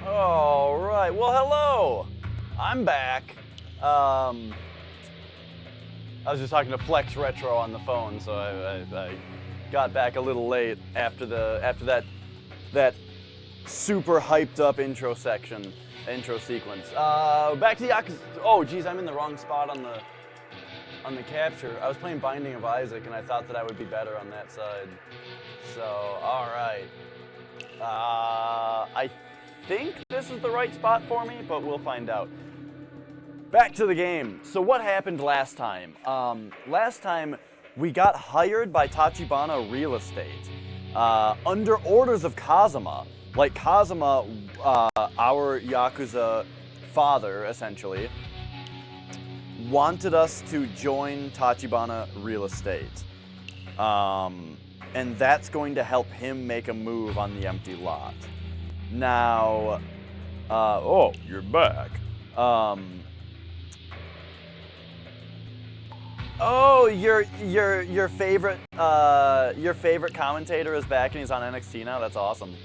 All right. Well, hello. I'm back. I was just talking to Flex Retro on the phone, so I got back a little late after that super hyped up intro section, intro sequence. Back to the Yakuza. Oh, geez, I'm in the wrong spot on the capture. I was playing Binding of Isaac, and I thought that I would be better on that side. So, all right. I think this is the right spot for me, but we'll find out. Back to the game. So what happened last time? Last time, we got hired by Tachibana Real Estate under orders of Kazuma. Like, Kazuma, our Yakuza father, essentially, wanted us to join Tachibana Real Estate. And that's going to help him make a move on the empty lot. Now, oh, you're back. Oh, your favorite commentator is back and he's on NXT now. That's awesome.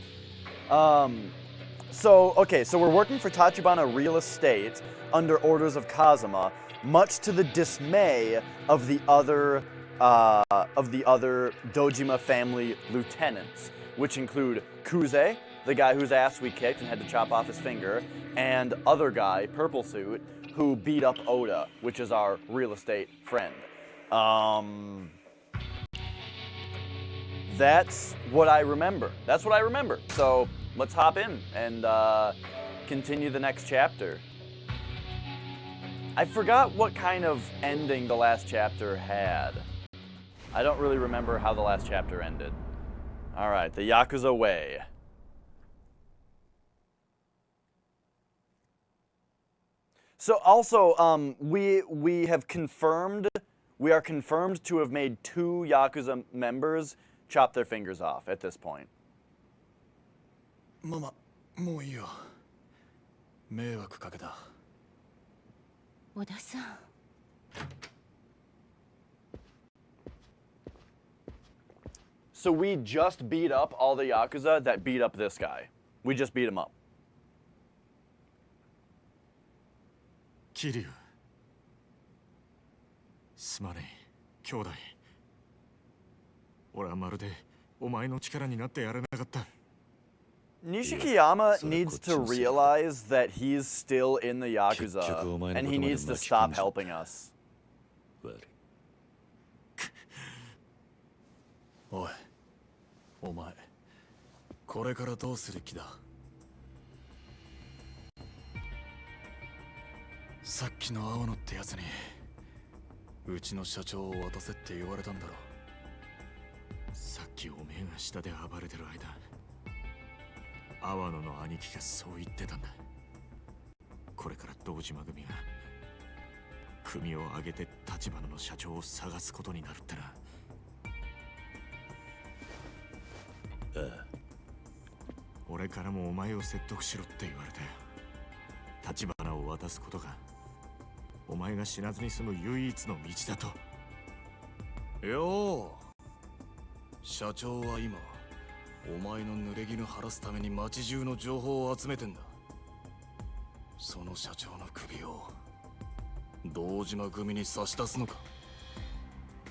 So we're working for Tachibana Real Estate under orders of Kazuma, much to the dismay of the other Dojima family lieutenants, which include Kuze, the guy whose ass we kicked and had to chop off his finger, and other guy, Purple Suit, who beat up Oda, which is our real estate friend. That's what I remember. So let's hop in and continue the next chapter. I forgot what kind of ending the last chapter had. I don't really remember how the last chapter ended. All right, the Yakuza way. So also, we are confirmed to have made 2 Yakuza members chop their fingers off at this point. Mama, もういいよ。迷惑かけた。小田さん。So we just beat up all the Yakuza that beat up this guy. We just beat him up. 桐生。すまねえ、兄弟。俺はまるでお前の力になってやれなかった。Nishikiyama needs to realize that he's still in the Yakuza, and he needs to stop helping us. おい、お前、これからどうする気だ？さっきの青野ってやつに、うちの社長を渡せって言われたんだろ。さっきおめえが下で暴れてる間、阿波野の兄貴がそう言ってたんだ。これから堂島組が組を挙げて立花の社長を探すことになるってな。俺からもお前を説得しろって言われて、立花を渡すことがお前が死なずに済む唯一の道だと。よう、社長は今お前の濡れ衣晴らすために町中の情報を集めてんだ。その社長の首を堂島組に差し出すのか？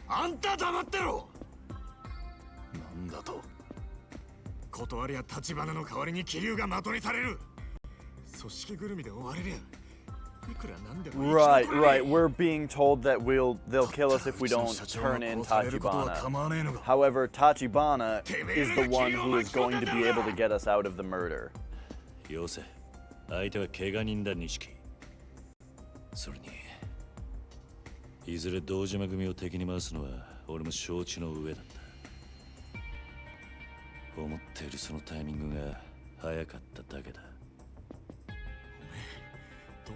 あんた黙ってろ。なんだと？断りゃ立花の代わりに桐生が的にされる。組織ぐるみで追われりゃ。Right. We're being told that they'll kill us if we don't turn in Tachibana. However, Tachibana is the one who is going to be able to get us out of the murder. よせ、相手は怪我人だ、錦。それに、いずれ堂島組を敵に回すのは俺も承知の上だった。思っているそのタイミングが早かっただけだ。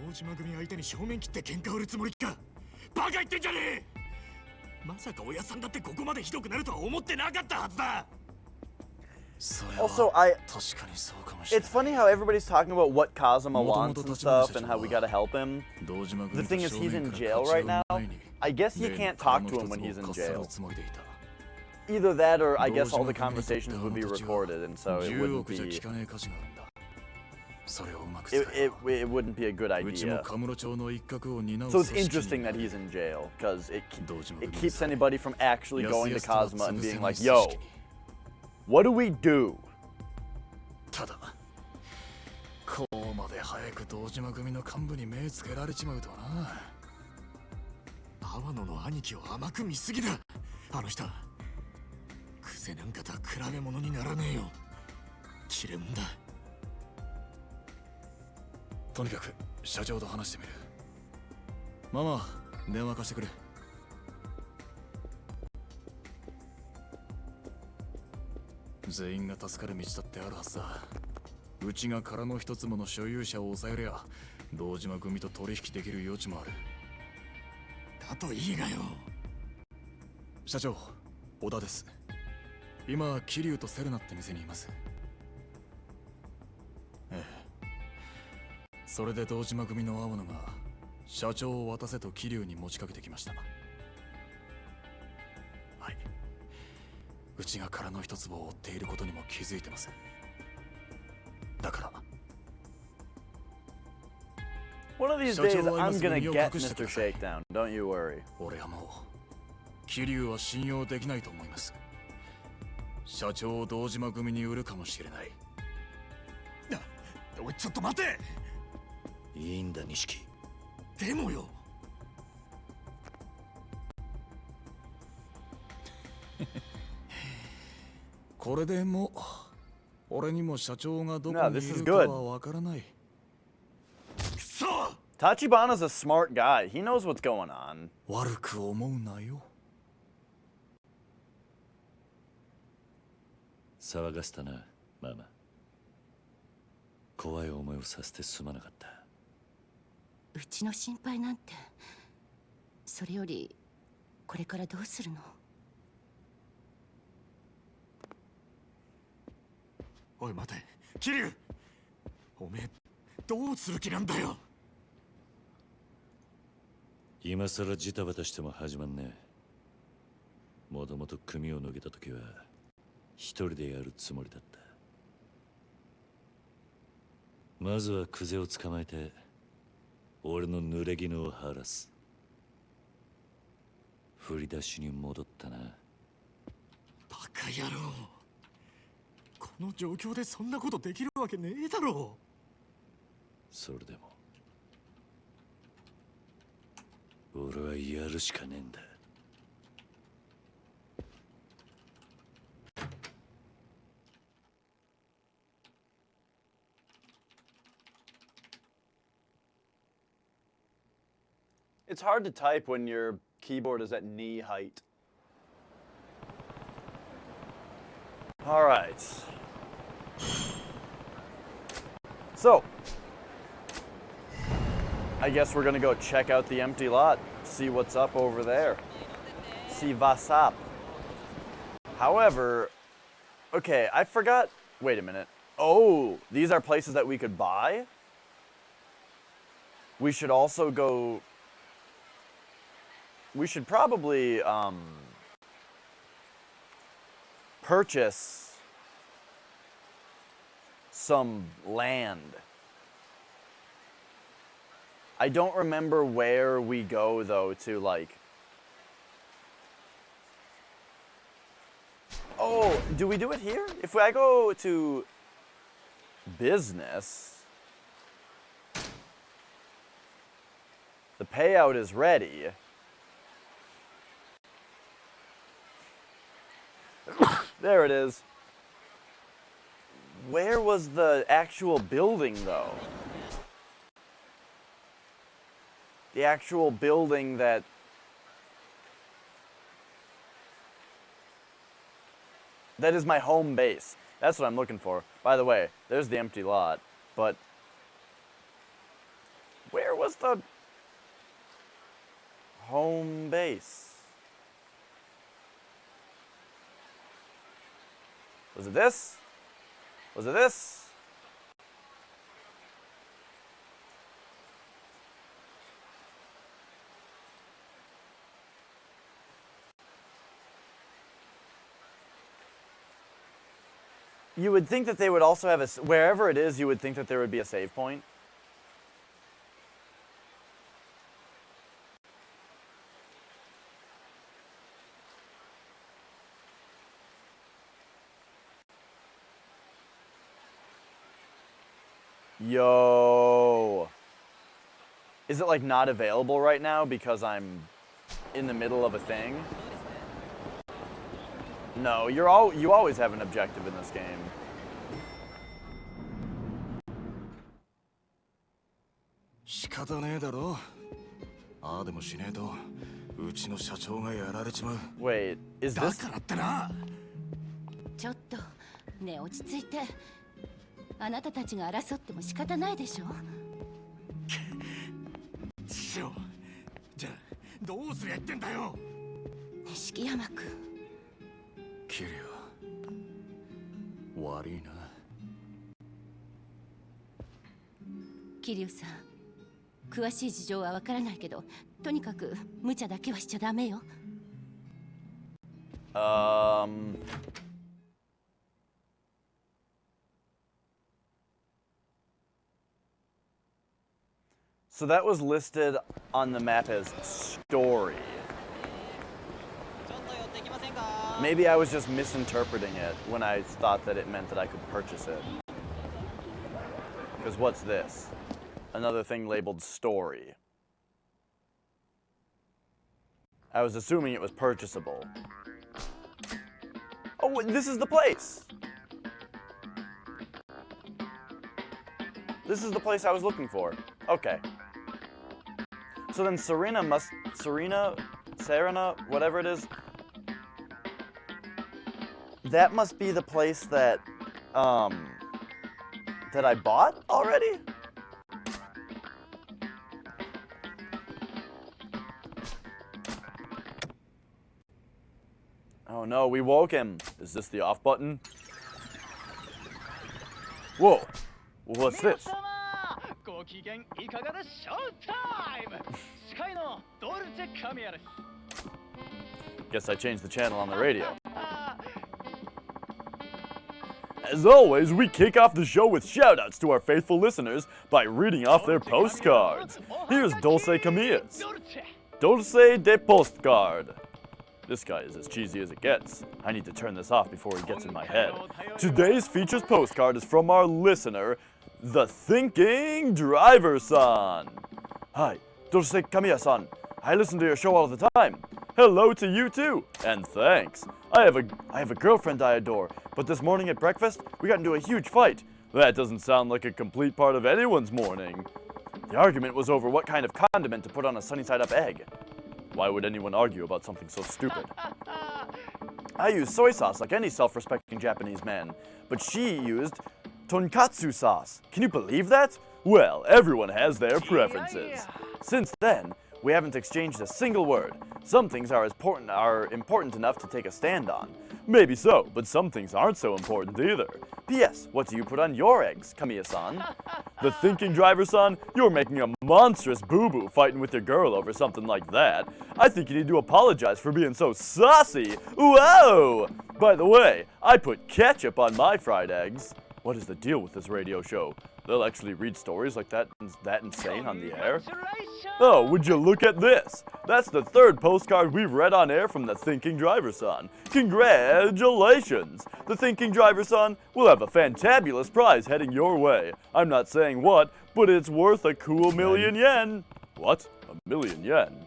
堂島組相手に正面切って喧嘩売るつもりか？バカ言ってんじゃねえ！まさか親さんだってここまでひどくなるとは思ってなかったはずだ。Also, it's funny how everybody's talking about what Kazuma wants and stuff and how we gotta help him. The thing is, he's in jail right now. I guess you can't talk to him when he's in jail. Either that or I guess all the conversations would be recorded and so it wouldn't be... それをうまく使 it えば wouldn't be a good うちも idea. カムロ町の一角を担う So it's 組織 interesting に that he's in jail because it 堂島 it 組 keeps さえ anybody from actually や going to すやすとは Cosmo and 潰せ being ない like, 組 "Yo, 織 what do we do?" ただこうまで早く堂島組の幹部に目つけられちまうとはな。阿波野の兄貴を甘く見すぎだ。あの人癖なんかとは比べ物にならねえよ。切れ者だ。とにかく社長と話してみる。ママ、電話貸してくれ。全員が助かる道だってあるはずだ。うちが殻の一つもの所有者を抑えりゃ堂島組と取引できる余地もある。だといいがよ。社長、小田です。今桐生とセレナって店にいます。ええ、それで堂島組の青野が社長を渡せと桐生に持ちかけてきました。はい、うちが殻の一粒を追っていることにも気づいてます。だから One of these days, I'm gonna get Mr. Shakedown. Don't you worry. 俺はもう桐生は信用できないと思います。社長を堂島組に売るかもしれない。おい、ちょっと待て。いいんだ錦。でもよ。これでも俺にも社長がどこにいるかはわからない。くそ！ Tachibana's a smart guy. He knows what's going on. 悪く思うなよ。騒がせたな、ママ。怖い思いをさせてすまなかった。うちの心配なんて。それよりこれからどうするの？おい待て、桐生。おめえどうする気なんだよ。今さらジタバタしても始まんねえ。もともと組を抜けた時は一人でやるつもりだった。まずはクゼを捕まえて俺の濡れ衣を晴らす。振り出しに戻ったな。バカ野郎、この状況でそんなことできるわけねえだろ。それでも俺はやるしかねえんだ。It's hard to type when your keyboard is at knee height. All right. So, I guess we're gonna go check out the empty lot, see what's up over there. See what's up. However, okay, I forgot. Wait a minute. Oh, these are places that we could buy? We should also go. We should probably purchase some land. I don't remember where we go though to like. Oh, do we do it here? If I go to business, the payout is ready. There it is. Where was the actual building, though? The actual building that... That is my home base. That's what I'm looking for. By the way, there's the empty lot, but... Where was the... home base? Was it this? Was it this? You would think that they would also have wherever it is, you would think that there would be a save point. Yo. Is it like not available right now because I'm in the middle of a thing? No, you always have an objective in this game. 仕方ねえだろ。ああでもしねえと、うちの社長がやられちまう。 Wait, is だ this... からってな。ちょっとねえ落ち着いて。あなたたちが争っても仕方ないでしょ。師匠、じゃあどうすりゃいってんだよ。錦山君。キリア、悪いな。桐生さん、詳しい事情はわからないけど、とにかく無茶だけはしちゃダメよ。So that was listed on the map as story. Maybe I was just misinterpreting it when I thought that it meant that I could purchase it. Because what's this? Another thing labeled story. I was assuming it was purchasable. Oh, this is the place! This is the place I was looking for. Okay. So then Serena, whatever it is, that must be the place that, that I bought already? Oh no, we woke him. Is this the off button? Whoa, what's this? Guess I changed the channel on the radio. As always, we kick off the show with shoutouts to our faithful listeners by reading off their postcards. Here's Dulce Camillas. Dulce de Postcard. This guy is as cheesy as it gets. I need to turn this off before he gets in my head. Today's features postcard is from our listener, the Thinking Driver-san. Hi, Dulce Camillas-san. I listen to your show all the time. Hello to you too, and thanks. I have a girlfriend I adore, but this morning at breakfast, we got into a huge fight. That doesn't sound like a complete part of anyone's morning. The argument was over what kind of condiment to put on a sunny-side-up egg. Why would anyone argue about something so stupid? I use soy sauce like any self-respecting Japanese man, but she used tonkatsu sauce. Can you believe that? Well, everyone has their preferences. Since then, we haven't exchanged a single word. Some things are important enough to take a stand on. Maybe so, but some things aren't so important either. P.S. What do you put on your eggs, Kamiya-san? The Thinking Driver-san, you're making a monstrous boo-boo fighting with your girl over something like that. I think you need to apologize for being so saucy. Whoa! By the way, I put ketchup on my fried eggs. What is the deal with this radio show? They'll actually read stories like that insane on the air? Oh, would you look at this? That's the third postcard we've read on air from the Thinking Driver-san. Congratulations! The Thinking Driver-san will have a fantabulous prize heading your way. I'm not saying what, but it's worth a cool million yen. What? A million yen?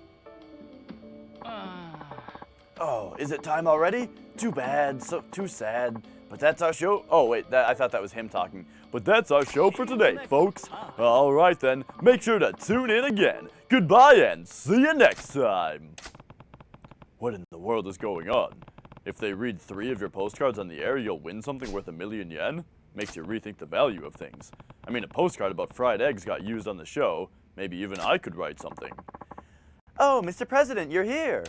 Oh, is it time already? Too bad, so too sad. But that's our show. Oh, wait, I thought that was him talking. But that's our show for today, folks. All right, then. Make sure to tune in again. Goodbye, and see you next time. What in the world is going on? If they read 3 of your postcards on the air, you'll win something worth 1,000,000 yen? Makes you rethink the value of things. I mean, a postcard about fried eggs got used on the show. Maybe even I could write something. Oh, Mr. President, you're here.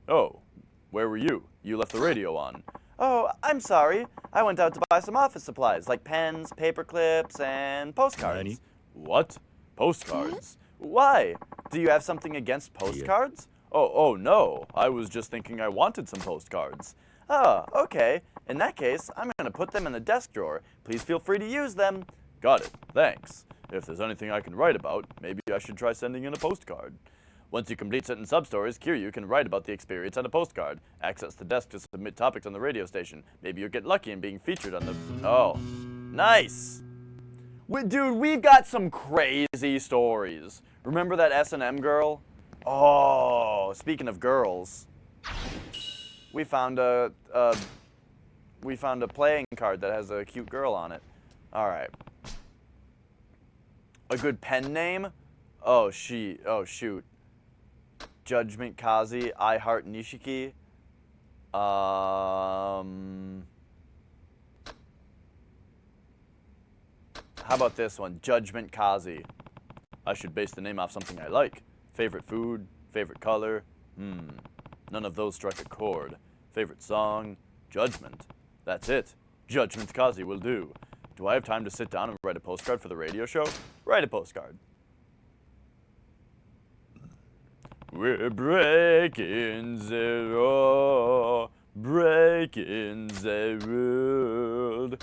Oh, where were you? You left the radio on. Oh, I'm sorry. I went out to buy some office supplies, like pens, paper clips, and postcards. Nani? What? Postcards? Why? Do you have something against postcards? Oh, no. I was just thinking I wanted some postcards. Oh, okay. In that case, I'm going to put them in the desk drawer. Please feel free to use them. Got it. Thanks. If there's anything I can write about, maybe I should try sending in a postcard. Once you complete certain sub-stories, Kiryu can write about the experience on a postcard. Access the desk to submit topics on the radio station. Maybe you'll get lucky in being featured on the... Oh. Nice! Dude, we've got some crazy stories. Remember that S&M girl? Oh, speaking of girls. We found a playing card that has a cute girl on it. Alright. A good pen name? Oh, shoot. Judgment Kazi, I Heart Nishiki. How about this one? Judgment Kazi. I should base the name off something I like. Favorite food, favorite color. None of those strike a chord. Favorite song, Judgment. That's it. Judgment Kazi will do. Do I have time to sit down and write a postcard for the radio show? Write a postcard. We're breaking the law, breaking the world.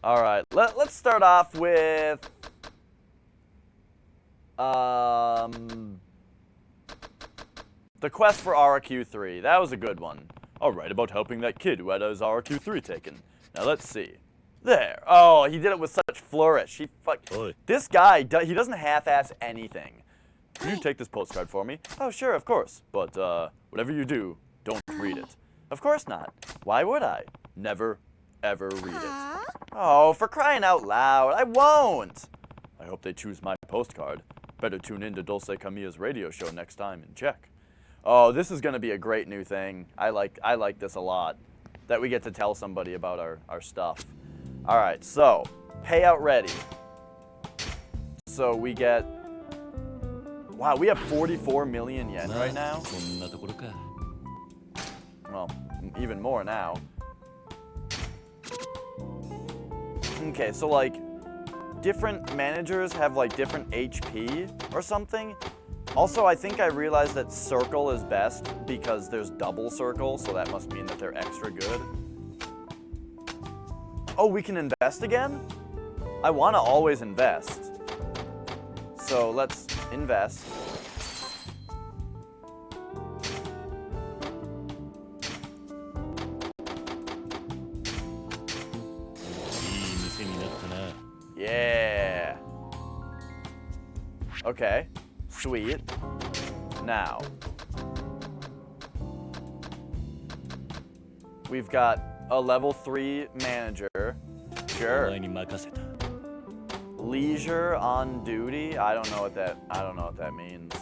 Alright, let's start off with... the quest for RQ3. That was a good one. I'll write about helping that kid who had his RQ3 taken. Now let's see. There. Oh, he did it with such flourish. This guy, he doesn't half-ass anything. Can you take this postcard for me? Oh, sure, of course. But, whatever you do, don't read it. Of course not. Why would I? Never, ever read it. Oh, for crying out loud. I won't. I hope they choose my postcard. Better tune in to Dulce Camilla's radio show next time and check. Oh, this is going to be a great new thing. I like this a lot. That we get to tell somebody about our stuff. All right, so, payout ready. So we get... Wow, we have 44 million yen right now. Well, even more now. Okay, so like, different managers have like different HP or something. Also, I think I realized that circle is best because there's double circle, so that must mean that they're extra good. Oh, we can invest again? I want to always invest. So let's invest. Yeah. Okay. Sweet. Now. We've got a level 3 manager. Sure. Leisure on duty? I don't know what that means.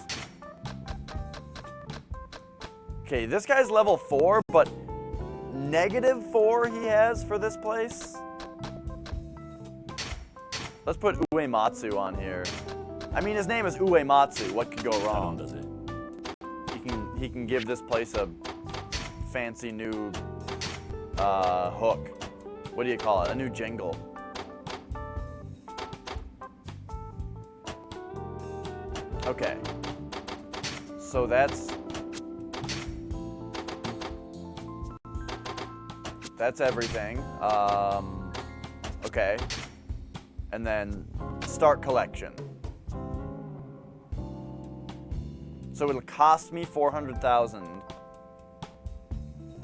Okay, this guy's level 4, but -4 he has for this place. Let's put Uematsu on here. I mean, his name is Uematsu. What could go wrong? He can give this place a fancy new hook. What do you call it? A new jingle. Okay. So that's everything. Okay. And then start collection. So it'll cost me 400,000,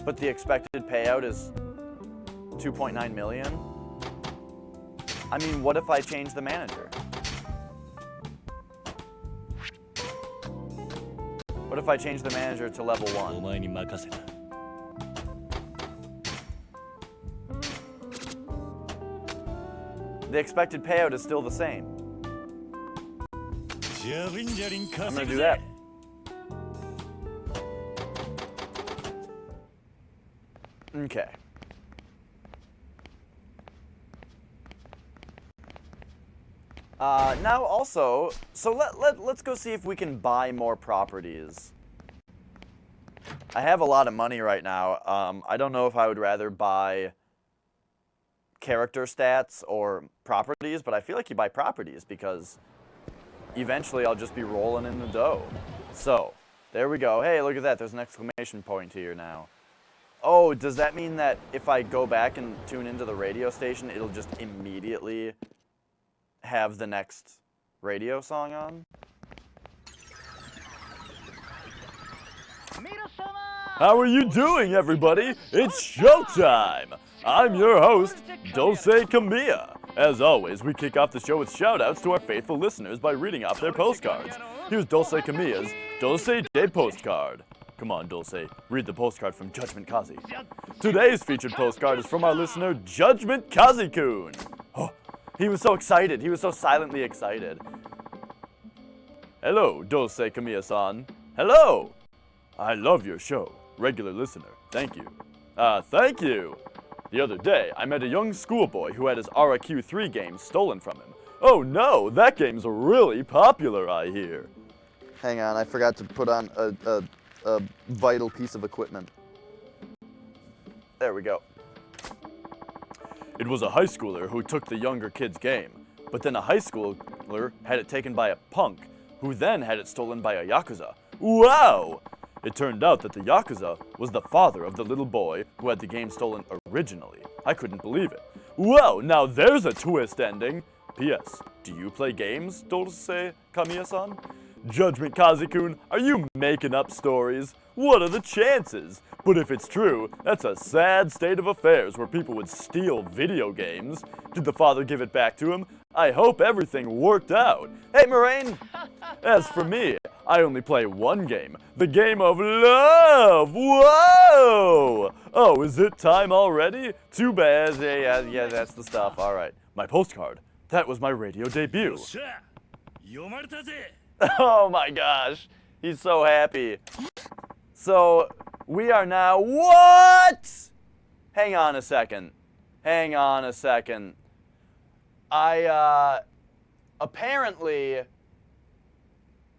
but the expected payout is 2.9 million. I mean, what if I change the manager? What if I change the manager to level 1? The expected payout is still the same. I'm gonna do that. Okay. Now also, so let's go see if we can buy more properties. I have a lot of money right now. I don't know if I would rather buy character stats or properties, but I feel like you buy properties because eventually I'll just be rolling in the dough. So, there we go. Hey, look at that. There's an exclamation point here now. Oh, does that mean that if I go back and tune into the radio station, it'll just immediately have the next radio song on? How are you doing, everybody? It's showtime! I'm your host, Dulce Camilla. As always, we kick off the show with shout-outs to our faithful listeners by reading off their postcards. Here's Dulce Camilla's Dulce Day Postcard. Come on, Dulce, read the postcard from Judgment Kazi. Today's featured postcard is from our listener, Judgment Kazi-kun. Oh, he was so excited. He was so silently excited. Hello, Dulce Camilla-san. Hello! I love your show. Regular listener. Thank you. Thank you. The other day, I met a young schoolboy who had his RQ3 game stolen from him. Oh no, that game's really popular, I hear. Hang on, I forgot to put on a vital piece of equipment. There we go. It was a high schooler who took the younger kid's game, but then a high schooler had it taken by a punk, who then had it stolen by a Yakuza. Wow! It turned out that the Yakuza was the father of the little boy who had the game stolen originally. I couldn't believe it. Whoa, now there's a twist ending. P.S. Do you play games, Dulce Camilla-san? Judgment Kazi-kun, are you making up stories? What are the chances? But if it's true, that's a sad state of affairs where people would steal video games. Did the father give it back to him? I hope everything worked out. Hey, Moraine! As for me, I only play one game. The game of love! Whoa! Oh, is it time already? Too bad. Yeah, that's the stuff. All right. My postcard. That was my radio debut. Oh my gosh. He's so happy. So, we are now... What? Hang on a second. Hang on a second. Apparently,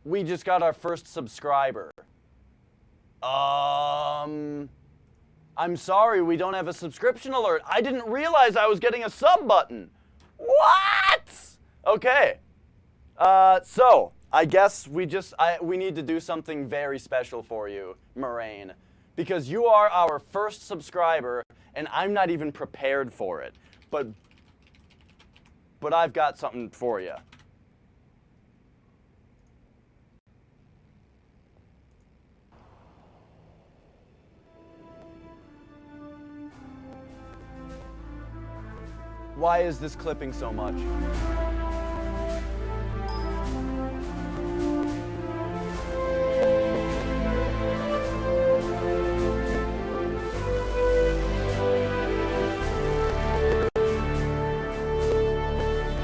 we just got our first subscriber. I'm sorry, we don't have a subscription alert. I didn't realize I was getting a sub button. What? Okay. So, I guess we need to do something very special for you, Moraine, because you are our first subscriber, and I'm not even prepared for it. But I've got something for you. Why is this clipping so much?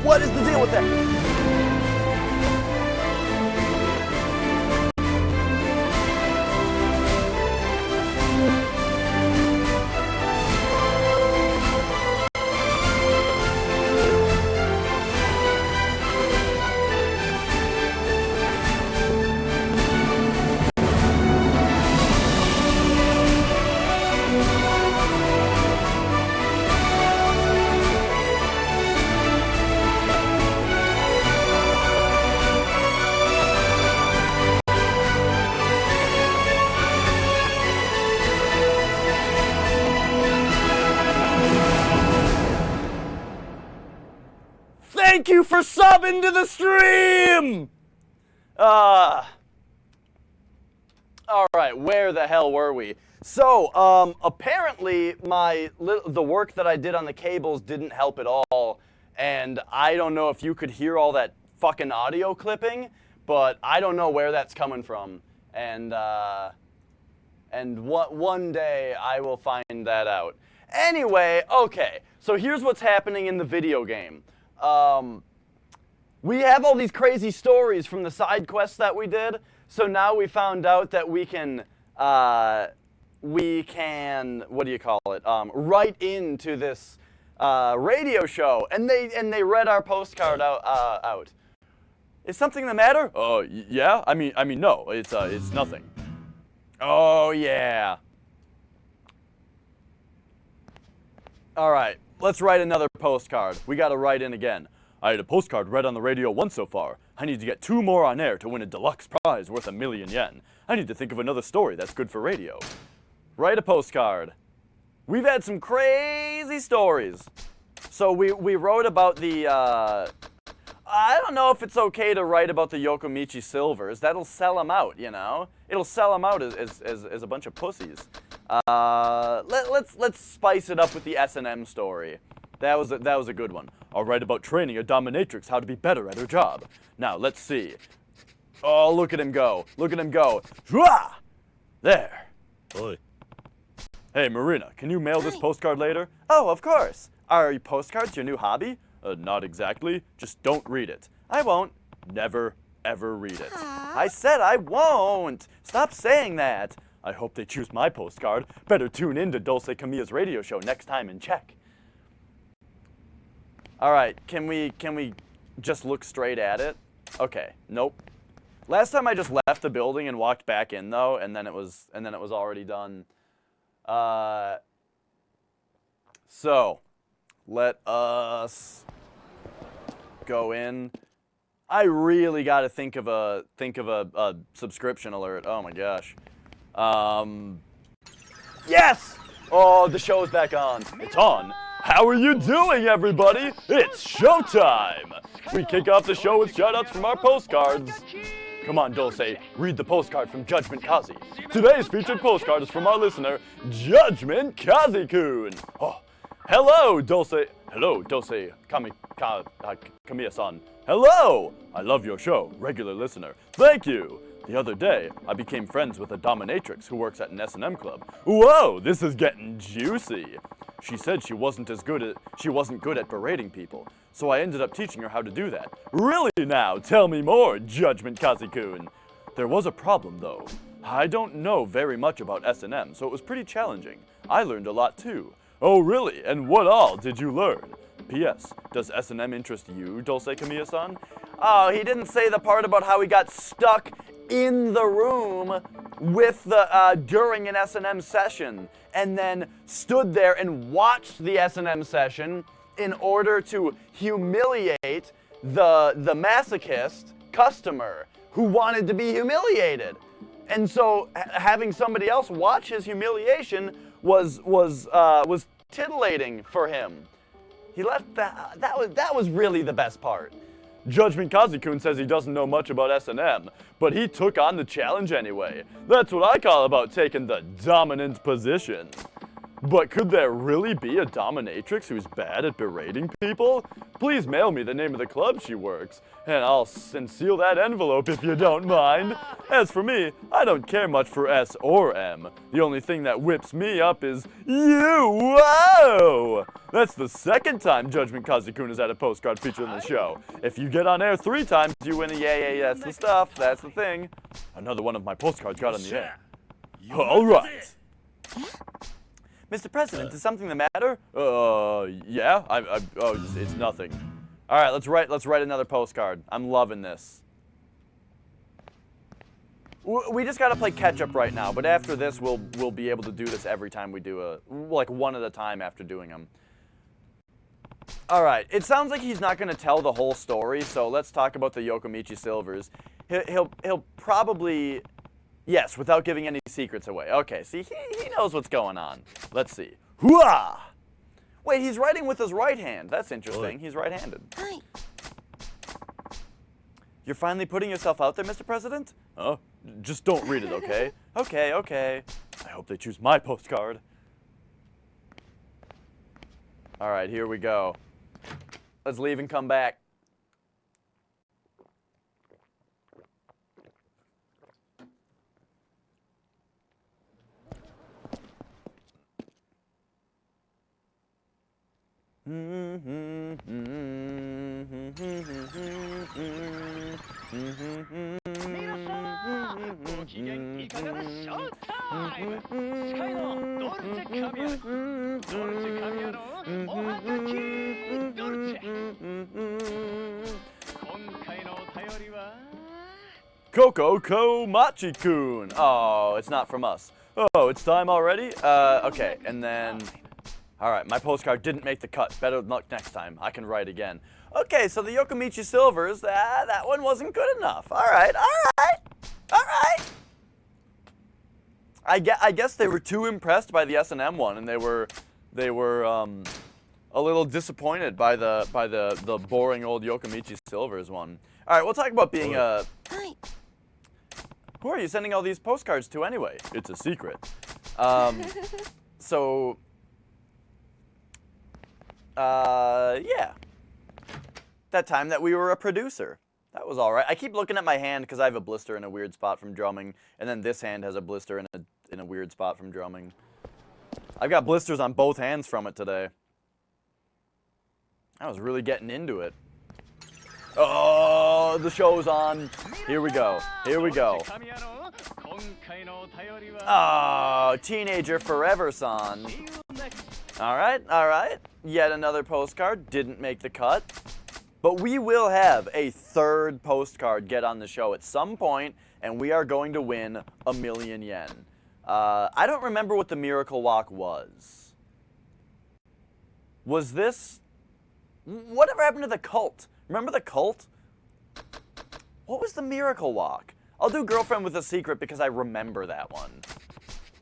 What is the deal with that? Thank you for subbing to the stream! All right, where the hell were we? So, apparently the work that I did on the cables didn't help at all, and I don't know if you could hear all that fucking audio clipping, but I don't know where that's coming from, and one day I will find that out. Anyway, okay, so here's what's happening in the video game. We have all these crazy stories from the side quests that we did, so now we found out that we can, what do you call it, write into this radio show, and they read our postcard out. Is something the matter? Yeah, I mean, no, it's nothing. Oh, yeah. All right. Let's write another postcard. We gotta write in again. I had a postcard read on the radio once so far. I need to get 2 more on air to win a deluxe prize worth 1,000,000 yen. I need to think of another story that's good for radio. Write a postcard. we've had some crazy stories. So we wrote about the, I don't know if it's okay to write about the Yokomichi Silvers. That'll sell them out, you know? It'll sell them out as a bunch of pussies. Let's spice it up with the S&M story. That was a good one. I'll write about training a dominatrix how to be better at her job. Now, let's see. Oh, look at him go. Look at him go. Hwah! There. Oi. Hey, Marina, can you mail this postcard later? Oh, of course. Are postcards your new hobby? Not exactly. Just don't read it. I won't. Never, ever read it. I said I won't. Stop saying that. I hope they choose my postcard. Better tune in to Dulce Camilla's radio show next time and check. All right, can we just look straight at it? Okay, nope. Last time I just left the building and walked back in though, and then it was already done. So, let us go in. I really got to think of a subscription alert. Oh my gosh. Yes! Oh, the show's back on. It's on. How are you doing, everybody? It's showtime! We kick off the show with shoutouts from our postcards. Come on, Dulce, read the postcard from Judgment Kazi. Today's featured postcard is from our listener, Judgment Kazi-kun. Oh, hello, Dulce. Hello, Dulce Kamiya-san. Hello! I love your show, regular listener. Thank you. The other day, I became friends with a dominatrix who works at an S&M club. Whoa, this is getting juicy. She said she wasn't good at berating people, so I ended up teaching her how to do that. Really now? Tell me more, Judgment Kazi-kun. There was a problem though. I don't know very much about S&M, so it was pretty challenging. I learned a lot too. Oh really? And what all did you learn? P.S. Does S&M interest you, Dulce Kamiya-san? Oh, he didn't say the part about how he got stuck in the room with during an S&M session and then stood there and watched the S&M session in order to humiliate the masochist customer who wanted to be humiliated. And so having somebody else watch his humiliation was titillating for him. He left that was really the best part. Judgment Kazi-kun says he doesn't know much about S&M, but he took on the challenge anyway. That's what I call about taking the dominant position. But could there really be a dominatrix who's bad at berating people? Please mail me the name of the club she works, and I'll seal that envelope if you don't mind. As for me, I don't care much for S or M. The only thing that whips me up is you. Whoa! That's the second time Judgment Kazi-kun has had a postcard featured on the show. If you get on air 3 times, you win a yay, that's the stuff, that's the thing. Another one of my postcards got on the air. All right. Mr. President, is something the matter? Yeah. It's nothing. All right, let's write another postcard. I'm loving this. We just gotta play catch up right now, but after this, we'll be able to do this every time we do like one at a time after doing them. All right, it sounds like he's not gonna tell the whole story, so let's talk about the Yokomichi Silvers. He'll probably. Yes, without giving any secrets away. Okay, see, he knows what's going on. Let's see. Hooah! Wait, he's writing with his right hand. That's interesting. He's right-handed. Hi. You're finally putting yourself out there, Mr. President? Oh, just don't read it, okay? Okay. I hope they choose my postcard. All right, here we go. Let's leave and come back. Coco Machi-kun. Oh, it's not from us. Oh, it's time already? Okay, and then... Alright, my postcard didn't make the cut. Better luck next time. I can write again. Okay, so the Yokomichi Silvers, that one wasn't good enough. Alright. I guess they were too impressed by the S&M one, and they were a little disappointed by the boring old Yokomichi Silvers one. All right, we'll talk about being a. Who are you sending all these postcards to anyway? It's a secret. So. Yeah. That time that we were a producer. That was all right. I keep looking at my hand because I have a blister in a weird spot from drumming, and then this hand has a blister in a weird spot from drumming. I've got blisters on both hands from it today. I was really getting into it. Oh, the show's on. Here we go. Here we go. Oh, Teenager Forever-san. All right, all right. Yet another postcard didn't make the cut. But we will have a third postcard get on the show at some point, and we are going to win 1,000,000 yen. I don't remember what the Miracle Walk was. Was this... Whatever happened to the cult? Remember the cult? What was the Miracle Walk? I'll do Girlfriend with a Secret because I remember that one.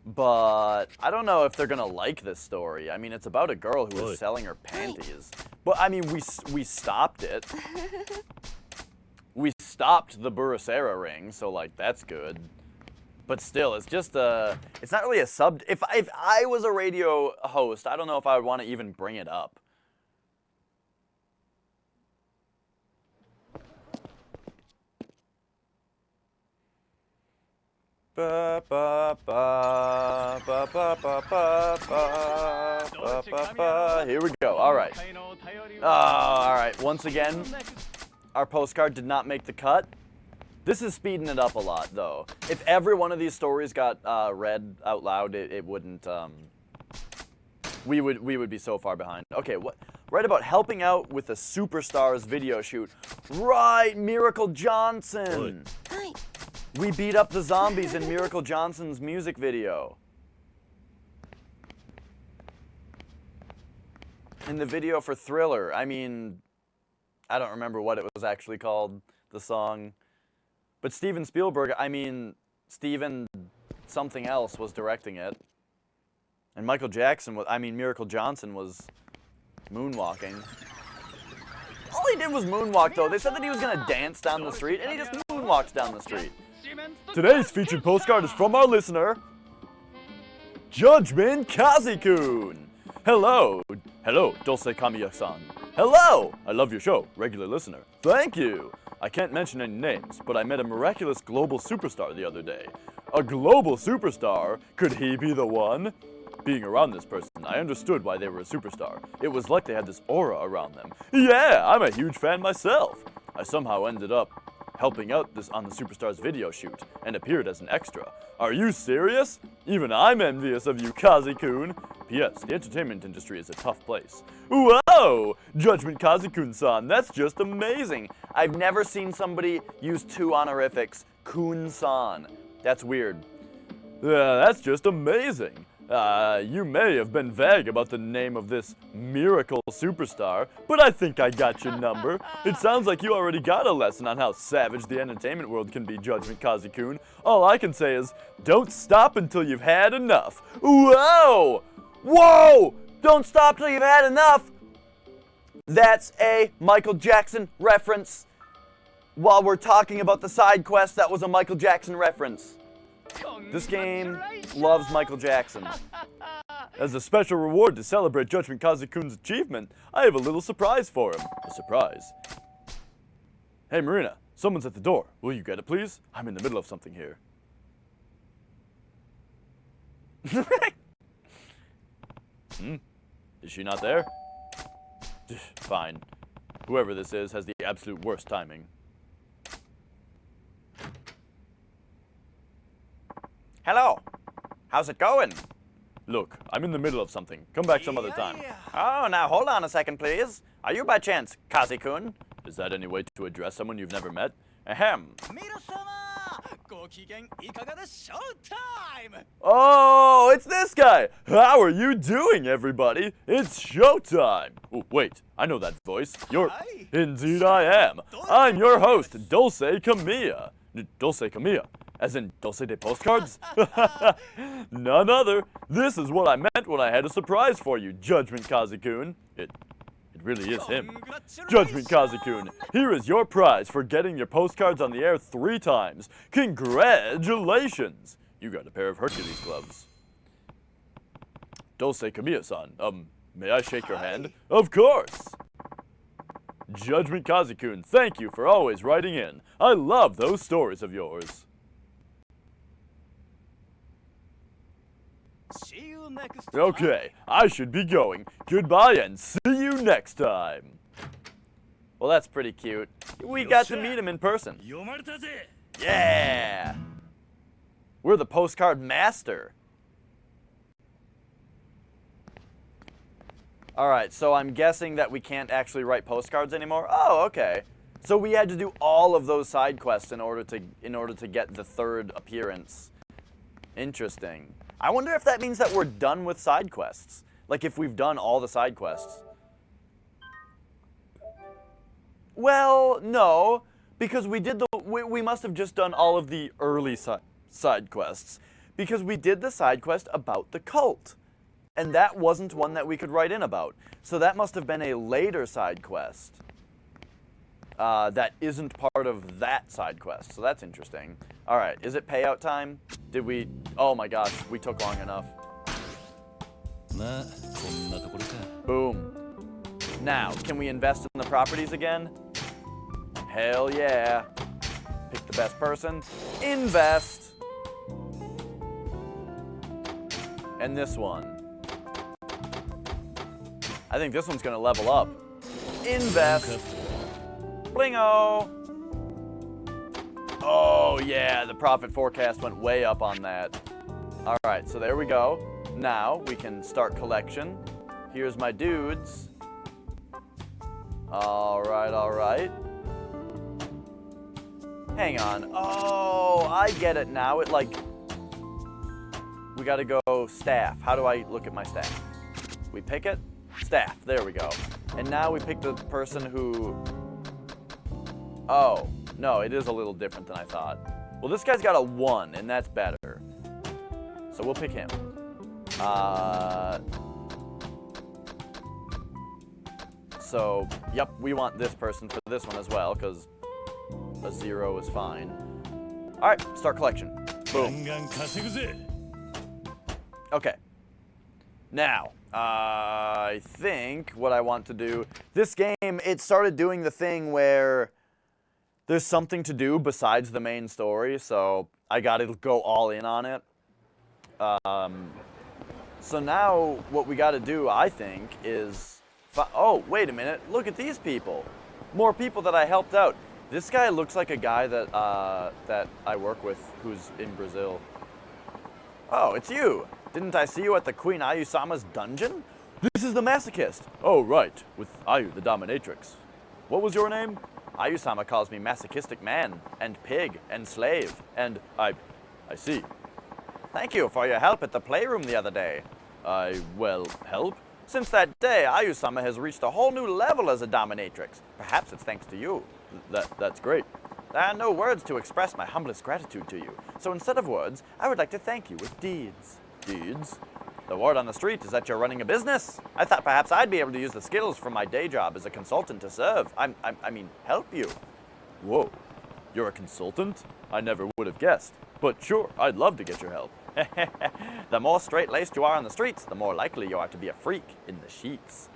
But I don't know if they're going to like this story. I mean, it's about a girl who was selling her panties. But, I mean, we stopped it. We stopped the Burasera ring, so, like, that's good. But still, it's just it's not really a sub... If I was a radio host, I don't know if I would want to even bring it up. Ba, ba, ba, ba, ba, ba, ba, ba, ba, ba. Here we go. All right. All right. Once again, our postcard did not make the cut. This is speeding it up a lot, though. If every one of these stories got read out loud, it wouldn't. We would be so far behind. Okay. What? Right about helping out with the Superstars video shoot. Right, Miracle Johnson. We beat up the zombies in Miracle Johnson's music video. In the video for Thriller, I mean, I don't remember what it was actually called, the song. But Steven Spielberg, I mean, Steven something else was directing it. And Michael Jackson was, I mean, Miracle Johnson was moonwalking. All he did was moonwalk, though. They said that he was going to dance down the street, and he just moonwalks down the street. Today's featured postcard is from our listener, Judgment Kazi-kun. Hello. Hello, Dulce Kamiya-san. Hello! I love your show, regular listener. Thank you. I can't mention any names, but I met a miraculous global superstar the other day. A global superstar? Could he be the one? Being around this person, I understood why they were a superstar. It was like they had this aura around them. Yeah, I'm a huge fan myself. I somehow ended up helping out on the Superstars video shoot and appeared as an extra. Are you serious? Even I'm envious of you, Kazi-kun. P.S. The entertainment industry is a tough place. Whoa! Judgment Kazi-kun-san, that's just amazing. I've never seen somebody use two honorifics, kun-san. That's weird. That's just amazing. You may have been vague about the name of this miracle superstar, but I think I got your number. It sounds like you already got a lesson on how savage the entertainment world can be, Judgment Kazi-kun. All I can say is, don't stop until you've had enough. Whoa! Whoa! Don't stop till you've had enough! That's a Michael Jackson reference. While we're talking about the side quest, that was a Michael Jackson reference. This game loves Michael Jackson. As a special reward to celebrate Judgment Kazi-kun's achievement, I have a little surprise for him. A surprise. Hey Marina, someone's at the door. Will you get it, please? I'm in the middle of something here. Is she not there? Fine. Whoever this is has the absolute worst timing. Hello. How's it going? Look, I'm in the middle of something. Come back some other time. Oh, now hold on a second, please. Are you by chance Kazi-kun? Is that any way to address someone you've never met? Ahem. Oh, it's this guy. How are you doing, everybody? It's showtime. Oh, wait, I know that voice. Indeed I am. I'm your host, Dulce Kamiya. Dulce Kamiya. As in Dulce de postcards? None other. This is what I meant when I had a surprise for you, Judgment Kazi-kun. It really is him. Judgment Kazi-kun, here is your prize for getting your postcards on the air 3 times. Congratulations! You got a pair of Hercules gloves. Dulce Kamiya-san, may I shake your hand? Of course! Judgment Kazi-kun, thank you for always writing in. I love those stories of yours. See you next time. Okay, I should be going. Goodbye and see you next time. Well, that's pretty cute. We got to meet him in person. 読まれたぜ Yeah! We're the postcard master. Alright, so I'm guessing that we can't actually write postcards anymore. Oh, okay. So we had to do all of those side quests in order to get the 3rd appearance. Interesting. I wonder if that means that we're done with side quests. Like if we've done all the side quests. Well, no, because we must have just done all of the early side quests, because we did the side quest about the cult, and that wasn't one that we could write in about. So that must have been a later side quest that isn't part of that side quest. So that's interesting. All right, is it payout time? Did we? Oh my gosh, we took long enough. まあこんなところか Boom. Now, can we invest in the properties again? Hell yeah. Pick the best person. Invest. And this one. I think this one's gonna level up. Invest. Blingo. Oh yeah, the profit forecast went way up on that. All right, so there we go. Now we can start collection. Here's my dudes. All right. Hang on. Oh, I get it now. It like, we gotta go staff. How do I look at my staff? We pick it? Staff, there we go. And now we pick the person who, oh, no, it is a little different than I thought. Well, this guy's got a 1, and that's better. So we'll pick him. So, yep, we want this person for this one as well, because a 0 is fine. All right, start collection. ガ Boom. ンガン稼ぐぜ Okay. Now, I think what I want to do, this game, it started doing the thing where there's something to do besides the main story, so I gotta go all in on it. So now what we gotta do, I think, is... Oh, wait a minute, look at these people. More people that I helped out. This guy looks like a guy that, that I work with who's in Brazil. Oh, it's you. Didn't I see you at the Queen Ayu-sama's dungeon? This is the masochist. Oh, right, with Ayu, the dominatrix. What was your name? Ayu-sama calls me masochistic man, and pig, and slave, and I see. Thank you for your help at the playroom the other day. Well, help? Since that day, Ayu-sama has reached a whole new level as a dominatrix. Perhaps it's thanks to you. That's great. There are no words to express my humblest gratitude to you. So instead of words, I would like to thank you with deeds. Deeds? The word on the street is that you're running a business. I thought perhaps I'd be able to use the skills from my day job as a consultant to serve. I mean, help you. Whoa, you're a consultant? I never would have guessed. But sure, I'd love to get your help. The more straight-laced you are on the streets, the more likely you are to be a freak in the sheets.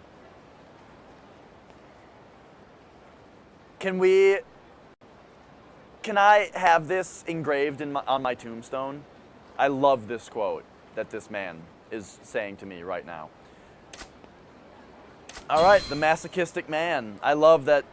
Can I have this engraved on my tombstone? I love this quote that this man is saying to me right now. All right, the masochistic man. I love that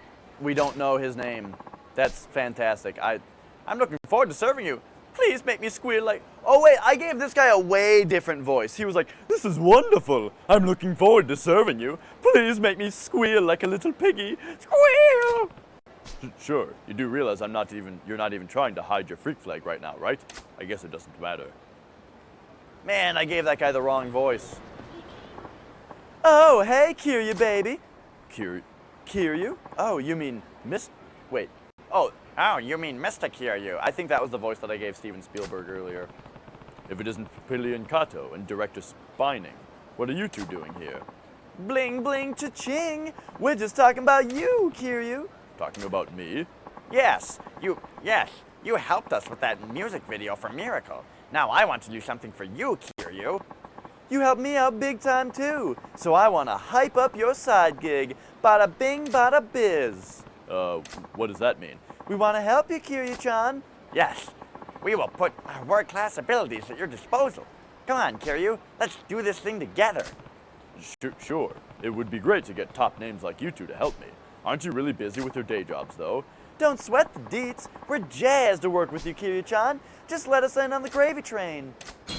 we don't know his name. That's fantastic. I'm looking forward to serving you. Please make me squeal like... Oh wait, I gave this guy a way different voice. He was like, this is wonderful. I'm looking forward to serving you. Please make me squeal like a little piggy. Squeal! Sure, you do realize you're not even trying to hide your freak flag right now, right? I guess it doesn't matter. Man, I gave that guy the wrong voice. Oh, hey, Kiryu, baby. Kiryu? Oh, you mean Miss... Wait. Oh, Oh, you mean Mr. Kiryu. I think that was the voice that I gave Steven Spielberg earlier. If it isn't Papillion Kato and Director Spining, what are you two doing here? Bling bling cha-ching! We're just talking about you, Kiryu. Talking about me? Yes, you helped us with that music video for Miracle. Now I want to do something for you, Kiryu. You helped me out big time too, so I want to hype up your side gig. Bada bing, bada biz. What does that mean? We want to help you, Kiryu-chan. Yes, we will put our world-class abilities at your disposal. Come on, Kiryu, let's do this thing together. Sure. It would be great to get top names like you two to help me. Aren't you really busy with your day jobs, though? Don't sweat the deets. We're jazzed to work with you, Kiryu-chan. Just let us in on the gravy train.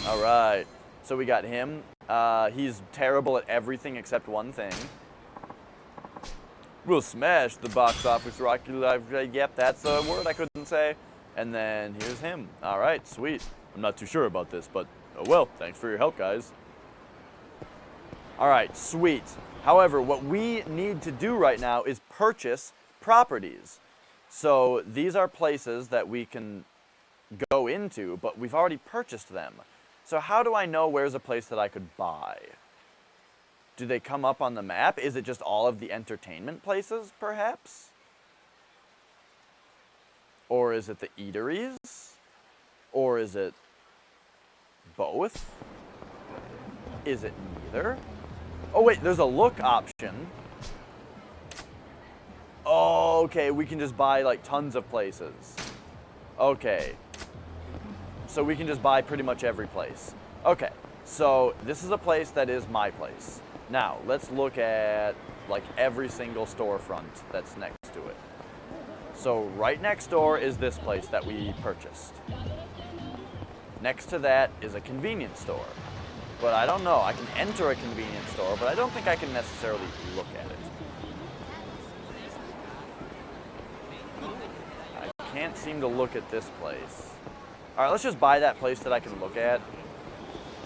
All right. So we got him. He's terrible at everything except one thing. We'll smash the box office Rocky Live. Yep, that's the word I couldn't say. And then here's him. All right, sweet. I'm not too sure about this, but oh well. Thanks for your help, guys. All right, sweet. However, what we need to do right now is purchase properties. So these are places that we can go into, but we've already purchased them. So how do I know where's a place that I could buy? Do they come up on the map? Is it just all of the entertainment places, perhaps? Or is it the eateries? Or is it both? Is it neither? Oh wait, there's a look option. Oh, okay, we can just buy like tons of places. Okay. So we can just buy pretty much every place. Okay, so this is a place that is my place. Now, let's look at like every single storefront that's next to it. So right next door is this place that we purchased. Next to that is a convenience store. But I don't know, I can enter a convenience store, but I don't think I can necessarily look at it. I can't seem to look at this place. All right, let's just buy that place that I can look at,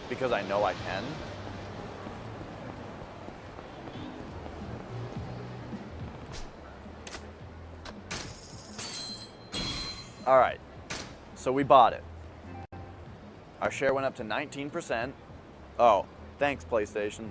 because I know I can. All right, so we bought it. Our share went up to 19%. Oh, thanks, PlayStation.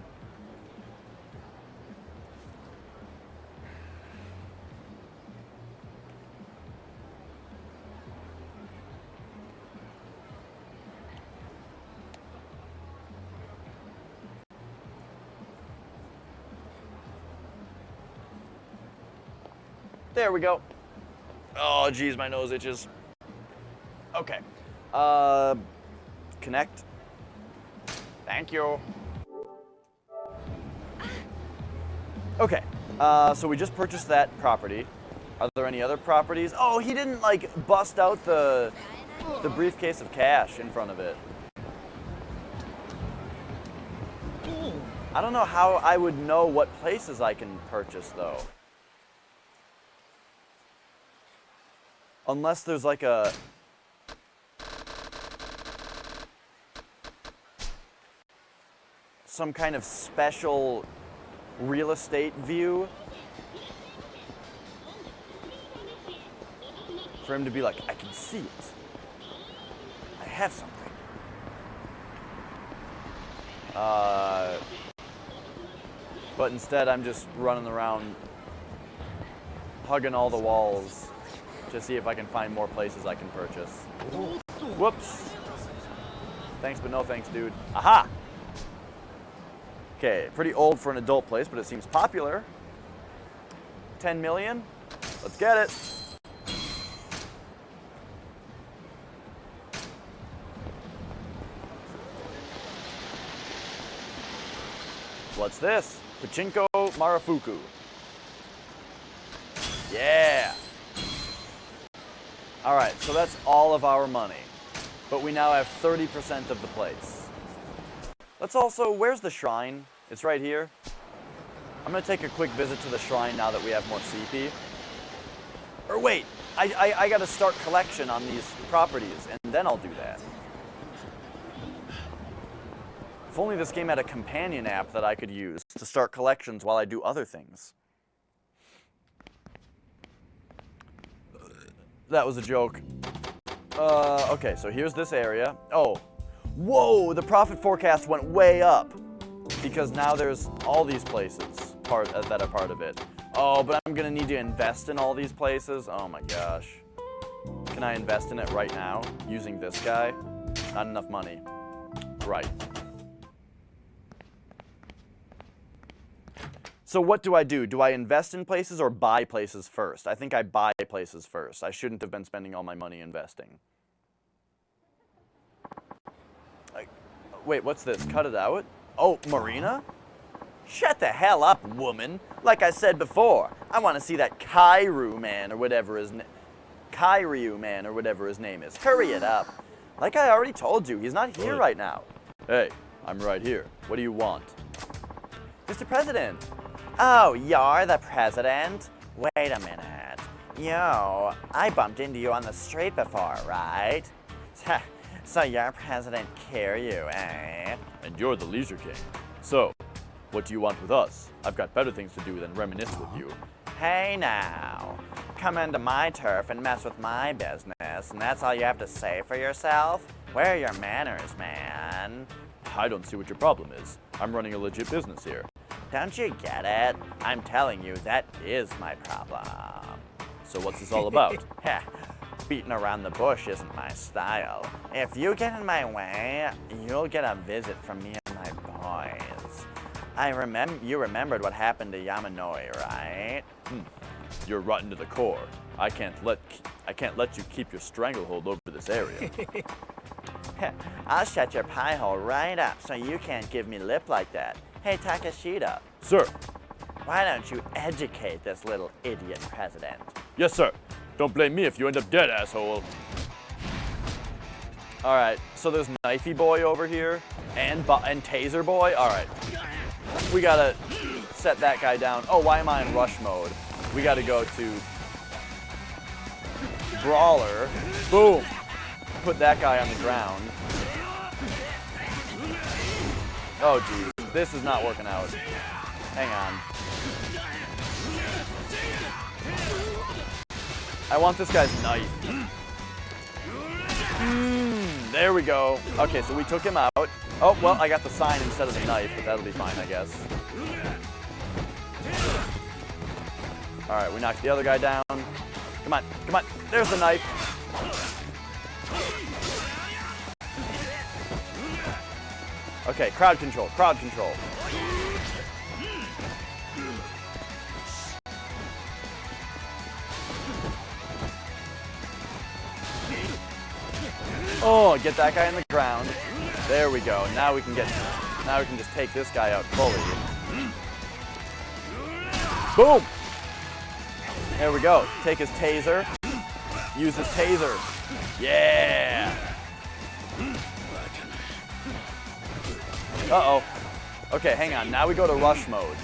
There we go. Oh, geez, my nose itches. Okay. Connect. Thank you. Okay, so we just purchased that property. Are there any other properties? Oh, he didn't like bust out the briefcase of cash in front of it. I don't know how I would know what places I can purchase though. Unless there's like a some kind of special real estate view for him to be like, I can see it. I have something. But instead I'm just running around hugging all the walls to see if I can find more places I can purchase. Whoops. Thanks, but no thanks, dude. Aha! Okay, pretty old for an adult place, but it seems popular. 10 million? Let's get it. What's this? Pachinko Marufuku. Yeah! Alright, so that's all of our money. But we now have 30% of the place. Let's also, where's the shrine? It's right here. I'm gonna take a quick visit to the shrine now that we have more CP. Or wait, I gotta start collection on these properties, and then I'll do that. If only this game had a companion app that I could use to start collections while I do other things. That was a joke. Okay, so here's this area. Oh, whoa, the profit forecast went way up because now there's all these places that are part of it. Oh, but I'm gonna need to invest in all these places. Oh my gosh. Can I invest in it right now using this guy? Not enough money. Right. So what do? Do I invest in places or buy places first? I think I buy places first. I shouldn't have been spending all my money investing. Wait, what's this? Cut it out? Oh, Marina? Shut the hell up, woman. Like I said before, I want to see that Kyryu man or whatever his name is. Hurry it up. Like I already told you, he's not here right now. Hey, I'm right here. What do you want? Mr. President. Oh, you're the president? Wait a minute. Yo, I bumped into you on the street before, right? So you're President Kiryu, eh? And you're the Leisure King. So, what do you want with us? I've got better things to do than reminisce with you. Hey now, come into my turf and mess with my business, and that's all you have to say for yourself? Where are your manners, man? I don't see what your problem is. I'm running a legit business here. Don't you get it? I'm telling you, that is my problem. So what's this all about? Beating around the bush isn't my style. If you get in my way, you'll get a visit from me and my boys. You remembered what happened to Yamanori, right? You're rotten to the core. I can't let you keep your stranglehold over this area. I'll shut your pie hole right up so you can't give me lip like that. Hey, Takashita. Sir. Why don't you educate this little idiot president? Yes, sir. Don't blame me if you end up dead, asshole. Alright, so there's Knifey Boy over here, and Taser Boy. Alright. We gotta set that guy down. Oh, why am I in rush mode? We gotta go to Brawler. Boom! Put that guy on the ground. Oh, geez. This is not working out. Hang on. I want this guy's knife. There we go. Okay, so we took him out. Oh, well, I got the sign instead of the knife, but that'll be fine, I guess. All right, we knocked the other guy down. Come on, come on. There's the knife. Okay, crowd control, crowd control. Oh, get that guy in the ground. There we go. Now we can just take this guy out fully. Boom! There we go. Take his taser. Use his taser. Yeah! Uh-oh. Okay, hang on. Now we go to rush mode.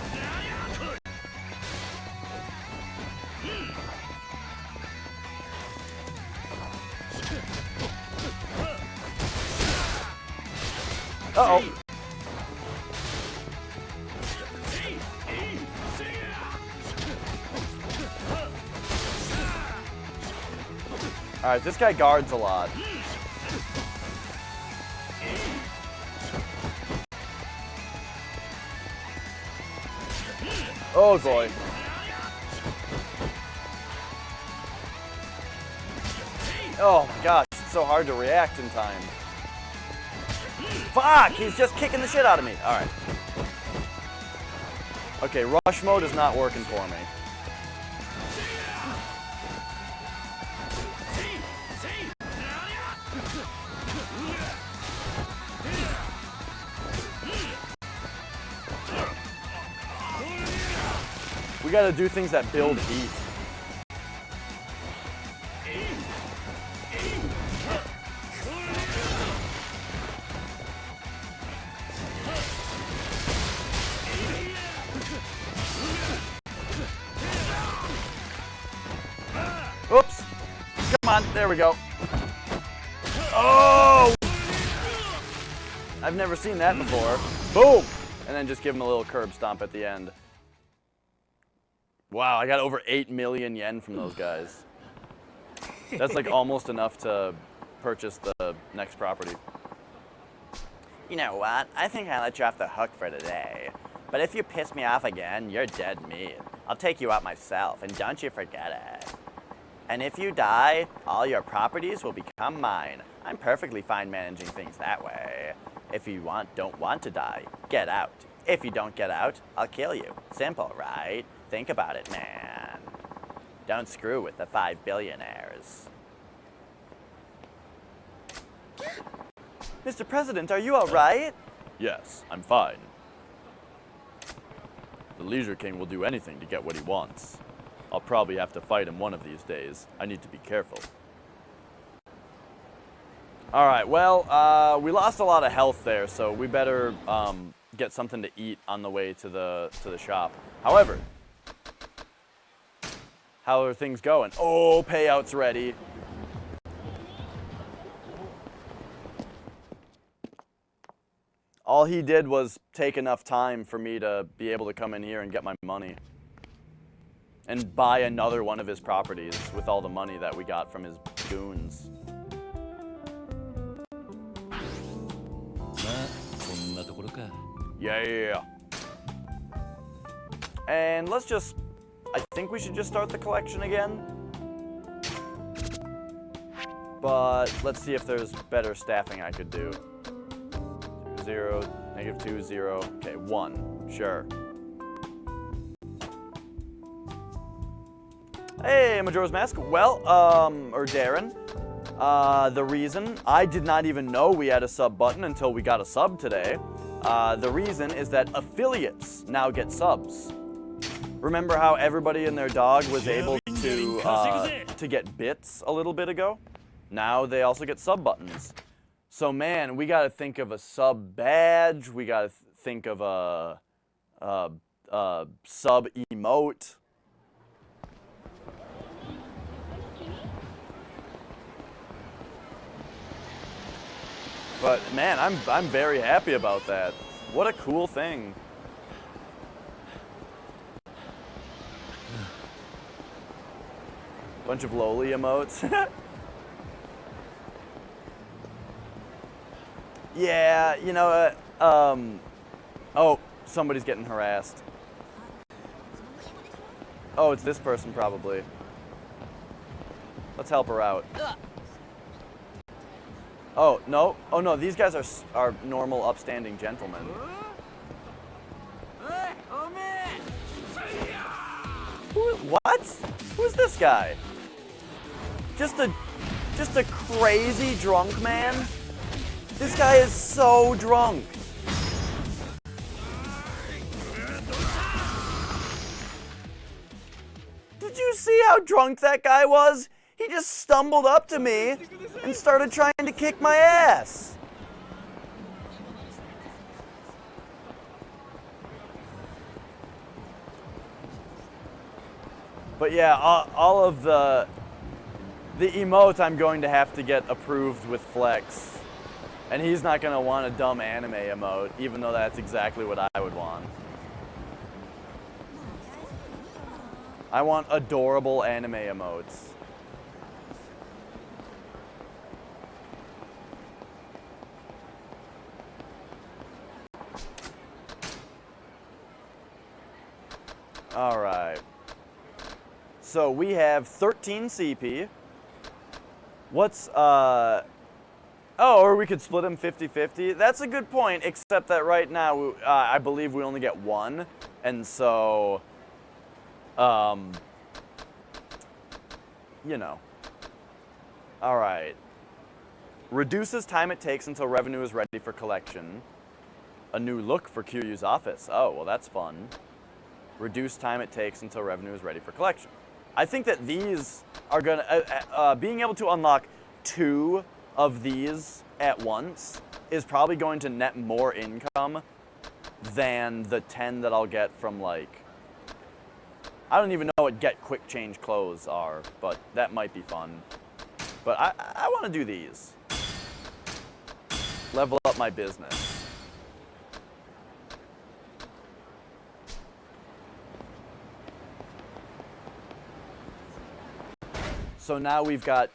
Uh-oh. Alright, this guy guards a lot. Oh boy. Oh my gosh, it's so hard to react in time. Fuck! He's just kicking the shit out of me. Alright. Okay, rush mode is not working for me. We gotta do things that build heat. Oops. Come on, there we go. Oh! I've never seen that before. Boom! And then just give him a little curb stomp at the end. Wow, I got over 8 million yen from those guys. That's like almost enough to purchase the next property. You know what? I think I let you off the hook for today. But if you piss me off again, you're dead meat. I'll take you out myself, and don't you forget it. And if you die, all your properties will become mine. I'm perfectly fine managing things that way. If you don't want to die, get out. If you don't get out, I'll kill you. Simple, right? Think about it, man. Don't screw with the 5 billionaires. Mr. President, are you all right? Yes, I'm fine. The Leisure King will do anything to get what he wants. I'll probably have to fight him one of these days. I need to be careful. All right, well, we lost a lot of health there, so we better get something to eat on the way to the shop. However, how are things going? Oh, payout's ready. All he did was take enough time for me to be able to come in here and get my money. And buy another one of his properties with all the money that we got from his goons. Yeah. And let's just... I think we should just start the collection again. But let's see if there's better staffing I could do. 0, -2, 0. Okay, 1. Sure. Hey, Majora's Mask. Well, or Darren. The reason, I did not even know we had a sub button until we got a sub today. The reason is that affiliates now get subs. Remember how everybody and their dog was able to get bits a little bit ago? Now they also get sub buttons. So man, we gotta think of a sub badge. We gotta think of a sub emote. But man, I'm very happy about that. What a cool thing. Bunch of lowly emotes. Yeah, you know, oh, somebody's getting harassed. Oh, it's this person probably. Let's help her out. Oh, no. Oh, no, these guys are normal, upstanding gentlemen. What? Who's this guy? Just a crazy drunk man? This guy is so drunk. Did you see how drunk that guy was? He just stumbled up to me and started trying to kick my ass. But yeah, all of the emotes I'm going to have to get approved with Flex. And he's not going to want a dumb anime emote, even though that's exactly what I would want. I want adorable anime emotes. All right. So we have 13 CP. What's, oh, or we could split them 50-50. That's a good point, except that right now, I believe we only get 1. And so, you know. All right. Reduces time it takes until revenue is ready for collection. A new look for Kiryu's office. Oh, well, that's fun. Reduce time it takes until revenue is ready for collection. I think that these are gonna, being able to unlock 2 of these at once is probably going to net more income than the 10 that I'll get from, like, I don't even know what get quick change clothes are, but that might be fun. But I want to do these. Level up my business. So now we've got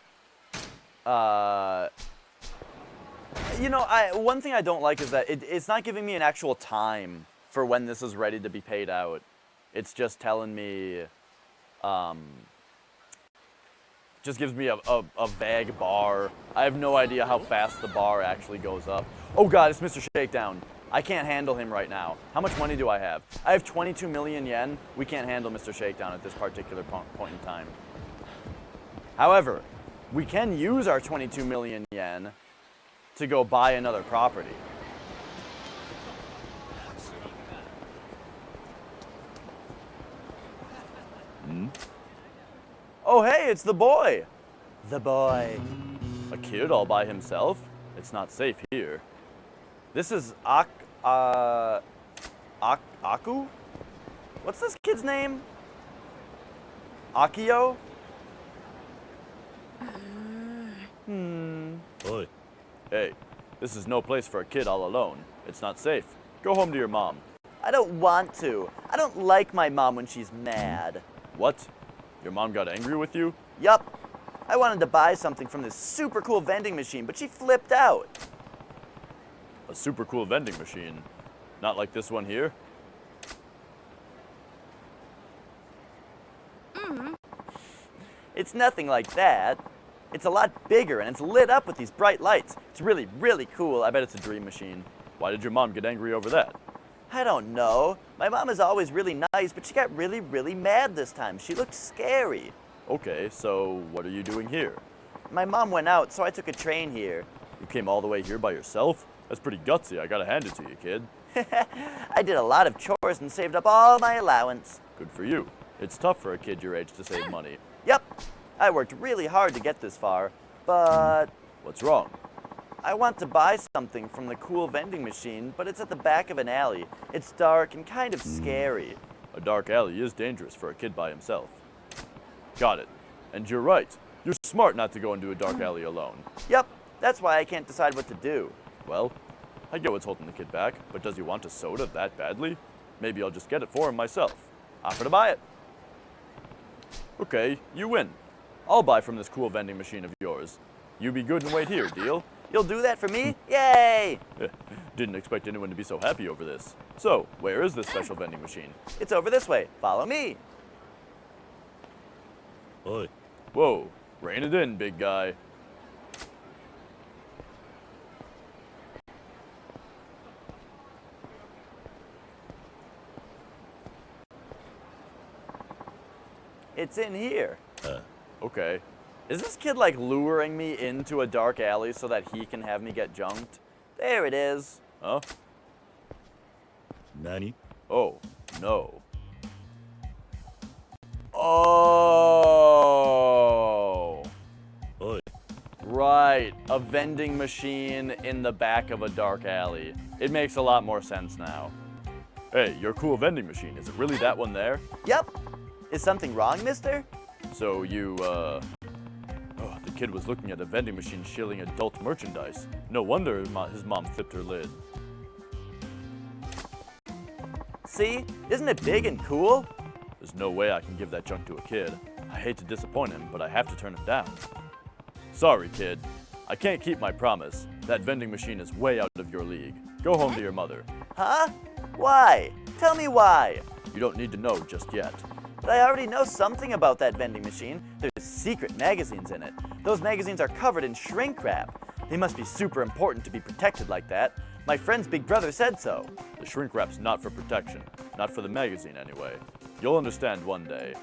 You know, one thing I don't like is that it's not giving me an actual time for when this is ready to be paid out. It's just telling me, just gives me a vague bar. I have no idea how fast the bar actually goes up. Oh God, it's Mr. Shakedown. I can't handle him right now. How much money do I have? I have 22 million yen. We can't handle Mr. Shakedown at this particular point in time. However, we can use our 22 million yen to go buy another property. Oh hey, it's the boy! The boy. A kid all by himself? It's not safe here. This is Aku? What's this kid's name? Akio? Oi, Hey, this is no place for a kid all alone. It's not safe. Go home to your mom. I don't want to. I don't like my mom when she's mad. What? Your mom got angry with you? Yup. I wanted to buy something from this super cool vending machine, but she flipped out. A super cool vending machine. Not like this one here? It's nothing like that. It's a lot bigger and it's lit up with these bright lights. It's really, really cool. I bet it's a dream machine. Why did your mom get angry over that? I don't know. My mom is always really nice, but she got really, really mad this time. She looked scary. Okay, so what are you doing here? My mom went out, so I took a train here. You came all the way here by yourself? That's pretty gutsy, I gotta hand it to you, kid. I did a lot of chores and saved up all my allowance. Good for you. It's tough for a kid your age to save money. Yep, I worked really hard to get this far, but What's wrong? I want to buy something from the cool vending machine, but it's at the back of an alley. It's dark and kind of scary. A dark alley is dangerous for a kid by himself. Got it. And you're right. You're smart not to go into a dark alley alone. Yep, that's why I can't decide what to do. Well, I get what's holding the kid back, but does he want a soda that badly? Maybe I'll just get it for him myself. Offer to buy it. Okay, you win. I'll buy from this cool vending machine of yours. You be good and wait here, deal? You'll do that for me? Yay! Didn't expect anyone to be so happy over this. So, where is this special vending machine? It's over this way. Follow me. oi. Whoa, rein it in, big guy. It's in here. Okay. Is this kid like luring me into a dark alley so that he can have me get junked? There it is. Huh? Nani? Oh, no. Oh! Oi, Right, a vending machine in the back of a dark alley. It makes a lot more sense now. Hey, your cool vending machine, is it really that one there? Yep. Is something wrong, mister? So you, the kid was looking at a vending machine shilling adult merchandise. No wonder his mom flipped her lid. See? Isn't it big and cool? There's no way I can give that junk to a kid. I hate to disappoint him, but I have to turn him down. Sorry, kid. I can't keep my promise. That vending machine is way out of your league. Go home to your mother. Huh? Why? Tell me why. You don't need to know just yet. But I already know something about that vending machine. There's secret magazines in it. Those magazines are covered in shrink wrap. They must be super important to be protected like that. My friend's big brother said so. The shrink wrap's not for protection. Not for the magazine, anyway. You'll understand one day.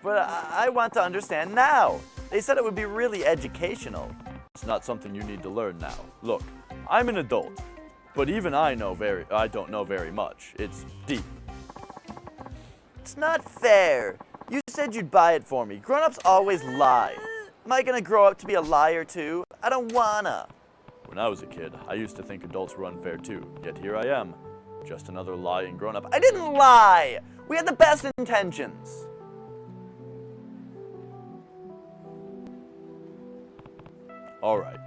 But I want to understand now. They said it would be really educational. It's not something you need to learn now. Look, I'm an adult. But even I don't know very much. It's deep. It's not fair. You said you'd buy it for me. Grown-ups always lie. Am I gonna grow up to be a liar too? I don't wanna. When I was a kid, I used to think adults were unfair too. Yet here I am. Just another lying grown-up. I didn't lie! We had the best intentions. Alright.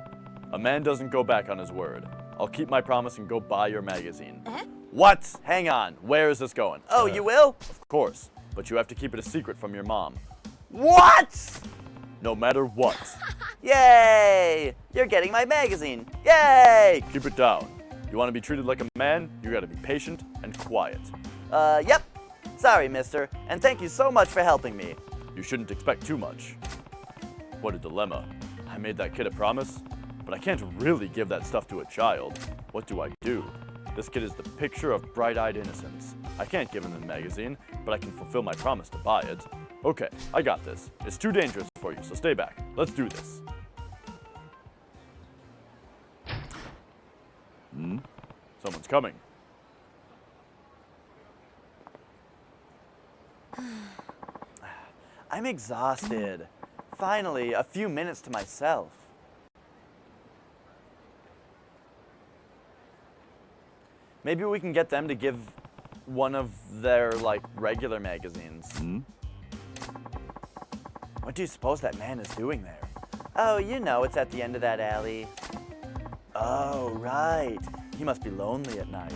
A man doesn't go back on his word. I'll keep my promise and go buy your magazine. What? Hang on. Where is this going? Oh, you will? Of course. But you have to keep it a secret from your mom. What? no matter what. Yay! You're getting my magazine. Yay! Keep it down. You want to be treated like a man, you gotta be patient and quiet. Yep. Sorry, mister, and thank you so much for helping me. You shouldn't expect too much. What a dilemma. I made that kid a promise, but I can't really give that stuff to a child. What do I do? This kid is the picture of bright-eyed innocence. I can't give him the magazine, but I can fulfill my promise to buy it. Okay, I got this. It's too dangerous for you, so stay back. Let's do this. Someone's coming. I'm exhausted. Finally, a few minutes to myself. Maybe we can get them to give one of their, like, regular magazines. What do you suppose that man is doing there? Oh, you know, it's at the end of that alley. Oh, right. He must be lonely at night.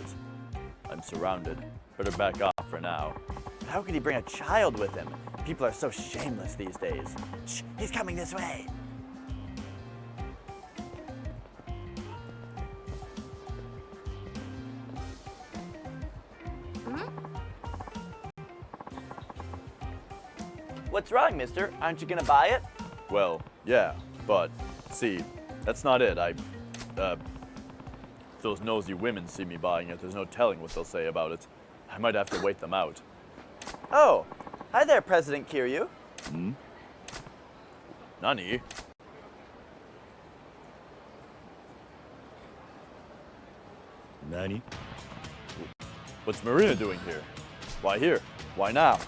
I'm surrounded. Better back off for now. But how could he bring a child with him? People are so shameless these days. Shh, he's coming this way. What's wrong, mister? Aren't you gonna buy it? Well, yeah, but, see, that's not it. If those nosy women see me buying it, there's no telling what they'll say about it. I might have to wait them out. Oh, hi there, President Kiryu. Nani? Nani? What's Marina doing here? Why here? Why now?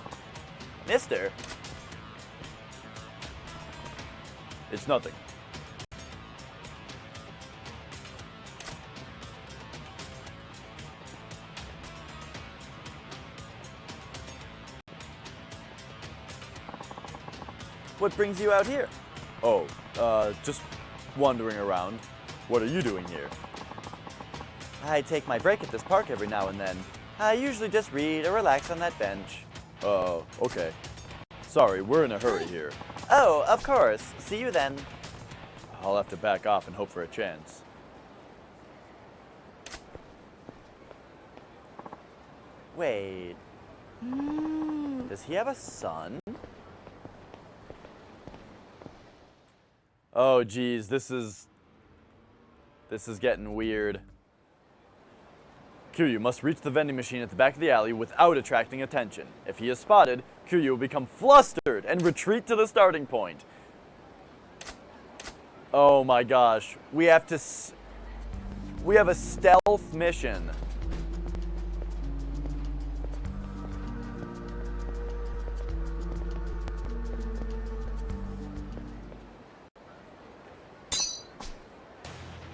Mister, It's nothing. what brings you out here? Oh, just wandering around. What are you doing here? I take my break at this park every now and then. I usually just read or relax on that bench. Okay. Sorry, we're in a hurry here. Oh, of course. See you then. I'll have to back off and hope for a chance. Wait. Does he have a son? Oh, geez, this is getting weird. Kiryu must reach the vending machine at the back of the alley without attracting attention. If he is spotted, Kiryu will become flustered and retreat to the starting point. Oh my gosh, we have a stealth mission.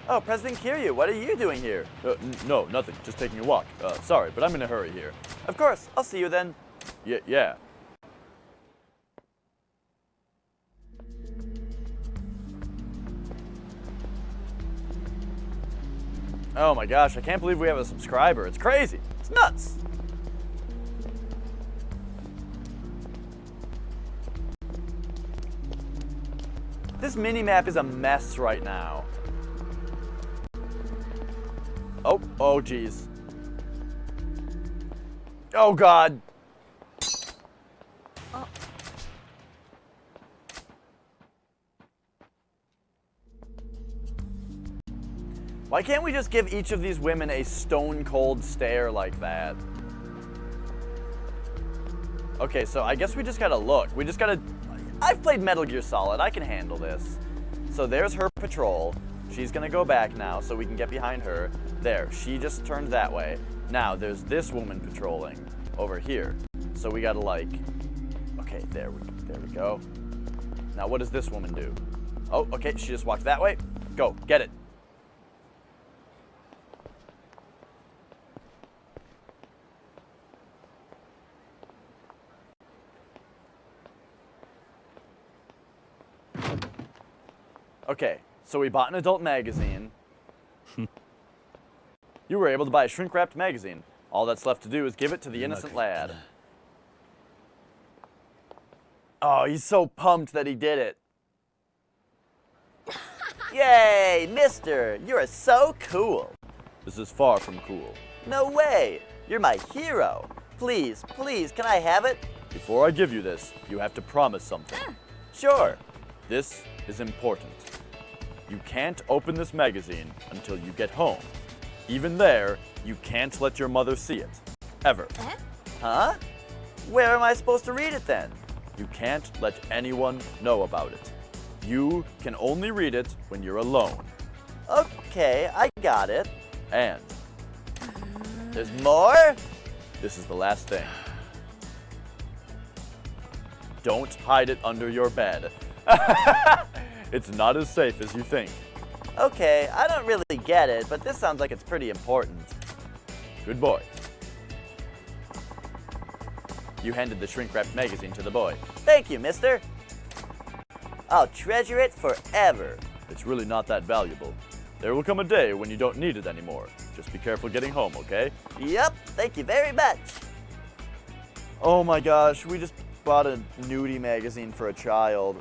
Oh, President Kiryu, what are you doing here? No, nothing. Just taking a walk. Sorry, but I'm in a hurry here. Of course, I'll see you then. Yeah. Oh my gosh, I can't believe we have a subscriber. It's crazy. It's nuts. This mini-map is a mess right now. Oh geez. Oh god. Why can't we just give each of these women a stone-cold stare like that? Okay, so I guess we just gotta look. We just gotta... I've played Metal Gear Solid. I can handle this. So there's her patrol. She's gonna go back now so we can get behind her. There, she just turned that way. Now, there's this woman patrolling over here. So we gotta like... Okay, there we go. Now, what does this woman do? Oh, okay, she just walked that way. Go, get it. Okay, so we bought an adult magazine. You were able to buy a shrink-wrapped magazine. All that's left to do is give it to the innocent lad. Oh, he's so pumped that he did it. Yay, mister, you are so cool. This is far from cool. No way, you're my hero. Please, please, can I have it? Before I give you this, you have to promise something. Sure. This is important. You can't open this magazine until you get home. Even there, you can't let your mother see it. Ever. Huh? Where am I supposed to read it then? You can't let anyone know about it. You can only read it when you're alone. Okay, I got it. And There's more? this is the last thing. Don't hide it under your bed. It's not as safe as you think. Okay, I don't really get it, but this sounds like it's pretty important. Good boy. You handed the shrink-wrapped magazine to the boy. Thank you, mister. I'll treasure it forever. It's really not that valuable. There will come a day when you don't need it anymore. Just be careful getting home, okay? Yep, thank you very much. Oh my gosh, we just bought a nudie magazine for a child.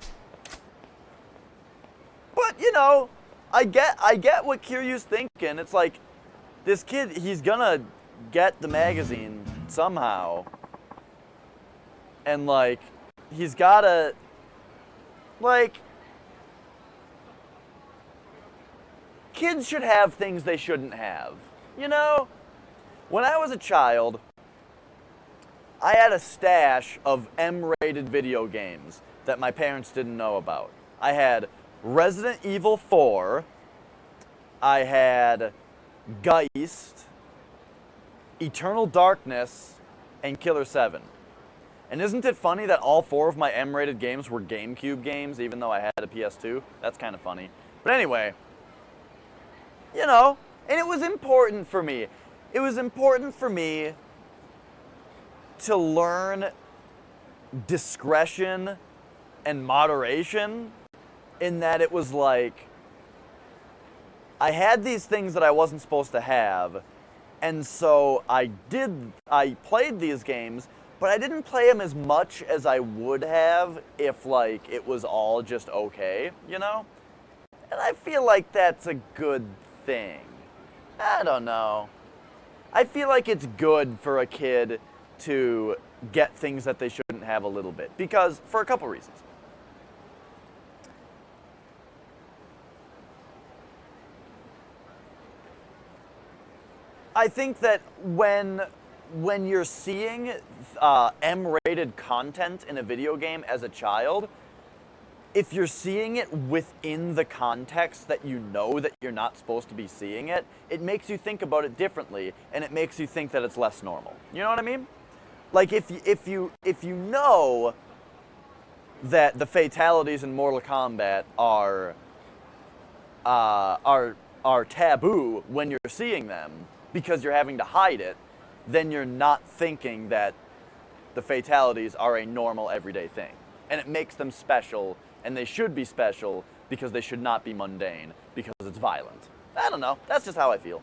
But, you know, I get what Kiryu's thinking. It's like, this kid, he's gonna get the magazine somehow. And, like, he's gotta, like, kids should have things they shouldn't have. You know? When I was a child, I had a stash of M-rated video games that my parents didn't know about. I had Resident Evil 4, I had Geist, Eternal Darkness, and Killer 7. And isn't it funny that all 4 of my M-rated games were GameCube games, even though I had a PS2? That's kind of funny. But anyway, you know, and it was important for me. It was important for me to learn discretion and moderation, in that it was like, I had these things that I wasn't supposed to have, and so I played these games, but I didn't play them as much as I would have if, like, it was all just okay, you know? And I feel like that's a good thing. I don't know. I feel like it's good for a kid to get things that they shouldn't have a little bit, because, for a couple reasons. I think that when you're seeing M-rated content in a video game as a child, if you're seeing it within the context that you know that you're not supposed to be seeing it, it makes you think about it differently, and it makes you think that it's less normal. You know what I mean? Like if you know that the fatalities in Mortal Kombat are taboo when you're seeing them, because you're having to hide it, then you're not thinking that the fatalities are a normal everyday thing. And it makes them special, and they should be special because they should not be mundane, because it's violent. I don't know, that's just how I feel.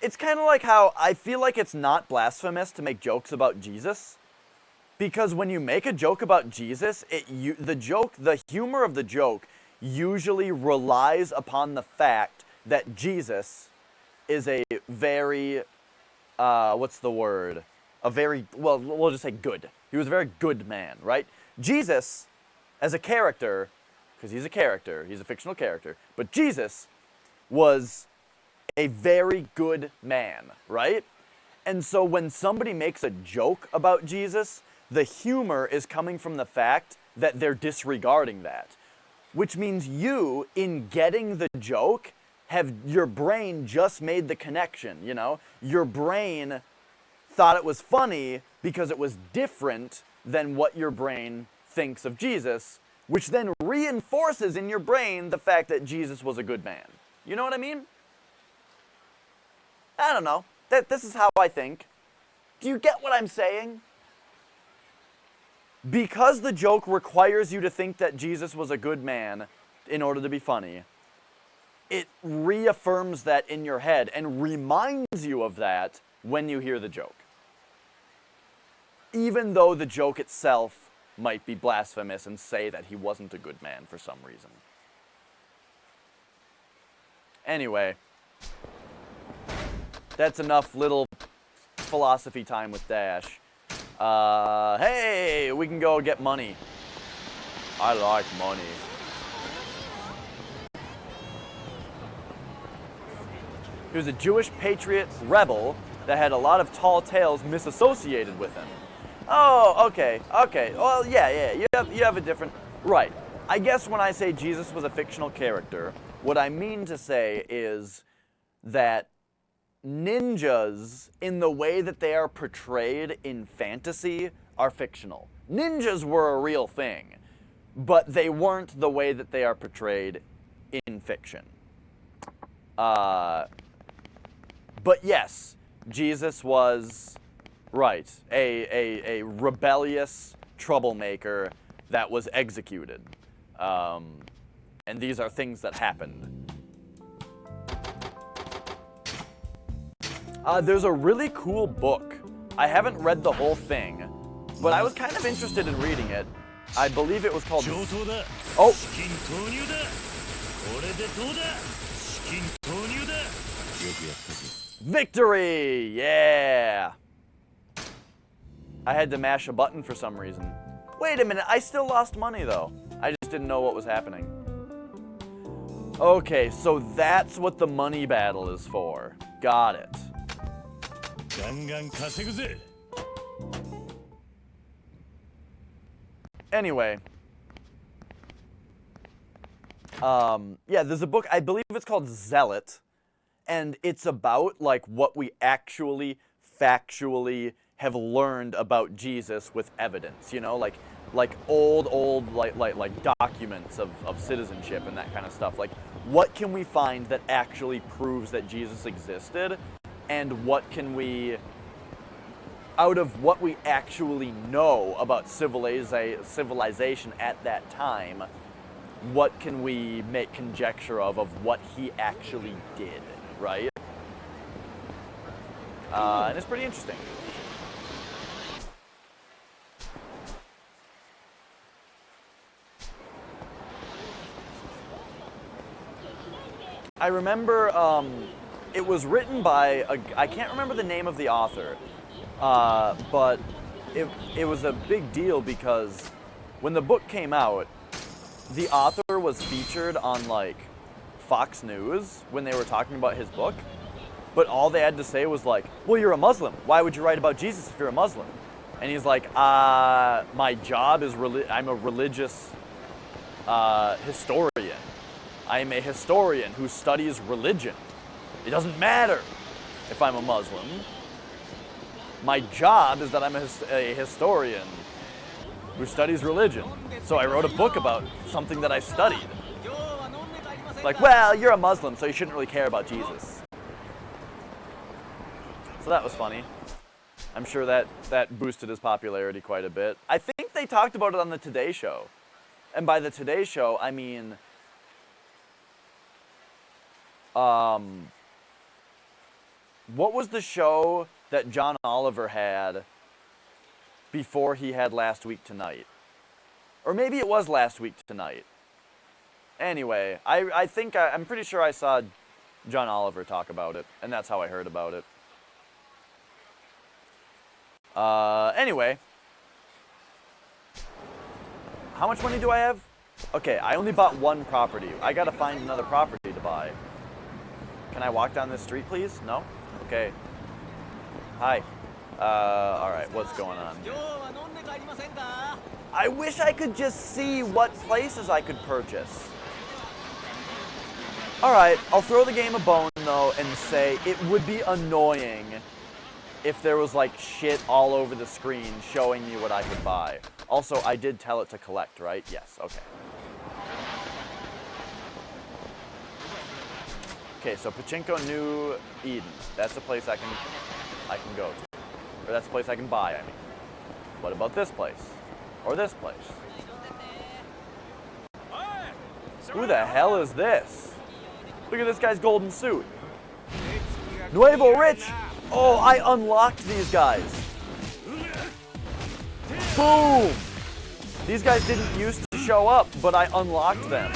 It's kind of like how I feel like it's not blasphemous to make jokes about Jesus. Because when you make a joke about Jesus, the humor of the joke usually relies upon the fact that Jesus is a very, what's the word? Well, we'll just say good. He was a very good man, right? Jesus, as a character, because he's a character, he's a fictional character, but Jesus was a very good man, right? And so when somebody makes a joke about Jesus, the humor is coming from the fact that they're disregarding that. Which means you, in getting the joke, your brain just made the connection, you know? Your brain thought it was funny because it was different than what your brain thinks of Jesus, which then reinforces in your brain the fact that Jesus was a good man. You know what I mean? I don't know. This is how I think. Do you get what I'm saying? Because the joke requires you to think that Jesus was a good man in order to be funny, it reaffirms that in your head and reminds you of that when you hear the joke. even though the joke itself might be blasphemous and say that he wasn't a good man for some reason. Anyway, that's enough little philosophy time with Dash. Hey, we can go get money. I like money. He was a Jewish patriot rebel that had a lot of tall tales misassociated with him. Oh, okay. Well, yeah. You have a different... Right. I guess when I say Jesus was a fictional character, what I mean to say is that ninjas, in the way that they are portrayed in fantasy, are fictional. Ninjas were a real thing, but they weren't the way that they are portrayed in fiction. But yes, Jesus was, right, a rebellious troublemaker that was executed. And these are things that happened. There's a really cool book. I haven't read the whole thing, but I was kind of interested in reading it. I believe it was called... Oh! Victory! Yeah! I had to mash a button for some reason. Wait a minute, I still lost money though. I just didn't know what was happening. Okay, so that's what the money battle is for. Got it. Anyway. Yeah, there's a book, I believe it's called Zealot. And it's about, like, what we actually, factually have learned about Jesus with evidence, you know? Like old, like documents of citizenship and that kind of stuff. Like, what can we find that actually proves that Jesus existed? And what can we, out of what we actually know about civilization at that time, what can we make conjecture of what he actually did, right? And it's pretty interesting. I remember it was written by, I can't remember the name of the author, but it was a big deal because when the book came out, the author was featured on, like, Fox News when they were talking about his book, but all they had to say was like, well, you're a Muslim. Why would you write about Jesus if you're a Muslim? And he's like, my job is, I'm a religious historian. I'm a historian who studies religion. It doesn't matter if I'm a Muslim. My job is that I'm a historian who studies religion. So I wrote a book about something that I studied. Like, well, you're a Muslim, so you shouldn't really care about Jesus. So that was funny. I'm sure that boosted his popularity quite a bit. I think they talked about it on the Today Show. And by the Today Show, I mean... what was the show that John Oliver had before he had Last Week Tonight? Or maybe it was Last Week Tonight. Anyway, I think, I'm pretty sure I saw John Oliver talk about it, and that's how I heard about it. Anyway. How much money do I have? Okay, I only bought one property. I gotta find another property to buy. Can I walk down this street, please? No? Okay. Hi. Alright, what's going on? I wish I could just see what places I could purchase. Alright, I'll throw the game a bone, though, and say it would be annoying if there was, like, shit all over the screen showing me what I could buy. Also, I did tell it to collect, right? Yes, okay. Okay, so Pachinko New Eden. That's a place I can go to. Or that's a place I can buy, I mean. What about this place? Or this place? Who the hell is this? Look at this guy's golden suit. Nuevo Rich! Oh, I unlocked these guys. Boom! These guys didn't used to show up, but I unlocked them.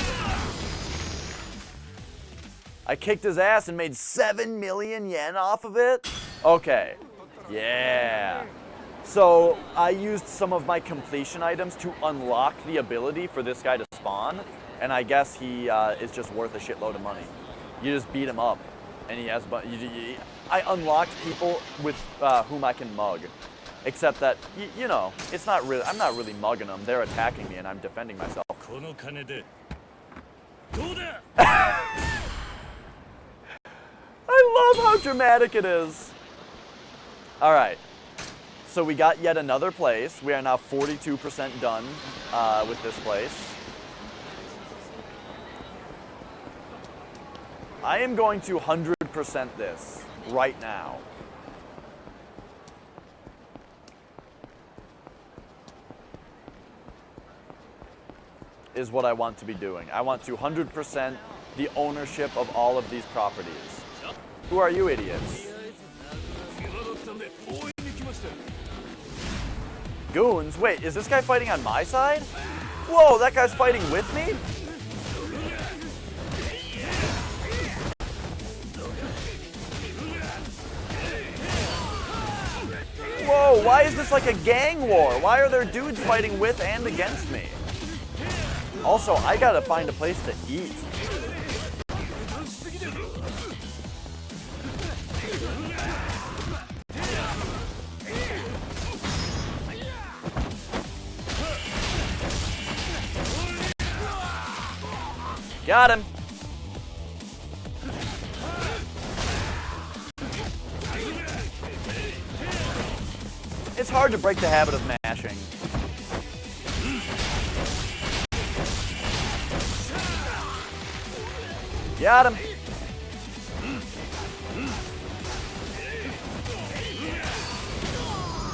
I kicked his ass and made 7 million yen off of it? Okay. Yeah. So I used some of my completion items to unlock the ability for this guy to spawn, and I guess he is just worth a shitload of money. You just beat him up, and he has. I unlocked people with whom I can mug, except that you know it's not really. I'm not really mugging them. They're attacking me, and I'm defending myself. I love how dramatic it is. All right. So we got yet another place. We are now 42% done with this place. I am going to 100% this right now. Is what I want to be doing. I want to 100% the ownership of all of these properties. Who are you idiots? Goons? Wait, is this guy fighting on my side? Whoa, that guy's fighting with me? Whoa, why is this like a gang war? Why are there dudes fighting with and against me? Also, I gotta find a place to eat. Got him. It's hard to break the habit of mashing. Got him.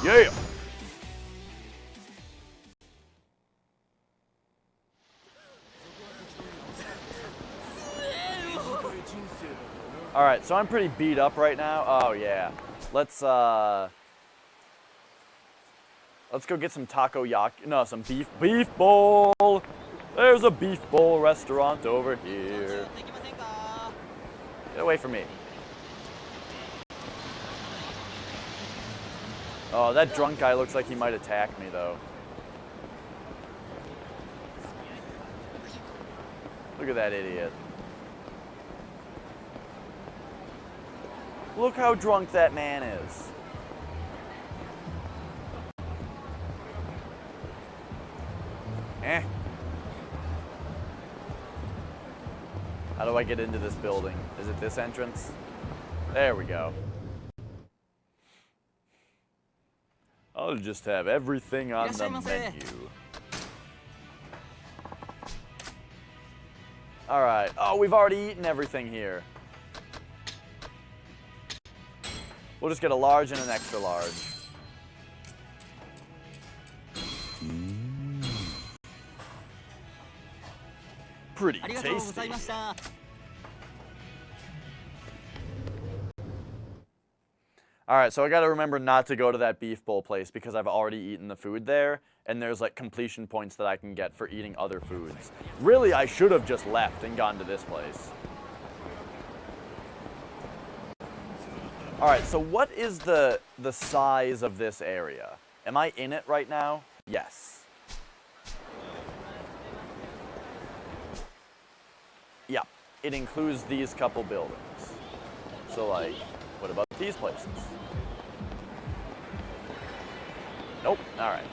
Yeah. All right, so I'm pretty beat up right now. Oh yeah. Let's go get some some beef bowl. There's a beef bowl restaurant over here. Get away from me. Oh, that drunk guy looks like he might attack me though. Look at that idiot. Look how drunk that man is. Eh. How do I get into this building? Is it this entrance? There we go. I'll just have everything on the menu. Alright. Oh, we've already eaten everything here. We'll just get a large and an extra large. Pretty tasty. Alright, so I gotta remember not to go to that beef bowl place because I've already eaten the food there, and there's like completion points that I can get for eating other foods. Really, I should have just left and gone to this place. Alright, so what is the size of this area? Am I in it right now? Yes. Yeah, it includes these couple buildings. So like, what about these places? Nope, alright.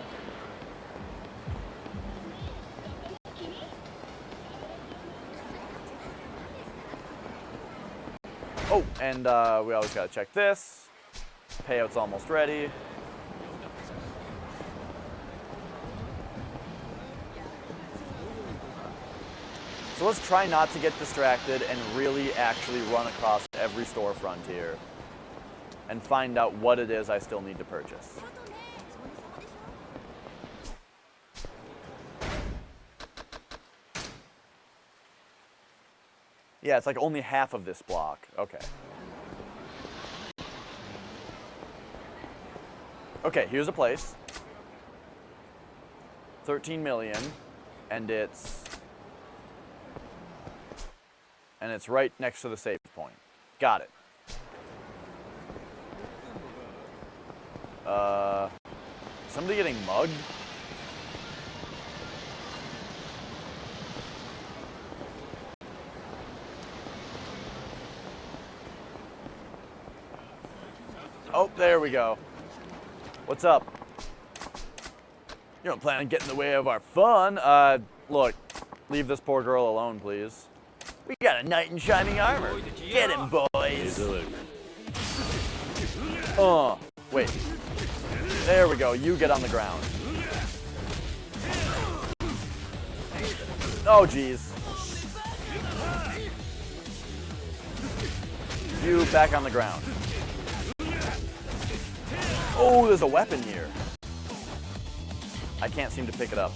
Oh, and we always gotta check this. Payout's almost ready. So let's try not to get distracted and really actually run across every storefront here and find out what it is I still need to purchase. Yeah, it's like only half of this block. Okay. Okay, here's a place. 13 million, and it's right next to the save point. Got it. Somebody getting mugged? Oh, there we go. What's up? You don't plan on getting in the way of our fun. Look, leave this poor girl alone, please. We got a knight in shining armor. Get him, boys. Wait. There we go. You get on the ground. Oh, jeez. You back on the ground. Oh, there's a weapon here. I can't seem to pick it up.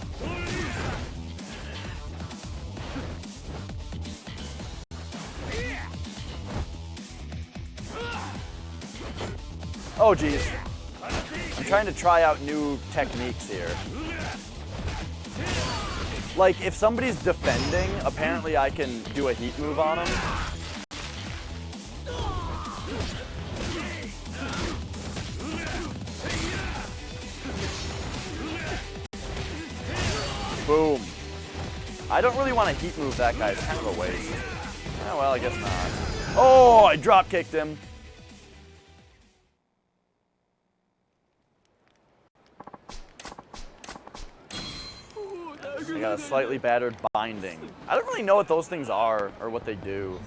Oh, geez. I'm trying to try out new techniques here. Like, if somebody's defending, apparently I can do a heat move on them. Boom. I don't really want to heat move that guy. It's kind of a waste. Oh, well, I guess not. Oh, I drop kicked him. I got a slightly battered binding. I don't really know what those things are or what they do.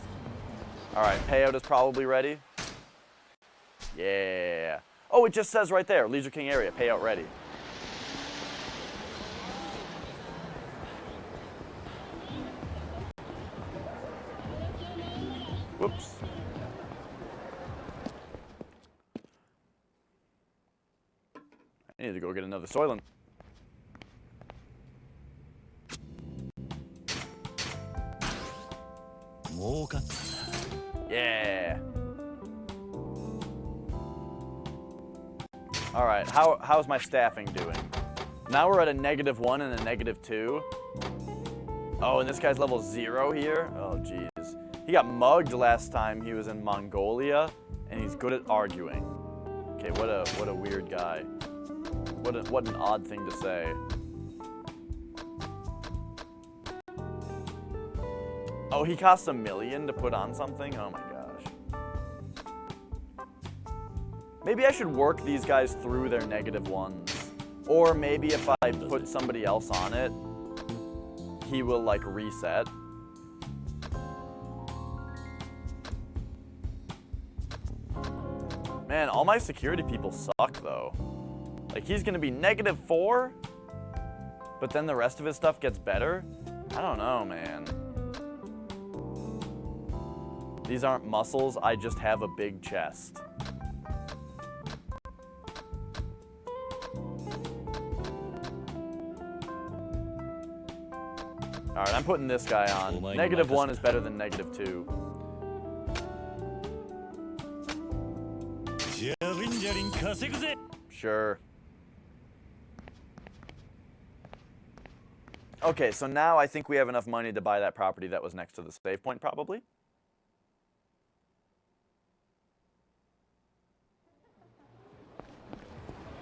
All right, payout is probably ready. Yeah. Oh, it just says right there, Leisure King area, payout ready. Whoops. I need to go get another Soylent. Yeah. All right, how's my staffing doing? Now we're at a -1 and a -2. Oh, and this guy's level 0 here? Oh, jeez. He got mugged last time he was in Mongolia, and he's good at arguing. Okay, what a weird guy. What an odd thing to say. Oh, he costs $1 million to put on something? Oh my gosh. Maybe I should work these guys through their -1s. Or maybe if I put somebody else on it, he will like reset. Man, all my security people suck though. Like he's gonna be -4, but then the rest of his stuff gets better? I don't know, man. These aren't muscles, I just have a big chest. Alright, I'm putting this guy on. -1 is better than -2. Sure. Okay, so now I think we have enough money to buy that property that was next to the save point, probably.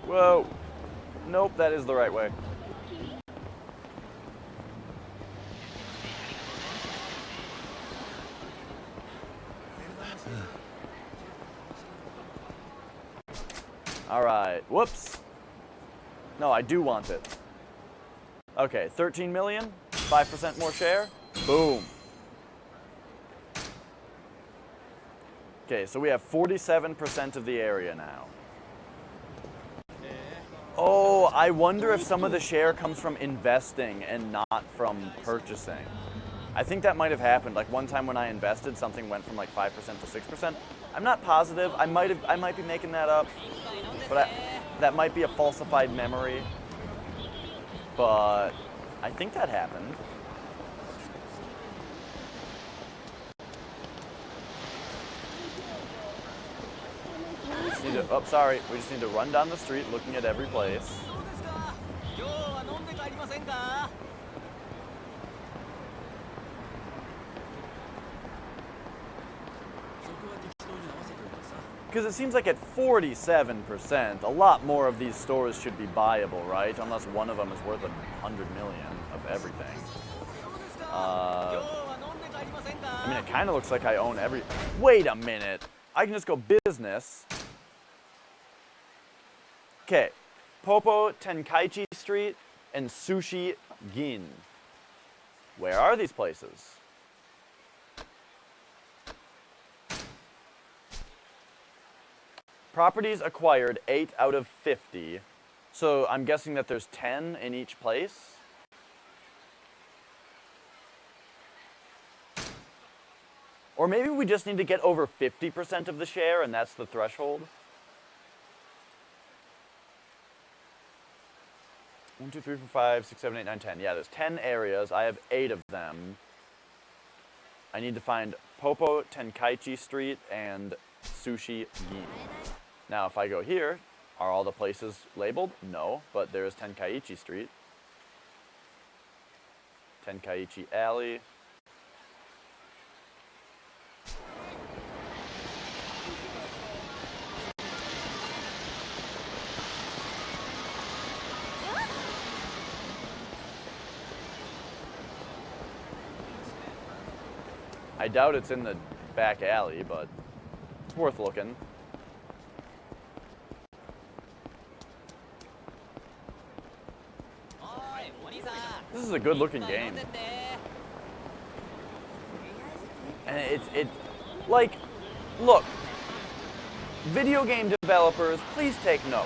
Whoa. Nope, that is the right way. All right, whoops. No, I do want it. Okay, 13 million, 5% more share, boom. Okay, so we have 47% of the area now. Oh, I wonder if some of the share comes from investing and not from purchasing. I think that might have happened. Like one time when I invested, something went from like 5% to 6%. I'm not positive. I might be making that up, but that might be a falsified memory. But I think that happened. Oh, sorry. We just need to run down the street looking at every place. Because it seems like at 47%, a lot more of these stores should be buyable, right? Unless one of them is worth 100 million of everything. I mean, it kind of looks like I own every... Wait a minute. I can just go business. Okay. Popo Tenkaichi Street and Sushi Gin. Where are these places? Properties acquired, 8 out of 50. So I'm guessing that there's 10 in each place. Or maybe we just need to get over 50% of the share and that's the threshold. 1, 2, 3, 4, 5, 6, 7, 8, 9, 10. Yeah, there's 10 areas. I have 8 of them. I need to find Popo Tenkaichi Street and Sushi Gin. Now, if I go here, are all the places labeled? No, but there is Tenkaichi Street. Tenkaichi Alley. I doubt it's in the back alley, but it's worth looking. This is a good looking game. And it's like, look, video game developers, please take note.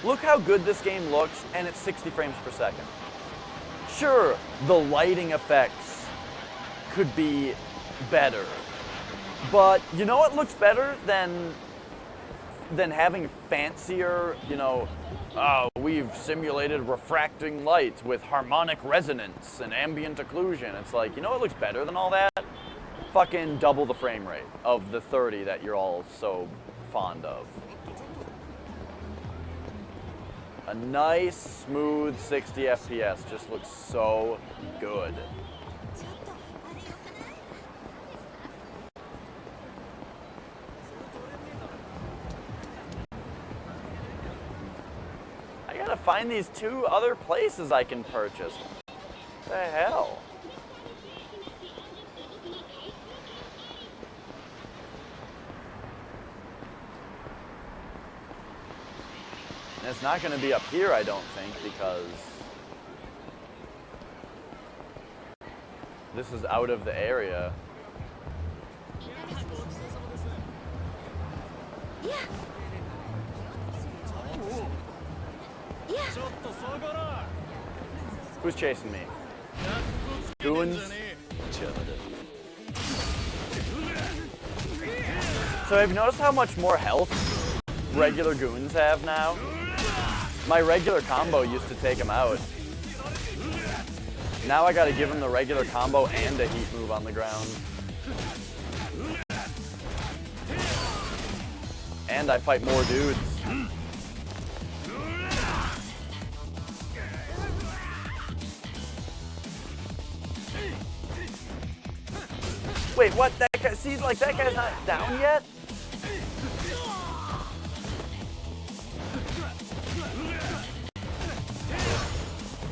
Look how good this game looks, and it's 60 frames per second. Sure, the lighting effects could be better, but you know what looks better than having fancier, you know, we've simulated refracting lights with harmonic resonance and ambient occlusion. It's like, you know what looks better than all that? Fucking double the frame rate of the 30 that you're all so fond of. A nice, smooth 60 FPS just looks so good. I gotta find these 2 other places I can purchase. What the hell? And it's not going to be up here, I don't think, because this is out of the area. Who's chasing me? Goons? So have you noticed how much more health regular goons have now? My regular combo used to take him out. Now I gotta give him the regular combo and a heat move on the ground. And I fight more dudes. Wait, what? That guy, see, like, that guy's not down yet?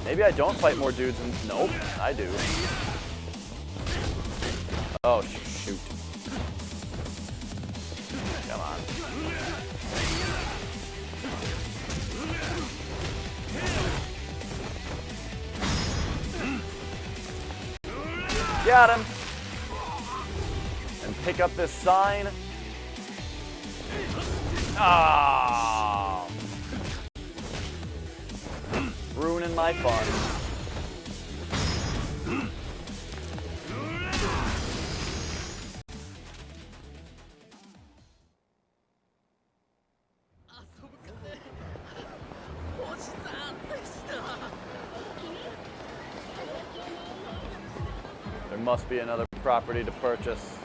Maybe I don't fight more dudes and... Nope, I do. Oh, shoot. Come on. Got him. And pick up this sign. Ah. Ruining my fun. There must be another property to purchase.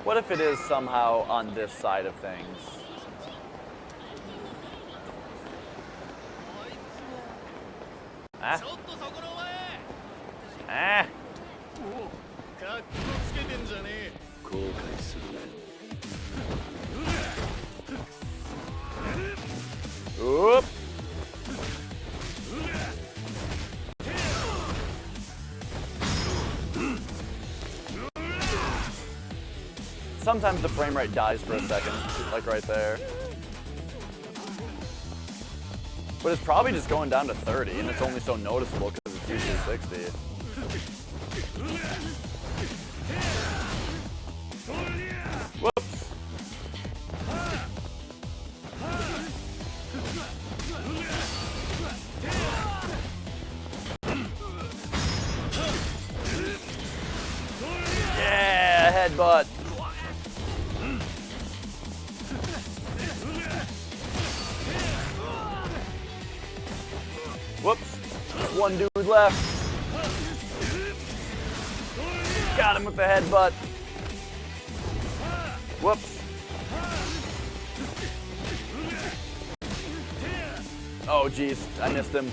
What if it is somehow on this side of things? Ah. Ah. かっこつけてんじゃねえ。後悔する。 Oop. Sometimes the frame rate dies for a second, like right there. But it's probably just going down to 30, and it's only so noticeable because it's usually 60. Whoops. Yeah, headbutt. Whoops. Just one dude left. Got him with the headbutt. Whoops. Oh, jeez. I missed him.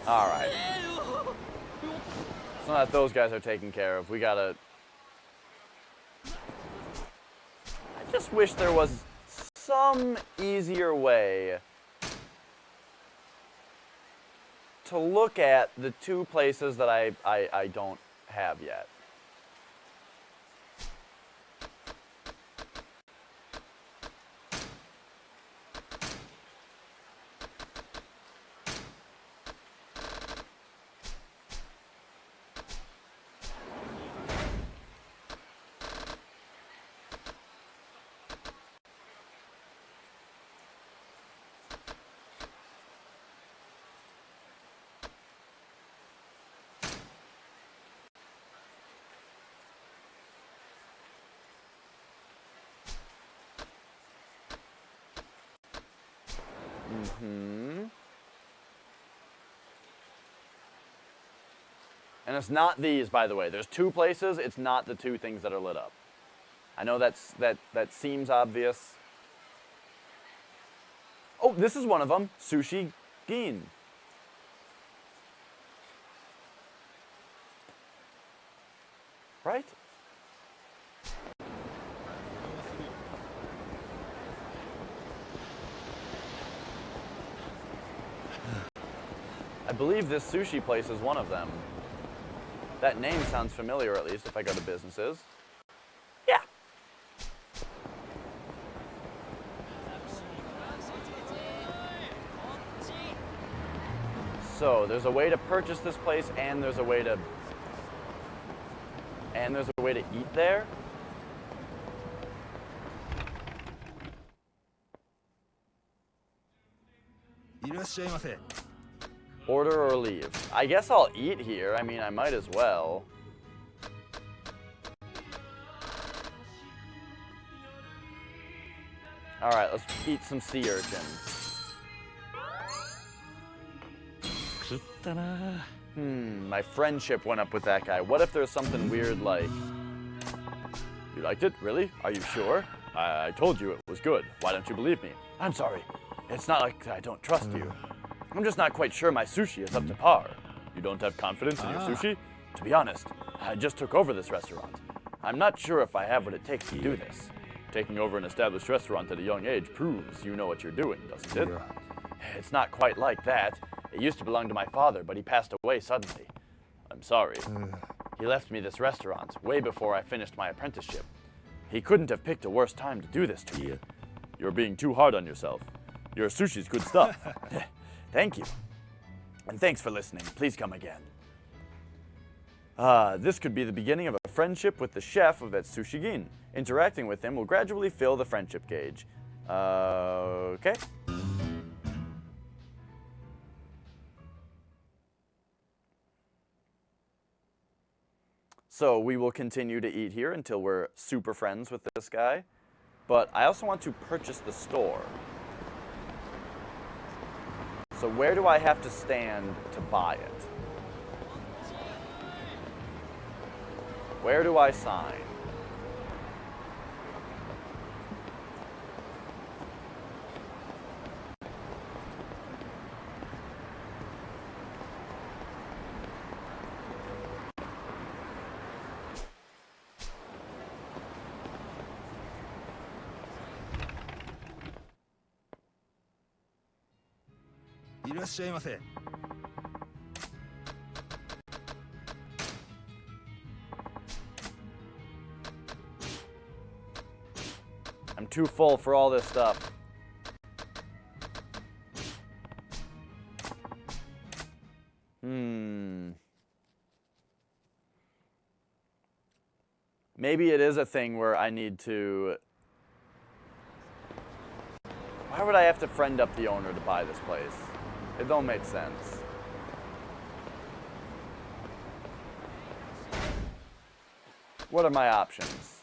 All right. So now that those guys are taken care of, we gotta... I just wish there was some easier way to look at the two places that I don't have yet. And it's not these, by the way. There's two places. It's not the two things that are lit up. I know that seems obvious. Oh, this is one of them. Sushi Gin. Right? I believe this sushi place is one of them. That name sounds familiar, at least, if I go to businesses. Yeah. So, there's a way to purchase this place, and there's a way to... And there's a way to eat there? Order or leave? I guess I'll eat here. I mean, I might as well. Alright, let's eat some sea urchin. My friendship went up with that guy. What if there's something weird like... You liked it? Really? Are you sure? I told you it was good. Why don't you believe me? I'm sorry. It's not like I don't trust you. I'm just not quite sure my sushi is up to par. You don't have confidence in your sushi? To be honest, I just took over this restaurant. I'm not sure if I have what it takes to do this. Taking over an established restaurant at a young age proves you know what you're doing, doesn't it? It's not quite like that. It used to belong to my father, but he passed away suddenly. I'm sorry. He left me this restaurant way before I finished my apprenticeship. He couldn't have picked a worse time to do this to me. You're being too hard on yourself. Your sushi's good stuff. Thank you. And thanks for listening. Please come again. This could be the beginning of a friendship with the chef of that Sushi Gin. Interacting with him will gradually fill the friendship gauge. Okay. So we will continue to eat here until we're super friends with this guy. But I also want to purchase the store. So where do I have to stand to buy it? Where do I sign? I'm too full for all this stuff. Maybe it is a thing where I need to... Why would I have to friend up the owner to buy this place? It don't make sense. What are my options?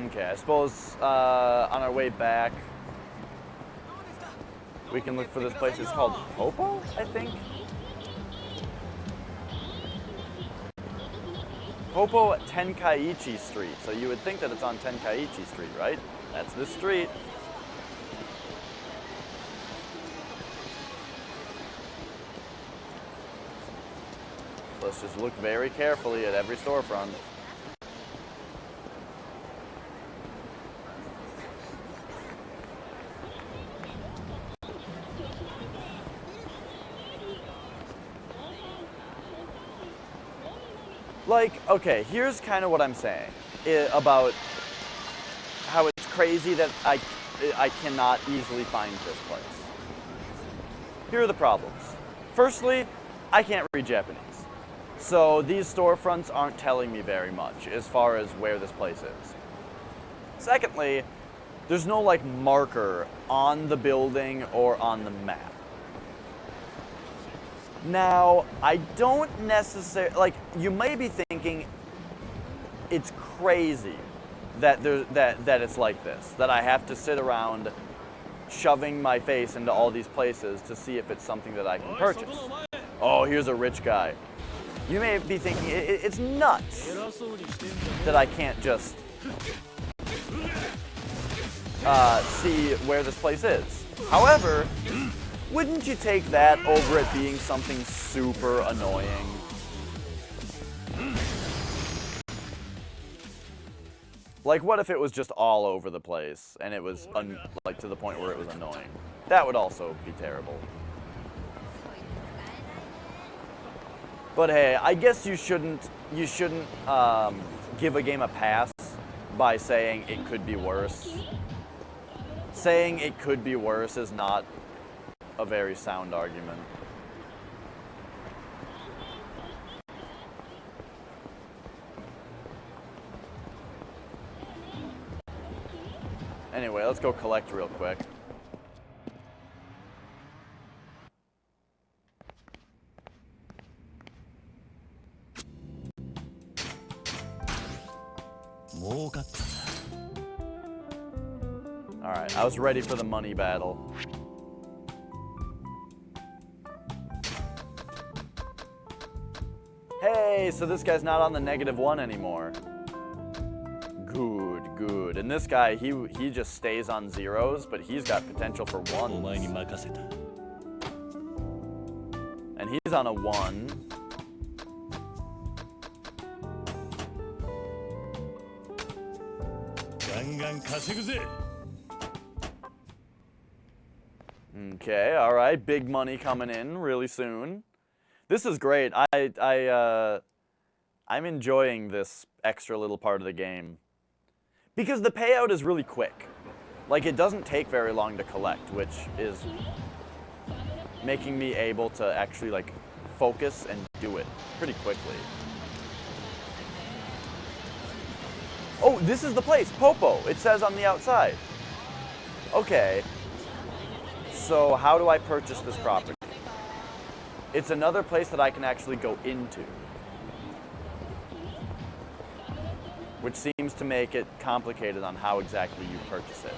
Okay, I suppose on our way back, we can look for this place. It's called Popo, I think? Popo Tenkaichi Street. So you would think that it's on Tenkaichi Street, right? That's the street. Let's just look very carefully at every storefront. Like, okay, here's kind of what I'm saying about how it's crazy that I cannot easily find this place. Here are the problems. Firstly, I can't read Japanese. So these storefronts aren't telling me very much as far as where this place is. Secondly, there's no like marker on the building or on the map. Now, I don't necessarily, like, you may be thinking it's crazy that it's like this, that I have to sit around shoving my face into all these places to see if it's something that I can purchase. Oh, here's a rich guy. You may be thinking it's nuts that I can't just see where this place is. However, wouldn't you take that over it being something super annoying? Like, what if it was just all over the place and it was like to the point where it was annoying? That would also be terrible. But hey, I guess you shouldn't give a game a pass by saying it could be worse. Saying it could be worse is not a very sound argument. Anyway, let's go collect real quick. Alright, I was ready for the money battle. Hey, so this guy's not on the -1 anymore. Good, good. And this guy, he just stays on zeros, but he's got potential for ones. And he's on a 1. Okay, all right, big money coming in really soon. This is great. I'm enjoying this extra little part of the game because the payout is really quick. Like, it doesn't take very long to collect, which is making me able to actually like focus and do it pretty quickly. Oh, this is the place, Popo. It says on the outside. Okay. So how do I purchase this property? It's another place that I can actually go into. which seems to make it complicated on how exactly you purchase it.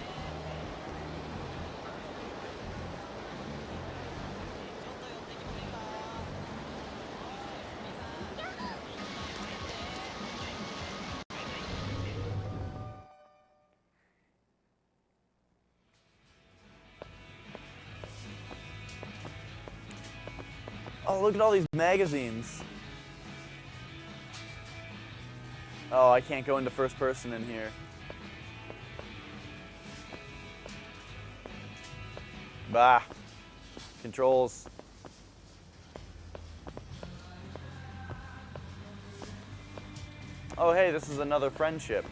Oh, look at all these magazines. Oh, I can't go into first person in here. Bah. Controls. Oh, hey, this is another friendship.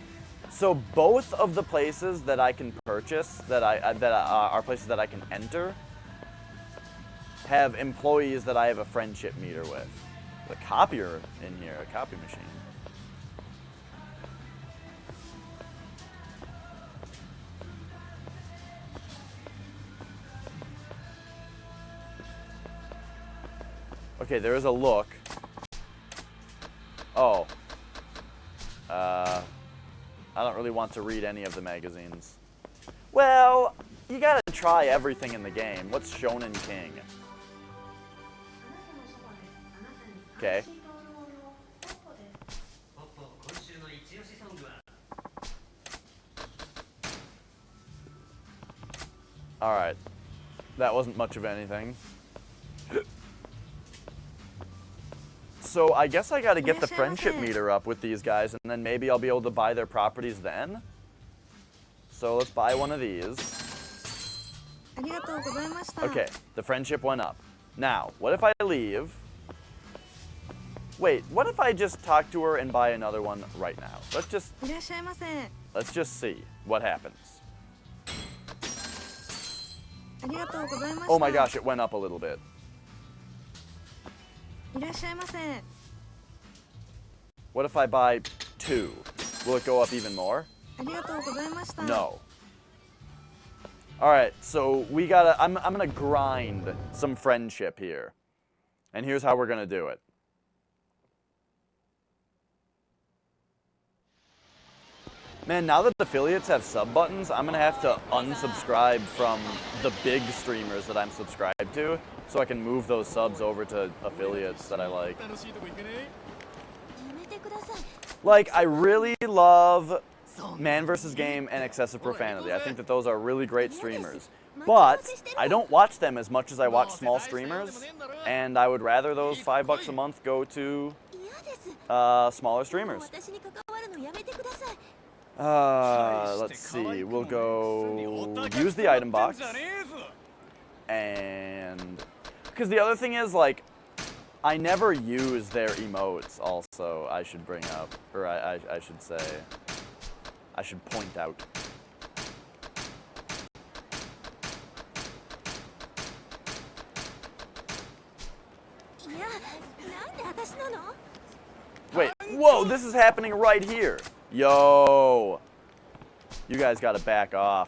So both of the places that I can purchase, that are places that I can enter, have employees that I have a friendship meter with. The copier in here, a copy machine. Okay, there is a look. Oh. I don't really want to read any of the magazines. Well, you gotta try everything in the game. What's Shonen King? Okay. Alright. That wasn't much of anything. So I guess I gotta get the friendship meter up with these guys, and then maybe I'll be able to buy their properties then? So let's buy one of these. Okay, the friendship went up. Now, what if I leave? Wait, what if I just talk to her and buy another one right now? Let's just see what happens. Oh my gosh, it went up a little bit. What if I buy 2? Will it go up even more? No. Alright, so we gotta, I'm gonna grind some friendship here. And here's how we're gonna do it. Man, now that affiliates have sub buttons, I'm gonna have to unsubscribe from the big streamers that I'm subscribed to, so I can move those subs over to affiliates that I like. Like, I really love Man vs. Game and Excessive Profanity. I think that those are really great streamers. But I don't watch them as much as I watch small streamers, and I would rather those $5 a month go to smaller streamers. Let's see, we'll go use the item box. And because the other thing is, like, I never use their emotes also, I should bring up, or I should say, I should point out. Wait, whoa, this is happening right here. Yo, you guys gotta back off.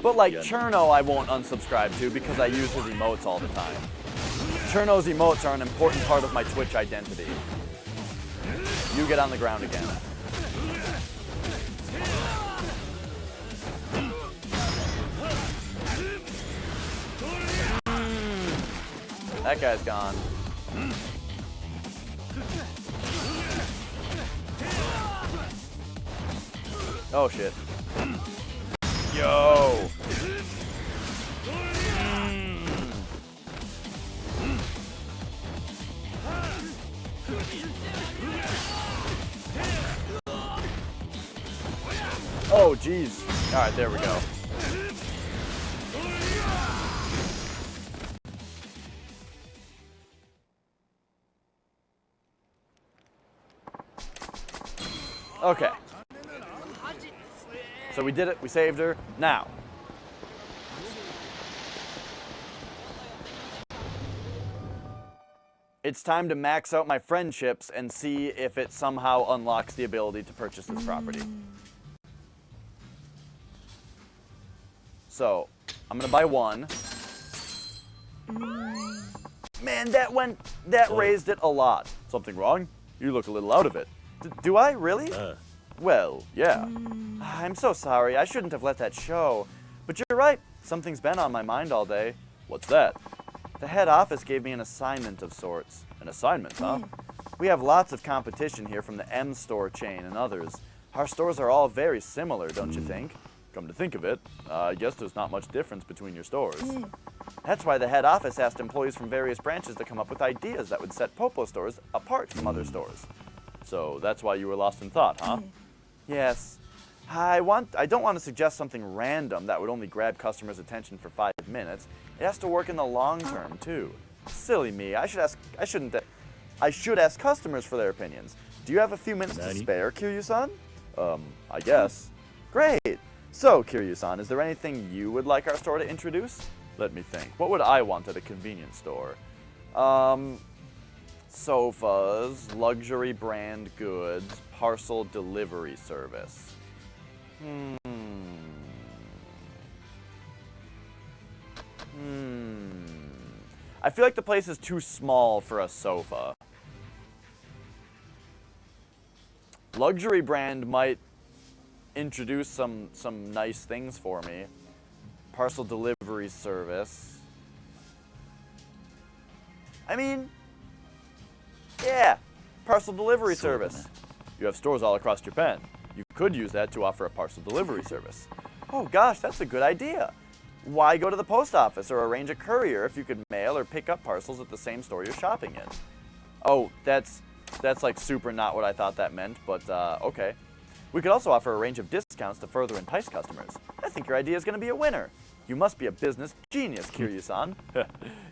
But like Cherno I won't unsubscribe to because I use his emotes all the time. Cherno's emotes are an important part of my Twitch identity. You get on the ground again. That guy's gone. Oh shit. Yo! Oh jeez. Alright, there we go. Okay. So we did it, we saved her. Now. It's time to max out my friendships and see if it somehow unlocks the ability to purchase this property. So, I'm gonna buy 1. Man, that raised it a lot. Something wrong? You look a little out of it. Do I, really? Well, yeah. I'm so sorry. I shouldn't have let that show. But you're right. Something's been on my mind all day. What's that? The head office gave me an assignment of sorts. An assignment, huh? We have lots of competition here from the M Store chain and others. Our stores are all very similar, don't you think? Come to think of it, I guess there's not much difference between your stores. That's why the head office asked employees from various branches to come up with ideas that would set Popo stores apart from other stores. So that's why you were lost in thought, huh? Yes. I don't want to suggest something random that would only grab customers' attention for 5 minutes. It has to work in the long term, too. Silly me. I should ask customers for their opinions. Do you have a few minutes to spare, Kiryu-san? I guess. Great. So, Kiryu-san, is there anything you would like our store to introduce? Let me think. What would I want at a convenience store? Sofas, luxury brand goods, parcel delivery service. I feel like the place is too small for a sofa. Luxury brand might introduce some nice things for me. Parcel delivery service. I mean, yeah, parcel delivery service. You have stores all across Japan. You could use that to offer a parcel delivery service. Oh gosh, that's a good idea. Why go to the post office or arrange a courier if you could mail or pick up parcels at the same store you're shopping in? Oh, that's like super not what I thought that meant, but okay. We could also offer a range of discounts to further entice customers. I think your idea is going to be a winner. You must be a business genius, Kiryu-san.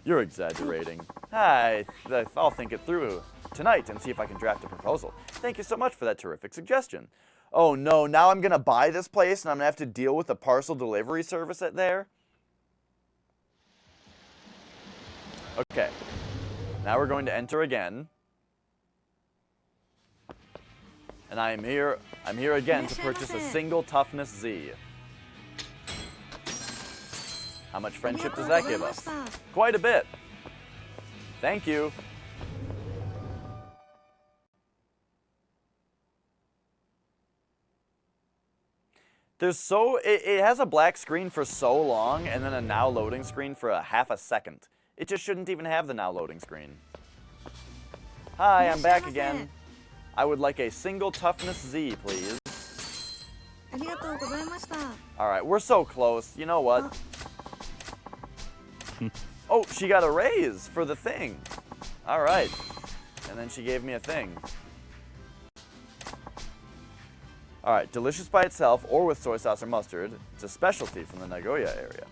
You're exaggerating. I'll think it through tonight and see if I can draft a proposal. Thank you so much for that terrific suggestion. Oh no, now I'm going to buy this place and I'm going to have to deal with the parcel delivery service there? Okay. Now we're going to enter again. And I'm here again to purchase a single toughness Z. How much friendship does that give us? Quite a bit. Thank you. It has a black screen for so long and then a now loading screen for a half a second. It just shouldn't even have the now loading screen. Hi, I'm back again. I would like a single toughness Z, please. Alright, we're so close. You know what? Oh, she got a raise for the thing. Alright. And then she gave me a thing. Alright, delicious by itself or with soy sauce or mustard. It's a specialty from the Nagoya area.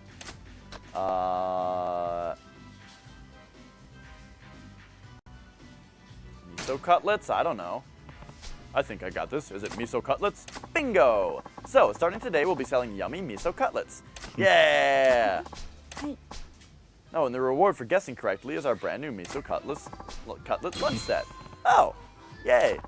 Miso cutlets? I don't know. I think I got this. Is it miso cutlets? Bingo! So, starting today, we'll be selling yummy miso cutlets. Yeah! Oh, and the reward for guessing correctly is our brand new miso cutlet lunch set. Oh, yay!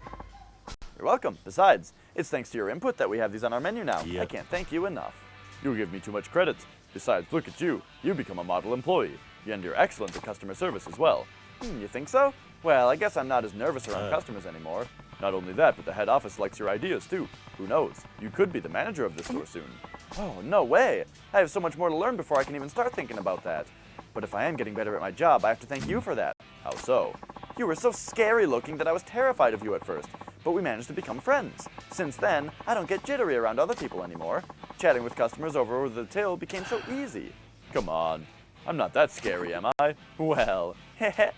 You're welcome. Besides, it's thanks to your input that we have these on our menu now. I can't thank you enough. You give me too much credit. Besides, look at you. You become a model employee. And you're excellent at customer service as well. You think so? Well, I guess I'm not as nervous around customers anymore. Not only that, but the head office likes your ideas too. Who knows? You could be the manager of this store soon. Oh, no way! I have so much more to learn before I can even start thinking about that. But if I am getting better at my job, I have to thank you for that. How so? You were so scary looking that I was terrified of you at first, but we managed to become friends. Since then, I don't get jittery around other people anymore. Chatting with customers over the till became so easy. Come on. I'm not that scary, am I? Well, heh.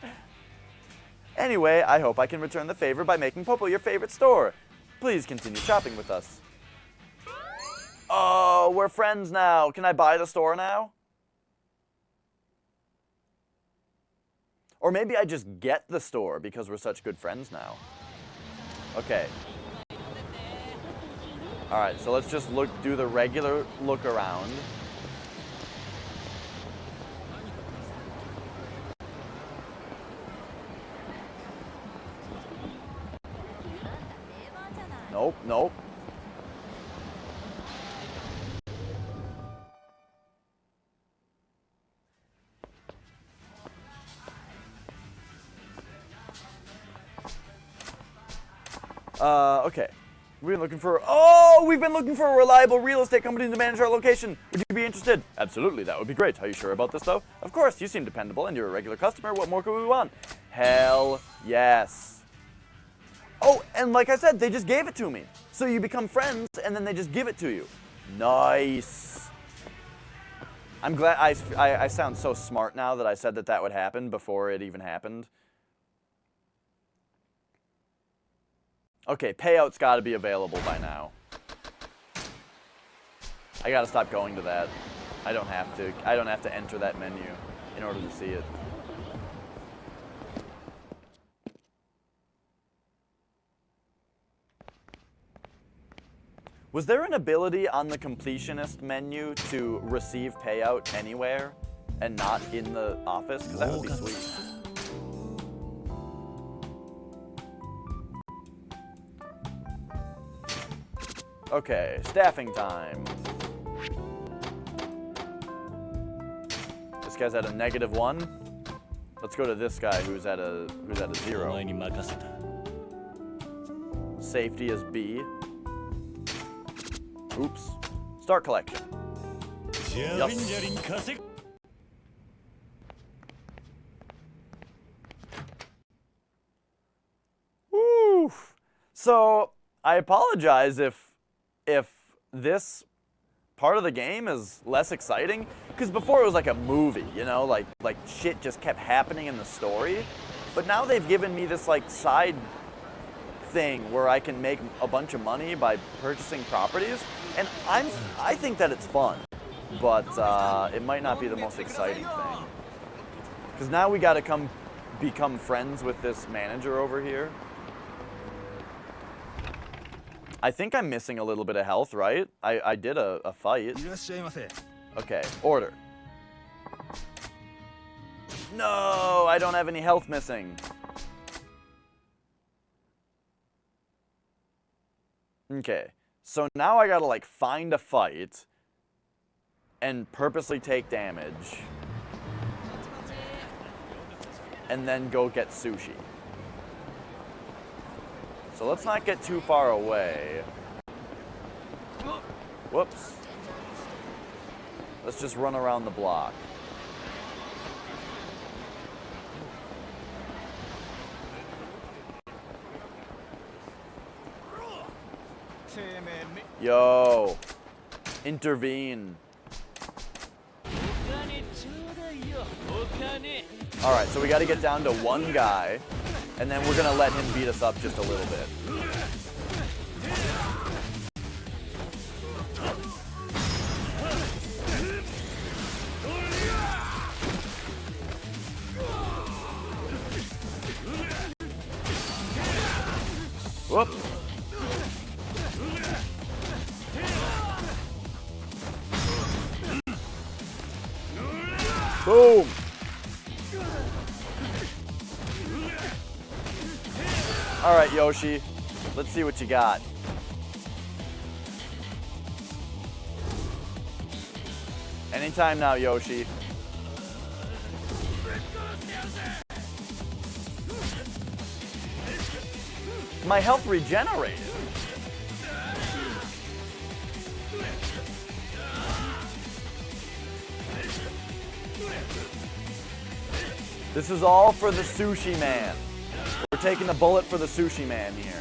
Anyway, I hope I can return the favor by making Popo your favorite store. Please continue shopping with us. Oh, we're friends now. Can I buy the store now? Or maybe I just get the store because we're such good friends now. Okay. Alright, so let's just do the regular look around. Nope, nope. Okay. We've been looking for a reliable real estate company to manage our location. Would you be interested? Absolutely, that would be great. Are you sure about this, though? Of course, you seem dependable and you're a regular customer. What more could we want? Hell yes. Oh, and like I said, they just gave it to me. So you become friends, and then they just give it to you. Nice. I'm glad I sound so smart now that I said that would happen before it even happened. Okay, payout's got to be available by now. I got to stop going to that. I don't have to enter that menu in order to see it. Was there an ability on the completionist menu to receive payout anywhere and not in the office? Because that would be sweet. Okay, staffing time. This guy's at a -1. Let's go to this guy who's at a 0. Safety is B. Oops. Start collection. Yes. Woo. So I apologize if this part of the game is less exciting, because before it was like a movie, you know, like shit just kept happening in the story. But now they've given me this like side thing where I can make a bunch of money by purchasing properties, and I think that it's fun, but it might not be the most exciting thing. Because now we got to become friends with this manager over here. I think I'm missing a little bit of health, right? I did a fight. Okay, order. No, I don't have any health missing. Okay, so now I gotta like find a fight and purposely take damage and then go get sushi. So let's not get too far away. Whoops. Let's just run around the block. Yo, intervene. All right, so we got to get down to one guy, and then we're gonna let him beat us up just a little bit. Whoop. Boom. All right, Yoshi. Let's see what you got. Anytime now, Yoshi. My health regenerated. This is all for the sushi man. We're taking the bullet for the sushi man here.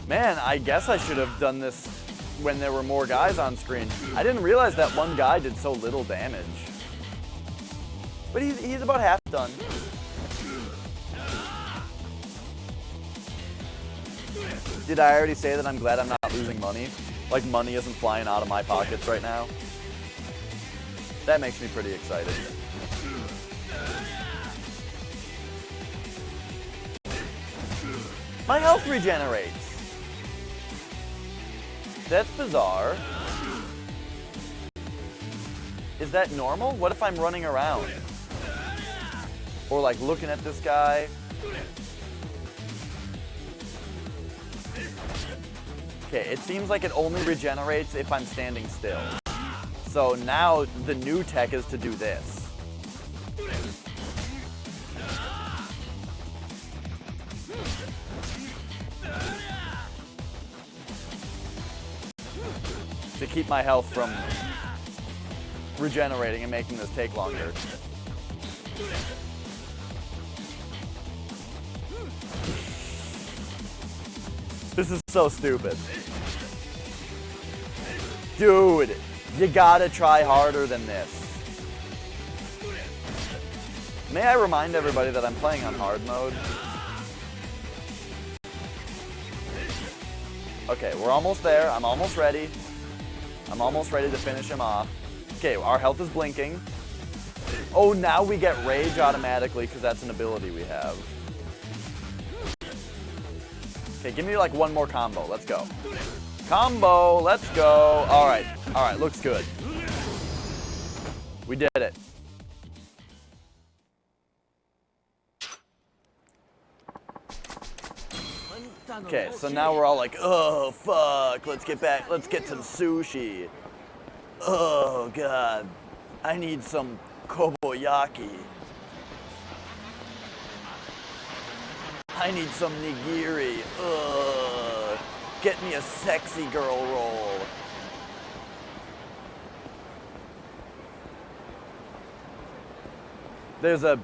Man, I guess I should have done this when there were more guys on screen. I didn't realize that one guy did so little damage. But he's about half done. Did I already say that I'm glad I'm not losing money? Like money isn't flying out of my pockets right now? That makes me pretty excited. My health regenerates. That's bizarre. Is that normal? What if I'm running around? Or like looking at this guy? Okay, it seems like it only regenerates if I'm standing still. So now the new tech is to do this. To keep my health from regenerating and making this take longer. This is so stupid. Dude, you gotta try harder than this. May I remind everybody that I'm playing on hard mode? Okay, we're almost there. I'm almost ready. I'm almost ready to finish him off. Okay, our health is blinking. Oh, now we get rage automatically because that's an ability we have. Okay, give me like one more combo. Let's go. Combo, let's go. All right, looks good. We did it. Okay, so now we're all like, oh, fuck, let's get back, let's get some sushi. Oh, God, I need some koboyaki. I need some nigiri. Ugh. Get me a sexy girl roll. There's a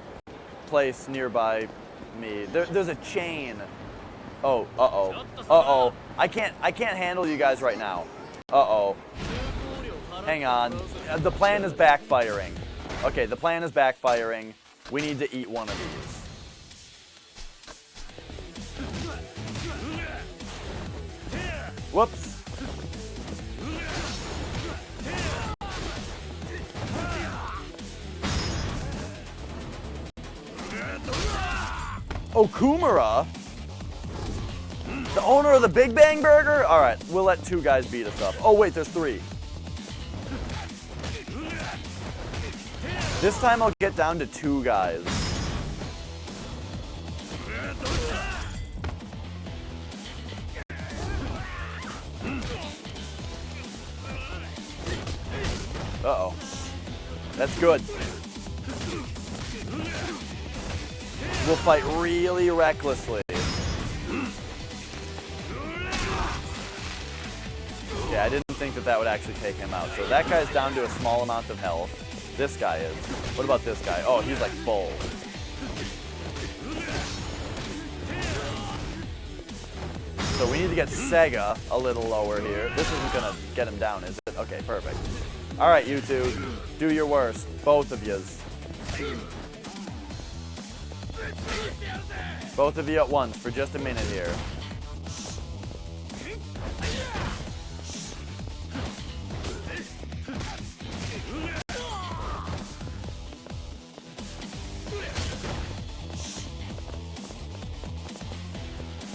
place nearby me. There's a chain. Oh, uh-oh. Uh-oh. I can't handle you guys right now. Uh-oh. Hang on. The plan is backfiring. Okay, the plan is backfiring. We need to eat one of these. Whoops. Oh, Kumara? The owner of the Big Bang Burger? All right, we'll let two guys beat us up. Oh, wait, there's three. This time I'll get down to two guys. Uh-oh. That's good. We'll fight really recklessly. Yeah, I didn't think that would actually take him out. So that guy's down to a small amount of health. This guy is. What about this guy? Oh, he's like full. So we need to get Sega a little lower here. This isn't gonna get him down, is it? Okay, perfect. All right, you two, do your worst, both of yous. Both of you at once for just a minute here.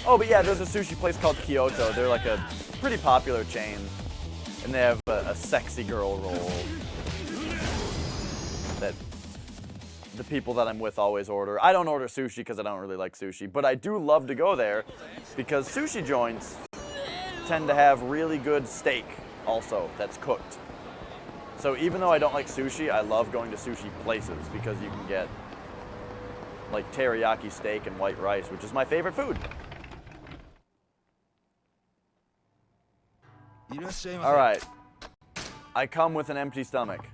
Oh, but yeah, there's a sushi place called Kyoto. They're like a pretty popular chain. And they have a sexy girl roll that the people that I'm with always order. I don't order sushi because I don't really like sushi, but I do love to go there because sushi joints tend to have really good steak also that's cooked. So even though I don't like sushi, I love going to sushi places because you can get like teriyaki steak and white rice, which is my favorite food. All right, I come with an empty stomach.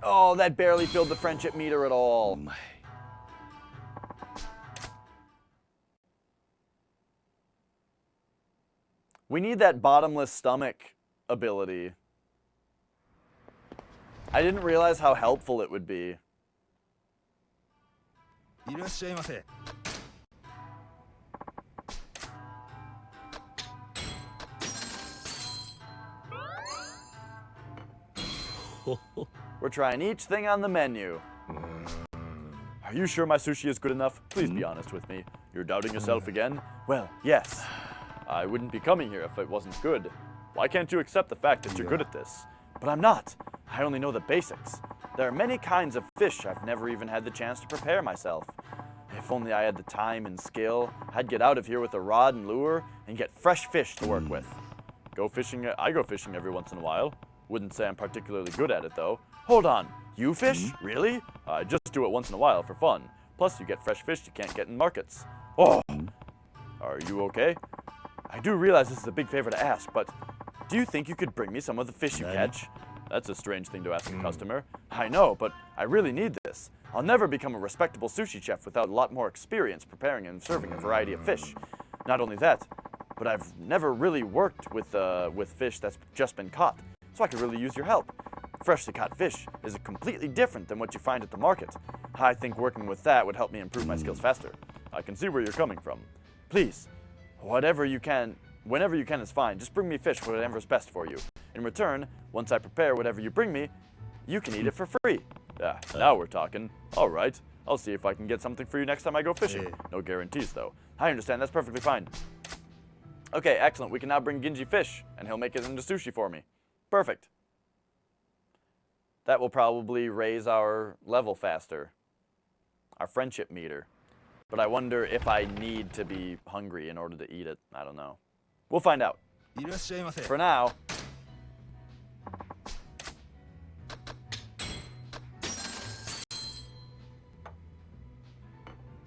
Oh, that barely filled the friendship meter at all. We need that bottomless stomach ability. I didn't realize how helpful it would be. We're trying each thing on the menu. Are you sure my sushi is good enough? Please be honest with me. You're doubting yourself again? Well, yes. I wouldn't be coming here if it wasn't good. Why can't you accept the fact that you're good at this? But I'm not. I only know the basics. There are many kinds of fish I've never even had the chance to prepare myself. If only I had the time and skill, I'd get out of here with a rod and lure and get fresh fish to work with. I go fishing every once in a while. Wouldn't say I'm particularly good at it though. Hold on, you fish? Really? I just do it once in a while for fun. Plus you get fresh fish you can't get in markets. Oh, are you okay? I do realize this is a big favor to ask, but do you think you could bring me some of the fish you catch? That's a strange thing to ask a customer. I know, but I really need this. I'll never become a respectable sushi chef without a lot more experience preparing and serving a variety of fish. Not only that, but I've never really worked with fish that's just been caught, so I could really use your help. Freshly caught fish is completely different than what you find at the market. I think working with that would help me improve my skills faster. I can see where you're coming from. Please, whenever you can is fine. Just bring me fish, whatever's best for you. In return, once I prepare whatever you bring me, you can eat it for free. Now we're talking. All right, I'll see if I can get something for you next time I go fishing. No guarantees, though. I understand, that's perfectly fine. Okay, excellent. We can now bring Ginji fish, and he'll make it into sushi for me. Perfect. That will probably raise our level faster. Our friendship meter. But I wonder if I need to be hungry in order to eat it. I don't know. We'll find out. For now,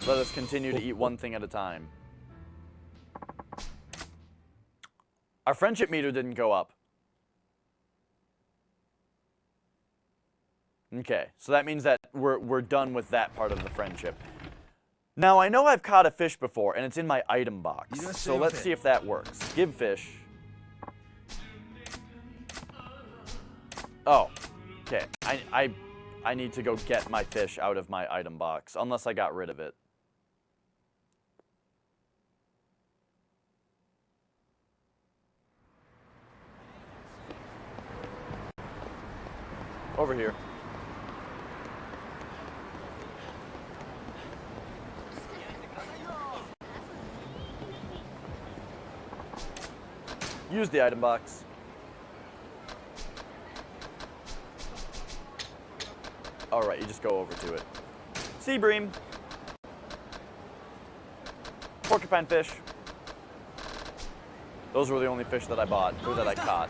let us continue to eat one thing at a time. Our friendship meter didn't go up. Okay, so that means that we're done with that part of the friendship. Now, I know I've caught a fish before, and it's in my item box. So let's see if that works. Give fish. Oh, okay. I need to go get my fish out of my item box, unless I got rid of it. Over here. Use the item box. Alright, you just go over to it. Sea bream. Porcupine fish. Those were the only fish that I bought, or that I caught.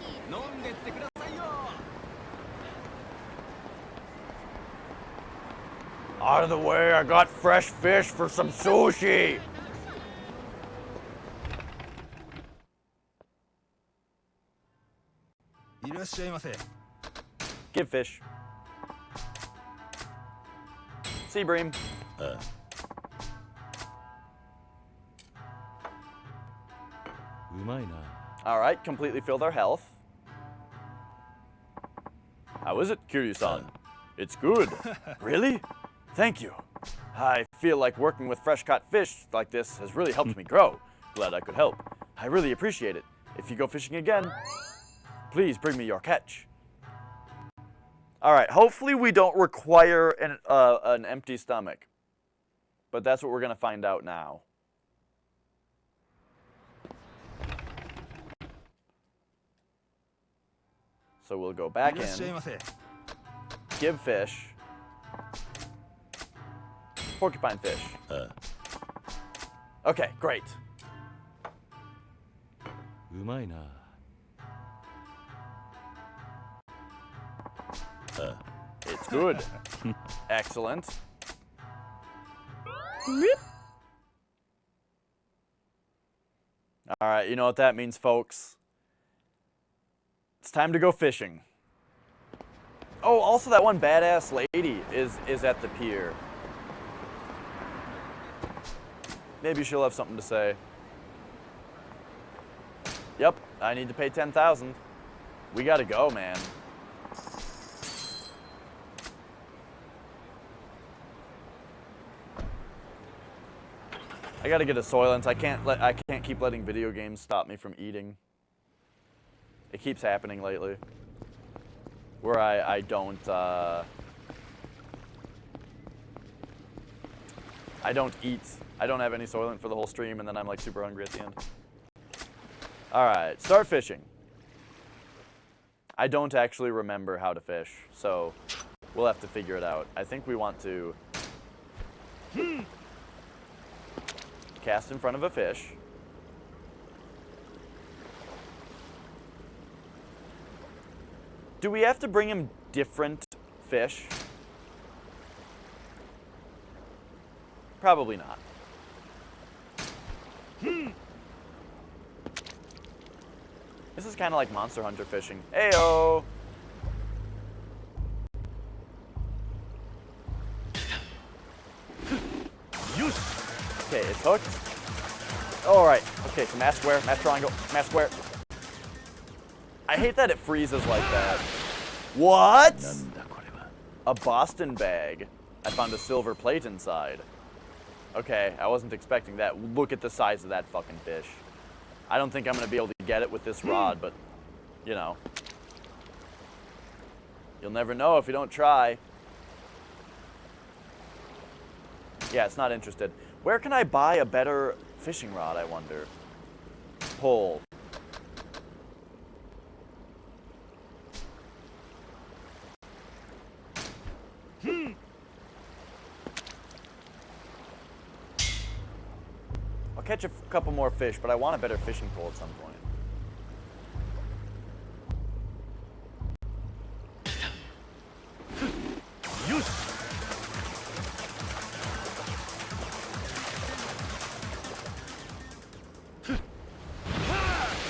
Out of the way, I got fresh fish for some sushi! Give fish. Sea bream. Alright, completely filled our health. How is it, Kiryu-san? It's good. Really? Thank you. I feel like working with fresh-caught fish like this has really helped me grow. Glad I could help. I really appreciate it. If you go fishing again, please bring me your catch. Alright, hopefully we don't require an empty stomach. But that's what we're going to find out now. So we'll go back in. Give fish. Porcupine fish. Okay, great. It's good. Excellent. Alright, you know what that means, folks. It's time to go fishing. Oh, also that one badass lady is at the pier. Maybe she'll have something to say. Yep, I need to pay 10,000. We gotta go, man. I gotta get a Soylent. I can't keep letting video games stop me from eating. It keeps happening lately. Where I don't eat. I don't have any Soylent for the whole stream, and then I'm like super hungry at the end. All right, start fishing. I don't actually remember how to fish, so we'll have to figure it out. I think we want to cast in front of a fish. Do we have to bring him different fish? Probably not. This is kind of like Monster Hunter fishing. Ayo! Okay, it's hooked. Alright, okay, so mass square, mass triangle, mass square. I hate that it freezes like that. What? A Boston bag. I found a silver plate inside. Okay, I wasn't expecting that. Look at the size of that fucking fish. I don't think I'm going to be able to get it with this rod, but, you know. You'll never know if you don't try. Yeah, it's not interested. Where can I buy a better fishing rod, I wonder? Pull. I'll catch a couple more fish, but I want a better fishing pole at some point.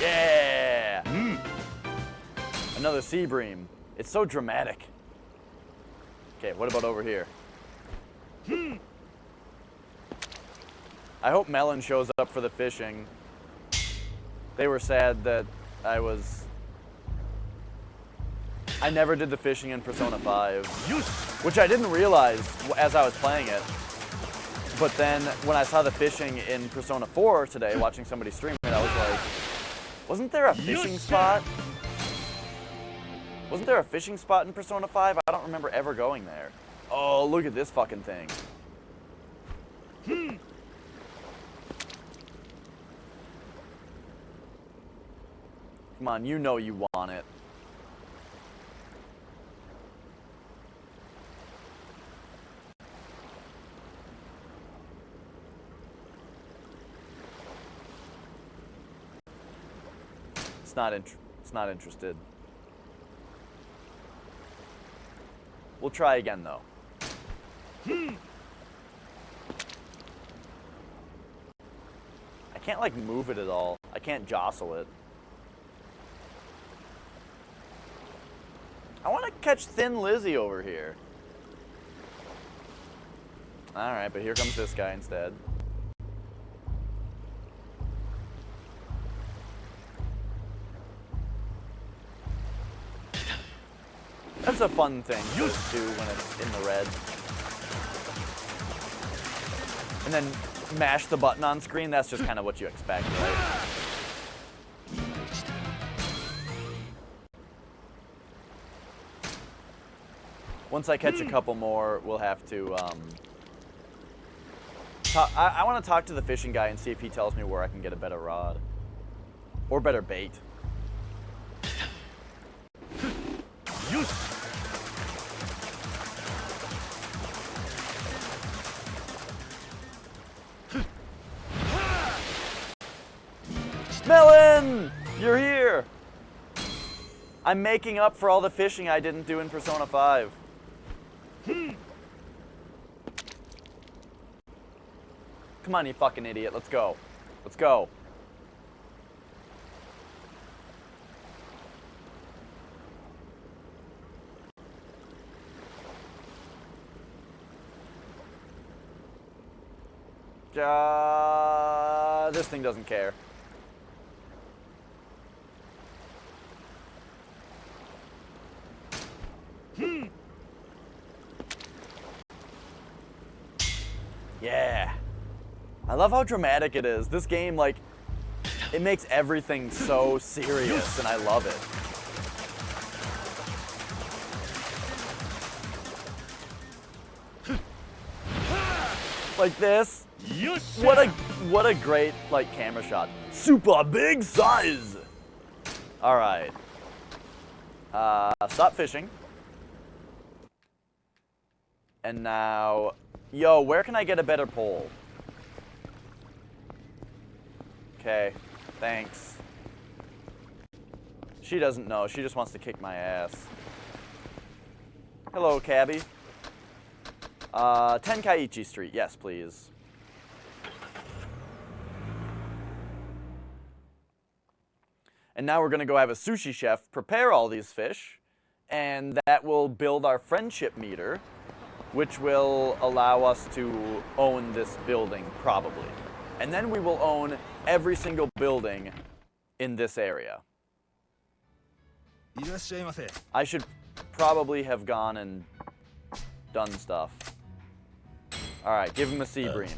Yeah! Another sea bream. It's so dramatic. Okay, what about over here? I hope Melon shows up for the fishing. They were sad that I never did the fishing in Persona 5, which I didn't realize as I was playing it. But then when I saw the fishing in Persona 4 today, watching somebody stream it, I was like, wasn't there a fishing spot? Wasn't there a fishing spot in Persona 5? I don't remember ever going there. Oh, look at this fucking thing. Come on, you know you want it. It's not interested. We'll try again though. I can't like move it at all. I can't jostle it. I want to catch Thin Lizzy over here. Alright, but here comes this guy instead. That's a fun thing to do when it's in the red. And then mash the button on screen, that's just kind of what you expect, right? Once I catch a couple more, we'll have to, I want to talk to the fishing guy and see if he tells me where I can get a better rod. Or better bait. Melon! You're here! I'm making up for all the fishing I didn't do in Persona 5. Come on, you fucking idiot. Let's go. Let's go. This thing doesn't care. Yeah. I love how dramatic it is. This game, like, it makes everything so serious, and I love it. Like this. What a great like camera shot. Super big size. All right. Stop fishing. And now, yo, where can I get a better pole? Okay, thanks. She doesn't know. She just wants to kick my ass. Hello, cabbie. 10 Kaiichi Street. Yes, please. And now we're going to go have a sushi chef prepare all these fish, and that will build our friendship meter, which will allow us to own this building, probably. And then we will own every single building in this area. I should probably have gone and done stuff. Alright, give him a sea bream.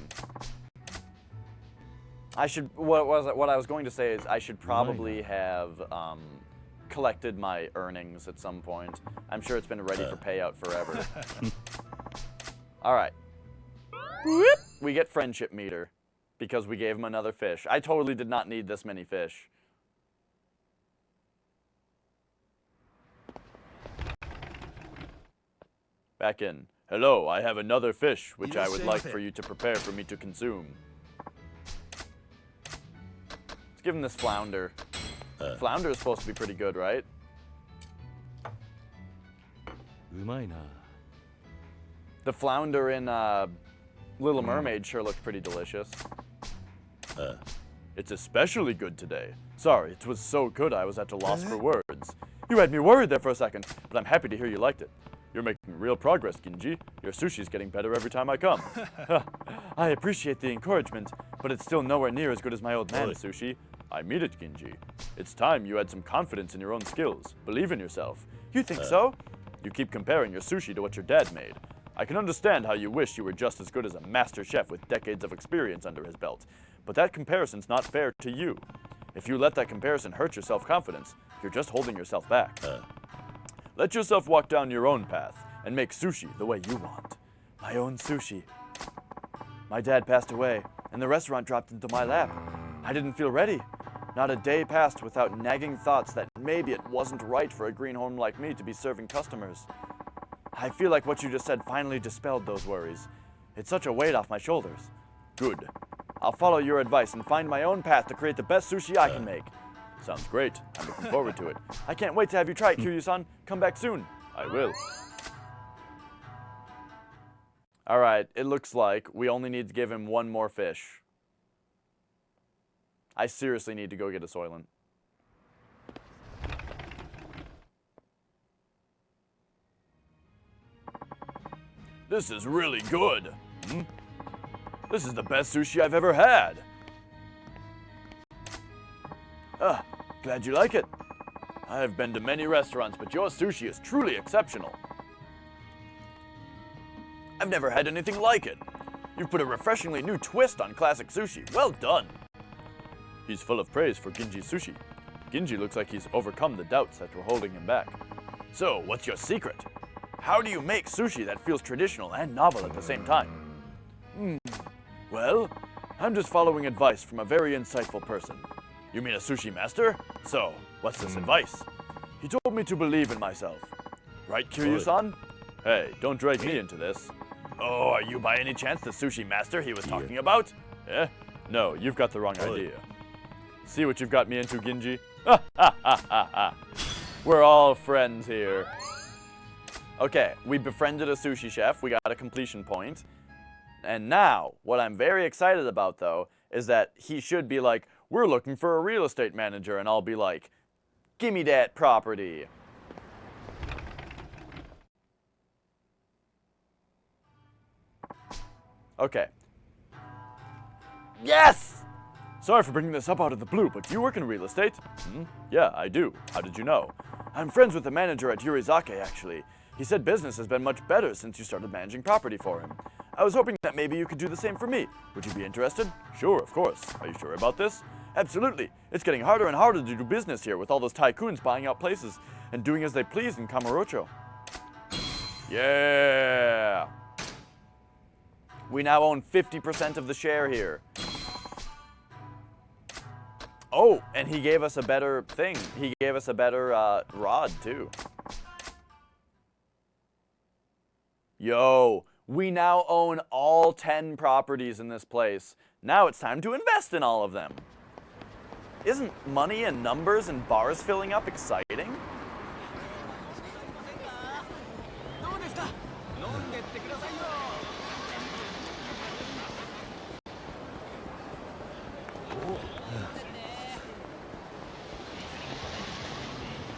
I should, what I was going to say is I should probably have collected my earnings at some point. I'm sure it's been ready for payout forever. Alright. We get friendship meter because we gave him another fish. I totally did not need this many fish. Back in. Hello, I have another fish, which I would like for you to prepare for me to consume. Let's give him this flounder. Flounder is supposed to be pretty good, right? The flounder in Little Mermaid sure looked pretty delicious. It's especially good today. Sorry, it was so good I was at a loss for words. You had me worried there for a second, but I'm happy to hear you liked it. You're making real progress, Ginji. Your sushi's getting better every time I come. I appreciate the encouragement, but it's still nowhere near as good as my old man's sushi. I mean it, Ginji. It's time you had some confidence in your own skills. Believe in yourself. You think so? You keep comparing your sushi to what your dad made. I can understand how you wish you were just as good as a master chef with decades of experience under his belt, but that comparison's not fair to you. If you let that comparison hurt your self-confidence, you're just holding yourself back. Let yourself walk down your own path and make sushi the way you want. My own sushi. My dad passed away, and the restaurant dropped into my lap. I didn't feel ready. Not a day passed without nagging thoughts that maybe it wasn't right for a greenhorn like me to be serving customers. I feel like what you just said finally dispelled those worries. It's such a weight off my shoulders. Good. I'll follow your advice and find my own path to create the best sushi I can make. Sounds great. I'm looking forward to it. I can't wait to have you try it, Kiryu-san. Come back soon. I will. Alright, it looks like we only need to give him one more fish. I seriously need to go get a Soylent. This is really good. This is the best sushi I've ever had. Glad you like it. I have been to many restaurants, but your sushi is truly exceptional. I've never had anything like it. You've put a refreshingly new twist on classic sushi. Well done. He's full of praise for Ginji's sushi. Ginji looks like he's overcome the doubts that were holding him back. So, what's your secret? How do you make sushi that feels traditional and novel at the same time? Well, I'm just following advice from a very insightful person. You mean a sushi master? So, what's this advice? He told me to believe in myself. Right, Kiryu-san? Hey, don't drag me into this. Oh, are you by any chance the sushi master he was talking about? Eh? No, you've got the wrong idea. See what you've got me into, Ginji? We're all friends here. Okay, we befriended a sushi chef. We got a completion point. And now, what I'm very excited about, though, is that he should be like, we're looking for a real estate manager, and I'll be like, gimme that property. Okay. Yes! Sorry for bringing this up out of the blue, but do you work in real estate? Yeah, I do. How did you know? I'm friends with the manager at Yurizake, actually. He said business has been much better since you started managing property for him. I was hoping that maybe you could do the same for me. Would you be interested? Sure, of course. Are you sure about this? Absolutely. It's getting harder and harder to do business here with all those tycoons buying out places and doing as they please in Kamurocho. Yeah! We now own 50% of the share here. Oh, and he gave us a better thing. He gave us a better rod, too. Yo, we now own all 10 properties in this place. Now it's time to invest in all of them. Isn't money and numbers and bars filling up exciting?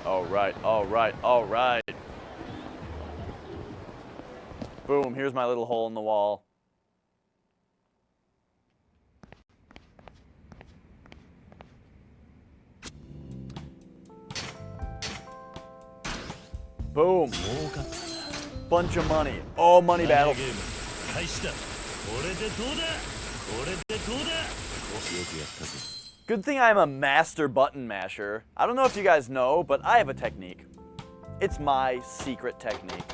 All right, all right, all right. Boom, here's my little hole in the wall. Boom. Bunch of money. Oh, money battle. Good thing I'm a master button masher. I don't know if you guys know, but I have a technique. It's my secret technique.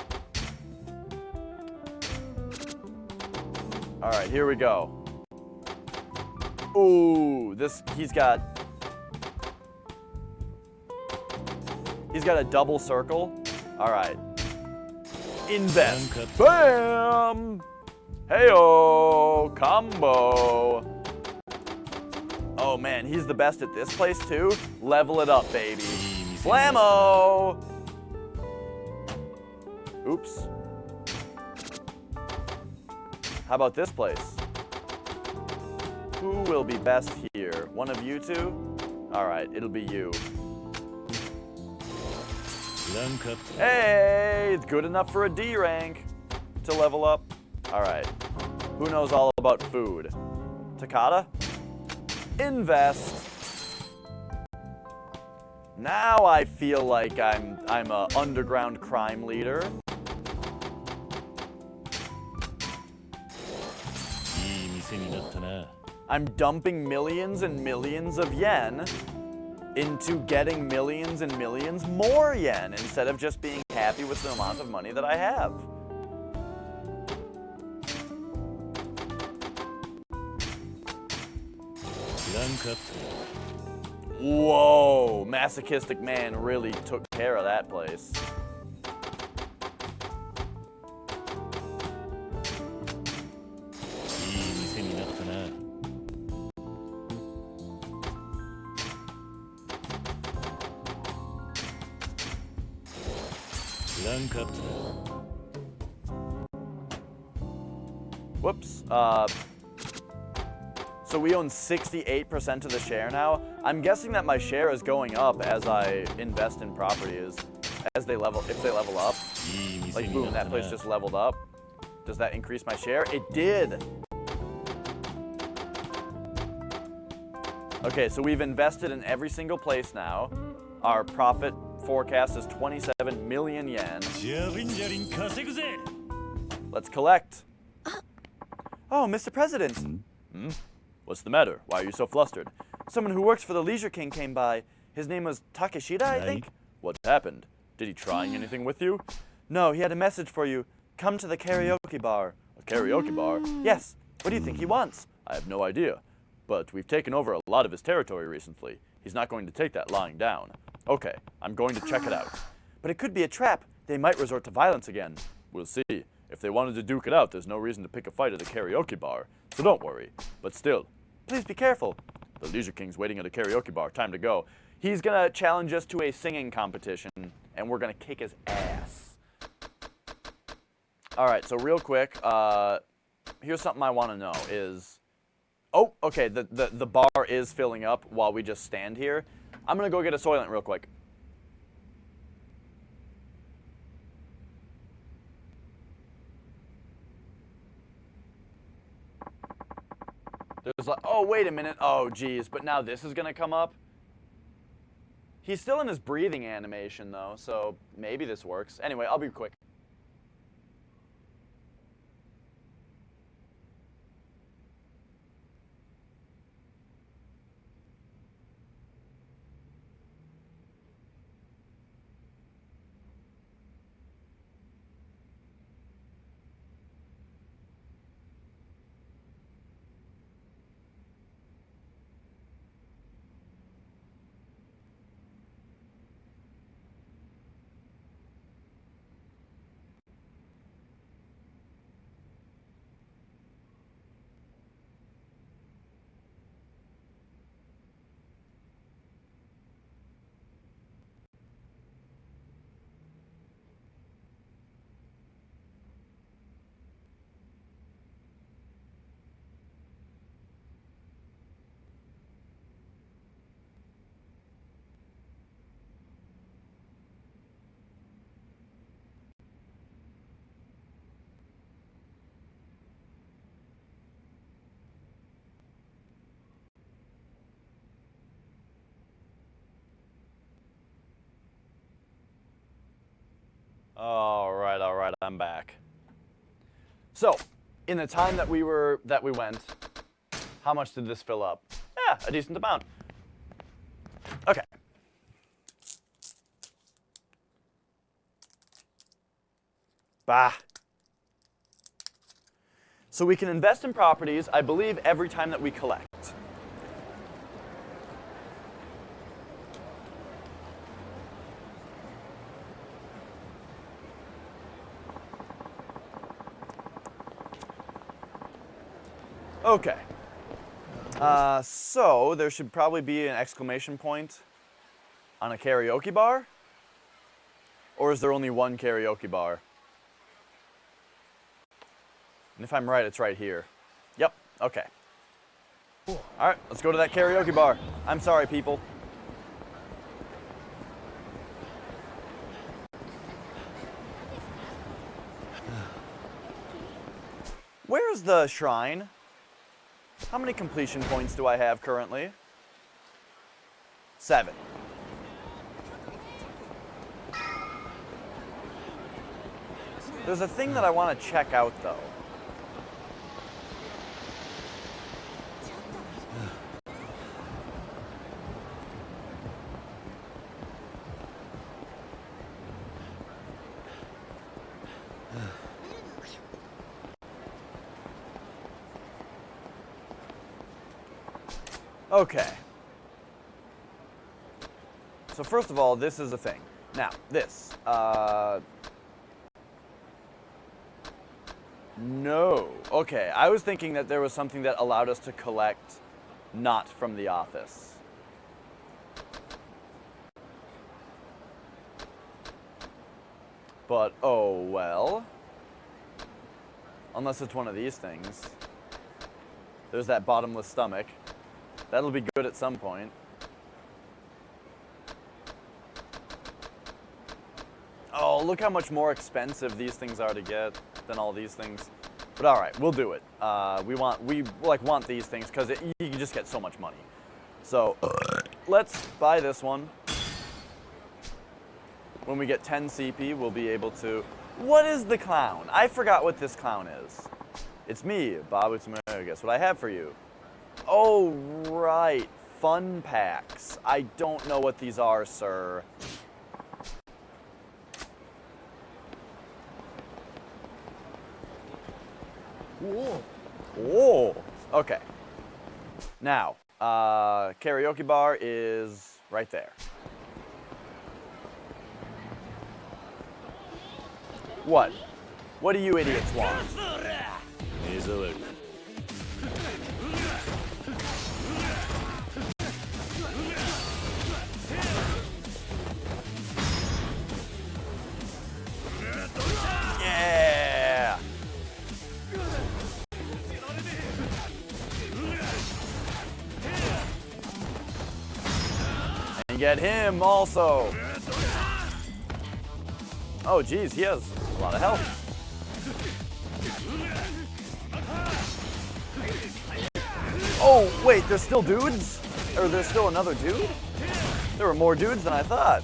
All right, here we go. Ooh, he's got a double circle. All right. Invest. Bam! Heyo! Combo. Oh man, he's the best at this place too. Level it up, baby. Blammo! Oops. How about this place? Who will be best here? One of you two? All right, it'll be you. Hey, it's good enough for a D rank to level up. All right, who knows all about food? Takata? Invest. Now I feel like I'm a underground crime leader. I'm dumping millions and millions of yen into getting millions and millions more yen instead of just being happy with the amount of money that I have. Whoa, masochistic man really took care of that place. Whoops. So we own 68% of the share now. I'm guessing that my share is going up as I invest in properties. As they level, if they level up. Like boom, that place just leveled up. Does that increase my share? It did. Okay, so we've invested in every single place now. Our profit forecast is 27 million yen. Let's collect. Oh, Mr. President. What's the matter? Why are you so flustered? Someone who works for the Leisure King came by. His name was Takeshita, I think? What happened? Did he try anything with you? No, he had a message for you. Come to the karaoke bar. A karaoke bar? Yes. What do you think he wants? I have no idea. But we've taken over a lot of his territory recently. He's not going to take that lying down. Okay, I'm going to check it out. But it could be a trap. They might resort to violence again. We'll see. If they wanted to duke it out, there's no reason to pick a fight at a karaoke bar. So don't worry. But still, please be careful. The Leisure King's waiting at a karaoke bar. Time to go. He's gonna challenge us to a singing competition, and we're gonna kick his ass. All right, so real quick, here's something I want to know is... Oh, okay, the bar is filling up while we just stand here. I'm gonna go get a Soylent real quick. There's like, oh, wait a minute. Oh, geez, but now this is gonna come up. He's still in his breathing animation, though, so maybe this works. Anyway, I'll be quick. All right, I'm back. So, in the time that we went, how much did this fill up? Yeah, a decent amount. Okay. Bah. So we can invest in properties, I believe, every time that we collect. Okay. So there should probably be an exclamation point on a karaoke bar? Or is there only one karaoke bar? And if I'm right, it's right here. Yep, okay. All right, let's go to that karaoke bar. I'm sorry, people. Where's the shrine? How many completion points do I have currently? 7. There's a thing that I want to check out, though. Okay. So first of all, this is a thing. Now, this. No. Okay, I was thinking that there was something that allowed us to collect not from the office. But, oh well. Unless it's one of these things. There's that bottomless stomach. That'll be good at some point. Oh, look how much more expensive these things are to get than all these things. But all right, we'll do it. We want these things because you can just get so much money. So let's buy this one. When we get 10 CP, we'll be able to. What is the clown? I forgot what this clown is. It's me, Bob. Guess what I have for you? Oh, right. Fun packs. I don't know what these are, sir. Whoa. Whoa. Okay. Now, karaoke bar is right there. What? What do you idiots want? Yeah! And get him also. Oh, geez, he has a lot of health. Oh, wait, there's still dudes? Or there's still another dude? There were more dudes than I thought.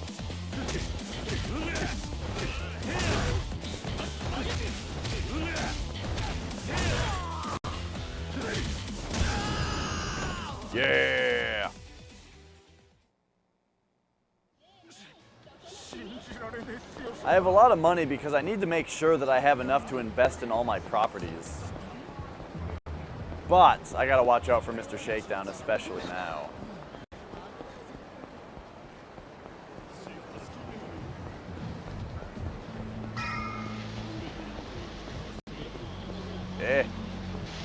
Yeah! I have a lot of money because I need to make sure that I have enough to invest in all my properties. But I gotta watch out for Mr. Shakedown, especially now.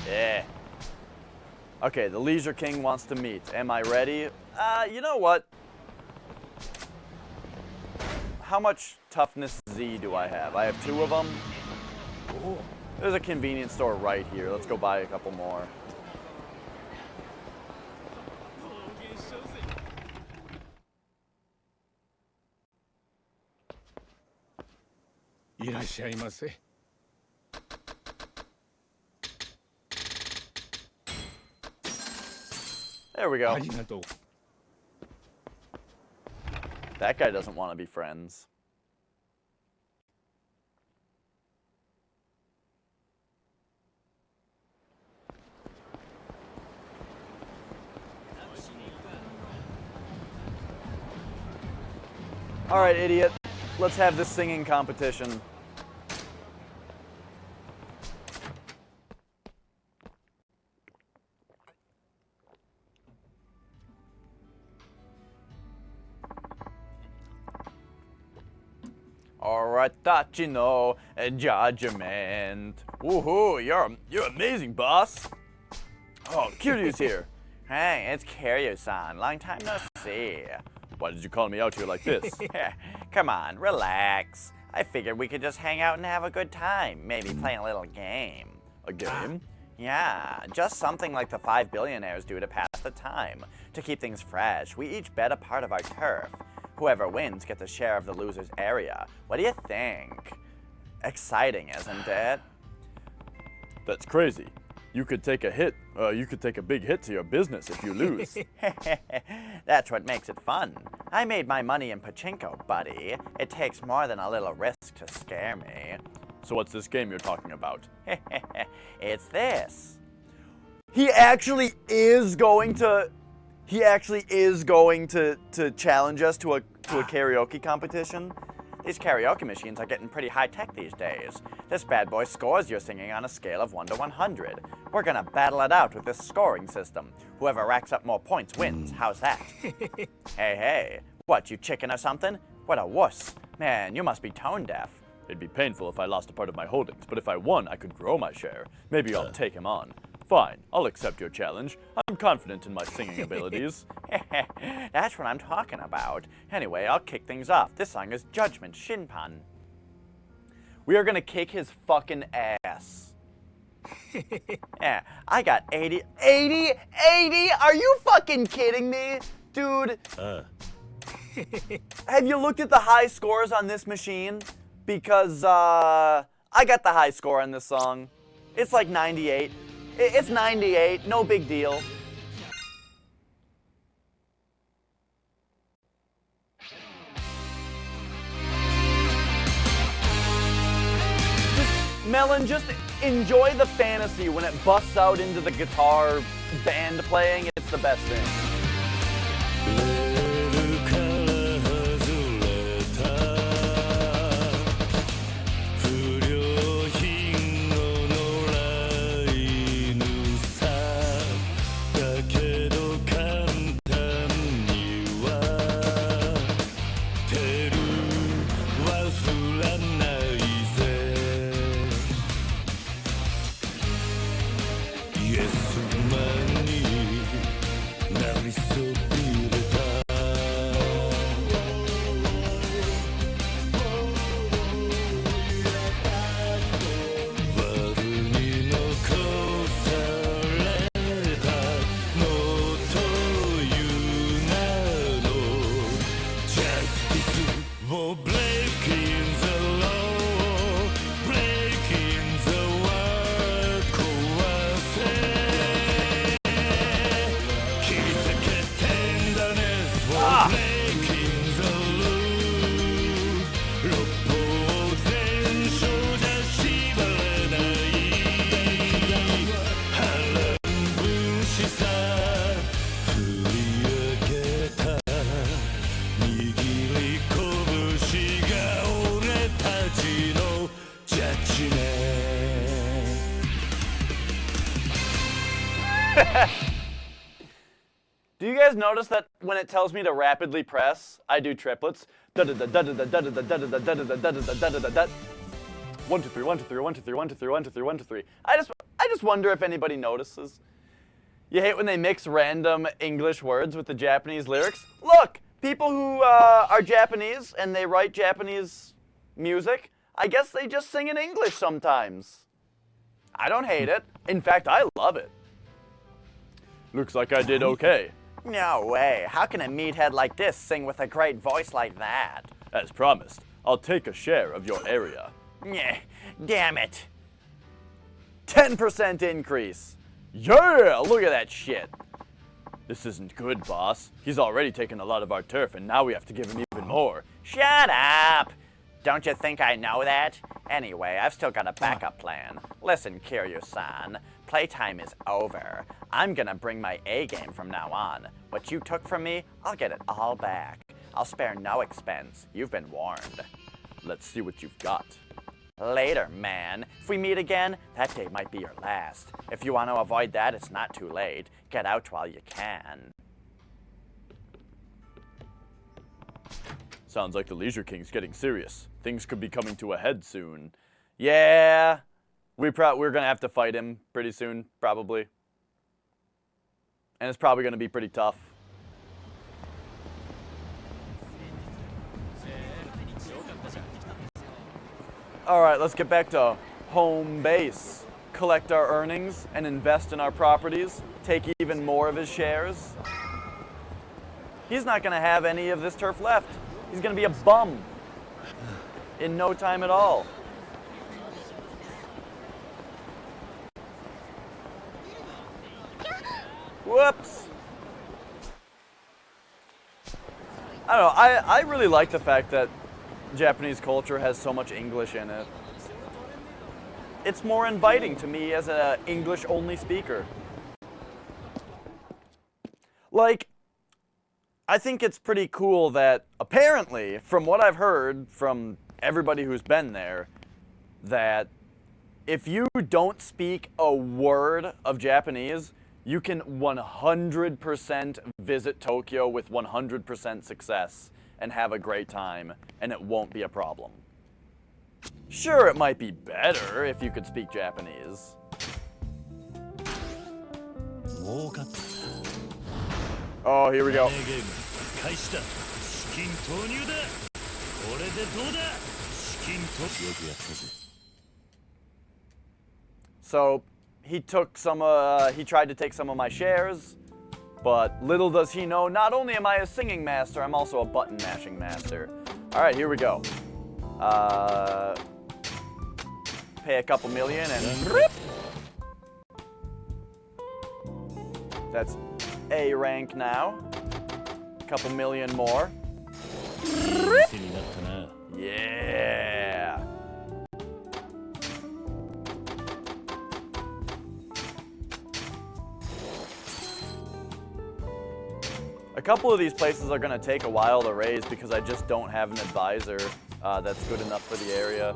Yeah. Okay, the Leisure King wants to meet. Am I ready? You know what? How much toughness Z do I have? I have 2 of them. Ooh. There's a convenience store right here. Let's go buy a couple more. There we go. That guy doesn't want to be friends. All right, idiot. Let's have this singing competition. Oratachino judgment. Woohoo! You're amazing, boss. Oh, Kiryu's here. Hey, it's Kiryu-san. Long time no see. Why did you call me out here like this? Come on, relax. I figured we could just hang out and have a good time. Maybe play a little game. A game? Yeah, just something like the 5 billionaires do to pass the time. To keep things fresh, we each bet a part of our turf. Whoever wins gets a share of the loser's area. What do you think? Exciting, isn't it? That's crazy. You could take a hit. You could take a big hit to your business if you lose. That's what makes it fun. I made my money in pachinko, buddy. It takes more than a little risk to scare me. So what's this game you're talking about? It's this. He actually is going to challenge us to a karaoke competition. These karaoke machines are getting pretty high-tech these days. This bad boy scores your singing on a scale of 1 to 100. We're gonna battle it out with this scoring system. Whoever racks up more points wins. How's that? Hey, what, you chicken or something? What a wuss. Man, you must be tone deaf. It'd be painful if I lost a part of my holdings, but if I won, I could grow my share. Maybe I'll take him on. Fine, I'll accept your challenge. I'm confident in my singing abilities. That's what I'm talking about. Anyway, I'll kick things off. This song is Judgment Shinpan. We are gonna kick his fucking ass. Yeah, I got 80. 80? 80? Are you fucking kidding me? Dude. Have you looked at the high scores on this machine? Because, I got the high score on this song. It's like 98. It's 98, no big deal. Melon, just enjoy the fantasy when it busts out into the guitar band playing. It's the best thing. Do you guys notice that when it tells me to rapidly press, I do triplets? 1, 2, 3, 1, 2, 3, 1, 2, 3, 1, 2, 3, 1, 2, 3, 1, 2, 3, 1, 2, 3, 1, 2, 3. I just wonder if anybody notices. You hate when they mix random English words with the Japanese lyrics? Look, people who are Japanese and they write Japanese music, I guess they just sing in English sometimes. I don't hate it. In fact, I love it. Looks like I did okay. No way. How can a meathead like this sing with a great voice like that? As promised, I'll take a share of your area. Yeah, damn it. 10% increase. Yeah, look at that shit. This isn't good, boss. He's already taken a lot of our turf, and now we have to give him even more. Shut up. Don't you think I know that? Anyway, I've still got a backup plan. Listen, Kiryu-san, playtime is over. I'm gonna bring my A game from now on. What you took from me, I'll get it all back. I'll spare no expense. You've been warned. Let's see what you've got. Later, man. If we meet again, that day might be your last. If you want to avoid that, it's not too late. Get out while you can. Sounds like the Leisure King's getting serious. Things could be coming to a head soon. Yeah, we're gonna have to fight him pretty soon, probably. And it's probably gonna be pretty tough. Alright, let's get back to home base. Collect our earnings and invest in our properties. Take even more of his shares. He's not gonna have any of this turf left. He's gonna be a bum in no time at all. Whoops. I don't know, I really like the fact that Japanese culture has so much English in it. It's more inviting to me as an English-only speaker. Like, I think it's pretty cool that apparently, from what I've heard from everybody who's been there, that if you don't speak a word of Japanese, you can 100% visit Tokyo with 100% success and have a great time, and it won't be a problem. Sure, it might be better if you could speak Japanese. Oh, here we go. So, he took some, he tried to take some of my shares, but little does he know, not only am I a singing master, I'm also a button mashing master. Alright, here we go. Pay a couple million and rip! That's A rank now. A couple million more. Rip! Yeah! A couple of these places are going to take a while to raise because I just don't have an advisor that's good enough for the area.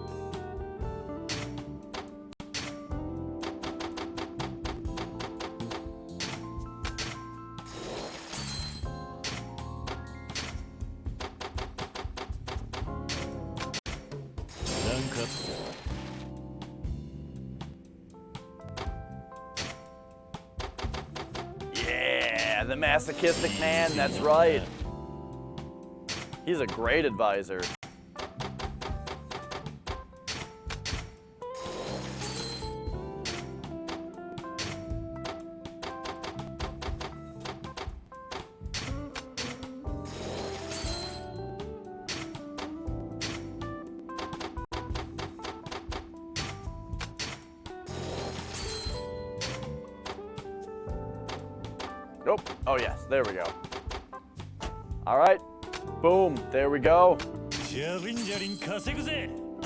Yeah, the masochistic man, that's right. He's a great advisor. Nope. Oh, yes. There we go. All right. Boom. There we go.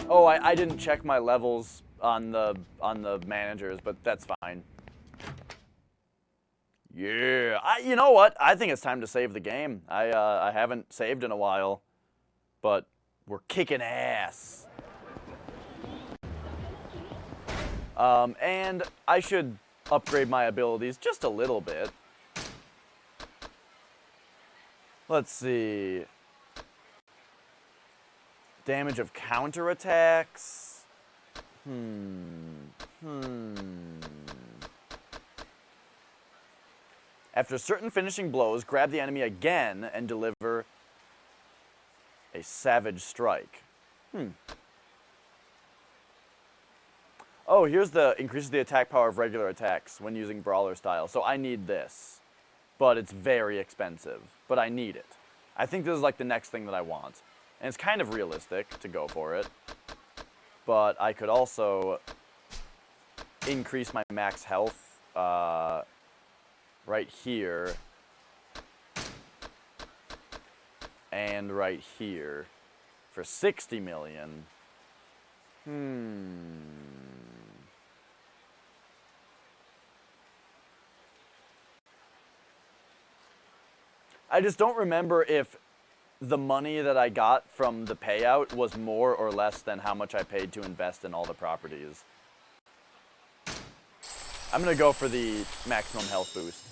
Oh, I didn't check my levels on the managers, but that's fine. Yeah. You know what? I think it's time to save the game. I haven't saved in a while, but we're kicking ass. And I should upgrade my abilities just a little bit. Let's see. Damage of counterattacks. After certain finishing blows, grab the enemy again and deliver a savage strike. Oh, here's the increases the attack power of regular attacks when using brawler style. So I need this. But it's very expensive. But I need it. I think this is like the next thing that I want. And it's kind of realistic to go for it. But I could also increase my max health right here. And right here for 60 million. I just don't remember if the money that I got from the payout was more or less than how much I paid to invest in all the properties. I'm gonna go for the maximum health boost.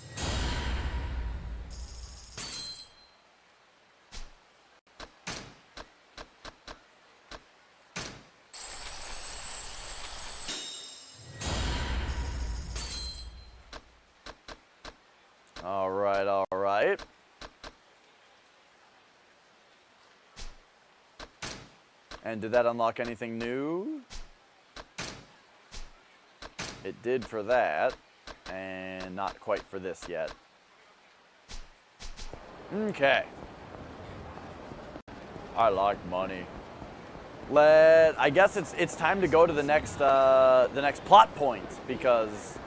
All right, all right. And did that unlock anything new? It did for that, and not quite for this yet. Okay. I like money. I guess it's time to go to the next plot point, because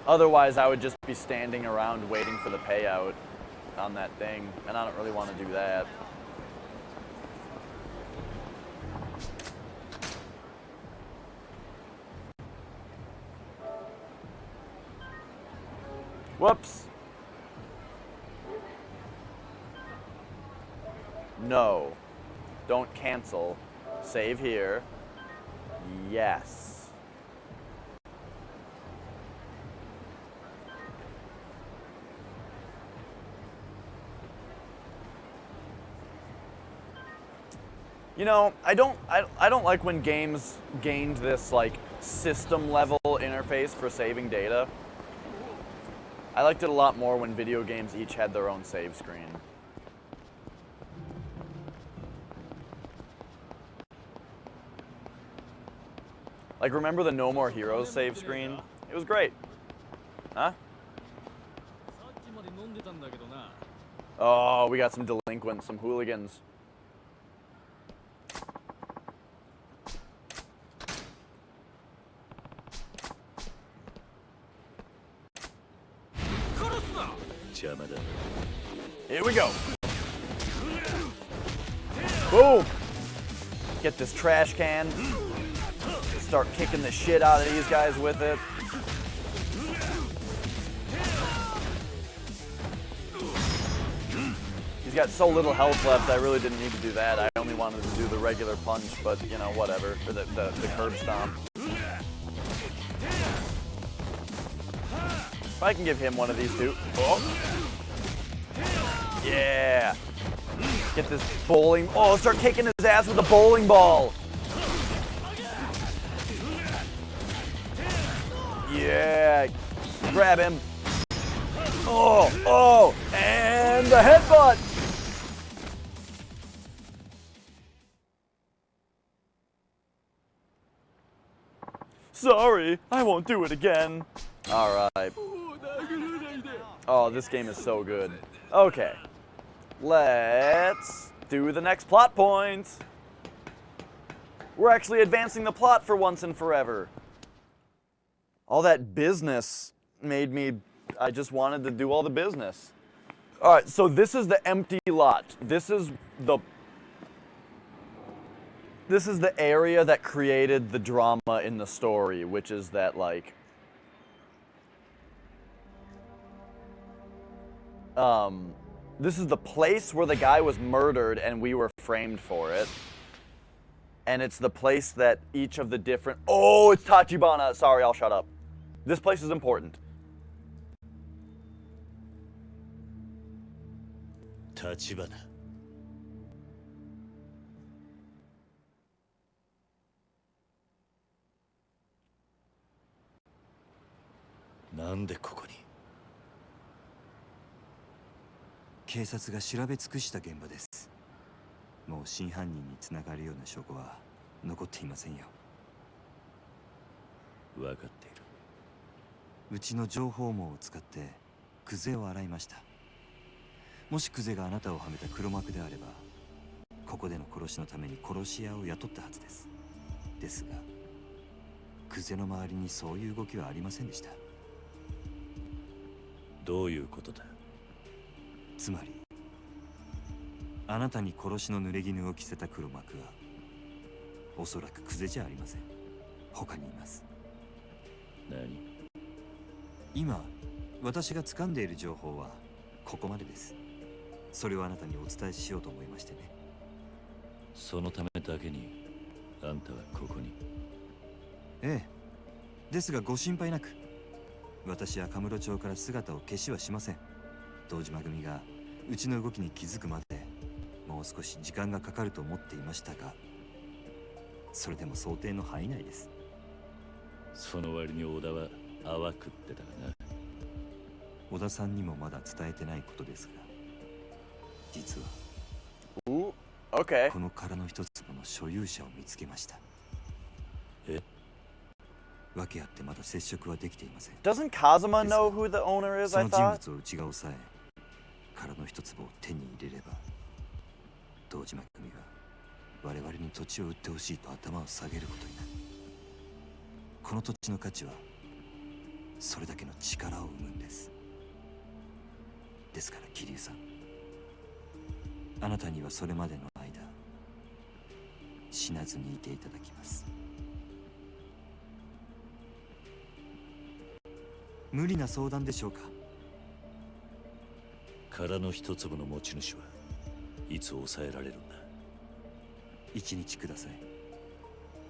otherwise I would just be standing around waiting for the payout on that thing, and I don't really want to do that. Whoops. No. Don't cancel. Save here. Yes. You know, I don't like when games gained this like system level interface for saving data. I liked it a lot more when video games each had their own save screen. Like, remember the No More Heroes save screen? It was great. Huh? Oh, we got some delinquents, some hooligans. Here we go. Boom. Get this trash can. Start kicking the shit out of these guys with it. He's got so little health left, I really didn't need to do that. I only wanted to do the regular punch, but, you know, whatever. Or the curb stomp. If I can give him one of these two. Oh. Yeah. Get this bowling. Oh, start kicking his ass with a bowling ball. Yeah. Grab him. Oh, and the headbutt. Sorry, I won't do it again. All right. Oh, this game is so good. Okay. Let's do the next plot point. We're actually advancing the plot for once and forever. All that business made me, I just wanted to do all the business. All right, so this is the empty lot. This is the area that created the drama in the story, which is that, like, this is the place where the guy was murdered and we were framed for it. And it's the place that each of the different... Oh, it's Tachibana. Sorry, I'll shut up. This place is important. Tachibana. なんでここに？警察が調べ尽くした現場です。もう真犯人につながるような証拠は残っていませんよ。分かっている。うちの情報網を使ってクゼを洗いました。もしクゼがあなたをはめた黒幕であれば、ここでの殺しのために殺し屋を雇ったはずです。ですが、クゼの周りにそういう動きはありませんでした。どういうことだ？つまり、あなたに殺しの濡れ衣を着せた黒幕は、おそらくクゼじゃありません。他にいます。何？今、私が掴んでいる情報はここまでです。それをあなたにお伝えしようと思いましてね。そのためだけにあんたはここに。ええ。ですがご心配なく。私はカムロ町から姿を消しはしません。堂島組がうちの動きに気づくまでもう少し時間がかかると思っていましたが、それでも想定の範囲内です。その割に小田は泡食ってたかな。小田さんにもまだ伝えてないことですが、実は Ooh, okay. この殻の一粒の所有者を見つけました。え？訳あってまだ接触はできていません。 Doesn't Kazuma know who the owner is, そ I の人 thought? 物をうちが抑え、殻の一粒を手に入れれば、堂島組は我々に土地を売ってほしいと頭を下げることになる。この土地の価値はそれだけの力を生むんです。ですから桐生さん、あなたにはそれまでの間死なずにいていただきます。無理な相談でしょうか。殻の一粒の持ち主はいつ抑えられるんだ。一日ください。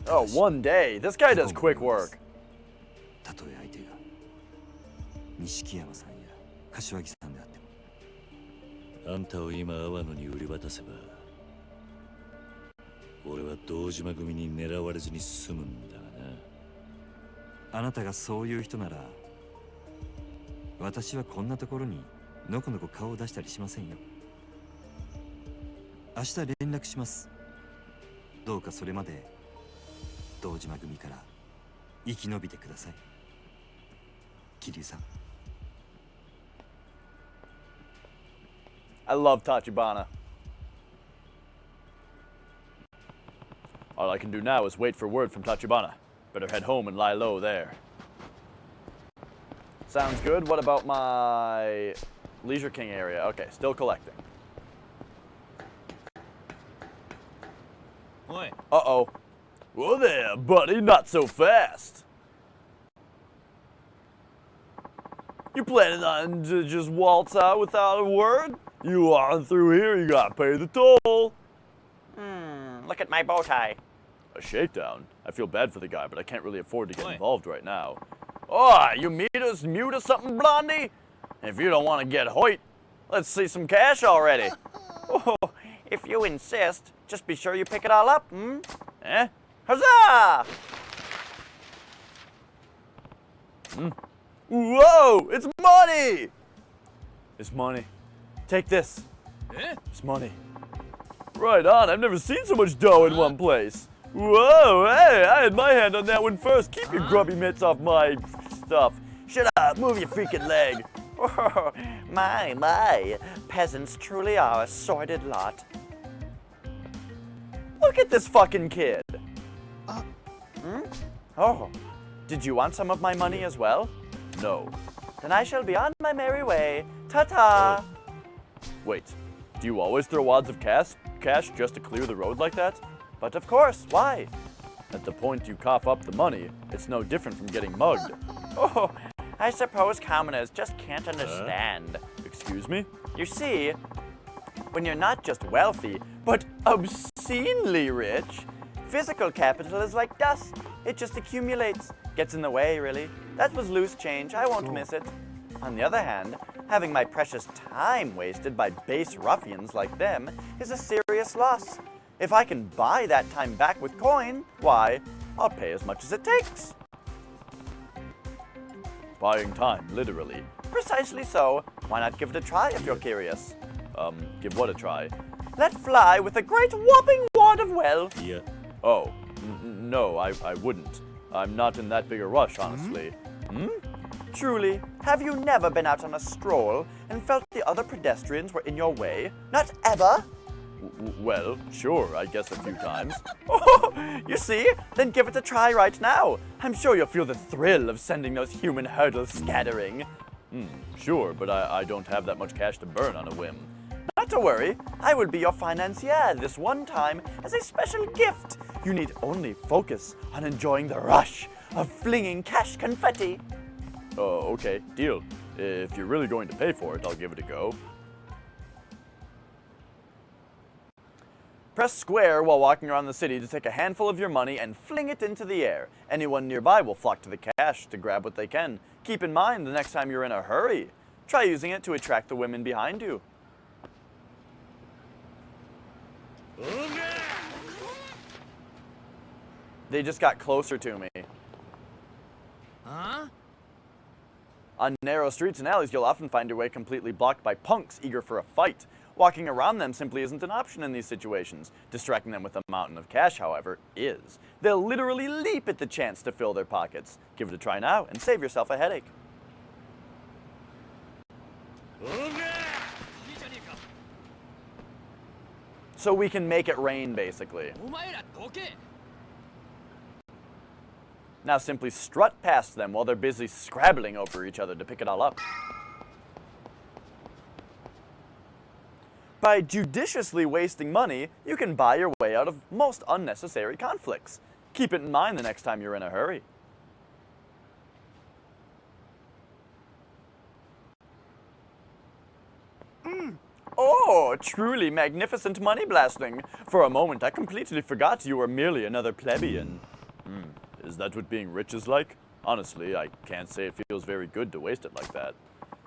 Oh, one day. This guy does quick work. たとえ相手が錦山さんや柏木さんであっても。あんたを今阿波野に売り渡せば俺は堂島組に狙われずに済むんだがな。あなたがそういう人なら、私はこんなところにのこのこ顔を出したりしませんよ。明日連絡します。どうかそれまで堂島組から生き延びてください。桐生さん。 I love Tachibana. All I can do now is wait for word from Tachibana. Better head home and lie low there. Sounds good. What about my Leisure King area? Okay, still collecting. Uh-oh. Whoa there, buddy. Not so fast. You planning on to just waltz out without a word? You aren't through here, you gotta pay the toll. Look at my bow tie. A shakedown? I feel bad for the guy, but I can't really afford to get involved right now. Oh, you mute or something, Blondie? If you don't want to get hoit, let's see some cash already. Oh, if you insist, just be sure you pick it all up, Eh? Huzzah! Whoa! It's money! It's money. Take this. It's money. Right on. I've never seen so much dough in one place. Whoa! Hey, I had my hand on that one first. Keep your grubby mitts off my stuff. Shut up, move your freaking leg. Oh, my. Peasants truly are a sordid lot. Look at this fucking kid. Oh, did you want some of my money as well? No. Then I shall be on my merry way. Ta-ta! Wait, do you always throw wads of cash just to clear the road like that? But of course, why? At the point you cough up the money, it's no different from getting mugged. Oh, I suppose commoners just can't understand. Excuse me? You see, when you're not just wealthy, but obscenely rich, physical capital is like dust. It just accumulates. Gets in the way, really. That was loose change. I won't miss it. On the other hand, having my precious time wasted by base ruffians like them is a serious loss. If I can buy that time back with coin, why, I'll pay as much as it takes. Buying time, literally. Precisely so. Why not give it a try if you're curious? Give what a try? Let fly with a great whopping wad of wealth. Yeah. Oh, no, I wouldn't. I'm not in that big a rush, honestly. Truly, have you never been out on a stroll and felt the other pedestrians were in your way? Not ever? Well, sure, I guess a few times. Oh, you see? Then give it a try right now. I'm sure you'll feel the thrill of sending those human hurdles scattering. Sure, but I don't have that much cash to burn on a whim. Not to worry. I will be your financier this one time as a special gift. You need only focus on enjoying the rush of flinging cash confetti. Oh, okay, deal. If you're really going to pay for it, I'll give it a go. Press square while walking around the city to take a handful of your money and fling it into the air. Anyone nearby will flock to the cash to grab what they can. Keep in mind the next time you're in a hurry, try using it to attract the women behind you. They just got closer to me. Huh? On narrow streets and alleys, you'll often find your way completely blocked by punks eager for a fight. Walking around them simply isn't an option in these situations. Distracting them with a mountain of cash, however, is. They'll literally leap at the chance to fill their pockets. Give it a try now and save yourself a headache. So we can make it rain, basically. Now simply strut past them while they're busy scrabbling over each other to pick it all up. By judiciously wasting money, you can buy your way out of most unnecessary conflicts. Keep it in mind the next time you're in a hurry. Oh, truly magnificent money blasting. For a moment, I completely forgot you were merely another plebeian. Is that what being rich is like? Honestly, I can't say it feels very good to waste it like that.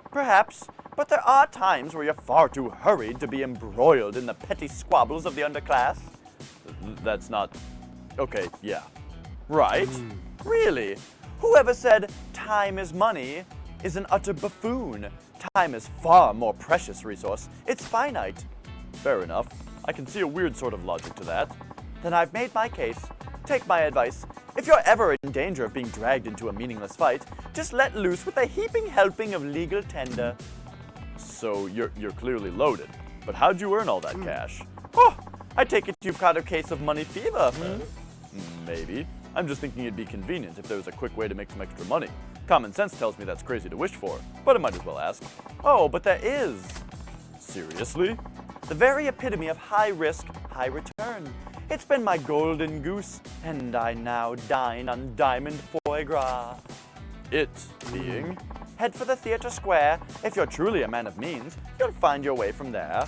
Perhaps, but there are times where you're far too hurried to be embroiled in the petty squabbles of the underclass. That's not... Okay, yeah. Right? Really? Whoever said time is money is an utter buffoon. Time is far more precious resource. It's finite. Fair enough. I can see a weird sort of logic to that. Then I've made my case. Take my advice. If you're ever in danger of being dragged into a meaningless fight, just let loose with a heaping helping of legal tender. So you're clearly loaded. But how'd you earn all that cash? Oh, I take it you've caught a case of money fever, Maybe. I'm just thinking it'd be convenient if there was a quick way to make some extra money. Common sense tells me that's crazy to wish for, but I might as well ask. Oh, but there is. Seriously? The very epitome of high risk, high return. It's been my golden goose, and I now dine on diamond foie gras. It being, head for the theater square. If you're truly a man of means, you'll find your way from there.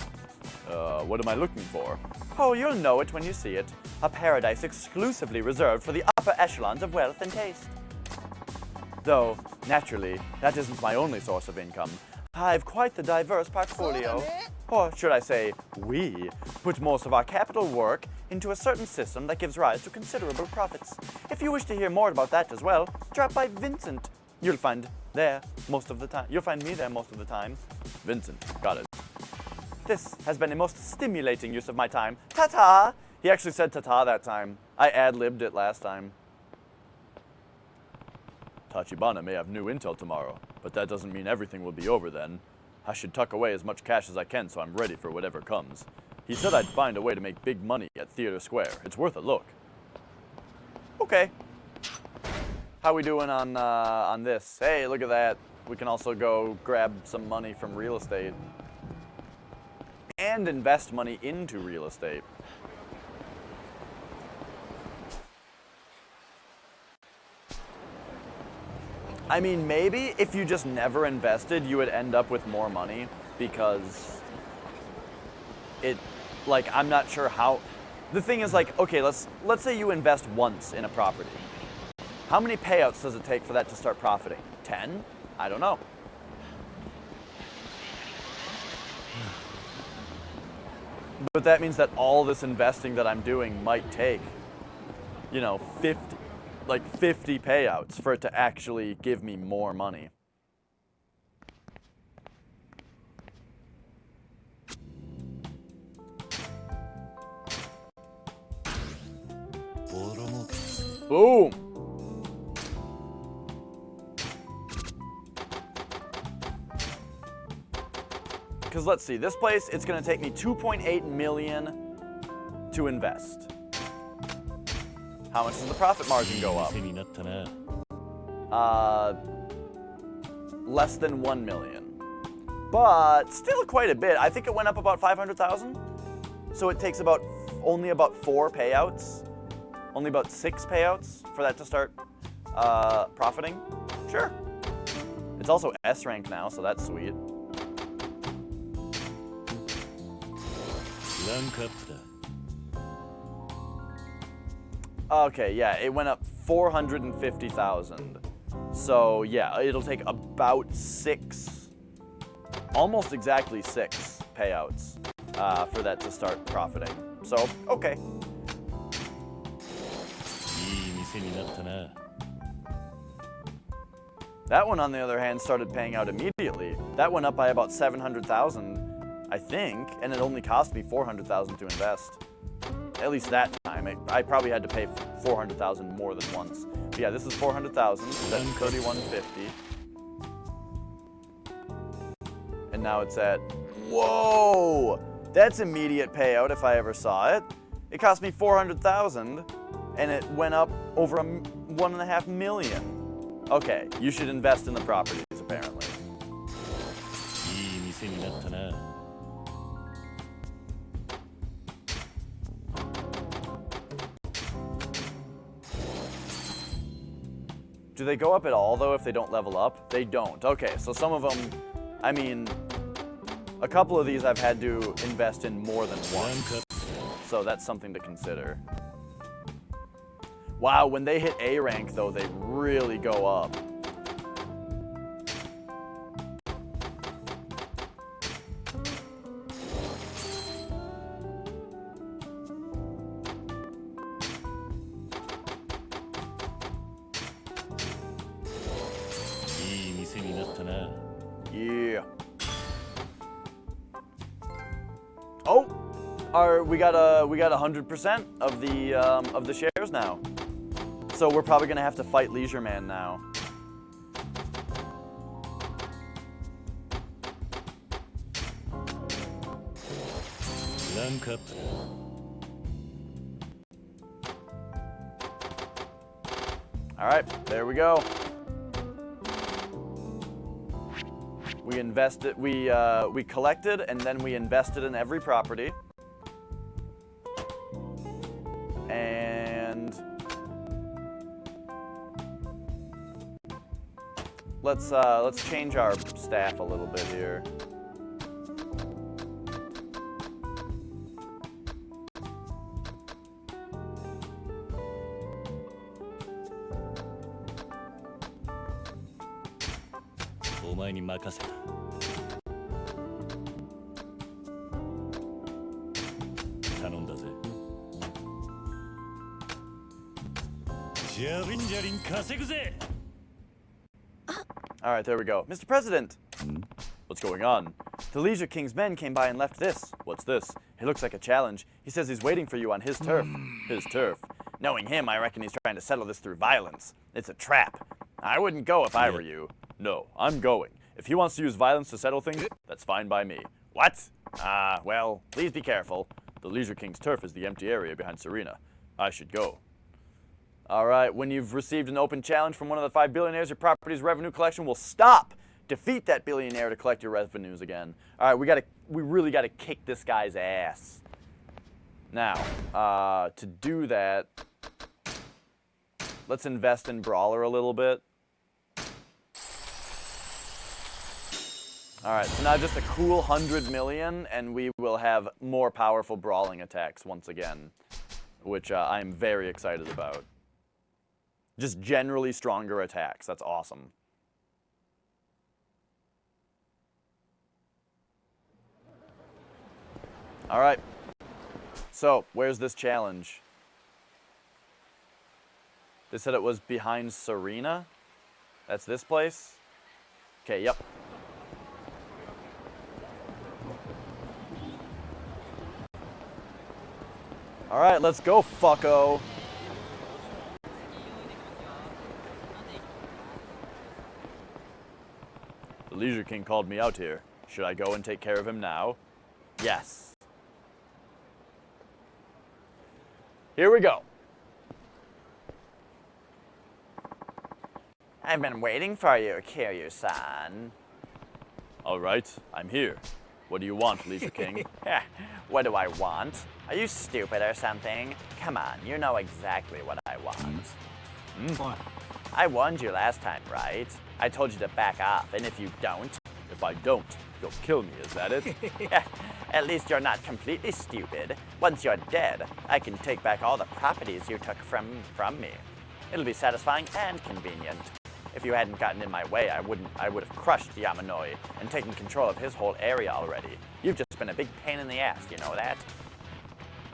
What am I looking for? Oh, you'll know it when you see it. A paradise exclusively reserved for the upper echelons of wealth and taste. Though, naturally, that isn't my only source of income. I've quite the diverse portfolio. Or should I say, we put most of our capital work into a certain system that gives rise to considerable profits. If you wish to hear more about that as well, drop by Vincent. You'll find there most of the time. You'll find me there most of the time. Vincent, got it. This has been a most stimulating use of my time. Ta-ta! He actually said ta-ta that time. I ad-libbed it last time. Tachibana may have new intel tomorrow, but that doesn't mean everything will be over then. I should tuck away as much cash as I can so I'm ready for whatever comes. He said I'd find a way to make big money at Theater Square. It's worth a look. Okay. How we doing on this? Hey, look at that. We can also go grab some money from real estate. And invest money into real estate. I mean, maybe if you just never invested, you would end up with more money because I'm not sure how. The thing is, like, okay, let's say you invest once in a property. How many payouts does it take for that to start profiting? 10? I don't know. But that means that all this investing that I'm doing might take, 50 payouts for it to actually give me more money. Boom! Because let's see, this place, it's going to take me 2.8 million to invest. How much does the profit margin go up? Less than 1 million. But still quite a bit. I think it went up about 500,000. So it takes only about 4 payouts. Only about 6 payouts for that to start profiting. Sure. It's also S rank now, so that's sweet. Okay, yeah, it went up 450,000. So yeah, it'll take about 6, almost exactly 6 payouts for that to start profiting. So, okay. いい店になったな。 That one, on the other hand, started paying out immediately. That went up by about 700,000, I think, and it only cost me 400,000 to invest. At least that time. I probably had to pay 400,000 more than once. But yeah, this is 400,000. That's 3150. And now it's at, whoa! That's immediate payout if I ever saw it. It cost me 400,000, and it went up over 1.5 million. Okay, you should invest in the properties, apparently. いい店になったな。 Do they go up at all, though, if they don't level up? They don't. Okay, so some of them, I mean, a couple of these I've had to invest in more than once. So that's something to consider. Wow, when they hit A rank, though, they really go up. Yeah. Oh, we got 100% of the shares now. So we're probably gonna have to fight Leisure Man now. Rank up. All right, there we go. We invested, we collected, and then we invested in every property. And let's change our staff a little bit here. All right, there we go. Mr. President! What's going on? The Leisure King's men came by and left this. What's this? It looks like a challenge. He says he's waiting for you on his turf. His turf. Knowing him, I reckon he's trying to settle this through violence. It's a trap. I wouldn't go if I were you. No, I'm going. If he wants to use violence to settle things, that's fine by me. What? Well, please be careful. The Leisure King's turf is the empty area behind Serena. I should go. All right, when you've received an open challenge from one of the 5 billionaires, your property's revenue collection will stop. Defeat that billionaire to collect your revenues again. All right, we really gotta kick this guy's ass. Now, to do that, let's invest in Brawler a little bit. All right, so now just a cool 100 million, and we will have more powerful brawling attacks once again, which I'm very excited about. Just generally stronger attacks. That's awesome. All right. So, where's this challenge? They said it was behind Serena? That's this place? Okay, yep. All right, let's go, fucko. The Leisure King called me out here. Should I go and take care of him now? Yes. Here we go. I've been waiting for you, Kiryu-san. All right, I'm here. What do you want, Leisure King? What do I want? Are you stupid or something? Come on, you know exactly what I want. I warned you last time, right? I told you to back off, and if you don't... If I don't, you'll kill me, is that it? At least you're not completely stupid. Once you're dead, I can take back all the properties you took from me. It'll be satisfying and convenient. If you hadn't gotten in my way, I would have crushed Yamanoi and taken control of his whole area already. You've just been a big pain in the ass, you know that?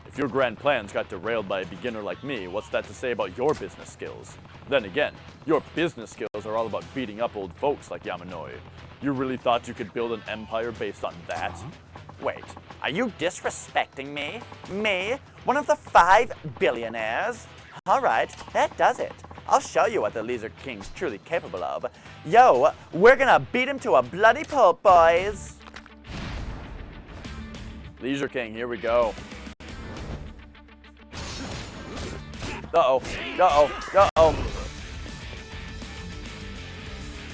If your grand plans got derailed by a beginner like me, what's that to say about your business skills? Then again, your business skills are all about beating up old folks like Yamanoi. You really thought you could build an empire based on that? Wait, are you disrespecting me? Me? One of the 5 billionaires? Alright, that does it. I'll show you what the Laser King's truly capable of. Yo, we're gonna beat him to a bloody pulp, boys! Leisure King, here we go. Uh-oh, uh-oh, uh-oh.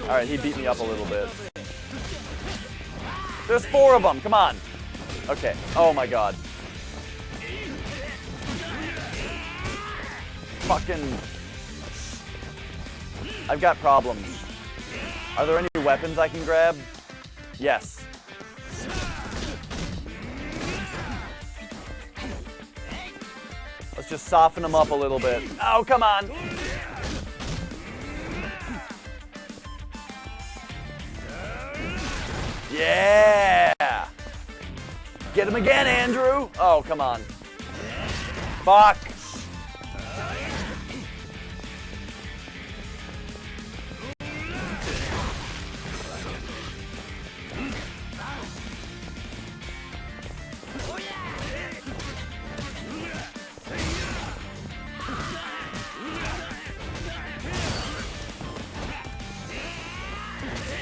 Alright, he beat me up a little bit. There's 4 of them, come on. Okay, oh my god. Fucking... I've got problems. Are there any weapons I can grab? Yes. Let's just soften them up a little bit. Oh, come on! Yeah! Get him again, Andrew! Oh, come on. Fuck!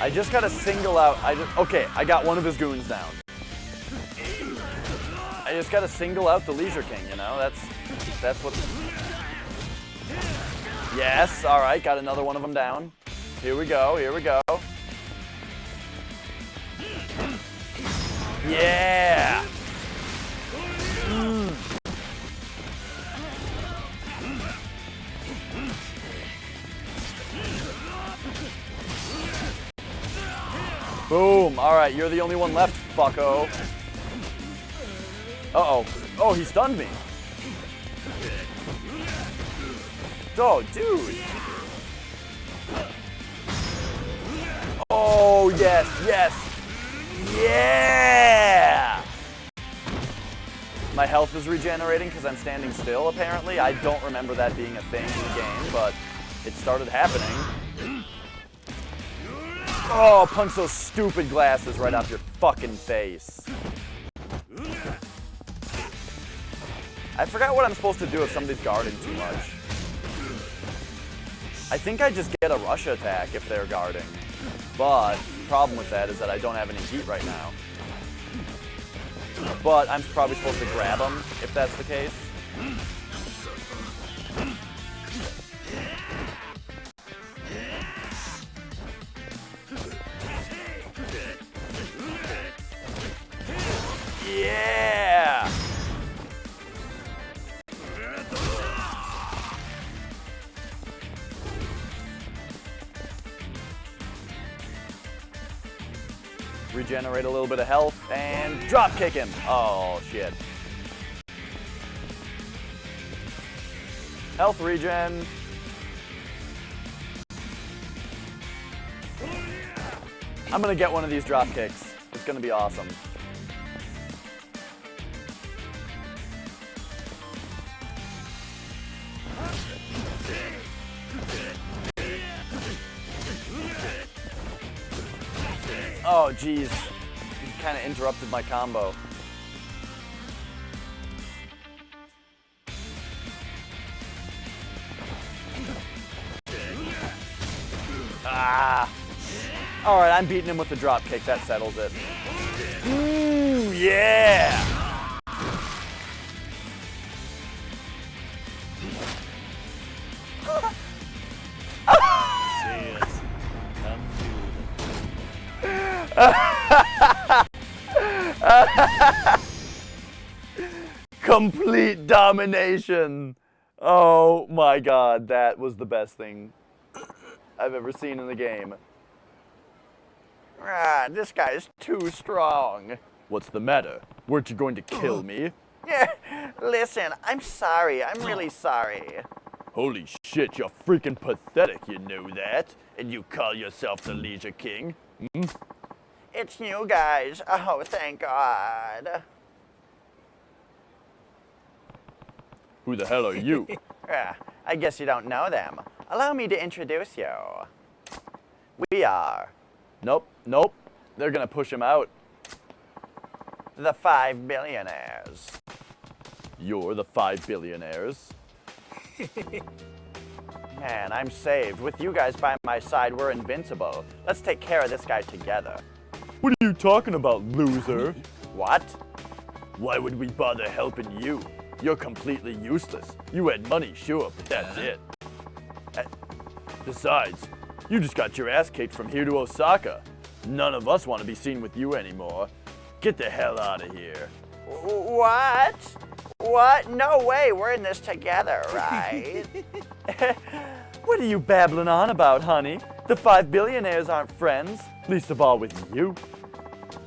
I just gotta single out. Okay, I got one of his goons down. I just gotta single out the Leisure King, you know? That's what. Yes, alright, got another one of them down. Here we go, here we go. Yeah! Boom! Alright, you're the only one left, fucko. Uh-oh. Oh, he stunned me. Oh, dude. Oh, yes, yes. Yeah! My health is regenerating because I'm standing still, apparently. I don't remember that being a thing in the game, but it started happening. Oh, punch those stupid glasses right off your fucking face. I forgot what I'm supposed to do if somebody's guarding too much. I think I just get a rush attack if they're guarding. But the problem with that is that I don't have any heat right now. But I'm probably supposed to grab them if that's the case. Yeah! Regenerate a little bit of health and drop kick him. Oh, shit. Health regen. I'm gonna get one of these drop kicks. It's gonna be awesome. Oh, geez. You kind of interrupted my combo. Ah! Alright, I'm beating him with the drop kick. That settles it. Yeah! Complete domination. Oh my god, that was the best thing I've ever seen in the game. Ah, this guy is too strong. What's the matter? Weren't you going to kill me? Yeah, listen, I'm sorry. I'm really sorry. Holy shit, you're freaking pathetic, you know that? And you call yourself the Leisure King? Hmm? It's you guys. Oh, thank God. Who the hell are you? I guess you don't know them. Allow me to introduce you. We are Nope. They're gonna push him out. the 5 billionaires. You're the 5 billionaires. Man, I'm saved. With you guys by my side, we're invincible. Let's take care of this guy together. What are you talking about, loser? What? Why would we bother helping you? You're completely useless. You had money, sure, but that's it. Besides, you just got your ass kicked from here to Osaka. None of us want to be seen with you anymore. Get the hell out of here. What? What? No way, we're in this together, right? What are you babbling on about, honey? The 5 billionaires aren't friends, least of all with you.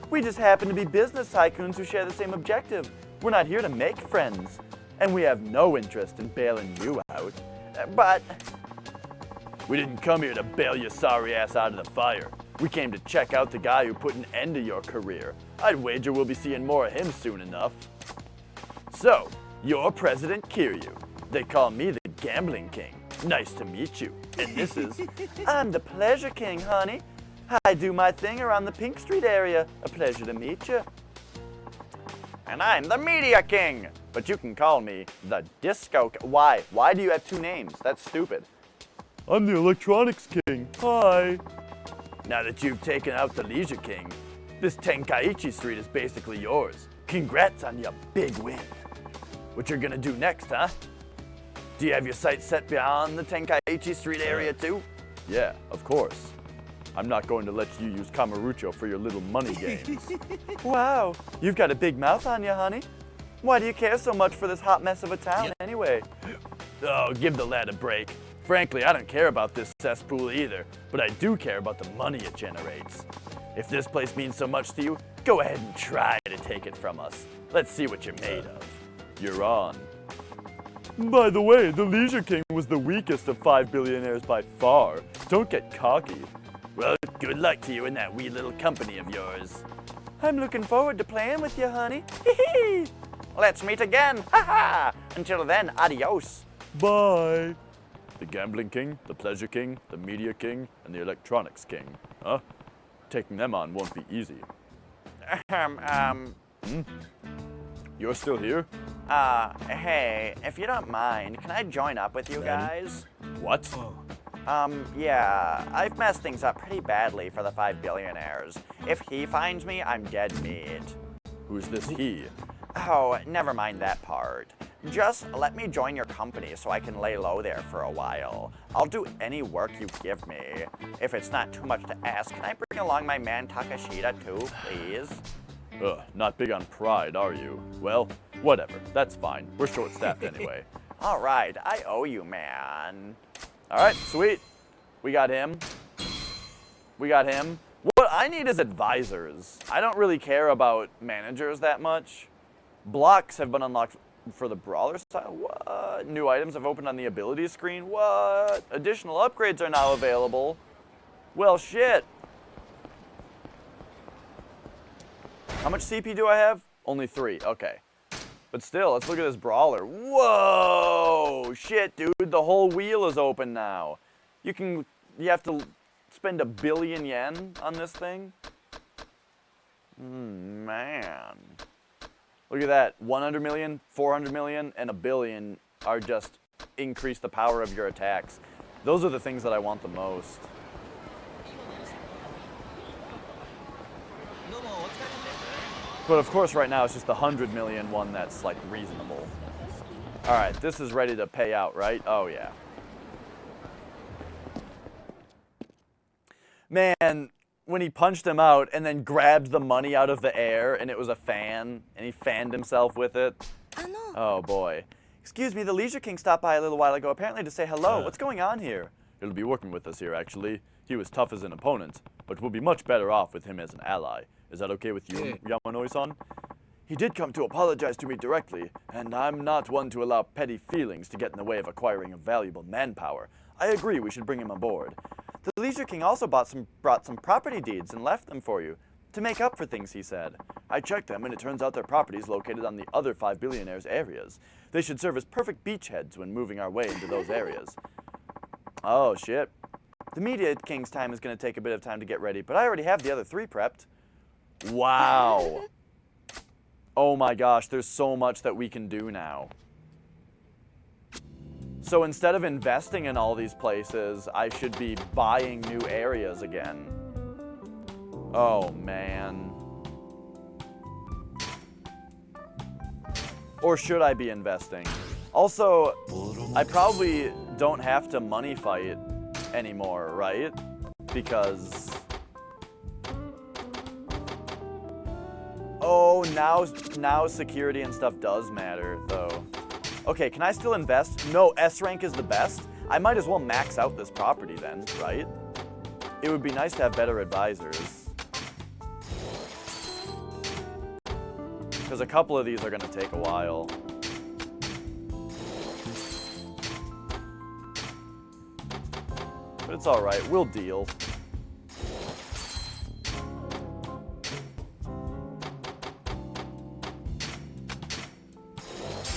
We just happen to be business tycoons who share the same objective. We're not here to make friends, and we have no interest in bailing you out. But We didn't come here to bail your sorry ass out of the fire. We came to check out the guy who put an end to your career. I'd wager we'll be seeing more of him soon enough. So, you're President Kiryu. They call me the Gambling King. Nice to meet you. And this is... I'm the Pleasure King, honey. I do my thing around the Pink Street area. A pleasure to meet you. and I'm the Media King. But you can call me the Disco. Why? Why do you have two names? That's stupid. I'm the Electronics King. Hi. Now that you've taken out the Leisure King, this Tenkaichi Street is basically yours. Congrats on your big win. What you're gonna do next, huh? Do you have your sights set beyond the Tenkaichi Street area too? Yeah, of course. I'm not going to let you use Kamurocho for your little money games. Wow, you've got a big mouth on you, honey. Why do you care so much for this hot mess of a town anyway? Oh, give the lad a break. Frankly, I don't care about this cesspool either, but I do care about the money it generates. If this place means so much to you, go ahead and try to take it from us. Let's see what you're made of. You're on. By the way, the Leisure King was the weakest of 5 billionaires by far. Don't get cocky. Well, good luck to you in that wee little company of yours. I'm looking forward to playing with you, honey. Hee-hee! Let's meet again. Ha ha! Until then, adios. Bye. The Gambling King, the Pleasure King, the Media King, and the Electronics King. Huh? Taking them on won't be easy. You're still here? Hey, if you don't mind, can I join up with you guys? What? Yeah, I've messed things up pretty badly for the 5 billionaires. If he finds me, I'm dead meat. Who's this he? Oh, never mind that part. Just let me join your company so I can lay low there for a while. I'll do any work you give me. If it's not too much to ask, can I bring along my man Takashita too, please? Not big on pride, are you? Well, whatever. That's fine. We're short-staffed anyway. All right, I owe you, man. All right, sweet. We got him. We got him. What I need is advisors. I don't really care about managers that much. Blocks have been unlocked for the brawler style. What? New items have opened on the abilities screen. What? Additional upgrades are now available. Well, shit. How much CP do I have? Only 3. Okay. But still, let's look at this brawler. Whoa! Shit, dude. The whole wheel is open now. You have to spend 1 billion yen on this thing? Man. Look at that. 100 million, 400 million, and 1 billion are just increase the power of your attacks. Those are the things that I want the most. But of course right now it's just the 100 million one that's like reasonable. Alright, this is ready to pay out, right? Oh yeah. Man, when he punched him out and then grabbed the money out of the air and it was a fan and he fanned himself with it. Oh boy. Excuse me, the Leisure King stopped by a little while ago apparently to say hello. What's going on here? He'll be working with us here actually. He was tough as an opponent, but we'll be much better off with him as an ally. Is that okay with you, Yamanoi-san? He did come to apologize to me directly, and I'm not one to allow petty feelings to get in the way of acquiring a valuable manpower. I agree we should bring him aboard. The Leisure King also brought some property deeds and left them for you, to make up for things, he said. I checked them, and it turns out their properties located on the other 5 billionaires' areas. They should serve as perfect beachheads when moving our way into those areas. Oh, shit. The Media King's time is going to take a bit of time to get ready, but I already have the other 3 prepped. Wow. Oh my gosh, there's so much that we can do now. So instead of investing in all these places, I should be buying new areas again. Oh, man. Or should I be investing? Also, I probably don't have to money fight anymore, right? Because... Oh, now security and stuff does matter, though. Okay, can I still invest? No, S rank is the best. I might as well max out this property then, right? It would be nice to have better advisors. Because a couple of these are going to take a while. But it's alright, we'll deal.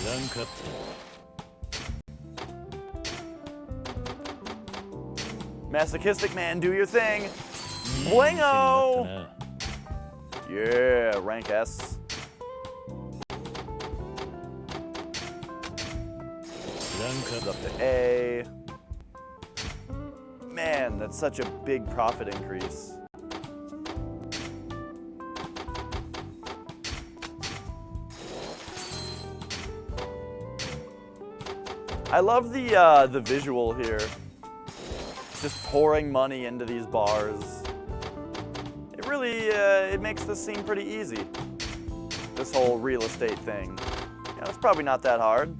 Rank up. Masochistic man, do your thing. Blingo! Yeah, rank S. Rank Up to A. Man, that's such a big profit increase. I love the visual here. Just pouring money into these bars. It really it makes this seem pretty easy. This whole real estate thing. Yeah, it's probably not that hard.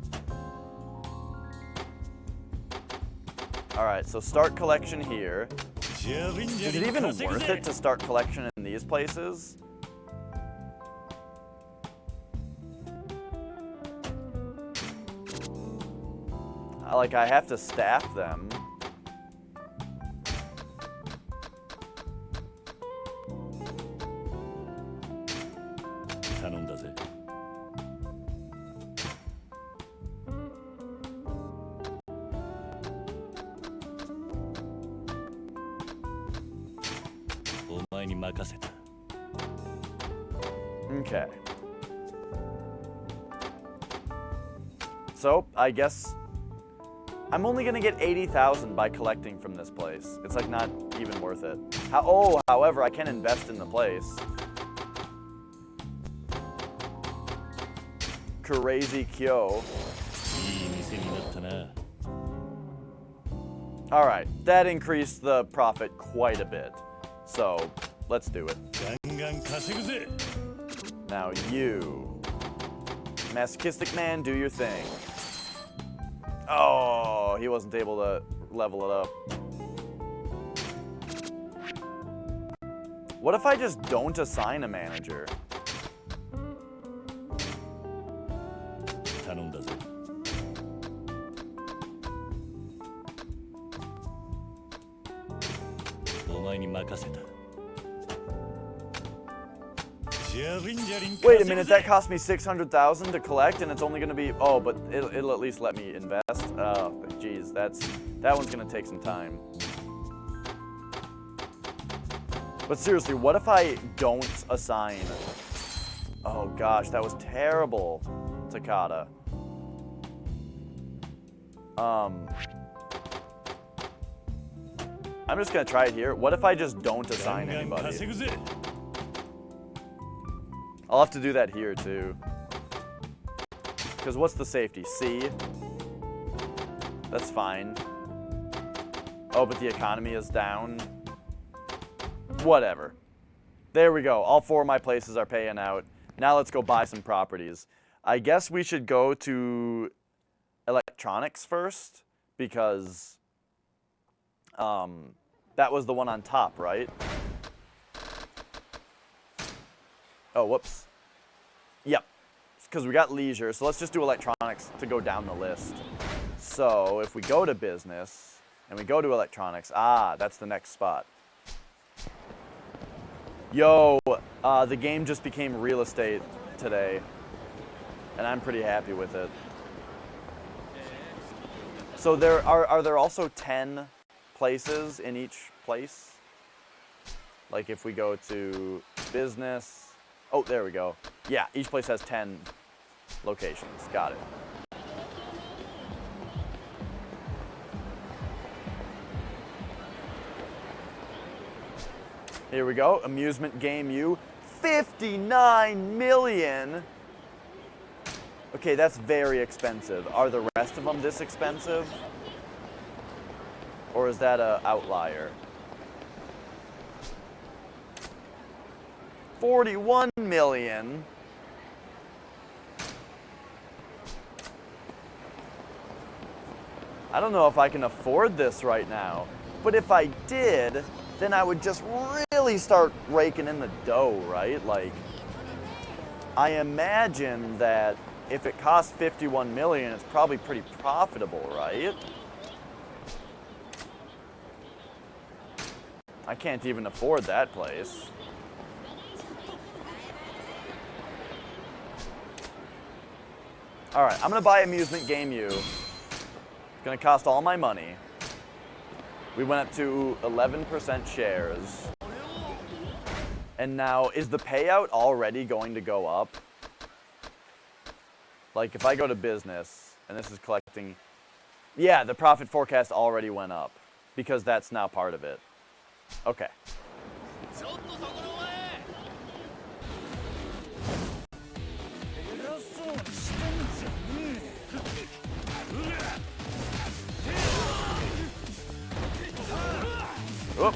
All right, so start collection here. Is it even worth it to start collection in these places? Like, I have to staff them. Okay. So, I guess I'm only gonna get 80,000 by collecting from this place. It's like not even worth it. However, I can invest in the place. Crazy Kyo. All right, that increased the profit quite a bit. So, let's do it. Now you, masochistic man, do your thing. Oh, he wasn't able to level it up. What if I just don't assign a manager? Wait a minute, that cost me 600,000 to collect, and it's only going to be... Oh, but it'll at least let me invest. Oh, geez, that one's going to take some time. But seriously, what if I don't assign? Oh gosh, that was terrible, Takata. I'm just going to try it here. What if I just don't assign anybody? I'll have to do that here too. Because what's the safety? C? That's fine. Oh, but the economy is down. Whatever. There we go. All 4 of my places are paying out. Now let's go buy some properties. I guess we should go to electronics first, because that was the one on top, right? Oh, whoops. Yep. because we got leisure, so let's just do electronics to go down the list. So if we go to business and we go to electronics, that's the next spot. Yo, the game just became real estate today, and I'm pretty happy with it. So are there also 10 places in each place? Like if we go to business, oh, there we go. Yeah, each place has 10 locations. Got it. Here we go. Amusement Game U. 59 million. Okay, that's very expensive. Are the rest of them this expensive? Or is that an outlier? 41 million. I don't know if I can afford this right now, but if I did, then I would just really start raking in the dough, right? Like, I imagine that if it costs 51 million, it's probably pretty profitable, right? I can't even afford that place. All right, I'm gonna buy Amusement Game U. It's gonna cost all my money. We went up to 11% shares. And now, is the payout already going to go up? Like, if I go to business, and this is collecting... Yeah, the profit forecast already went up, because that's now part of it. Okay. Whoop.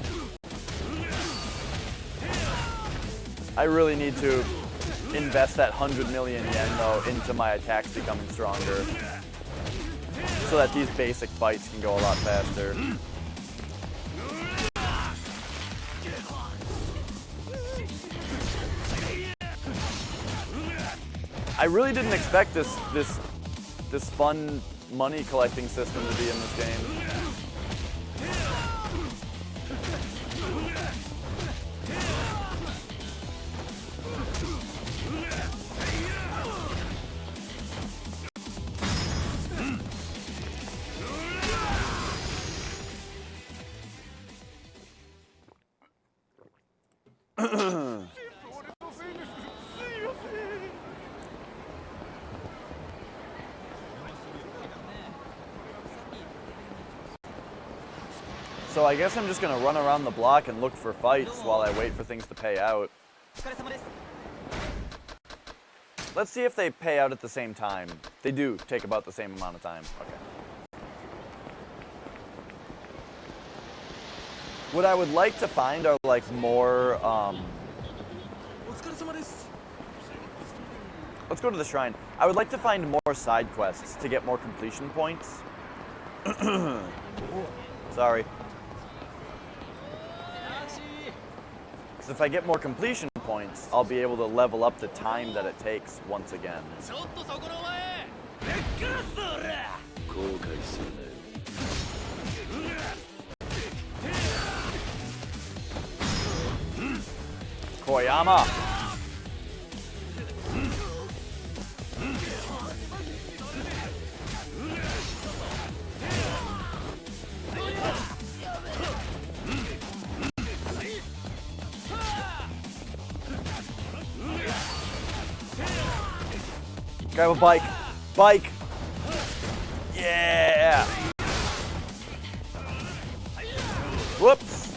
I really need to invest that 100 million yen, though, into my attacks becoming stronger, so that these basic fights can go a lot faster. I really didn't expect this fun money collecting system to be in this game. So I guess I'm just gonna run around the block and look for fights while I wait for things to pay out. Let's see if they pay out at the same time. They do take about the same amount of time. Okay. What I would like to find are like more, let's go to the shrine. I would like to find more side quests to get more completion points. Sorry. So if I get more completion points, I'll be able to level up the time that it takes once again. Koyama! Grab a bike. Bike! Yeah! Whoops!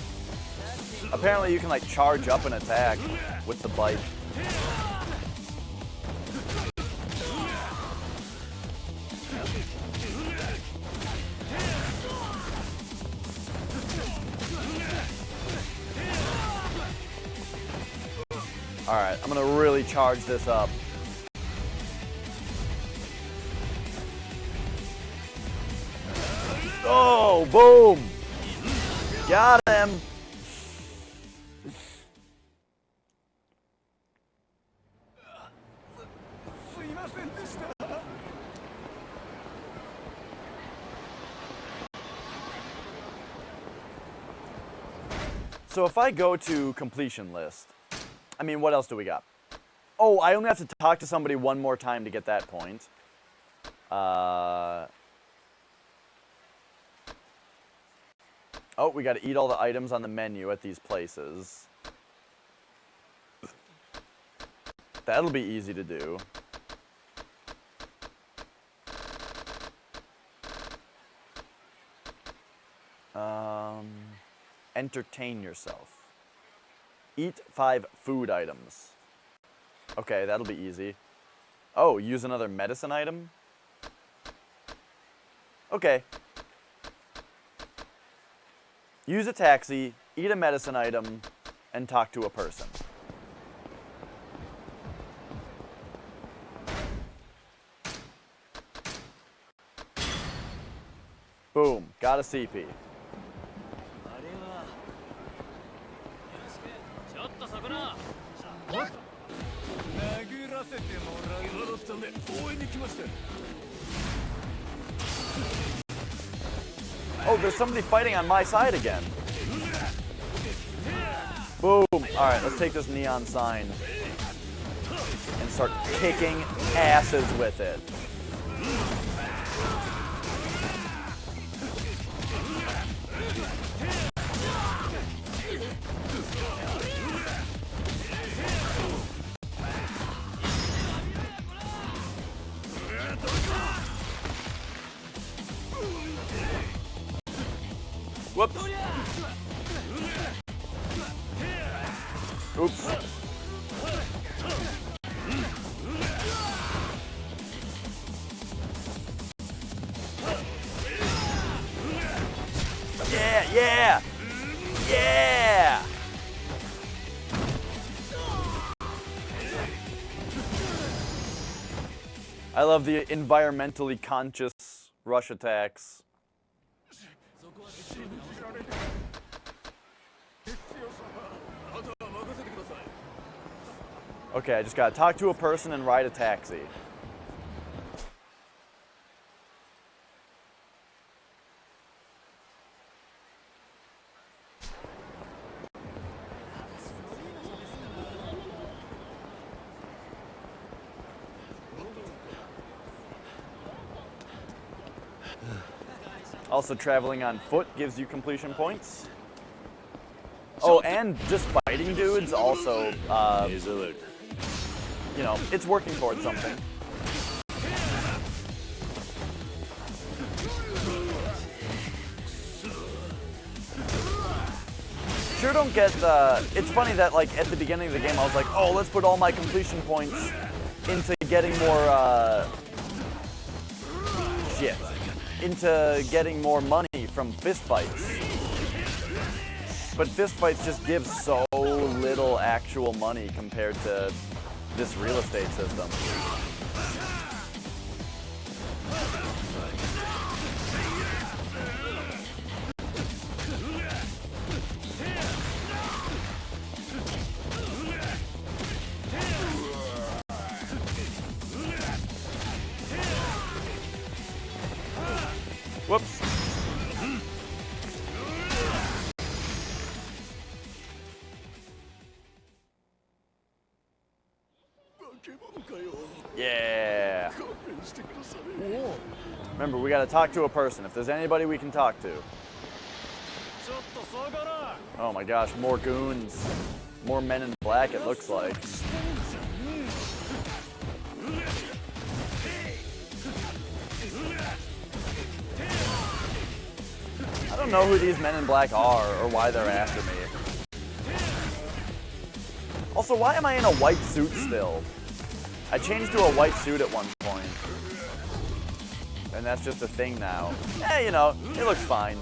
Apparently you can like charge up an attack with the bike. Alright, I'm gonna really charge this up. Oh, boom! Got him! So if I go to completion list, I mean, what else do we got? Oh, I only have to talk to somebody one more time to get that point. Oh, we got to eat all the items on the menu at these places. That'll be easy to do. Entertain yourself. Eat 5 food items. Okay, that'll be easy. Oh, use another medicine item? Okay. Use a taxi, eat a medicine item, and talk to a person. Boom, got a CP. Oh, there's somebody fighting on my side again. Boom. Alright, let's take this neon sign and start kicking asses with it. Whoops. Oops. Yeah, yeah, yeah. I love the environmentally conscious rush attacks. Okay, I just gotta talk to a person and ride a taxi. Also, traveling on foot gives you completion points. Oh, and just fighting dudes also, you know, it's working towards something. Sure don't get the... It's funny that, like, at the beginning of the game, I was like, oh, let's put all my completion points into getting more, shit. Into getting more money from fistfights. But fistfights just give so little actual money compared to this real estate system. Whoops. Yeah. Remember, we gotta talk to a person. If there's anybody we can talk to. Oh my gosh, more goons. More men in black, it looks like. I don't know who these men in black are or why they're after me. Also, why am I in a white suit still? I changed to a white suit at one point. And that's just a thing now. Eh, you know, it looks fine.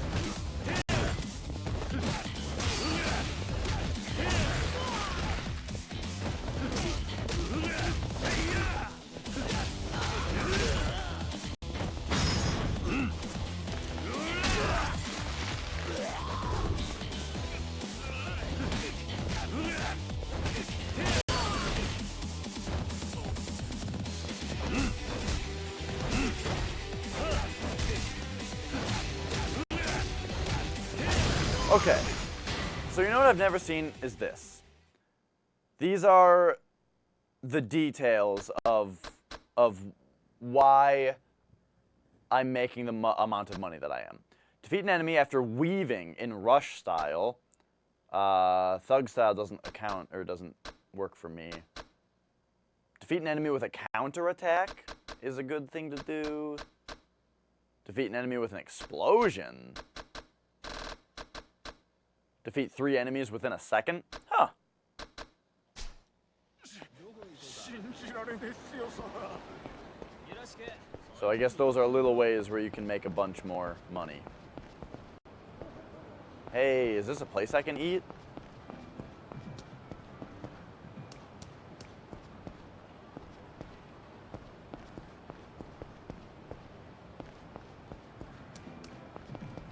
Okay. So you know what I've never seen is this. These are the details of why I'm making the amount of money that I am. Defeat an enemy after weaving in rush style. Thug style doesn't account or doesn't work for me. Defeat an enemy with a counterattack is a good thing to do. Defeat an enemy with an explosion. Defeat 3 enemies within a second? Huh. So I guess those are little ways where you can make a bunch more money. Hey, is this a place I can eat?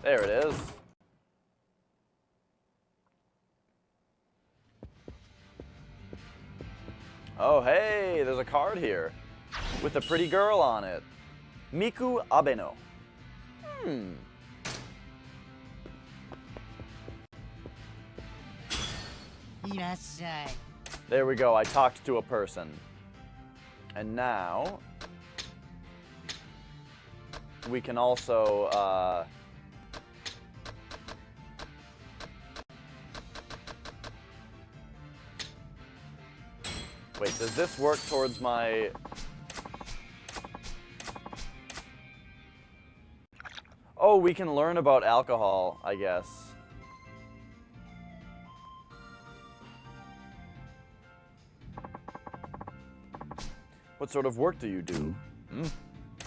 There it is. Oh, hey, there's a card here with a pretty girl on it. Miku Abeno. There we go, I talked to a person. And now we can also wait, does this work towards my... Oh, we can learn about alcohol, I guess. What sort of work do you do?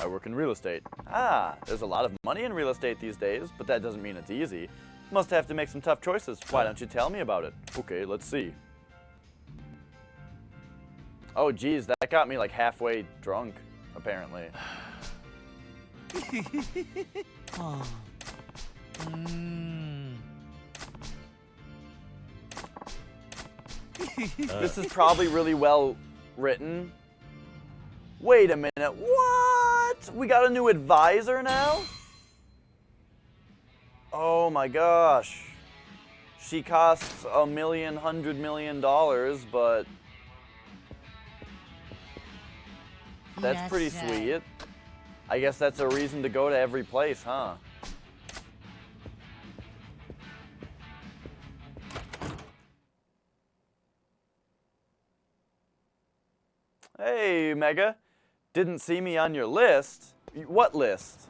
I work in real estate. Ah, there's a lot of money in real estate these days, but that doesn't mean it's easy. Must have to make some tough choices. Why don't you tell me about it? Okay, let's see. Oh, geez, that got me like halfway drunk, apparently. This is probably really well written. Wait a minute, what? We got a new advisor now? Oh my gosh. She costs $100 million, but that's pretty sweet. I guess that's a reason to go to every place, huh? Hey, Mega. Didn't see me on your list. What list?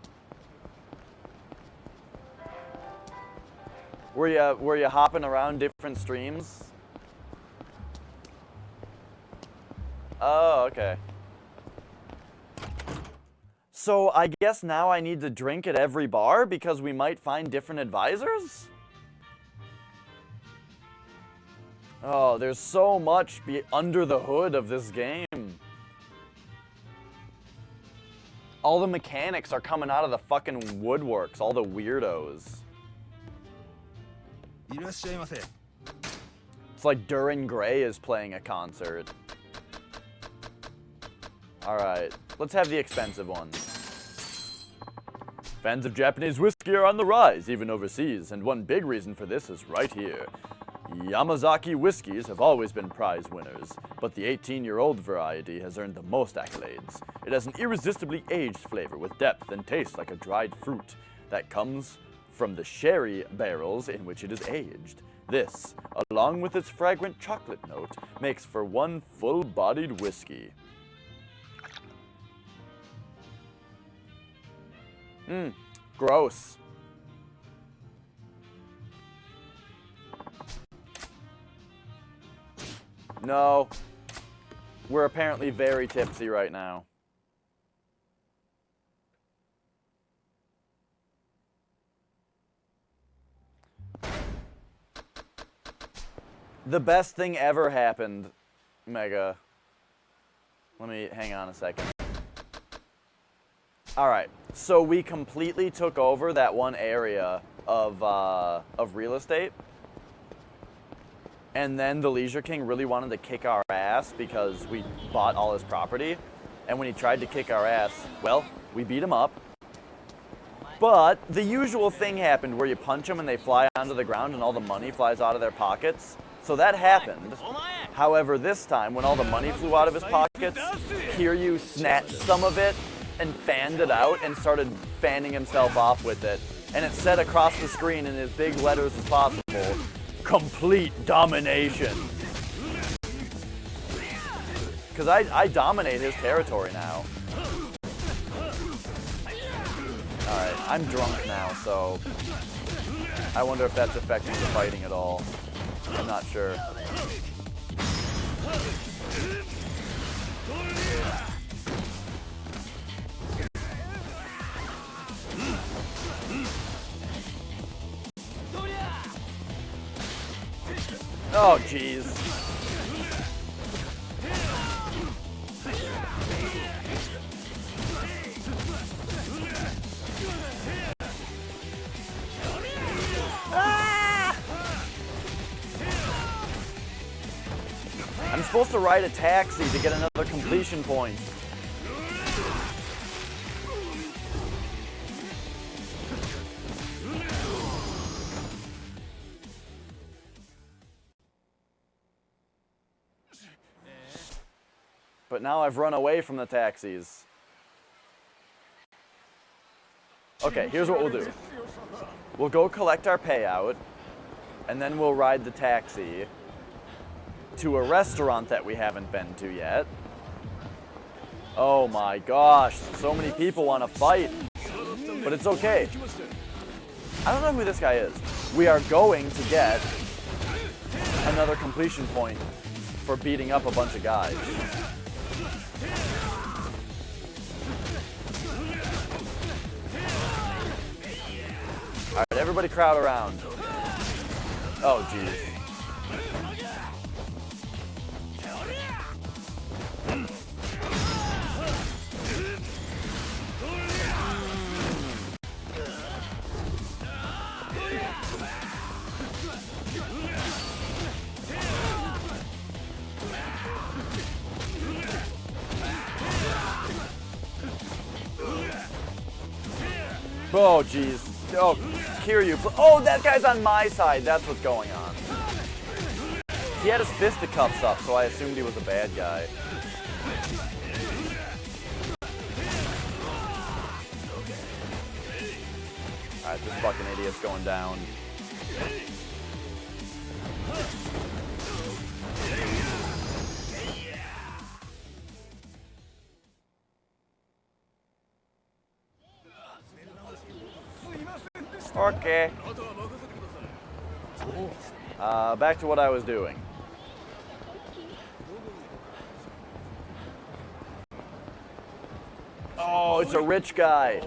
Were you hopping around different streams? Oh, okay. So I guess now I need to drink at every bar because we might find different advisors? Oh, there's so much under the hood of this game. All the mechanics are coming out of the fucking woodworks, all the weirdos. It's like Duran Gray is playing a concert. Alright, let's have the expensive one. Fans of Japanese whiskey are on the rise, even overseas, and one big reason for this is right here. Yamazaki whiskeys have always been prize winners, but the 18-year-old variety has earned the most accolades. It has an irresistibly aged flavor with depth and tastes like a dried fruit that comes from the sherry barrels in which it is aged. This, along with its fragrant chocolate note, makes for one full-bodied whiskey. Gross. No. We're apparently very tipsy right now. The best thing ever happened, Mega. Let me hang on a second. Alright, so we completely took over that one area of real estate. And then the Leisure King really wanted to kick our ass because we bought all his property. And when he tried to kick our ass, well, we beat him up. But the usual thing happened where you punch them and they fly onto the ground and all the money flies out of their pockets. So that happened. However, this time, when all the money flew out of his pockets, Kiryu snatched some of it and fanned it out and started fanning himself off with it. And it said across the screen in as big letters as possible, "Complete domination." Because I dominate his territory now. Alright, I'm drunk now, so I wonder if that's affecting the fighting at all. I'm not sure. Oh, jeez. I'm supposed to ride a taxi to get another completion point. But now I've run away from the taxis. Okay, here's what we'll do. We'll go collect our payout, and then we'll ride the taxi to a restaurant that we haven't been to yet. Oh my gosh, so many people want to fight, but it's okay. I don't know who this guy is. We are going to get another completion point for beating up a bunch of guys. Alright, everybody crowd around. Oh, jeez. Oh, jeez. Oh, Kiryu. Oh, that guy's on my side. That's what's going on. He had his fisticuffs up, so I assumed he was a bad guy. Alright, this fucking idiot's going down. Okay. Back to what I was doing. Oh, it's a rich guy.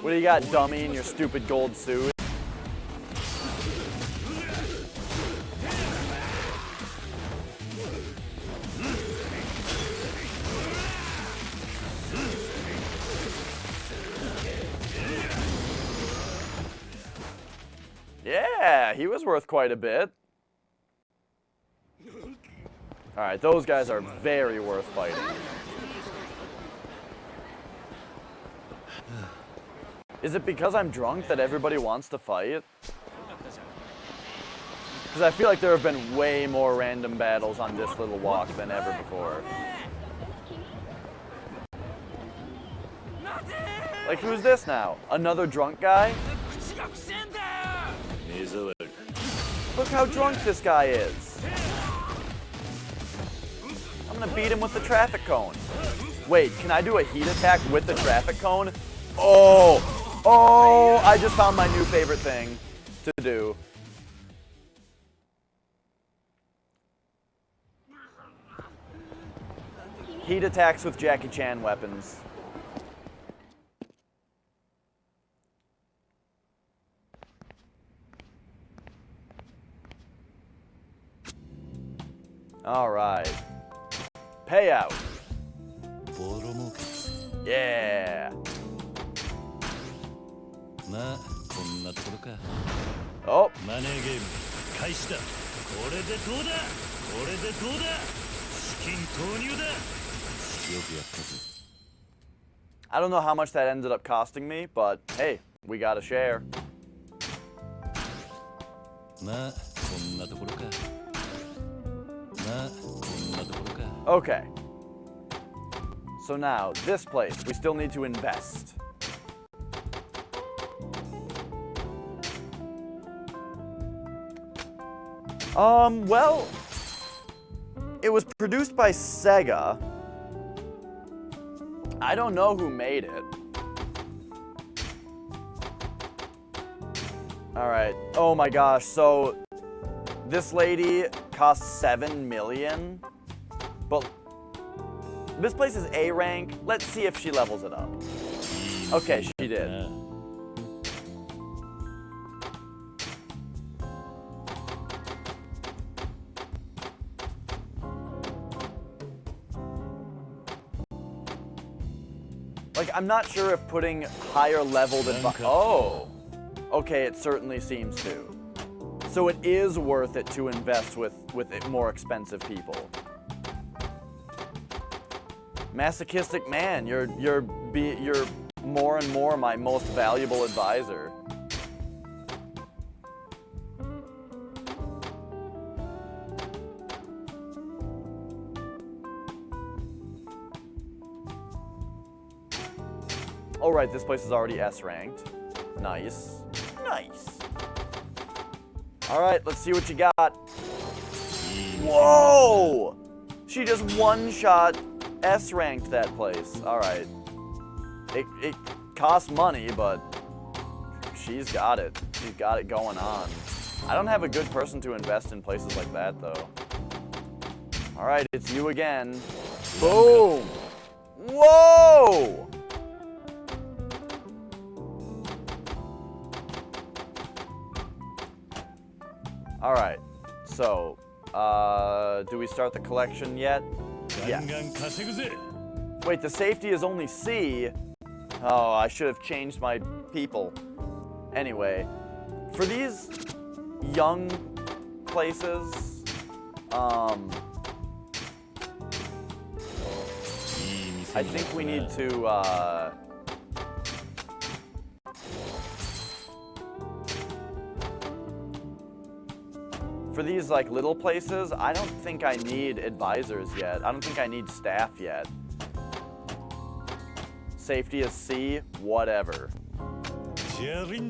What do you got, dummy, in your stupid gold suit? Yeah, he was worth quite a bit. Alright, those guys are very worth fighting. Is it because I'm drunk that everybody wants to fight? Because I feel like there have been way more random battles on this little walk than ever before. Like, who's this now? Another drunk guy? Look how drunk this guy is. I'm gonna beat him with the traffic cone. Wait, can I do a heat attack with the traffic cone? Oh! Oh! I just found my new favorite thing to do. Heat attacks with Jackie Chan weapons. All right. Payout. Yeah. Oh. I don't know how much that ended up costing me, but hey, we got a share. まあこんなところか。まあこんなところか。 Okay. So now, this place, we still need to invest. Well, it was produced by Sega. I don't know who made it. Alright. Oh my gosh, so this lady costs 7 million, but this place is A rank. Let's see if she levels it up. Okay, she did. Like, I'm not sure if putting higher leveled oh. Okay, it certainly seems to. So it is worth it to invest with more expensive people. Masochistic man, you're more and more my most valuable advisor. Oh right, this place is already S ranked. Nice. Nice. Alright, let's see what you got. Whoa! She just one-shot S-ranked that place. Alright. It costs money, but she's got it. She's got it going on. I don't have a good person to invest in places like that, though. Alright, it's you again. Boom! Whoa! Alright, so, do we start the collection yet? Yes. Wait, the safety is only C? Oh, I should have changed my people. Anyway, for these young places, I think we need to, for these like little places, I don't think I need advisors yet. I don't think I need staff yet. Safety is C, whatever. In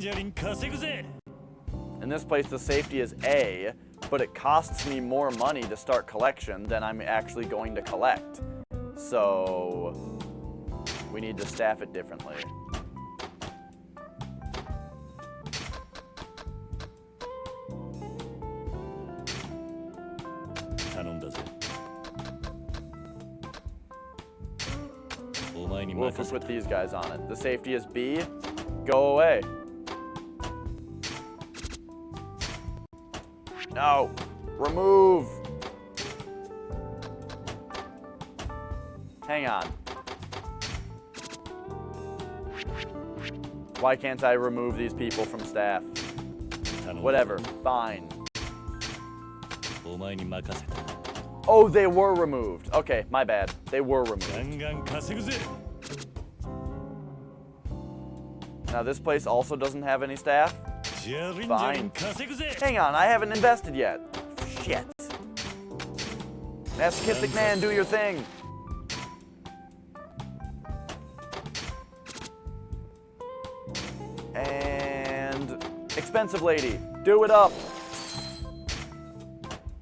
this place, the safety is A, but it costs me more money to start collection than I'm actually going to collect. So we need to staff it differently. We'll put these guys on it. The safety is B. Go away. No. Remove. Hang on. Why can't I remove these people from staff? Whatever. Fine. Oh, they were removed. Okay, my bad. They were removed. Now this place also doesn't have any staff? Fine. Hang on, I haven't invested yet. Shit. Masochistic man, do your thing. And expensive lady, do it up.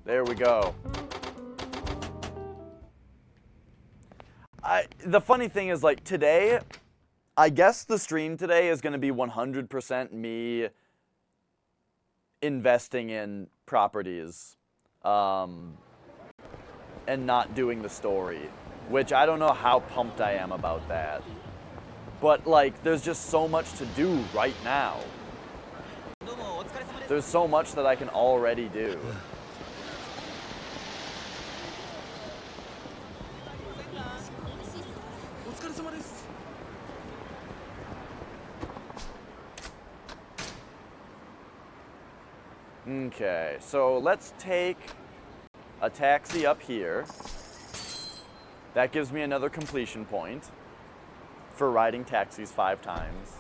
There we go. The funny thing is, like, today, I guess the stream today is going to be 100% me investing in properties and not doing the story, which I don't know how pumped I am about that. But, like, there's just so much to do right now. There's so much that I can already do. Okay, so let's take a taxi up here. That gives me another completion point. for riding taxis 5 times.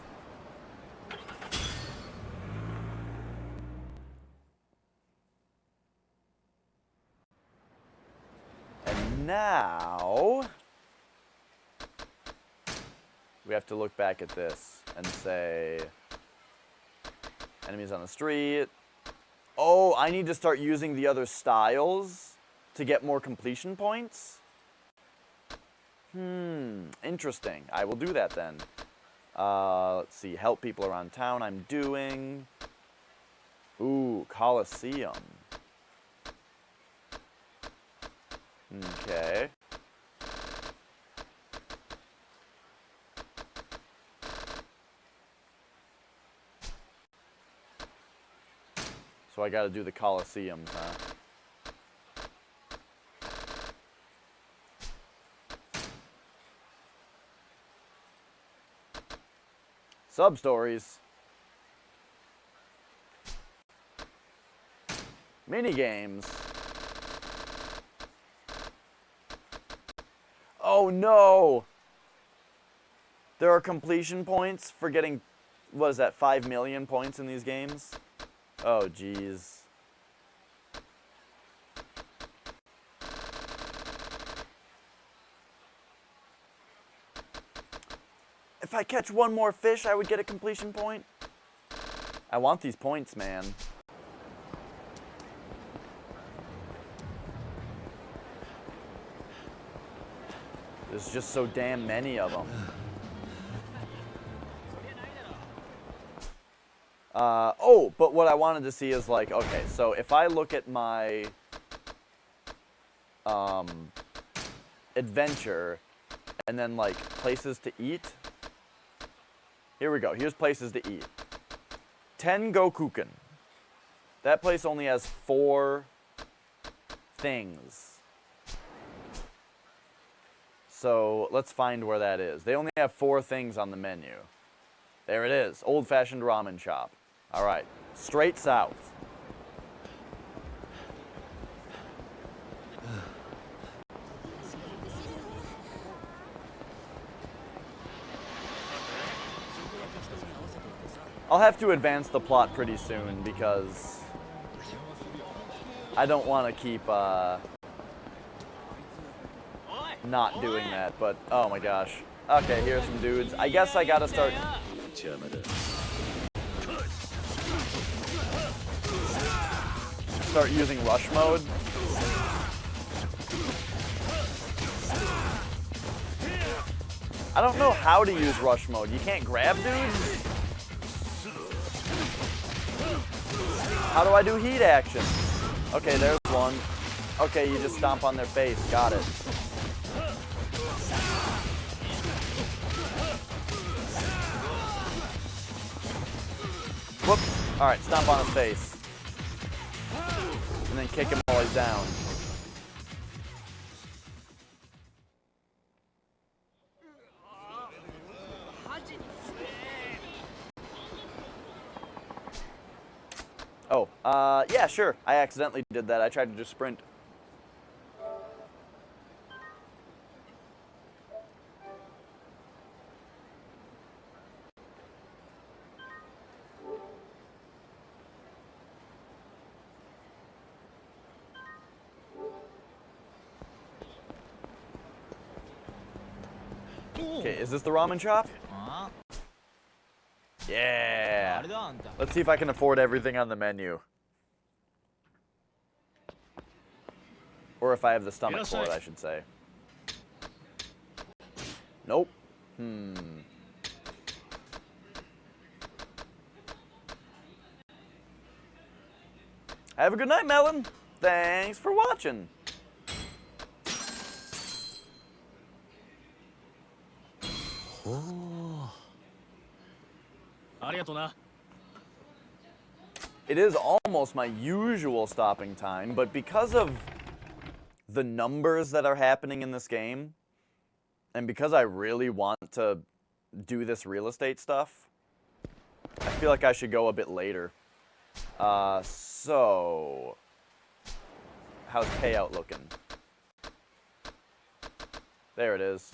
And now we have to look back at this and say, enemies on the street. Oh, I need to start using the other styles to get more completion points? Interesting. I will do that then. Let's see, help people around town I'm doing. Ooh, Coliseum. Okay. So I gotta do the Coliseums, huh? Sub-stories. Minigames. Oh no! There are completion points for getting, what is that, 5 million points in these games? Oh geez. If I catch one more fish, I would get a completion point. I want these points, man. There's just so damn many of them. Oh, but what I wanted to see is like, okay, so if I look at my adventure and then like places to eat. Here we go. Here's places to eat. Tengokuken. That place only has 4 things. So let's find where that is. They only have 4 things on the menu. There it is. Old-fashioned ramen shop. All right. Straight south. I'll have to advance the plot pretty soon because I don't want to keep not doing that, but oh my gosh. Okay, here's some dudes. I guess I gotta start using rush mode. I don't know how to use rush mode. You can't grab dudes? How do I do heat action? Okay, there's one. Okay, you just stomp on their face. Got it. Whoops. Alright, stomp on his face. And then kick him while he's down. Oh, yeah, sure. I accidentally did that. I tried to just sprint. Okay, is this the ramen shop? Yeah. Let's see if I can afford everything on the menu. Or if I have the stomach for it, I should say. Nope. Have a good night, Melon. Thanks for watching. It is almost my usual stopping time, but because of the numbers that are happening in this game, and because I really want to do this real estate stuff, I feel like I should go a bit later. So, how's payout looking? There it is.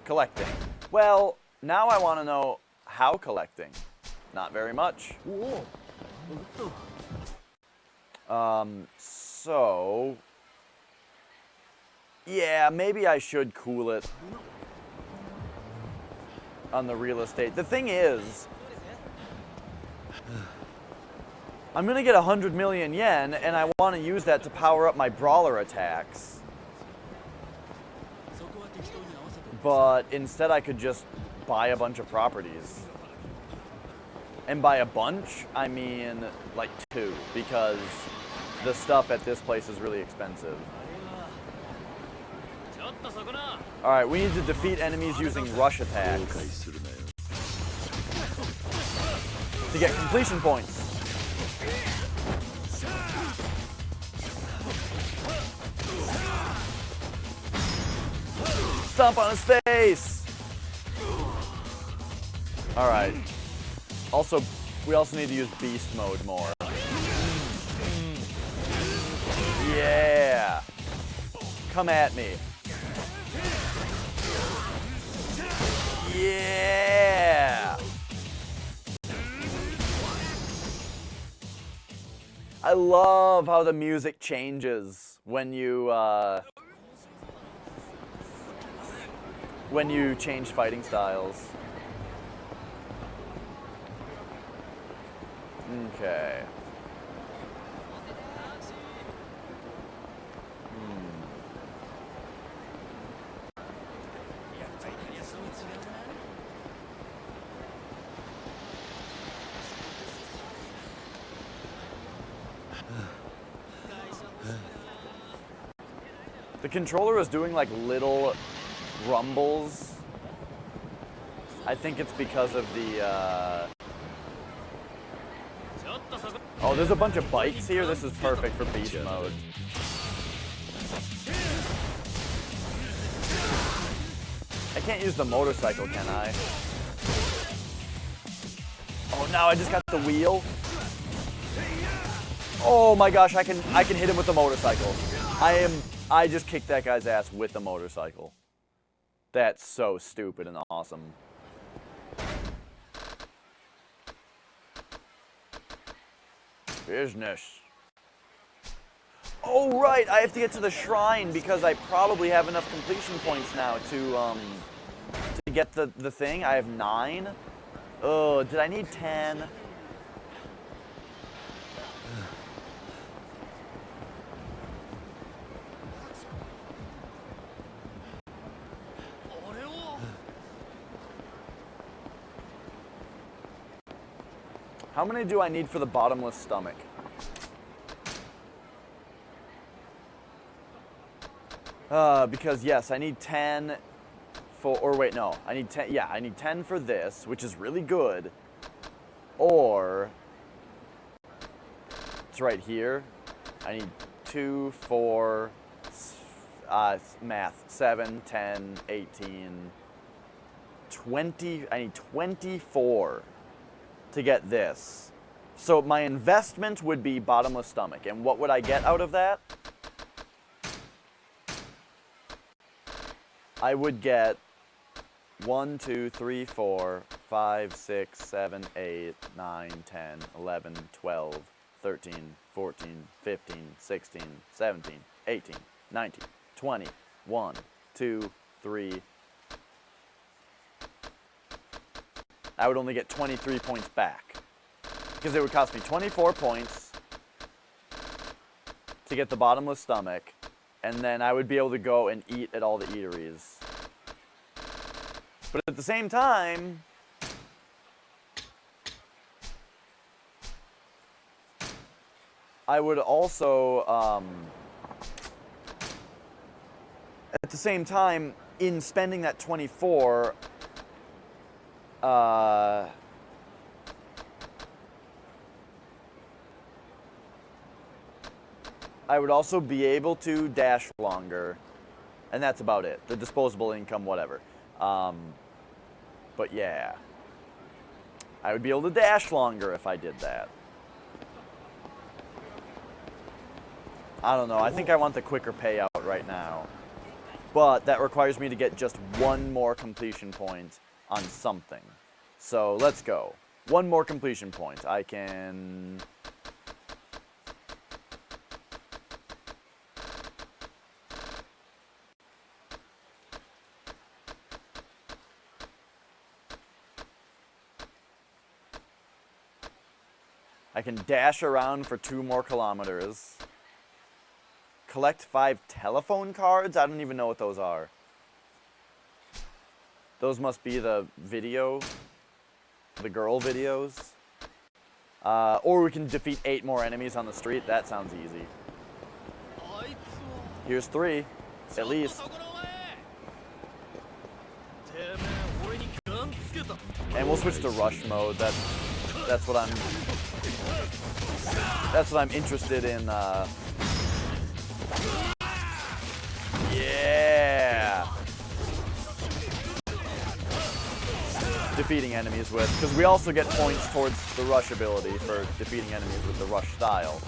Collecting. Well, now I want to know how collecting. Not very much. So... yeah, maybe I should cool it on the real estate. The thing is, I'm gonna get 100 million yen, and I want to use that to power up my brawler attacks. But instead I could just buy a bunch of properties. And by a bunch, I mean like 2, because the stuff at this place is really expensive. Alright, we need to defeat enemies using rush attacks to get completion points. Stomp on his face! Alright. Also, we also need to use beast mode more. Yeah! Come at me. Yeah! I love how the music changes when you change fighting styles. Okay. The controller is doing like little rumbles. I think it's because of the oh, there's a bunch of bikes here. This is perfect for beast mode. I can't use the motorcycle, can I? Oh, now I just got the wheel. Oh my gosh, I can hit him with the motorcycle. I just kicked that guy's ass with the motorcycle. That's so stupid and awesome. Business. Oh right, I have to get to the shrine because I probably have enough completion points now to get the thing. I have 9. Oh, did I need 10? How many do I need for the bottomless stomach? Because yes, I need 10 for, or wait, no, I need 10, yeah, I need 10 for this, which is really good. Or, it's right here. I need 2, 4, math, 7, 10, 18, 20, I need 24 to get this. So my investment would be bottomless stomach. And what would I get out of that? I would get 1, 2, 3, 4, 5, 6, 7, 8, 9, 10, 11, 12, 13, 14, 15, 16, 17, 18, 19, 20, 1, 2, 3. I would only get 23 points back. Because it would cost me 24 points to get the bottomless stomach, and then I would be able to go and eat at all the eateries. But at the same time, I would also, at the same time, in spending that 24, I would also be able to dash longer, and that's about it. The disposable income, whatever. But yeah, I would be able to dash longer if I did that. I don't know, I think I want the quicker payout right now. But that requires me to get just 1 more completion point on something. So let's go. One more completion point. I can... I can dash around for 2 more kilometers. Collect 5 telephone cards? I don't even know what those are. Those must be the video, the girl videos. Or we can defeat 8 more enemies on the street. That sounds easy. Here's 3, at least. And we'll switch to rush mode. That's what I'm interested in. Yeah. Defeating enemies with, because we also get points towards the rush ability for defeating enemies with the rush style.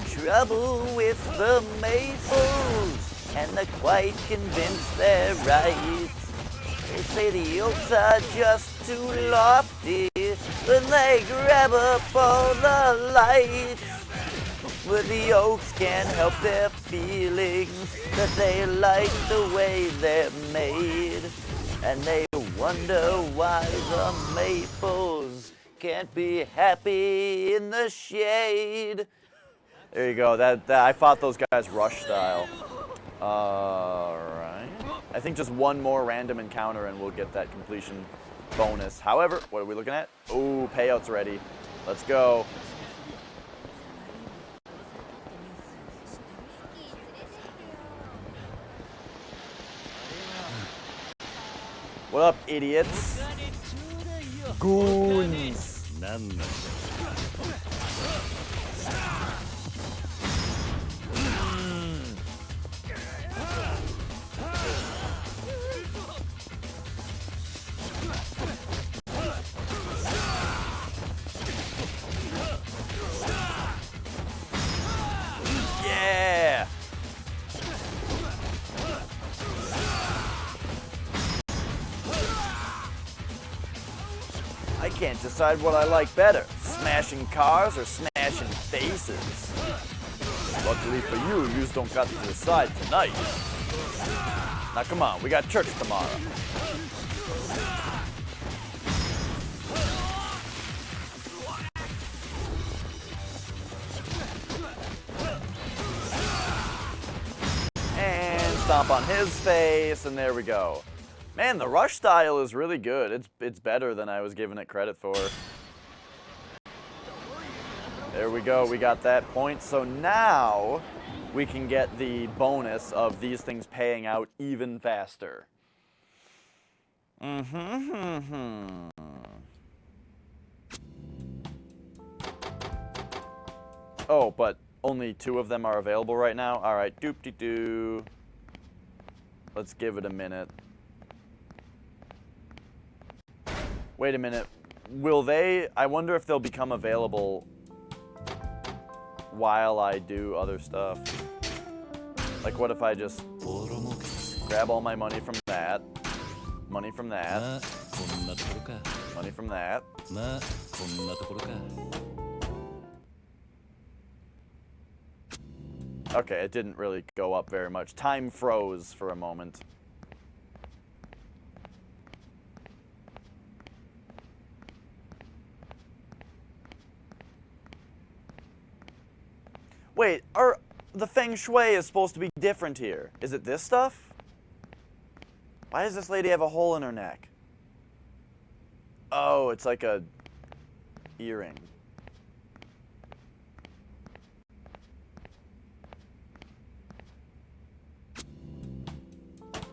Trouble with the maples, and they're quite convinced they're right. They say the oaks are just too lofty when they grab up all the lights. But the oaks can't help their feelings that they like the way they're made. And they wonder why the maples can't be happy in the shade. There you go. That I fought those guys rush style. Alright. I think just one more random encounter and we'll get that completion bonus. However, what are we looking at? Oh, payouts ready. Let's go. What up, idiots? Goons. Yeah. I can't decide what I like better, smashing cars or smashing faces. Luckily for you, you don't got to decide tonight. Now come on, we got church tomorrow. And stomp on his face, and there we go. Man, the rush style is really good. It's better than I was giving it credit for. There we go, we got that point. So now we can get the bonus of these things paying out even faster. Oh, but only 2 of them are available right now? Alright, doop-de-doo. Let's give it a minute. Wait a minute. Will they... I wonder if they'll become available while I do other stuff. Like, what if I just grab all my money from that, money from that, money from that. Okay, it didn't really go up very much. Time froze for a moment. Wait, the feng shui is supposed to be different here. Is it this stuff? Why does this lady have a hole in her neck? Oh, it's like a earring.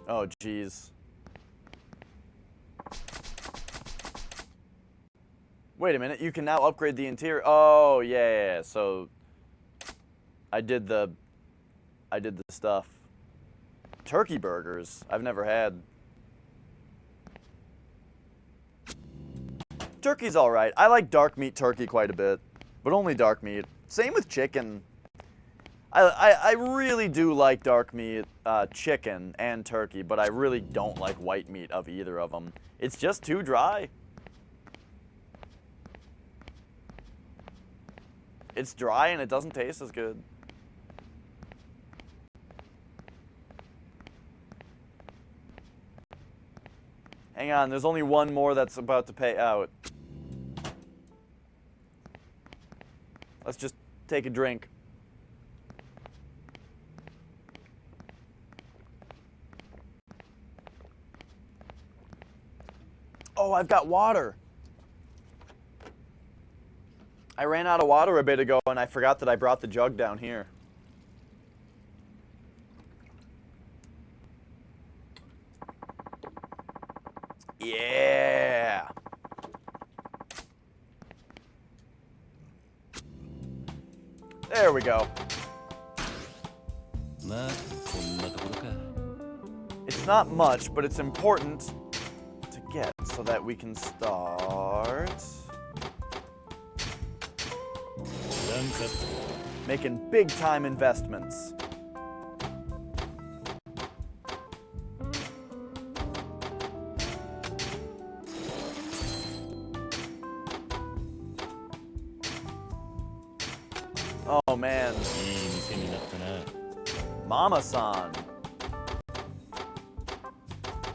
Oh, jeez. Wait a minute, you can now upgrade the interior. Oh, yeah. So I did the stuff. Turkey burgers, I've never had. Turkey's all right. I like dark meat turkey quite a bit, but only dark meat. Same with chicken. I really do like dark meat, chicken and turkey, but I really don't like white meat of either of them. It's just too dry. It's dry and it doesn't taste as good. Hang on, there's only one more that's about to pay out. Let's just take a drink. Oh, I've got water. I ran out of water a bit ago and I forgot that I brought the jug down here. Yeah. There we go. It's not much, but it's important to get so that we can start making big time investments. Oh man. Mama-san.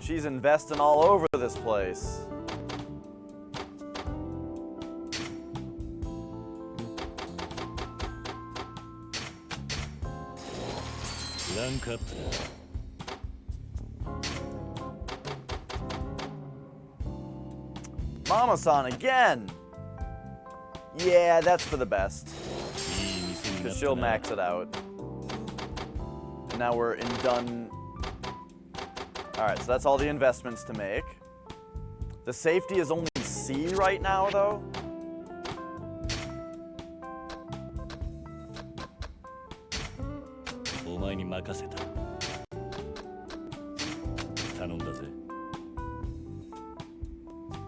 She's investing all over this place. Mama-san again. Yeah, that's for the best. Because she'll max it out. And now we're in done. Alright, so that's all the investments to make. The safety is only C right now, though.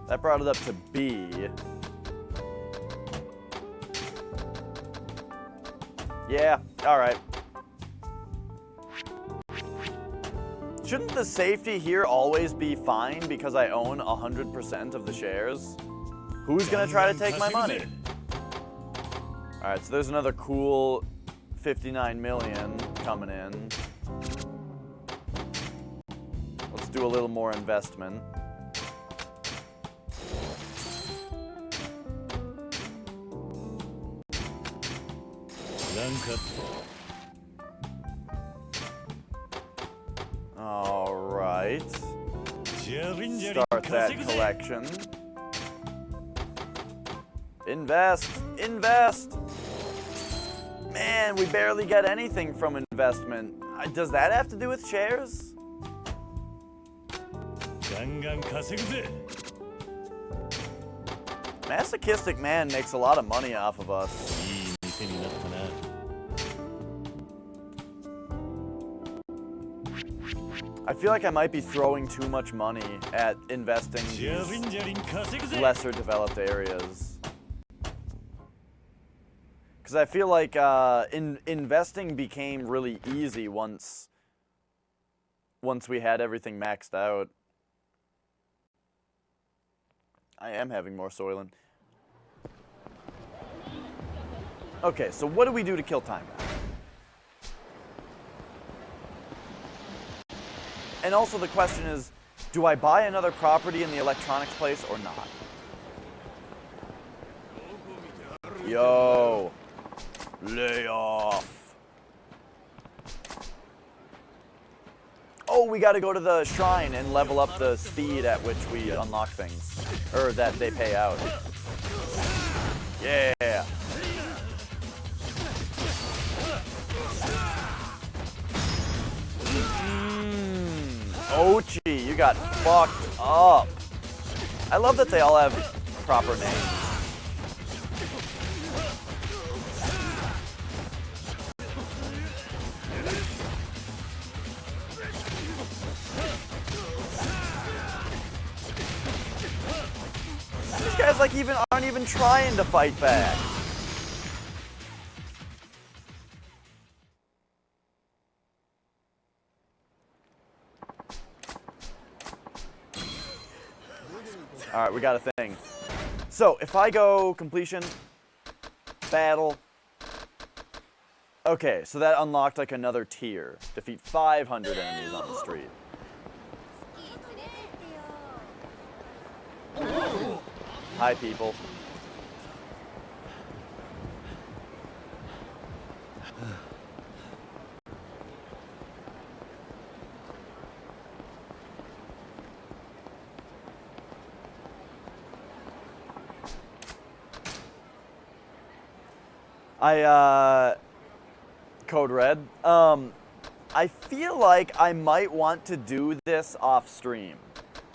That brought it up to B. Yeah, alright. Shouldn't the safety here always be fine because I own 100% of the shares? Who's gonna try to take my money? Alright, so there's another cool 59 million coming in. Let's do a little more investment. All right. Start that collection. Invest! Invest! Man, we barely get anything from investment. Does that have to do with shares? Masochistic man makes a lot of money off of us. I feel like I might be throwing too much money at investing in lesser developed areas. Because I feel like investing became really easy once we had everything maxed out. I am having more Soylent. Okay, so what do we do to kill time? And also the question is, do I buy another property in the electronics place or not? Yo, lay off. Oh, we gotta go to the shrine and level up the speed at which we unlock things. Or that they pay out. Yeah. Ochi, you got fucked up. I love that they all have proper names. These guys like aren't even trying to fight back. we got a thing. So, if I go completion, battle. Okay, so that unlocked like another tier. Defeat 500 enemies on the street. Hi, people. Code Red. I feel like I might want to do this off stream.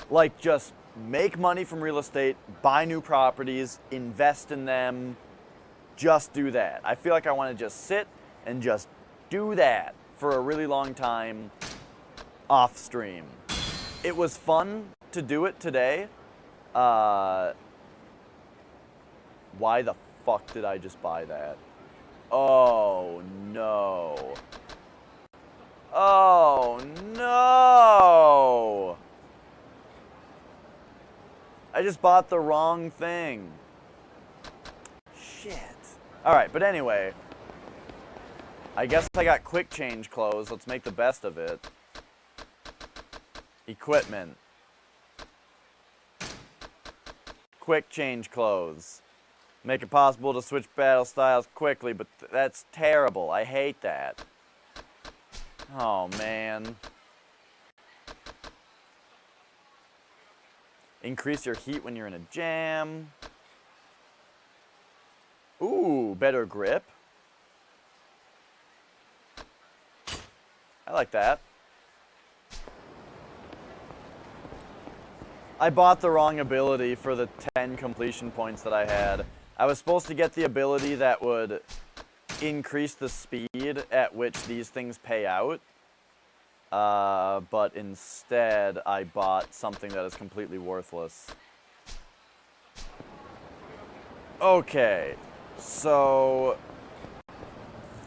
Like, just make money from real estate, buy new properties, invest in them, just do that. I feel like I want to just sit and just do that for a really long time off stream. It was fun to do it today. Why the fuck did I just buy that? Oh no. Oh no! I just bought the wrong thing. Shit. Alright, but anyway. I guess I got quick change clothes. Let's make the best of it. Equipment. Quick change clothes. Make it possible to switch battle styles quickly, but that's terrible. I hate that. Oh, man. Increase your heat when you're in a jam. Ooh, better grip. I like that. I bought the wrong ability for the 10 completion points that I had. I was supposed to get the ability that would increase the speed at which these things pay out. But instead, I bought something that is completely worthless. Okay, so...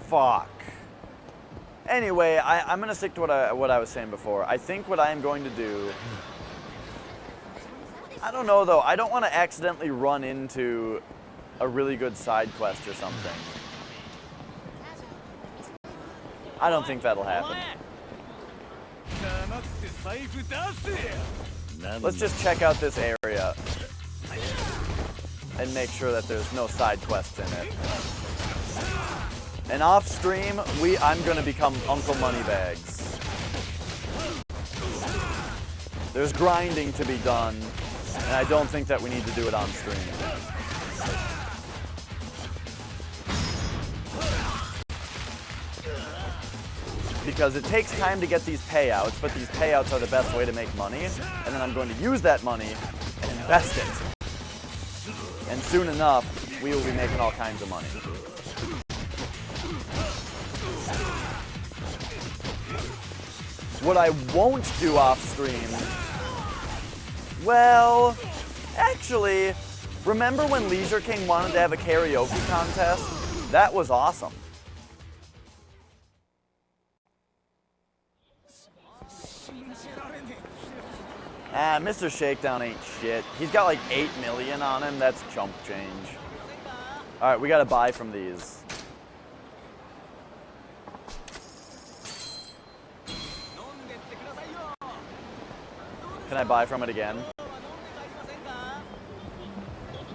Fuck. Anyway, I'm gonna stick to what I was saying before. I think what I am going to do... I don't know, though. I don't want to accidentally run into a really good side quest or something. I don't think that'll happen. Let's just check out this area and make sure that there's no side quests in it. And off stream, I'm gonna become Uncle Moneybags. There's grinding to be done, and I don't think that we need to do it on stream. Because it takes time to get these payouts, but these payouts are the best way to make money, and then I'm going to use that money and invest it. And soon enough, we will be making all kinds of money. What I won't do off stream, well, actually, remember when Leisure King wanted to have a karaoke contest? That was awesome. Ah, Mr. Shakedown ain't shit. He's got like 8 million on him. That's chump change. Alright, we gotta buy from these. Can I buy from it again?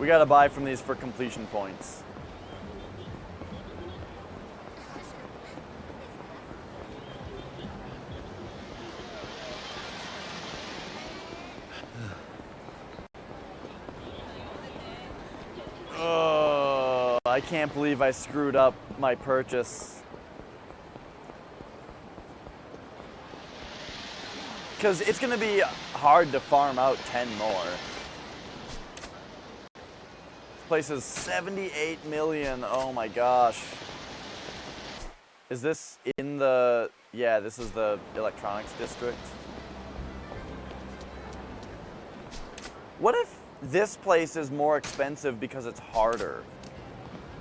We gotta buy from these for completion points. I can't believe I screwed up my purchase. Because it's going to be hard to farm out 10 more. This place is 78 million. Oh my gosh. Is this in the... Yeah, this is the electronics district. What if this place is more expensive because it's harder?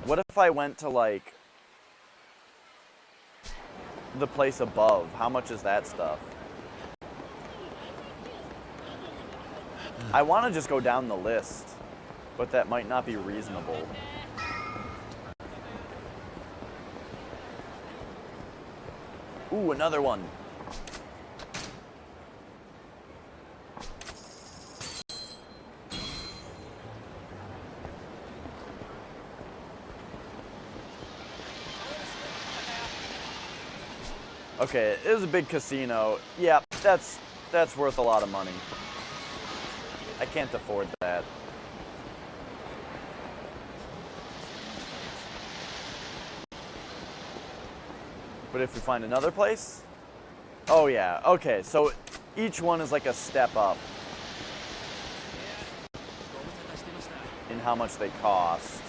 What if I went to, like, the place above? How much is that stuff? I want to just go down the list, but that might not be reasonable. Ooh, another one. Okay, it is a big casino. Yeah, that's worth a lot of money. I can't afford that. But if we find another place? Oh yeah, okay, so each one is like a step up in how much they cost.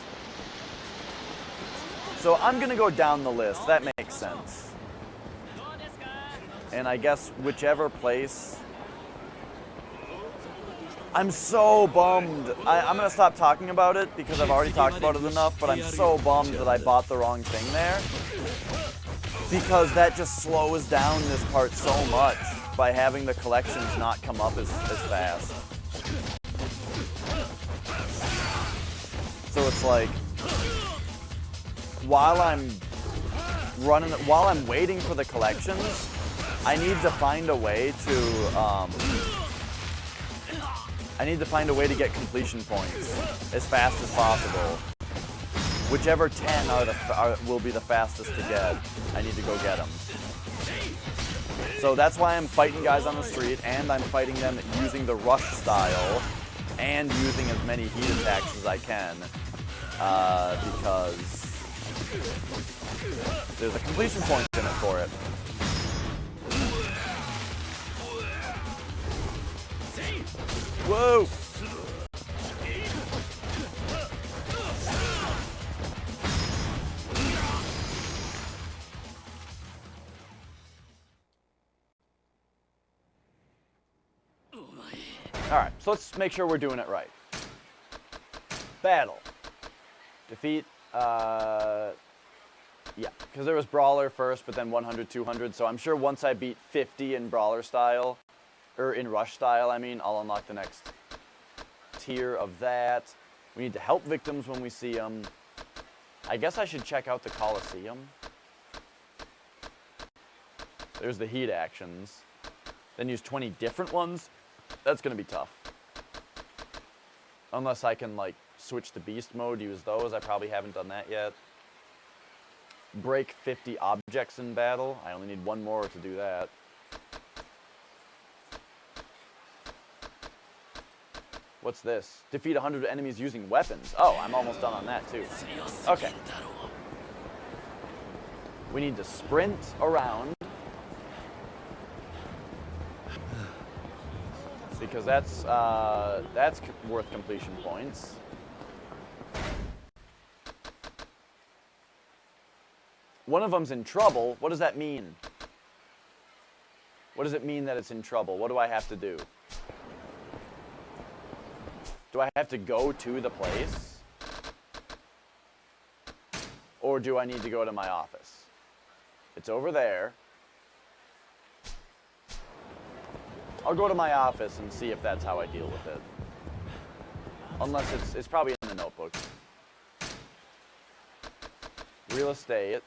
So I'm gonna go down the list, that makes sense. And I guess whichever place. I'm so bummed. I'm gonna stop talking about it because I've already talked about it enough, but I'm so bummed that I bought the wrong thing there. Because that just slows down this part so much by having the collections not come up as fast. So it's like, while I'm waiting for the collections, I need to find a way to get completion points as fast as possible. Whichever 10 will be the fastest to get, I need to go get them. So that's why I'm fighting guys on the street, and I'm fighting them using the rush style, and using as many heat attacks as I can, because there's a completion point in it for it. Whoa! Alright, so let's make sure we're doing it right. Battle. Defeat, yeah, because there was Brawler first, but then 100, 200, so I'm sure once I beat 50 in Brawler style, or in Rush style, I mean, I'll unlock the next tier of that. We need to help victims when we see them. I guess I should check out the Coliseum. There's the heat actions. Then use 20 different ones. That's gonna be tough. Unless I can like switch to beast mode, use those. I probably haven't done that yet. Break 50 objects in battle. I only need one more to do that. What's this? Defeat 100 enemies using weapons. Oh, I'm almost done on that too. Okay. We need to sprint around. Because that's worth completion points. One of them's in trouble. What does that mean? What does it mean that it's in trouble? What do I have to do? Do I have to go to the place? Or do I need to go to my office? It's over there. I'll go to my office and see if that's how I deal with it. Unless it's probably in the notebook. Real estate.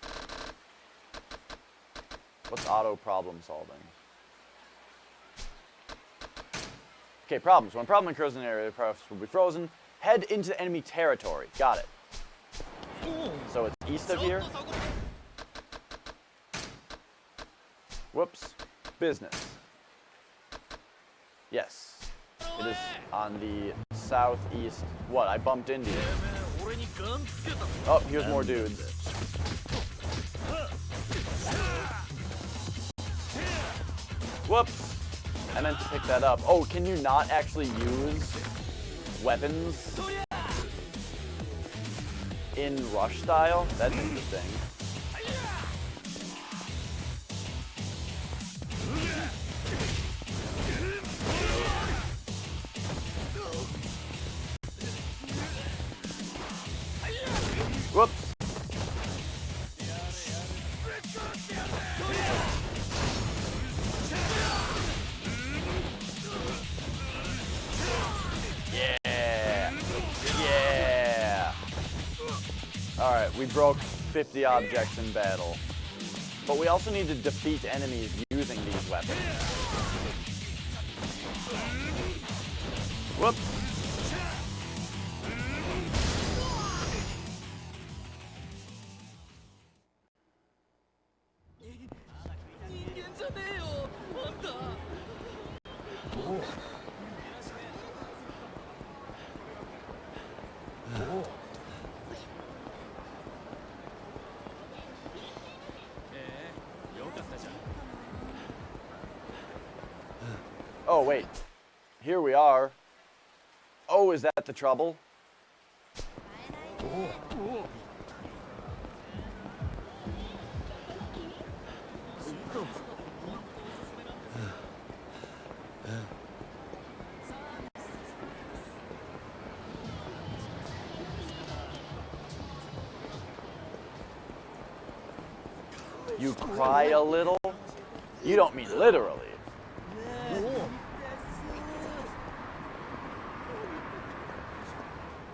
What's auto problem solving? Okay, problems. When a problem occurs in an area, the process will be frozen. Head into enemy territory. Got it. So it's east of here. Whoops. Business. Yes. It is on the southeast. What? I bumped into it. Oh, here's more dudes. Whoops. I meant to pick that up. Oh, can you not actually use weapons in Rush style? That's interesting. Whoops. Alright, we broke 50 objects in battle. But we also need to defeat enemies using these weapons. Whoops. Oh, wait. Here we are. Oh, is that the trouble? You cry a little? You don't mean literally.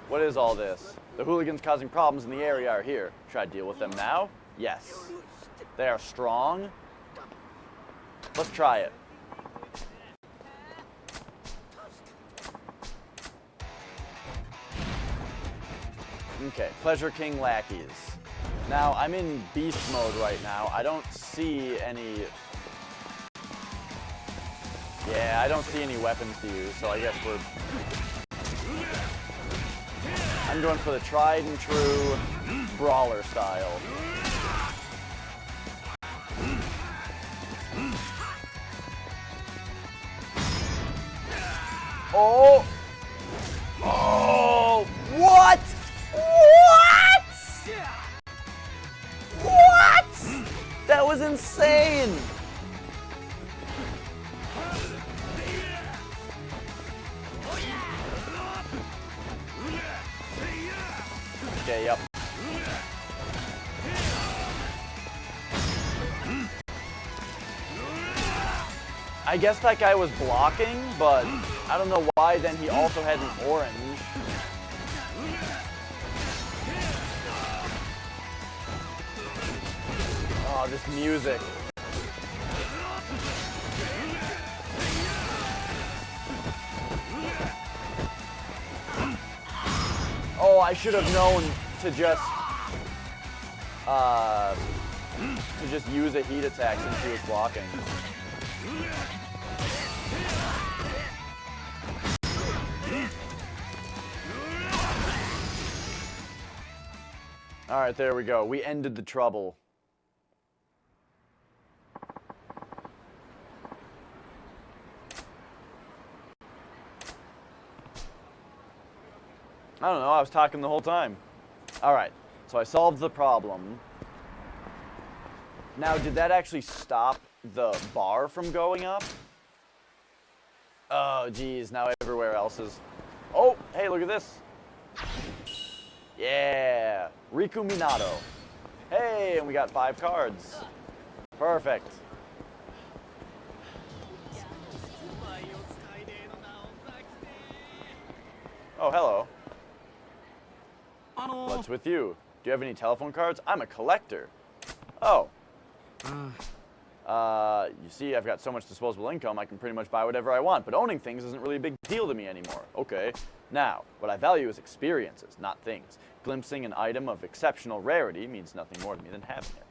What is all this? The hooligans causing problems in the area are here. Should I deal with them now? Yes. They are strong. Let's try it. Okay, Pleasure King lackeys. Now, I'm in beast mode right now. I don't see any... Yeah, I don't see any weapons to use, so I guess we're... I'm going for the tried and true brawler style. Oh! Oh! What? What? What? That was insane! Okay, yep. I guess that guy was blocking, but I don't know why then he also had an orange. Oh, this music. Oh, I should have known to just use a heat attack since he was blocking. All right, there we go. We ended the trouble. I don't know, I was talking the whole time. Alright, so I solved the problem. Now, did that actually stop the bar from going up? Oh, geez, now everywhere else is... Oh, hey, look at this. Yeah, Riku Minato. Hey, and we got 5 cards. Perfect. Oh, hello. What's with you? Do you have any telephone cards? I'm a collector. Oh. You see, I've got so much disposable income, I can pretty much buy whatever I want, but owning things isn't really a big deal to me anymore. Okay. Now, what I value is experiences, not things. Glimpsing an item of exceptional rarity means nothing more to me than having it.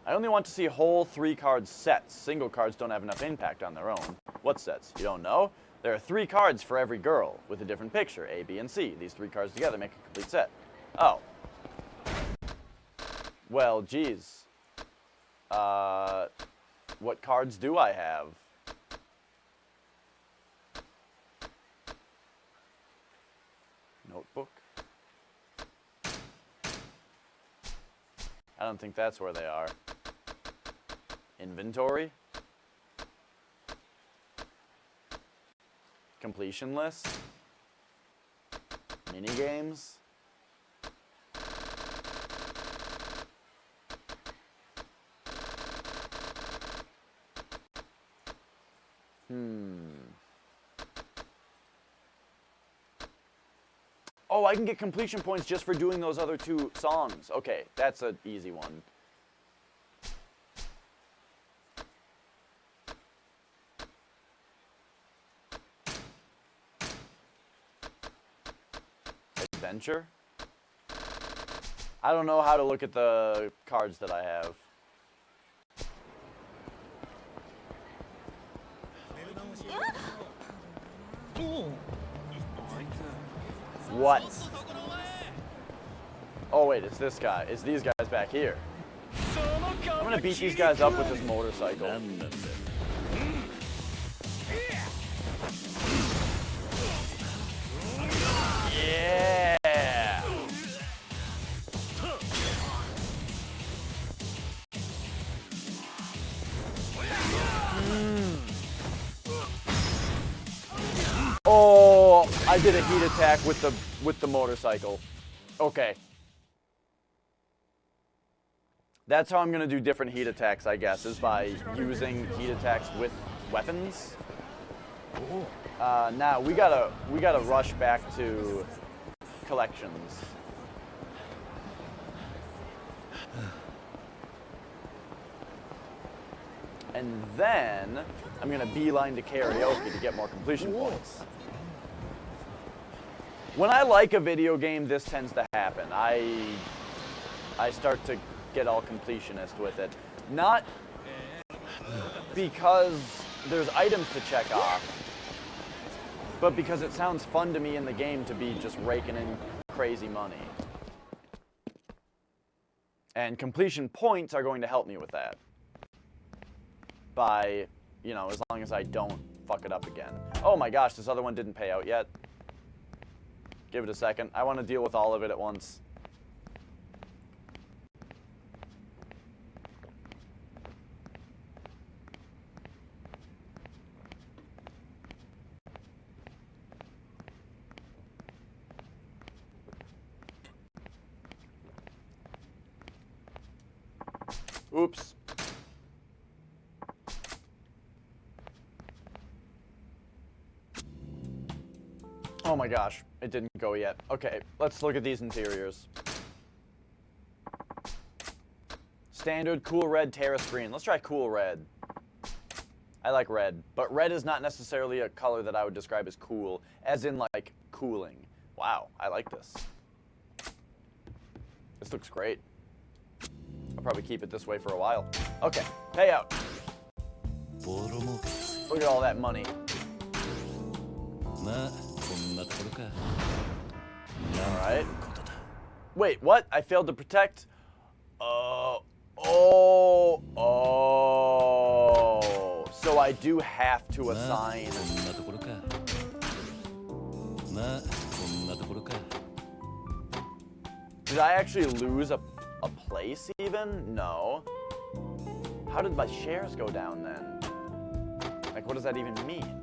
I only want to see whole 3-card sets. Single cards don't have enough impact on their own. What sets? You don't know? There are 3 cards for every girl, with a different picture, A, B, and C. These 3 cards together make a complete set. Oh. Well, geez. What cards do I have? Notebook? I don't think that's where they are. Inventory? Completion list? Minigames? Oh, I can get completion points just for doing those other 2 songs. Okay, that's an easy one. Adventure? I don't know how to look at the cards that I have. What? Oh wait, it's this guy. It's these guys back here. I'm gonna beat these guys up with this motorcycle. Yeah! Oh, I did a heat attack with the motorcycle. Okay. That's how I'm gonna do different heat attacks, I guess, is by using heat attacks with weapons. Now we gotta rush back to collections. And then I'm gonna beeline to karaoke to get more completion points. When I like a video game, this tends to happen. I start to get all completionist with it. Not because there's items to check off, but because it sounds fun to me in the game to be just raking in crazy money. And completion points are going to help me with that. By, you know, as long as I don't fuck it up again. Oh my gosh, this other one didn't pay out yet. Give it a second. I want to deal with all of it at once. Oops. Oh my gosh, it didn't go yet. Okay, let's look at these interiors. Standard, cool red, terrace green. Let's try cool red. I like red, but red is not necessarily a color that I would describe as cool, as in like cooling. Wow, I like this. This looks great. I'll probably keep it this way for a while. Okay, payout. Look at all that money. Alright. Wait, what? I failed to protect? So I do have to assign. Did I actually lose a place even? No. How did my shares go down then? Like, what does that even mean?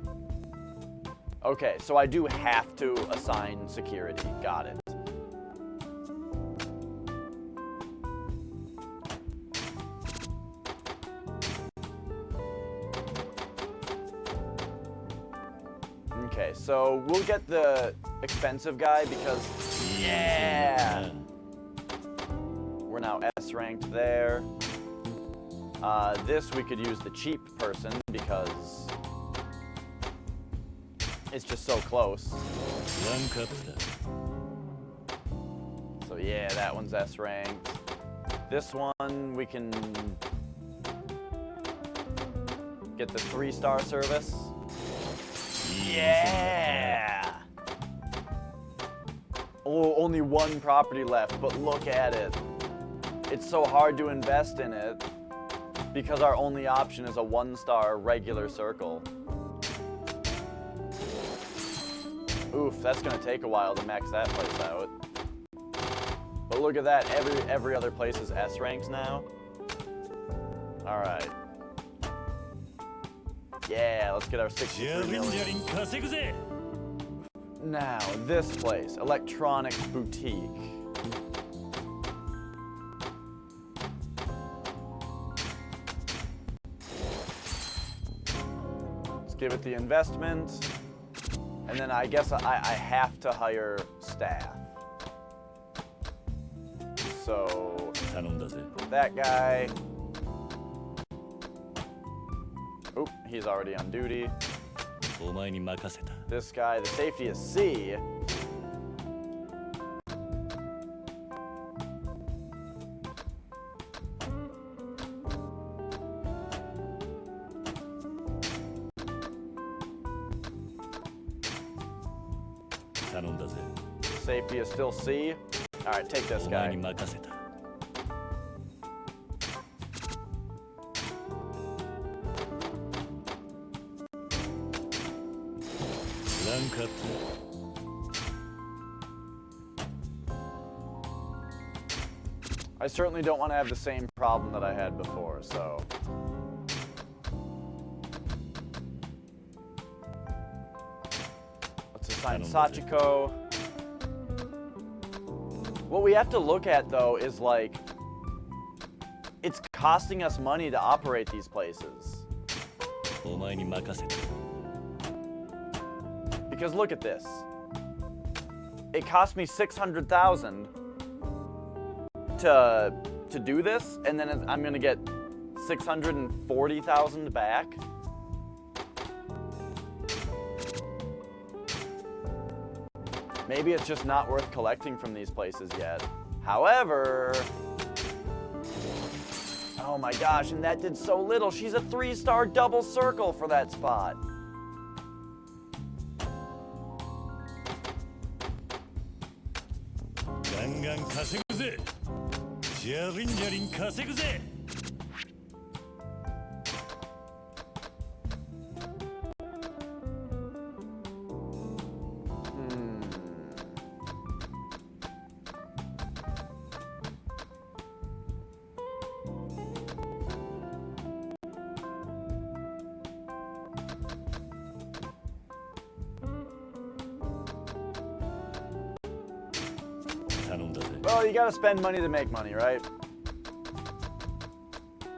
Okay, so I do have to assign security. Got it. Okay, so we'll get the expensive guy because, yeah! We're now S ranked there. This we could use the cheap person because it's just so close. So yeah, that one's S ranked. This one we can get the 3-star service. Yeah! Oh, only one property left, but look at it. It's so hard to invest in it because our only option is a 1-star regular circle. Oof, that's gonna take a while to max that place out. But look at that, every other place is S ranks now. Alright. Yeah, let's get our 63 million. Now, this place, Electronics Boutique. Let's give it the investment. And then I guess I have to hire staff. so 頼んだぜ。 that guy. Oop, he's already on duty. お前に任せた。 This guy, the safety is C. Safety is still C. All right, take this お前 guy. に任せた。ランクアップ。 I certainly don't want to have the same problem that I had before, so. Let's assign Sachiko. What we have to look at, though, is like, it's costing us money to operate these places. お前に任せた。 Because look at this. It cost me 600,000 to do this, and then I'm gonna get 640,000 back. Maybe it's just not worth collecting from these places yet. However, oh my gosh, and that did so little. She's a 3-star double circle for that spot. Gangan 稼ぐぜ。ジャリンジャリン稼ぐぜ。 Well, you gotta spend money to make money, right?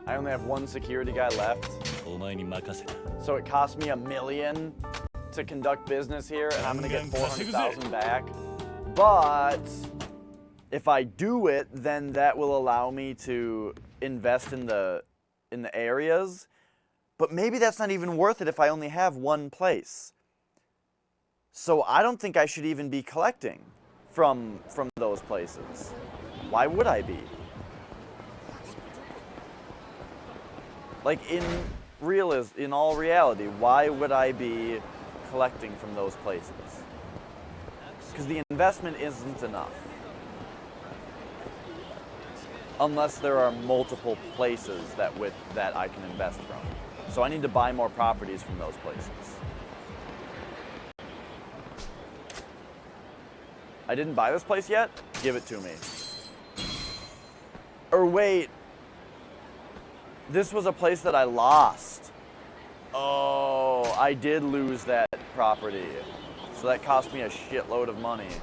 I only have one security guy left. お前に任せた。 So it cost me $1 million to conduct business here, and I'm gonna get 400,000 back. But if I do it, then that will allow me to invest in the areas. But maybe that's not even worth it if I only have one place. So I don't think I should even be collecting from those places. Why would I be? Like in all reality, why would I be collecting from those places? Because the investment isn't enough. Unless there are multiple places that I can invest from. So I need to buy more properties from those places. I didn't buy this place yet? Give it to me. Or wait. This was a place that I lost. Oh, I did lose that property. So that cost me a shitload of money.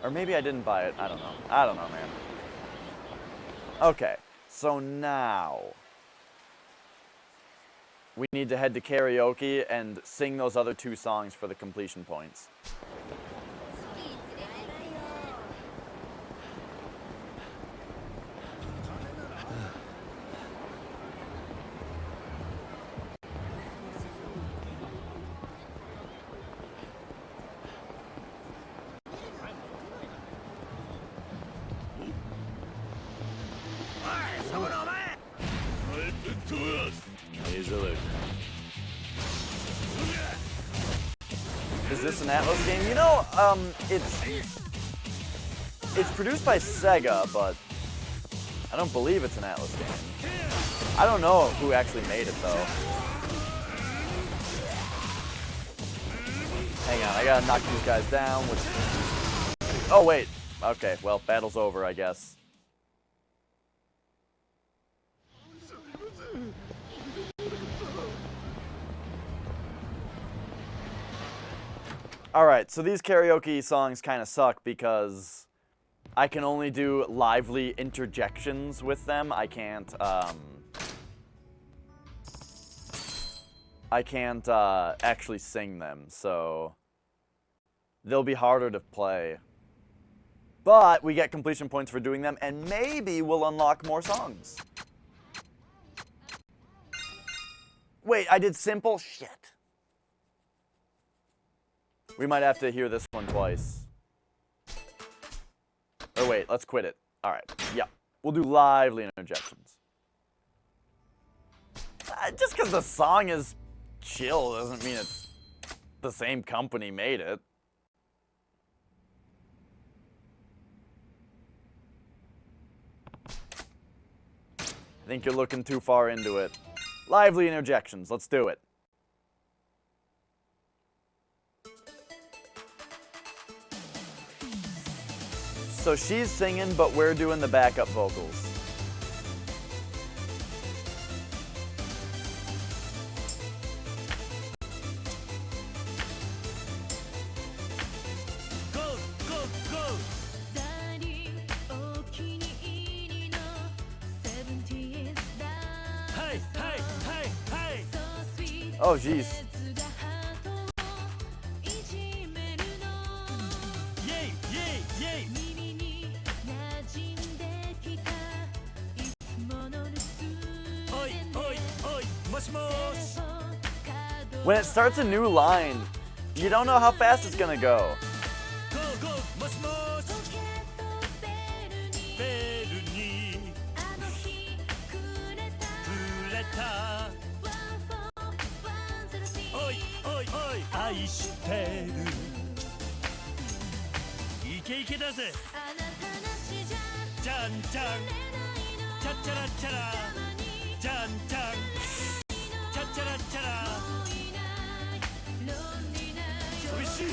Or maybe I didn't buy it. I don't know. I don't know, man. Okay, so now we need to head to karaoke and sing those other 2 songs for the completion points. Is this an Atlas game? You know, it's produced by Sega, but I don't believe it's an Atlas game. I don't know who actually made it, though. Hang on, I gotta knock these guys down. Oh, wait. Okay, well, battle's over, I guess. Alright, so these karaoke songs kind of suck because I can only do lively interjections with them. I can't actually sing them, so they'll be harder to play. But we get completion points for doing them, and maybe we'll unlock more songs. Wait, I did simple? Shit. We might have to hear this one twice. Or wait, let's quit it. All right, yeah. We'll do lively interjections. Just because the song is chill doesn't mean it's the same company made it. I think you're looking too far into it. Lively interjections, let's do it. So she's singing, but we're doing the backup vocals. Go, go, go! Hey, hey, hey, hey! Oh, jeez. Yay, yay, yay! Oi, oi, oi! Mosh, mosh! When it starts a new line, you don't know how fast it's gonna go. Go, go! Mosh, mosh! ベルにくれたおいおいおい愛してるイケイケだぜじゃんじゃんチャッチャラチャラじゃんじゃんチャッチャラチャラ寂しい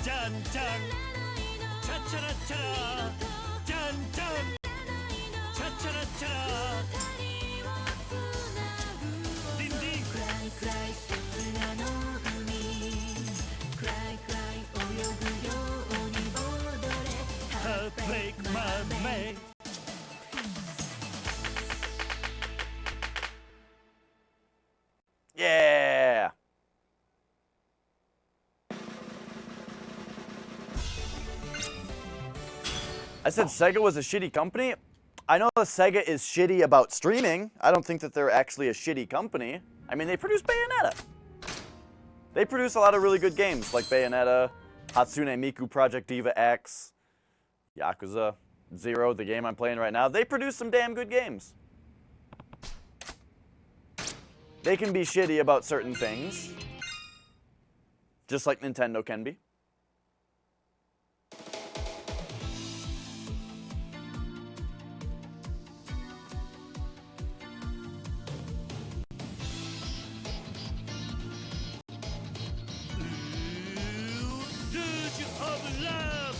じゃんじゃんチャッチャラチャラじゃんじゃんチャッチャラチャラディンディンHeartbreak my mate Yeah! I said Sega was a shitty company. I know that Sega is shitty about streaming. I don't think that they're actually a shitty company. I mean, they produce Bayonetta. They produce a lot of really good games, like Bayonetta, Hatsune Miku Project Diva X, Yakuza, Zero, the game I'm playing right now. They produce some damn good games. They can be shitty about certain things, just like Nintendo can be. Luge of love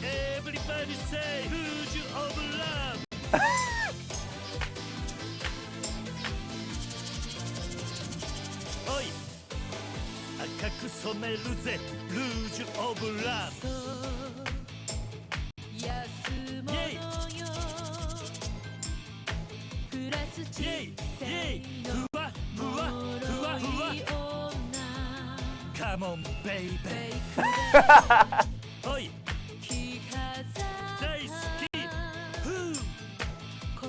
Everybody say Luge of loveおい赤く染めるぜルージュオブラブイェイイェイイェイふわふわふわふわ Come on baby おい大好きふう Go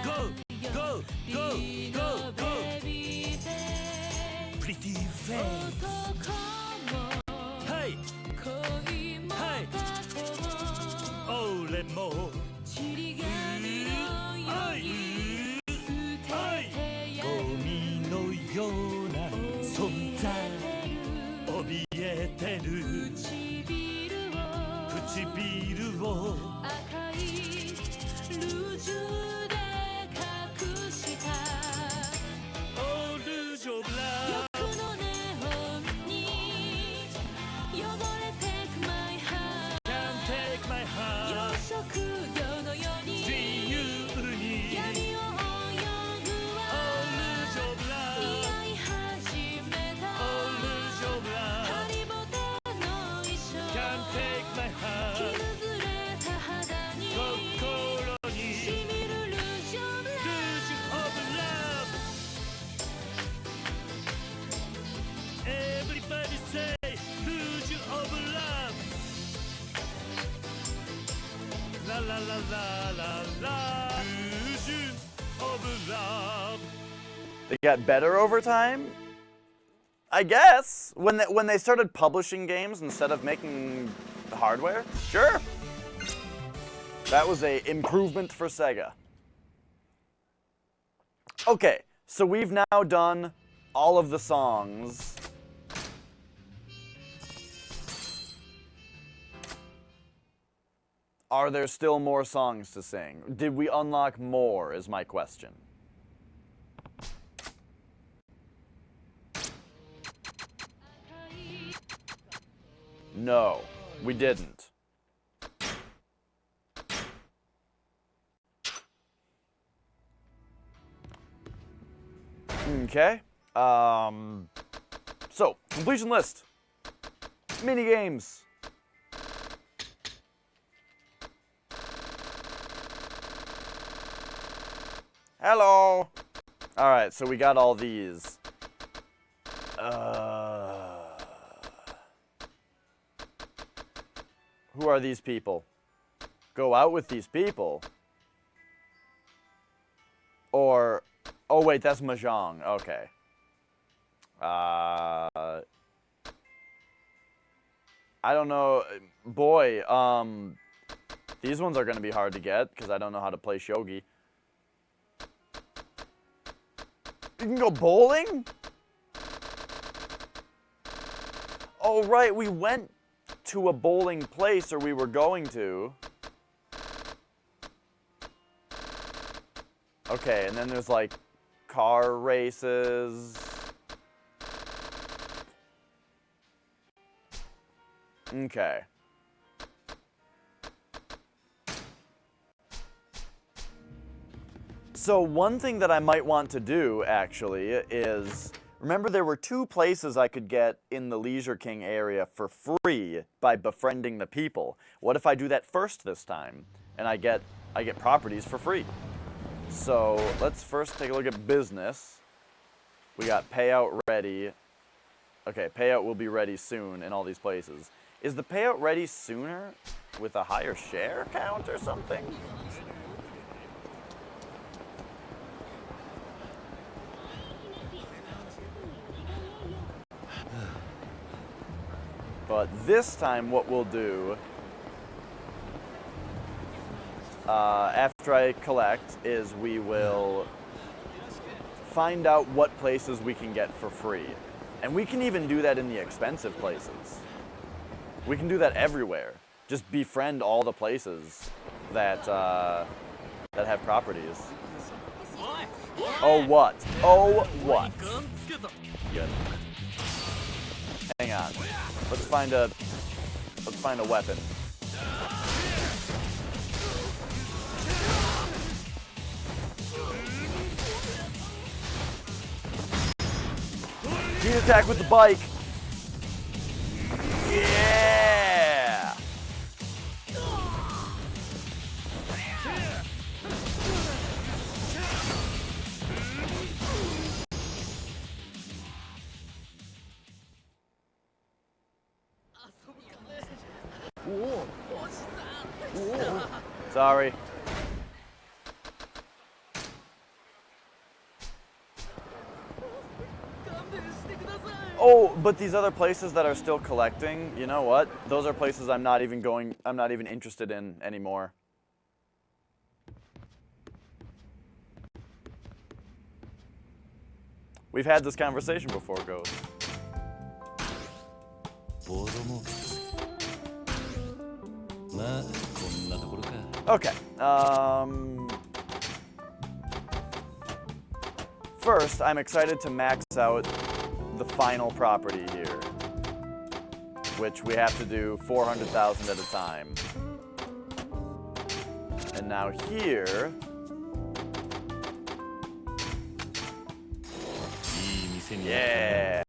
go go go go go Pretty face はいはい俺もゴミのような存在怯えてる唇を赤いルージュで隠したオールージュオブラ欲のネオンに They got better over time? I guess. When they started publishing games instead of making hardware? Sure. That was a improvement for Sega. Okay, so we've now done all of the songs. Are there still more songs to sing? Did we unlock more, is my question. No, we didn't. Okay. So, completion list. Mini games. Hello. All right, so we got all these. Who are these people? Go out with these people? Or, oh wait, that's Mahjong. Okay. I don't know. Boy, these ones are going to be hard to get because I don't know how to play shogi. You can go bowling? Oh, right, we went to a bowling place, or we were going to. Okay, and then there's like car races. Okay. So one thing that I might want to do, actually, is... Remember there were 2 places I could get in the Leisure King area for free by befriending the people. What if I do that first this time, and I get properties for free? So let's first take a look at business. We got payout ready. Okay, payout will be ready soon in all these places. Is the payout ready sooner with a higher share count or something? But this time what we'll do, after I collect, is we will find out what places we can get for free. And we can even do that in the expensive places. We can do that everywhere. Just befriend all the places that, that have properties. Oh, what? Oh, what? Good. Hang on. Let's find a weapon. Heat attack with the bike. Yeah. Sorry. Oh, but these other places that are still collecting, you know what? Those are places I'm not even interested in anymore. We've had this conversation before, Ghost. Okay. First, I'm excited to max out the final property here, which we have to do 400,000 at a time. And now here, yeah.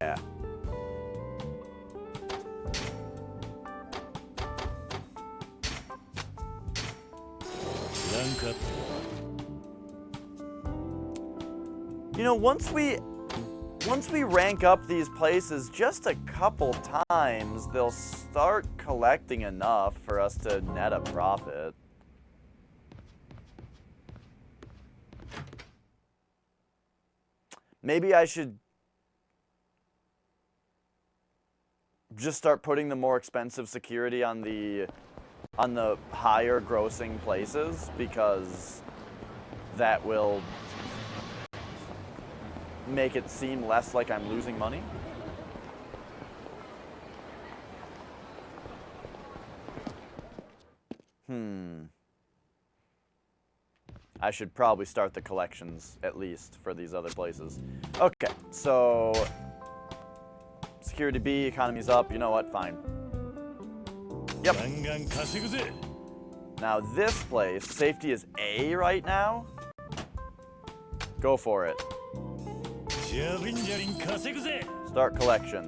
You know, once we rank up these places just a couple times, they'll start collecting enough for us to net a profit. Maybe I should just start putting the more expensive security on the higher grossing places, because that will make it seem less like I'm losing money. I should probably start the collections, at least, for these other places. Okay, so security B, economy's up. You know what? Fine. Yep. Now this place, safety is A right now. Go for it. Start collection.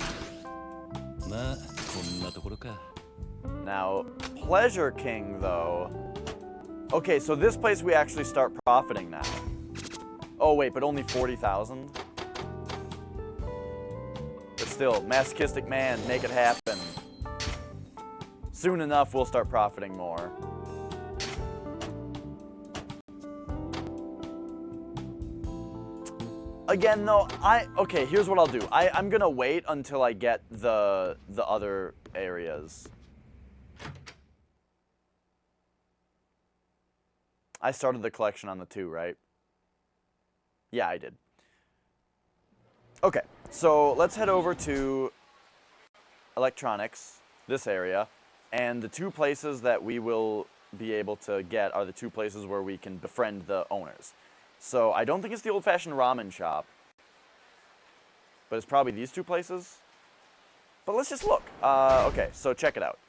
Now, Pleasure King, though. Okay, so this place we actually start profiting now. Oh wait, but only 40,000? But still, masochistic man, make it happen. Soon enough, we'll start profiting more. Again, though, okay, here's what I'll do. I'm gonna wait until I get the other areas. I started the collection on the 2, right? Yeah, I did. Okay, so let's head over to electronics, this area, and the 2 places that we will be able to get are the 2 places where we can befriend the owners. So I don't think it's the old-fashioned ramen shop, but it's probably these 2 places. But let's just look. Okay, so check it out.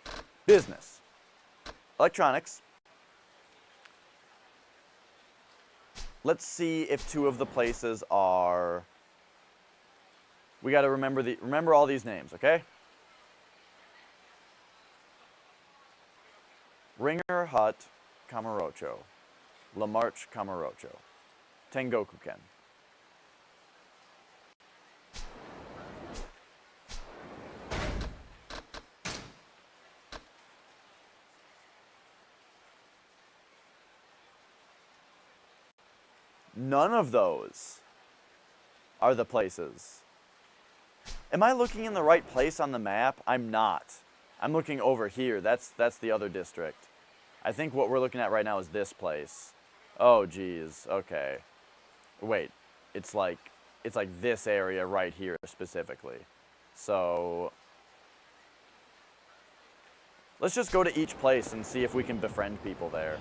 Business, electronics. Let's see if 2 of the places are. We got to remember all these names, okay? Ringer Hut Kamurocho, La Marche Kamurocho, Tengoku Ken. None of those are the places. Am I looking in the right place on the map? I'm not. I'm looking over here. That's the other district. I think what we're looking at right now is this place. Oh, geez. Okay. Wait. It's like this area right here specifically. So let's just go to each place and see if we can befriend people there.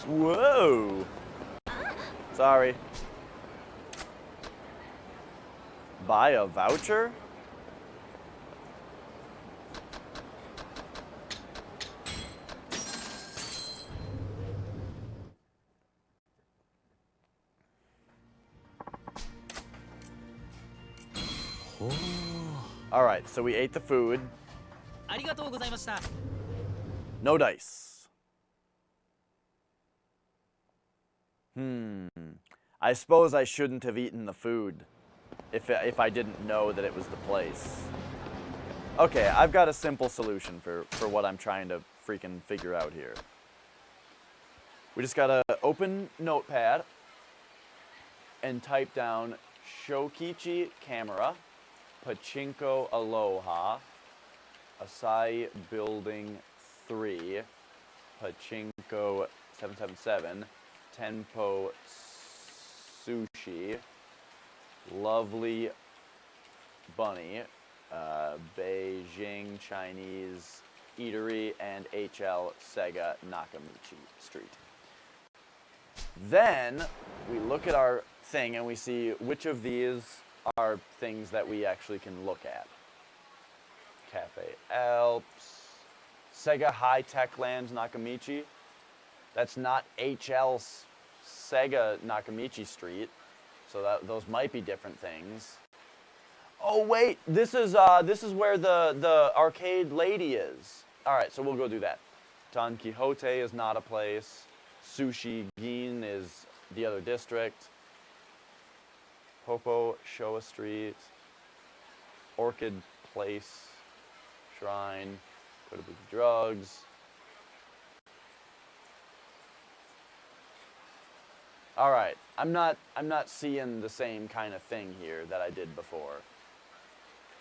Whoa! Sorry. Buy a voucher? Alright, so we ate the food. No dice. I suppose I shouldn't have eaten the food if I didn't know that it was the place. Okay, I've got a simple solution for what I'm trying to freaking figure out here. We just gotta open Notepad and type down Shokichi Camera, Pachinko Aloha, Asai Building 3, Pachinko 777, Tenpo Sushi, Lovely Bunny, Beijing Chinese Eatery, and HL Sega Nakamichi Street. Then we look at our thing and we see which of these are things that we actually can look at. Cafe Alps, Sega High Tech Land Nakamichi. That's not HL Sega Nakamichi Street, so those might be different things. Oh wait, this is where the arcade lady is. All right, so we'll go do that. Don Quixote is not a place. Sushi Gin is the other district. Popo Showa Street. Orchid Place, Shrine, go to Booty Drugs. All right, I'm not seeing the same kind of thing here that I did before,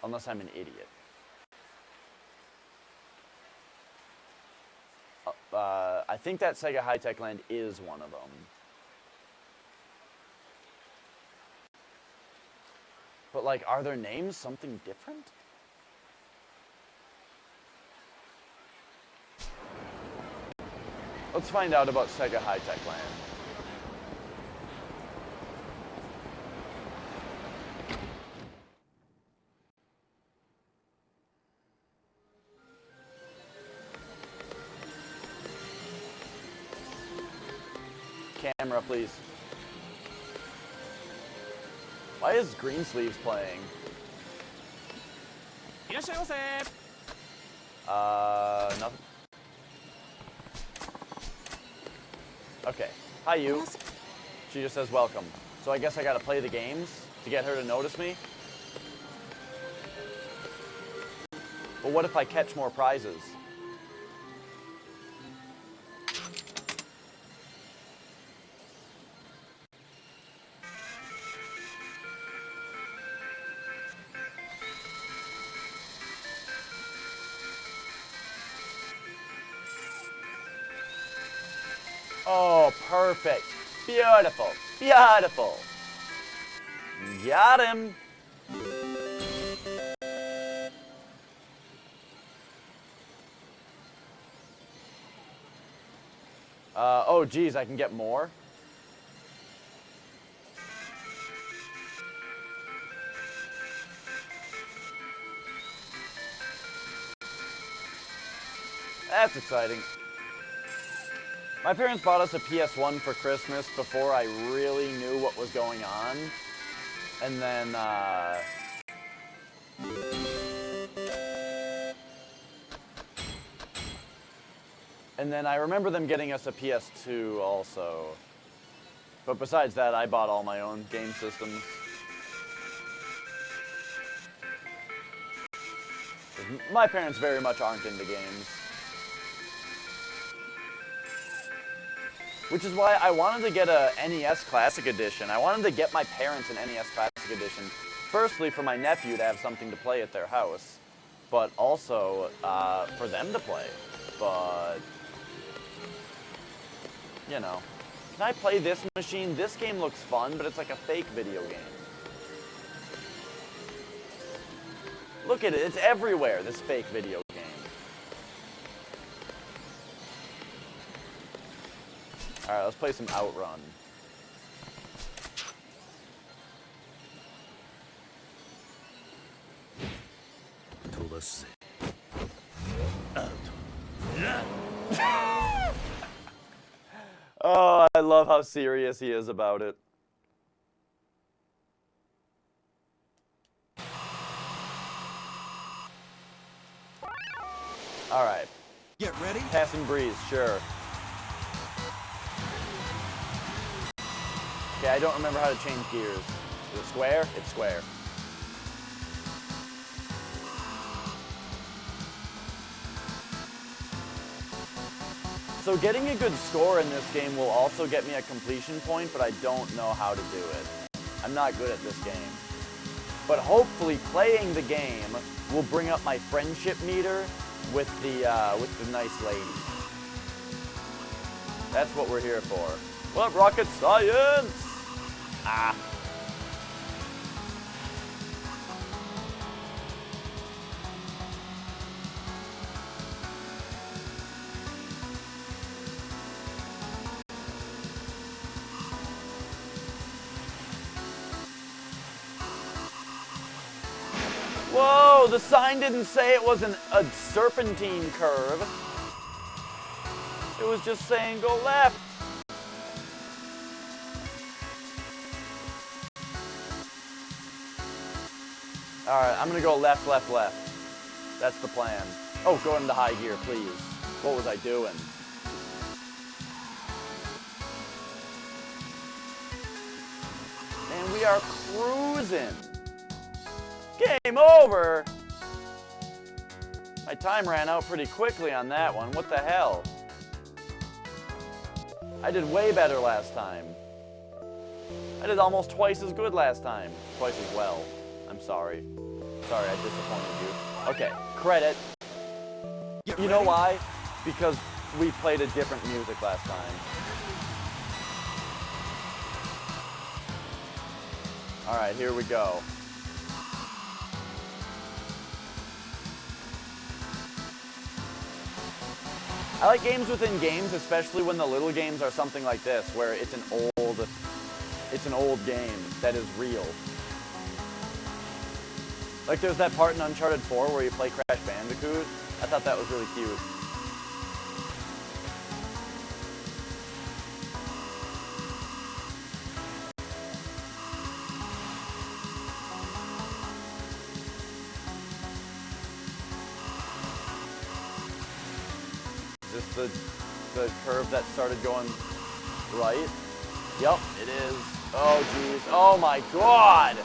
unless I'm an idiot. I think that Sega High-Tech Land is one of them. But like, are their names something different? Let's find out about Sega High-Tech Land. Camera, please. Why is Greensleeves playing? Nothing. Okay. Hi, you. She just says welcome. So I guess I gotta play the games to get her to notice me? But what if I catch more prizes? Oh, perfect. Beautiful. Beautiful. Got him. Oh, geez, I can get more? That's exciting. My parents bought us a PS1 for Christmas before I really knew what was going on. And then, I remember them getting us a PS2 also. But besides that, I bought all my own game systems. My parents very much aren't into games. Which is why I wanted to get a NES Classic Edition. I wanted to get my parents an NES Classic Edition. Firstly, for my nephew to have something to play at their house. But also, for them to play. But, you know. Can I play this machine? This game looks fun, but it's like a fake video game. Look at it, it's everywhere, this fake video game. Alright, let's play some Outrun. Oh, I love how serious he is about it. Alright. Get ready. Passing breeze, sure. Okay, I don't remember how to change gears. Is it square? It's square. So getting a good score in this game will also get me a completion point, but I don't know how to do it. I'm not good at this game. But hopefully playing the game will bring up my friendship meter with the nice lady. That's what we're here for. What, rocket science? Ah. Whoa, the sign didn't say it was a serpentine curve. It was just saying go left. Alright, I'm gonna go left, left, left. That's the plan. Oh, go into high gear, please. What was I doing? Man, we are cruising. Game over? My time ran out pretty quickly on that one. What the hell? I did way better last time. I did almost twice as good last time. Twice as well. I'm sorry. Sorry, I disappointed you. Okay, credit. You know why? Because we played a different music last time. All right, here we go. I like games within games, especially when the little games are something like this, where it's an old game that is real. Like there's that part in Uncharted 4 where you play Crash Bandicoot. I thought that was really cute. Is this the curve that started going right? Yep, it is. Oh geez. Oh my god!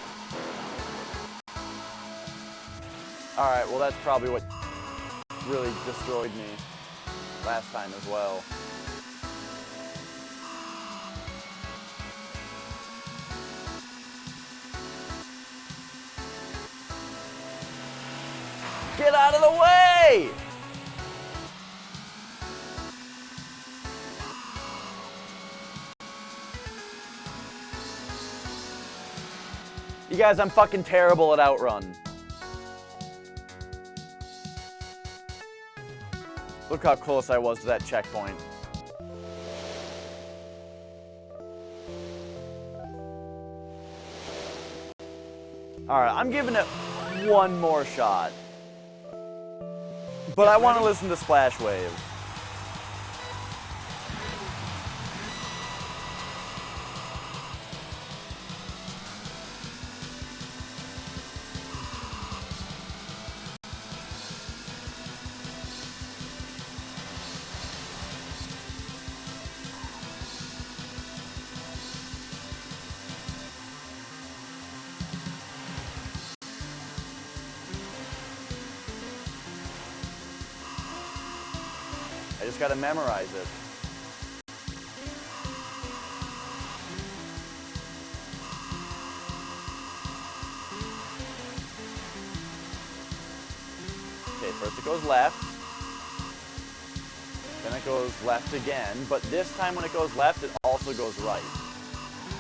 Alright, well that's probably what really destroyed me last time as well. Get out of the way! You guys, I'm fucking terrible at Outrun. Look how close I was to that checkpoint. Alright, I'm giving it one more shot. But I want to listen to Splash Wave. I just gotta memorize it. Okay, first it goes left. Then it goes left again, but this time when it goes left, it also goes right.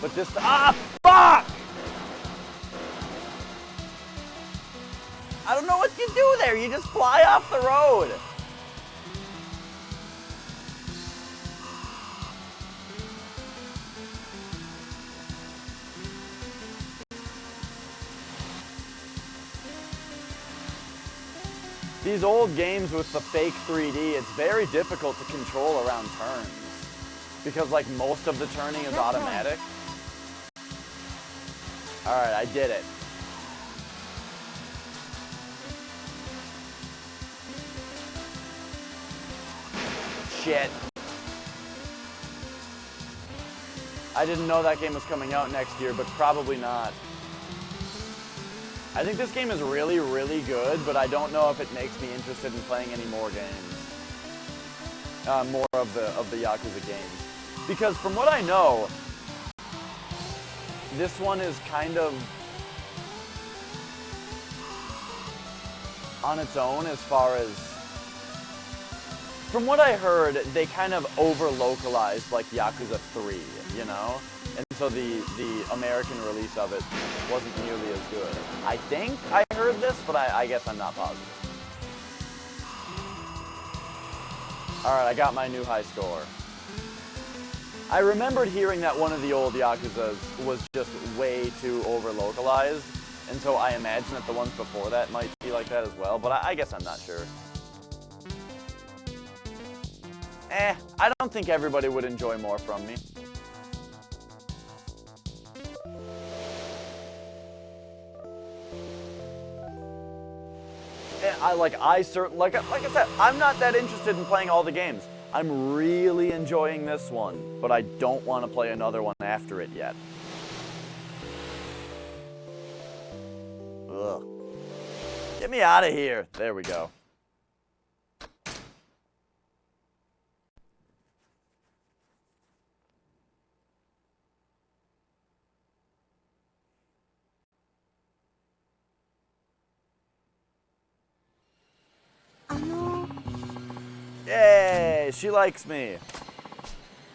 But this time, ah, fuck! I don't know what you do there, you just fly off the road. These old games with the fake 3D, it's very difficult to control around turns. Because like most of the turning is automatic. Alright, I did it. Shit. I didn't know that game was coming out next year, but probably not. I think this game is really, really good, but I don't know if it makes me interested in playing any more games. More of the Yakuza games. Because from what I know, this one is kind of on its own as far as... From what I heard, they kind of over-localized like Yakuza 3, you know? And so the American release of it wasn't nearly as good. I think I heard this, but I guess I'm not positive. Alright, I got my new high score. I remembered hearing that one of the old Yakuzas was just way too over-localized, and so I imagine that the ones before that might be like that as well, but I guess I'm not sure. I don't think everybody would enjoy more from me. Like I said, I'm not that interested in playing all the games. I'm really enjoying this one, but I don't want to play another one after it yet. Ugh. Get me out of here. There we go. Yay, she likes me.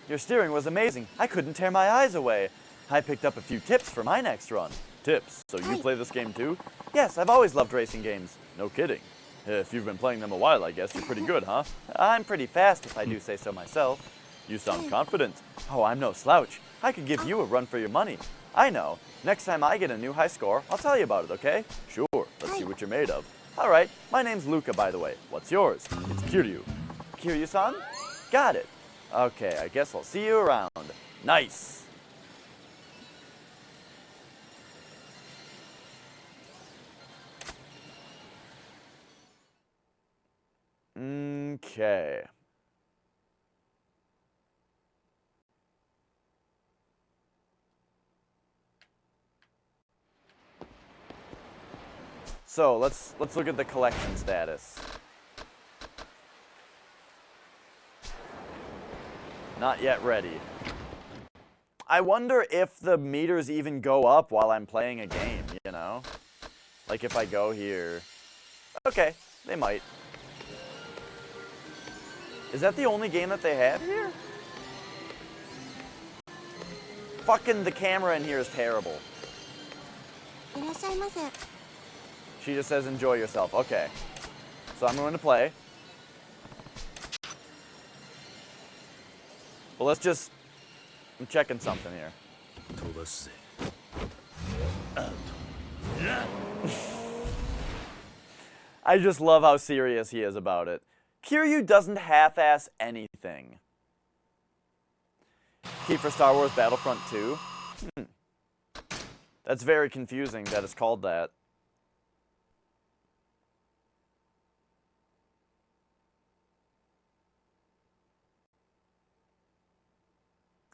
Your steering was amazing. I couldn't tear my eyes away. I picked up a few tips for my next run. Tips? So you play this game too? Yes, I've always loved racing games. No kidding. If you've been playing them a while, I guess you're pretty good, huh? I'm pretty fast if I do say so myself. You sound confident. Oh, I'm no slouch. I could give you a run for your money. I know. Next time I get a new high score, I'll tell you about it, okay? Sure. Let's see what you're made of. All right. My name's Luca, by the way. What's yours? It's Kiryu. Kiryu-san? Got it. Okay, I guess I'll see you around. Nice. Okay. So let's look at the collection status. Not yet ready. I wonder if the meters even go up while I'm playing a game, you know? Like if I go here. Okay, they might. Is that the only game that they have here? Fucking the camera in here is terrible. She just says enjoy yourself. Okay. So I'm going to play. Well, let's just... I'm checking something here. I just love how serious he is about it. Kiryu doesn't half-ass anything. Key for Star Wars Battlefront 2? That's very confusing that it's called that.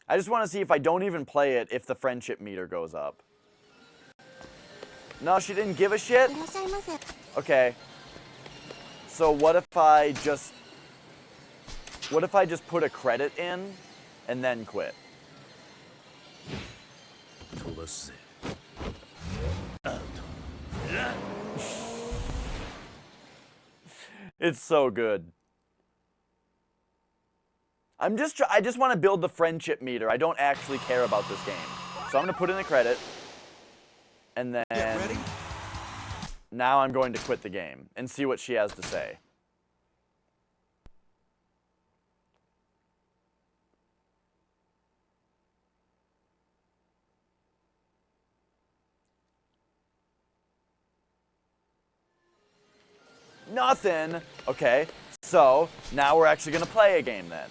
I just want to see if I don't even play it if the friendship meter goes up. No, she didn't give a shit? Okay. So what if I just put a credit in and then quit? It's so good. I just want to build the friendship meter. I don't actually care about this game. So I'm going to put in a credit. And then... Get ready. Now I'm going to quit the game and see what she has to say. Nothing. Okay, so now we're actually going to play a game then.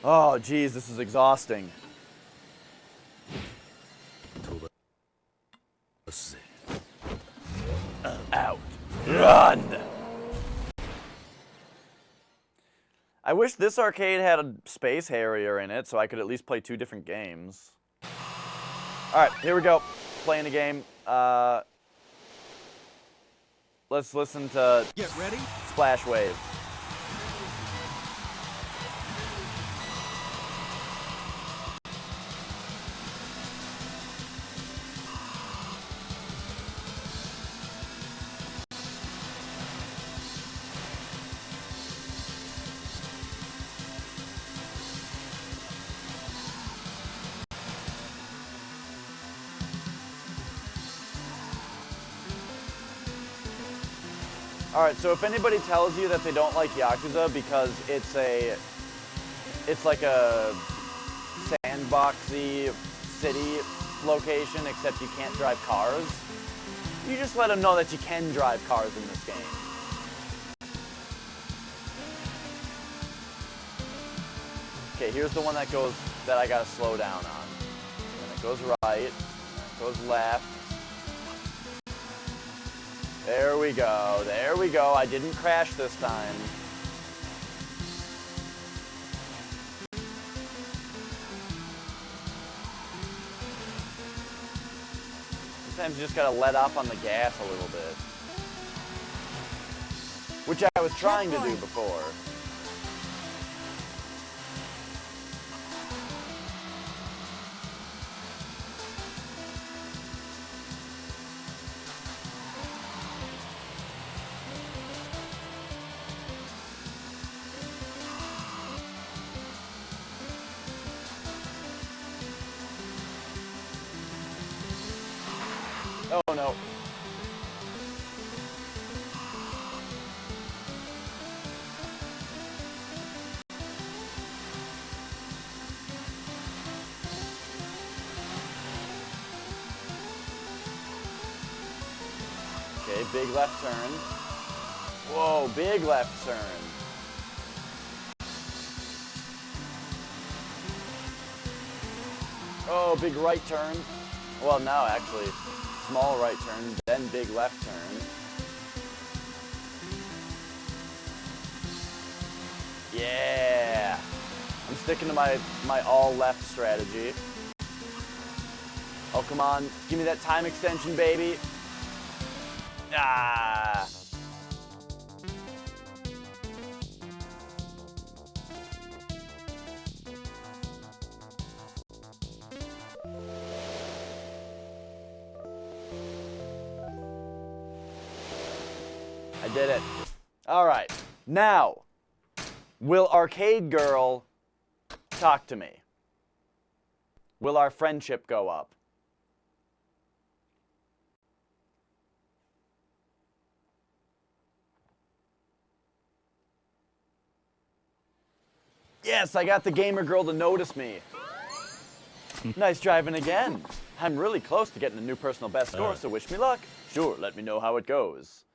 Oh, geez, this is exhausting. Out. Run! I wish this arcade had a Space Harrier in it so I could at least play 2 different games. Alright, here we go. Playing a game. Let's listen to Get ready. Splash Wave. Alright, so if anybody tells you that they don't like Yakuza because it's like a sandboxy city location except you can't drive cars, you just let them know that you can drive cars in this game. Okay, here's the one that I gotta slow down on. And it goes right, and it goes left. There we go, there we go. I didn't crash this time. Sometimes you just gotta let up on the gas a little bit. Which I was trying to do before. Oh no. Okay, big left turn. Whoa, big left turn. Oh, big right turn. Well, no, actually. Small right turn, then big left turn. Yeah! I'm sticking to my all left strategy. Oh, come on. Give me that time extension, baby. Ah! I did it. All right. Now, will Arcade Girl talk to me? Will our friendship go up? Yes, I got the gamer girl to notice me. Nice driving again. I'm really close to getting a new personal best score, so wish me luck. Sure, let me know how it goes.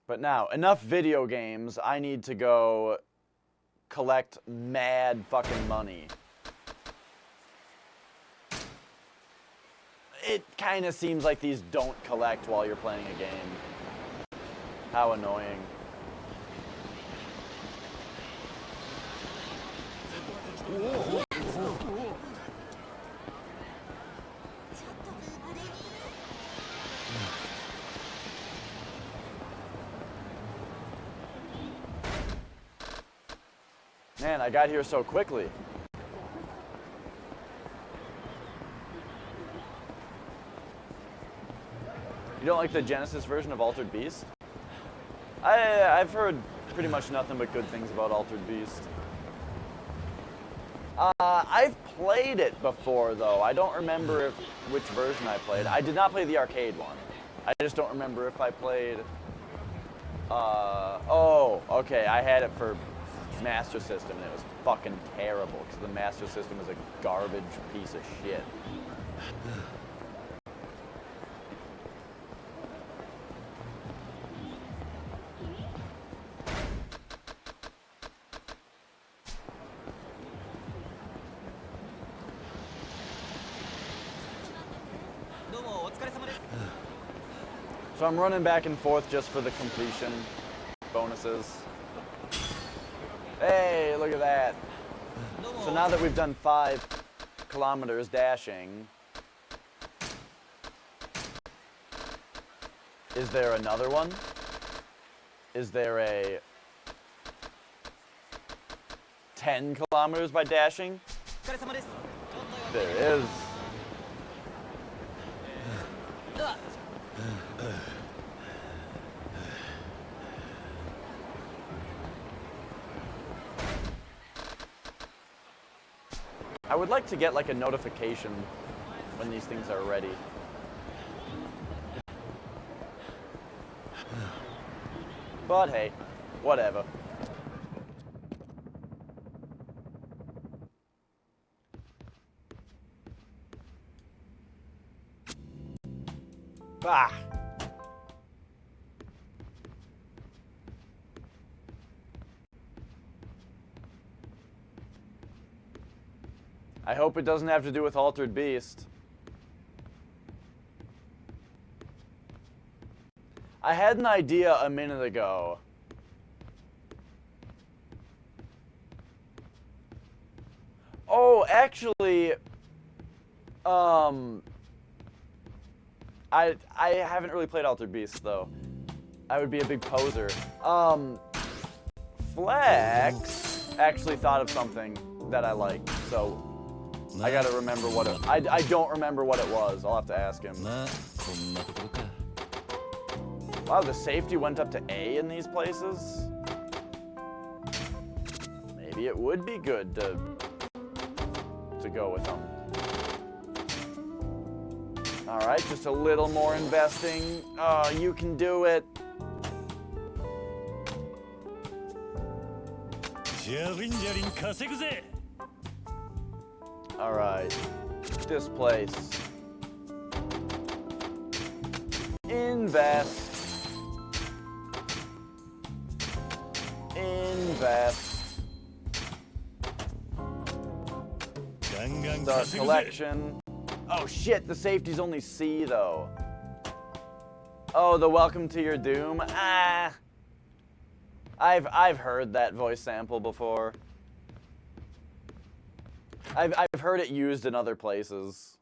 But now, enough video games. I need to go collect mad fucking money. It kind of seems like these don't collect while you're playing a game. How annoying. Man, I got here so quickly. You don't like the Genesis version of Altered Beast? I've heard pretty much nothing but good things about Altered Beast. I've played it before, though. I don't remember which version I played. I did not play the arcade one. I just don't remember if I played... oh, okay, I had it for Master System, and it was fucking terrible, because the Master System is a garbage piece of shit. So I'm running back and forth just for the completion bonuses. Hey, look at that. So now that we've done 5 kilometers dashing, is there another one? Is there a 10 kilometers by dashing? There is. I would like to get like a notification when these things are ready. But hey, whatever. Bah! I hope it doesn't have to do with Altered Beast. I had an idea a minute ago. Oh, actually, I haven't really played Altered Beast though. I would be a big poser. Flex actually thought of something that I liked, so I gotta remember what it. I don't remember what it was. I'll have to ask him. Wow, the safety went up to A in these places. Maybe it would be good to go with them. All right, just a little more investing. Oh, you can do it. All right, this place. Invest. Invest. Start collection. Oh shit, the safety's only C though. Oh, the welcome to your doom? Ah. I've heard that voice sample before. I've heard it used in other places.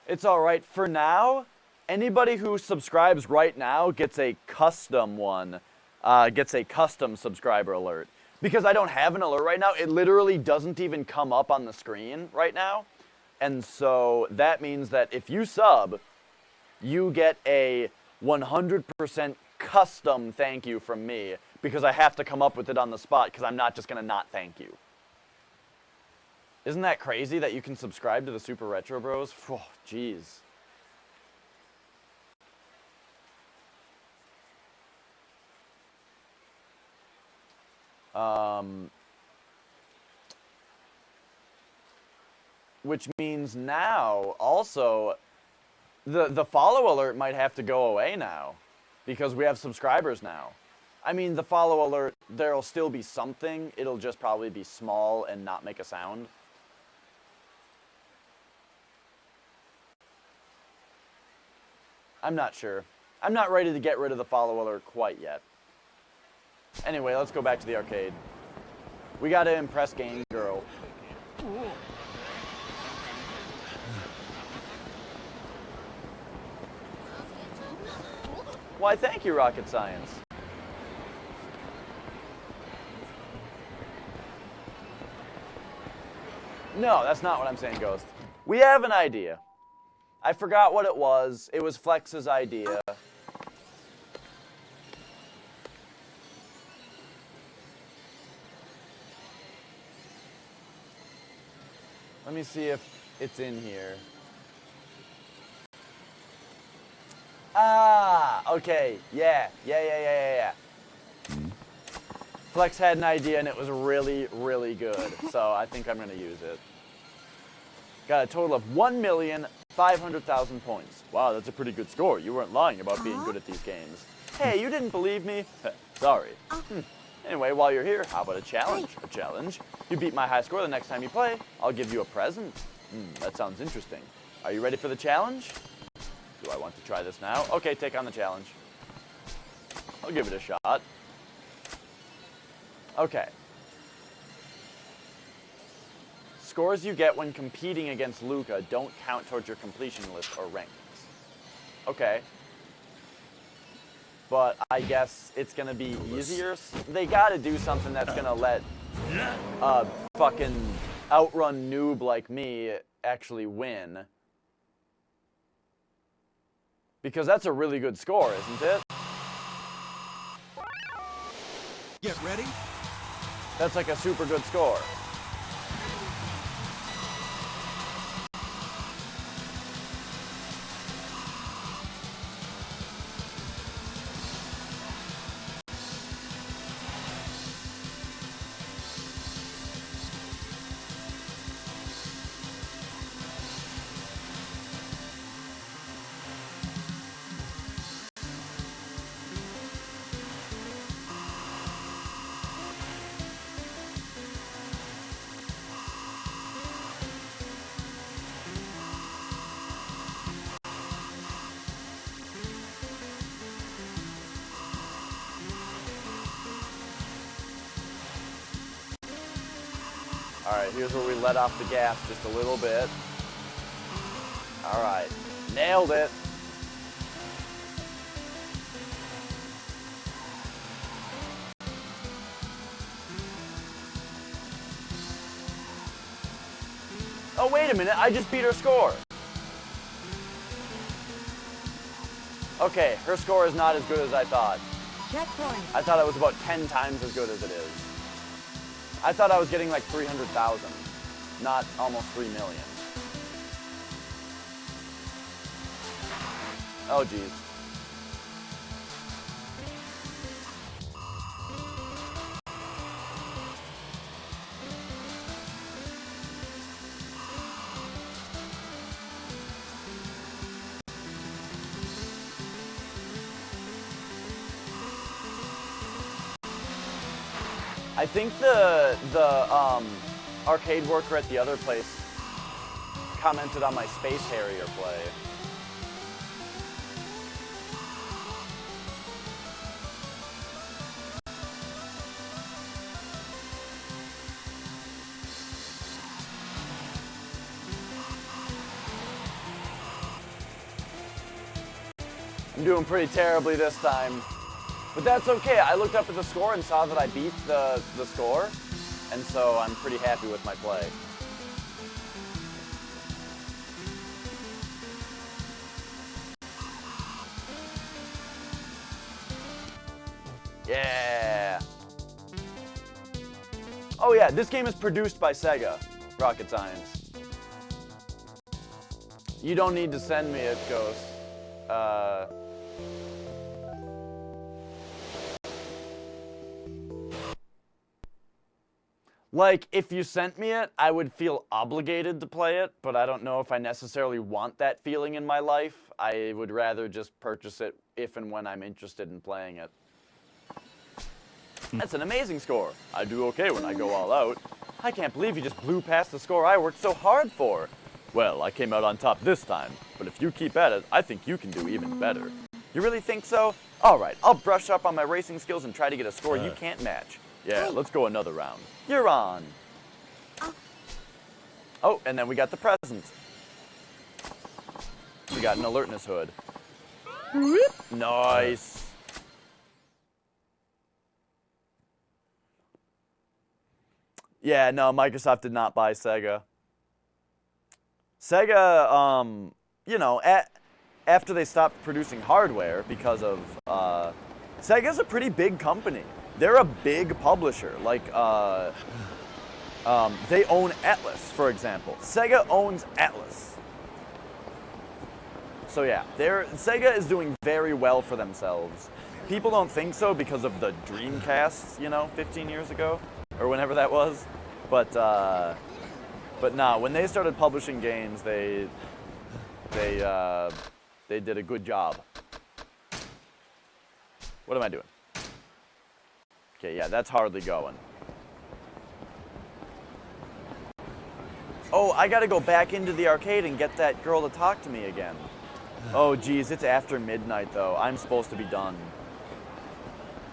It's all right for now. Anybody who subscribes right now gets a custom one, gets a custom subscriber alert. Because I don't have an alert right now, it literally doesn't even come up on the screen right now. And so that means that if you sub, you get a 100% custom thank you from me, because I have to come up with it on the spot, because I'm not just going to not thank you. Isn't that crazy that you can subscribe to the Super Retro Bros? Oh, jeez. Which means now, also, the follow alert might have to go away now, because we have subscribers now. I mean, the follow alert, there'll still be something. It'll just probably be small and not make a sound. I'm not sure. I'm not ready to get rid of the follow alert quite yet. Anyway, let's go back to the arcade. We gotta impress Game Girl. Why, thank you, Rocket Science. No, that's not what I'm saying, Ghost. We have an idea. I forgot what it was. It was Flex's idea. Let me see if it's in here. Ah, okay. Yeah. Flex had an idea and it was really, really good. So I think I'm going to use it. Got a total of 1,500,000 points. Wow, that's a pretty good score. You weren't lying about being good at these games. Hey, you didn't believe me? Sorry. Anyway, while you're here, how about a challenge? A challenge? You beat my high score the next time you play, I'll give you a present. That sounds interesting. Are you ready for the challenge? Do I want to try this now? Okay, take on the challenge. I'll give it a shot. Okay. Scores you get when competing against Luca don't count towards your completion list or rankings. Okay. But I guess it's gonna be easier. They gotta do something that's gonna let a fucking outrun noob like me actually win. Because that's a really good score, isn't it? Get ready. That's like a super good score. Alright, here's where we let off the gas just a little bit. Alright, nailed it. Oh, wait a minute, I just beat her score. Okay, her score is not as good as I thought. Checkpoint. I thought it was about 10 times as good as it is. I thought I was getting like 300,000, not almost 3 million. Oh, geez. I think the arcade worker at the other place commented on my Space Harrier play. I'm doing pretty terribly this time. But that's okay. I looked up at the score and saw that I beat the score, and so I'm pretty happy with my play. Yeah. Oh yeah, this game is produced by Sega, Rocket Science. You don't need to send me it, Ghost. Like, if you sent me it, I would feel obligated to play it, but I don't know if I necessarily want that feeling in my life. I would rather just purchase it if and when I'm interested in playing it. That's an amazing score. I do okay when I go all out. I can't believe you just blew past the score I worked so hard for. Well, I came out on top this time, but if you keep at it, I think you can do even better. You really think so? All right, I'll brush up on my racing skills and try to get a score you can't match. Yeah, let's go another round. You're on. Oh, and then we got the present. We got an alertness hood. Nice. Yeah, no, Microsoft did not buy Sega. Sega, you know, after they stopped producing hardware because of, Sega's a pretty big company. They're a big publisher. Like, they own Atlas, for example. Sega owns Atlas. So yeah, Sega is doing very well for themselves. People don't think so because of the Dreamcast, you know, 15 years ago, or whenever that was. But nah, when they started publishing games, they did a good job. What am I doing? Okay, yeah, that's hardly going. Oh, I gotta go back into the arcade and get that girl to talk to me again. Oh, geez, it's after midnight, though. I'm supposed to be done.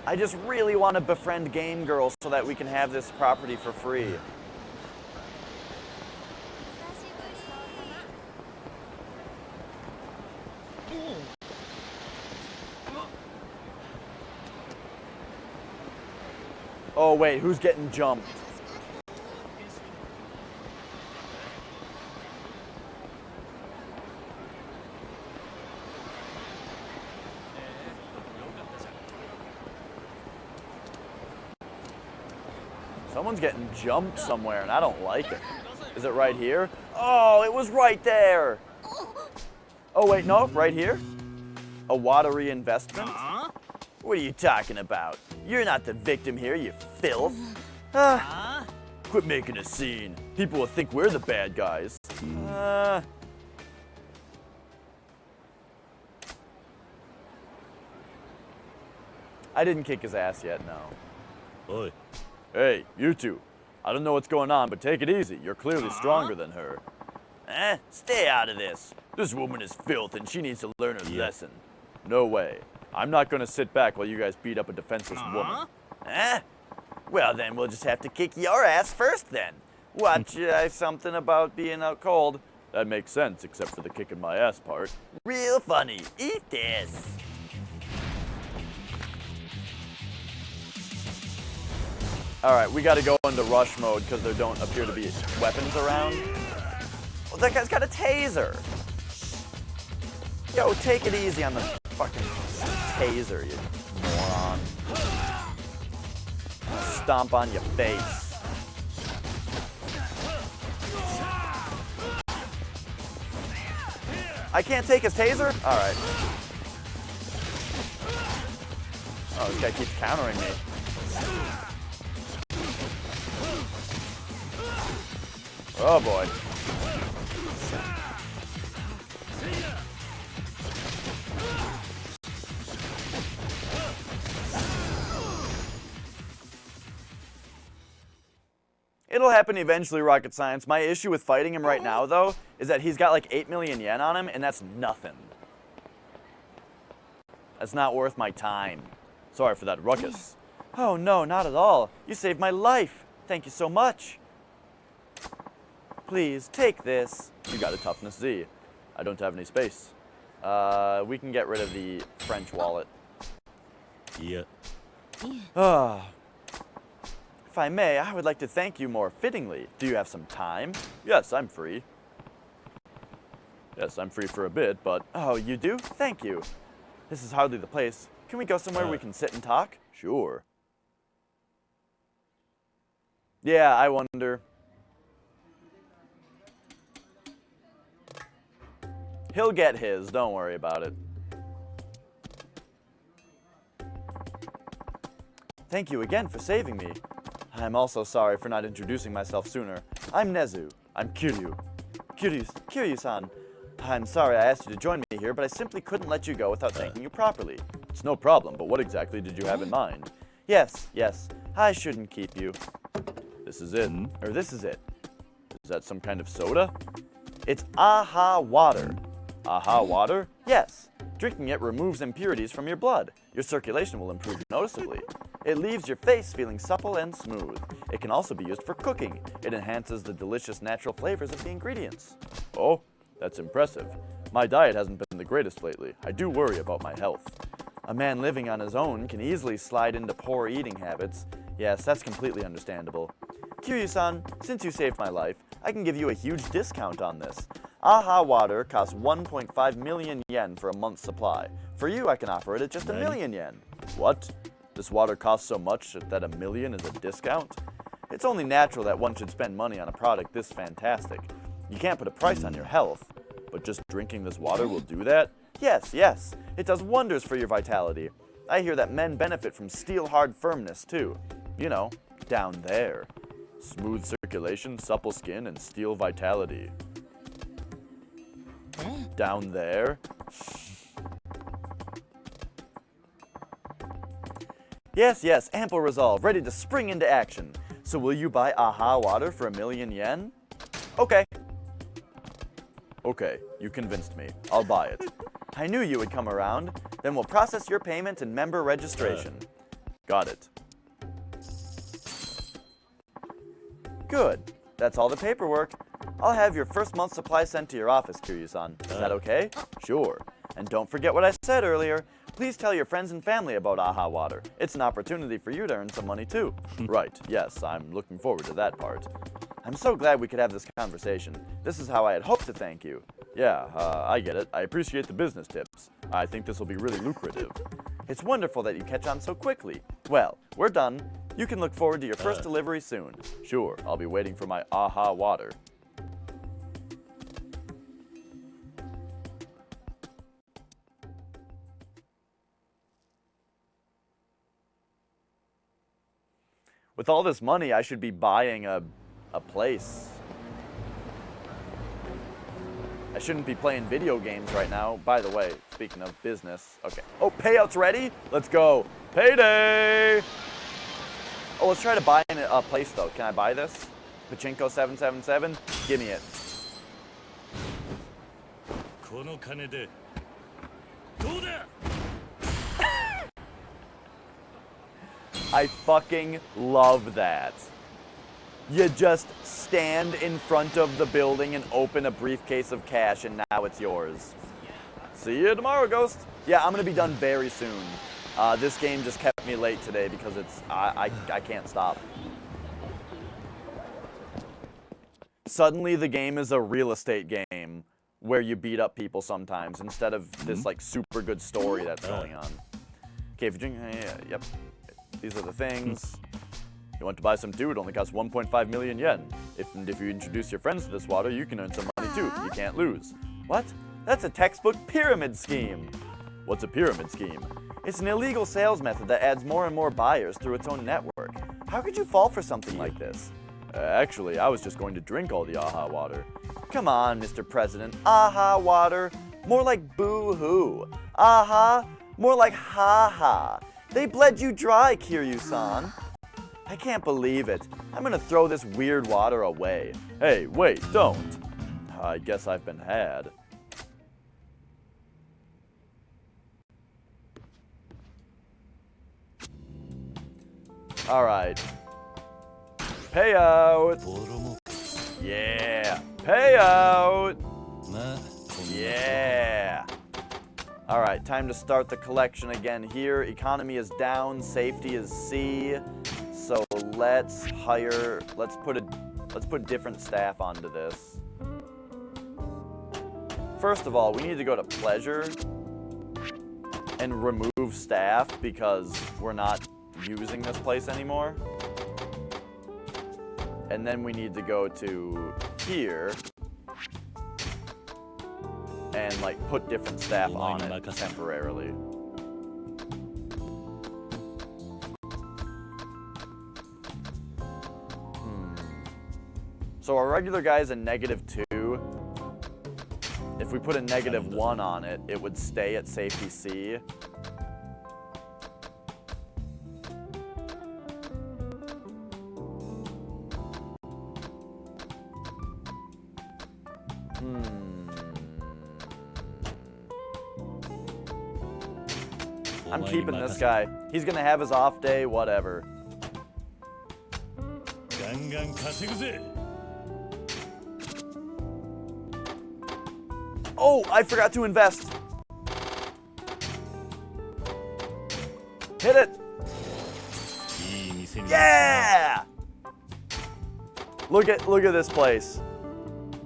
I just really want to befriend Game Girl so that we can have this property for free. Oh, wait, who's getting jumped? Someone's getting jumped somewhere, and I don't like it. Is it right here? Oh, it was right there. Oh, wait, no, right here? A watery investment? What are you talking about? You're not the victim here, you filth. Quit making a scene. People will think we're the bad guys. I didn't kick his ass yet, no. Oi. Hey, you two. I don't know what's going on, but take it easy. You're clearly stronger than her. Stay out of this. This woman is filth and she needs to learn her lesson. No way. I'm not gonna sit back while you guys beat up a defenseless woman. Well then, we'll just have to kick your ass first then. What, something about being out cold? That makes sense, except for the kicking my ass part. Real funny. Eat this. Alright, we gotta go into rush mode because there don't appear to be weapons around. Well, that guy's got a taser. Yo, take it easy on the fucking taser, you moron. I'll stomp on your face. I can't take his taser? Alright. Oh, this guy keeps countering me. Oh boy. It'll happen eventually, Rocket Science. My issue with fighting him right now, though, is that he's got like 8 million yen on him, and that's nothing. That's not worth my time. Sorry for that ruckus. Oh no, not at all. You saved my life. Thank you so much. Please, take this. You got a toughness Z. I don't have any space. We can get rid of the French wallet. いや、 Ah. If I may, I would like to thank you more fittingly. Do you have some time? Yes, I'm free. Yes, I'm free for a bit, but... Oh, you do? Thank you. This is hardly the place. Can we go somewhere we can sit and talk? Sure. Yeah, I wonder. He'll get his, don't worry about it. Thank you again for saving me. I'm also sorry for not introducing myself sooner. I'm Nezu. I'm Kiryu. Kiryu-san. I'm sorry I asked you to join me here, but I simply couldn't let you go without thanking you properly. It's no problem, but what exactly did you have in mind? Yes, I shouldn't keep you. This is it. Or this is it. Is that some kind of soda? It's AHA water. AHA water? Yes. Drinking it removes impurities from your blood. Your circulation will improve noticeably. It leaves your face feeling supple and smooth. It can also be used for cooking. It enhances the delicious natural flavors of the ingredients. Oh, that's impressive. My diet hasn't been the greatest lately. I do worry about my health. A man living on his own can easily slide into poor eating habits. Yes, that's completely understandable. Kiryu-san, since you saved my life, I can give you a huge discount on this. AHA water costs 1.5 million yen for a month's supply. For you, I can offer it at just 1 million yen. What? This water costs so much that 1 million is a discount? It's only natural that one should spend money on a product this fantastic. You can't put a price on your health, but just drinking this water will do that? Yes, it does wonders for your vitality. I hear that men benefit from steel-hard firmness too. You know, down there. Smooth circulation, supple skin, and steel vitality. Down there? Yes, ample resolve, ready to spring into action. So will you buy AHA water for 1 million yen? Okay, you convinced me. I'll buy it. I knew you would come around. Then we'll process your payment and member registration. Got it. Good. That's all the paperwork. I'll have your first month's supply sent to your office, Kiryu-san. Is that okay? Sure. And don't forget what I said earlier. Please tell your friends and family about AHA water. It's an opportunity for you to earn some money too. Right, yes, I'm looking forward to that part. I'm so glad we could have this conversation. This is how I had hoped to thank you. Yeah, I get it. I appreciate the business tips. I think this will be really lucrative. It's wonderful that you catch on so quickly. Well, we're done. You can look forward to your first delivery soon. Sure, I'll be waiting for my AHA water. With all this money, I should be buying a place. I shouldn't be playing video games right now. By the way, speaking of business, okay. Oh, payout's ready? Let's go. Payday! Oh, let's try to buy a place though. Can I buy this? Pachinko 777? Give me it. この金でどうだ I fucking love that. You just stand in front of the building and open a briefcase of cash, and now it's yours. See you tomorrow, Ghost. Yeah, I'm gonna be done very soon. This game just kept me late today because I can't stop. Suddenly the game is a real estate game where you beat up people sometimes instead of this like super good story that's going on. Okay, if you drink, yep. These are the things. You want to buy some too? It only costs 1.5 million yen. If you introduce your friends to this water, you can earn some money too. You can't lose. What? That's a textbook pyramid scheme. What's a pyramid scheme? It's an illegal sales method that adds more and more buyers through its own network. How could you fall for something like this? Actually, I was just going to drink all the AHA water. Come on, Mr. President. AHA water? More like boo-hoo. AHA? More like ha-ha. They bled you dry, Kiryu-san. I can't believe it. I'm gonna throw this weird water away. Hey, wait, don't. I guess I've been had. Alright. Payout! Yeah! Payout! Yeah! Alright, time to start the collection again here. Economy is down, safety is C. So let's put different staff onto this. First of all, we need to go to pleasure and remove staff because we're not using this place anymore. And then we need to go to here and like put different staff on it temporarily. So our regular guy's a -2. If we put a -1 on it, it would stay at safety C. I'm keeping this guy. He's gonna have his off day, whatever. Oh, I forgot to invest. Hit it. Yeah! Look at this place.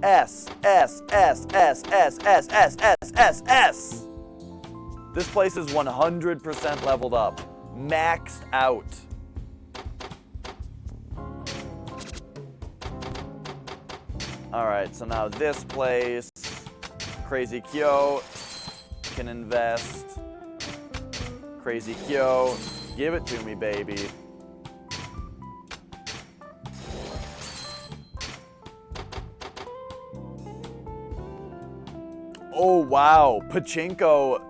S, S, S, S, S, S, S, S, S, S. This place is 100% leveled up. Maxed out. Alright, so now this place. Crazy Kyo can invest. Crazy Kyo, give it to me, baby. Oh, wow. Pachinko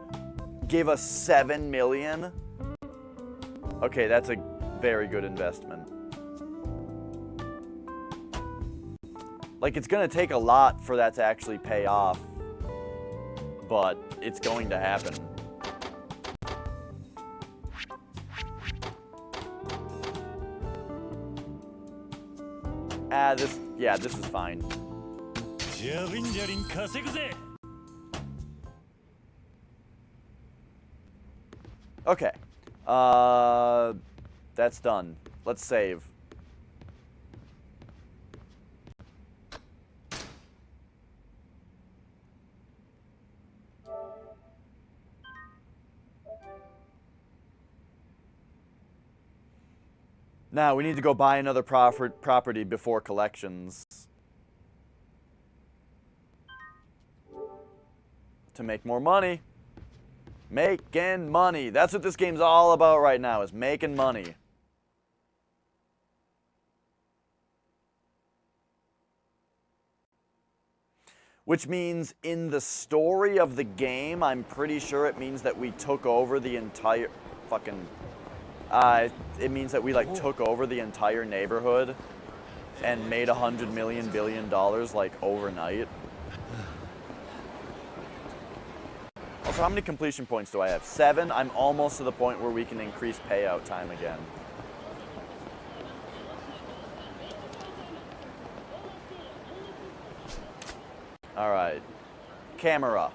gave us 7 million. Okay, that's a very good investment. Like, it's gonna take a lot for that to actually pay off, but it's going to happen. This is fine. Okay. That's done. Let's save. Now, we need to go buy another property before collections. To make more money. Making money. That's what this game's all about right now, is making money. Which means in the story of the game, I'm pretty sure it means that we took over the entire fucking... it means that we like took over the entire neighborhood and made $100 billion like overnight. Also, how many completion points do I have? 7. I'm almost to the point where we can increase payout time again. All right. Camera.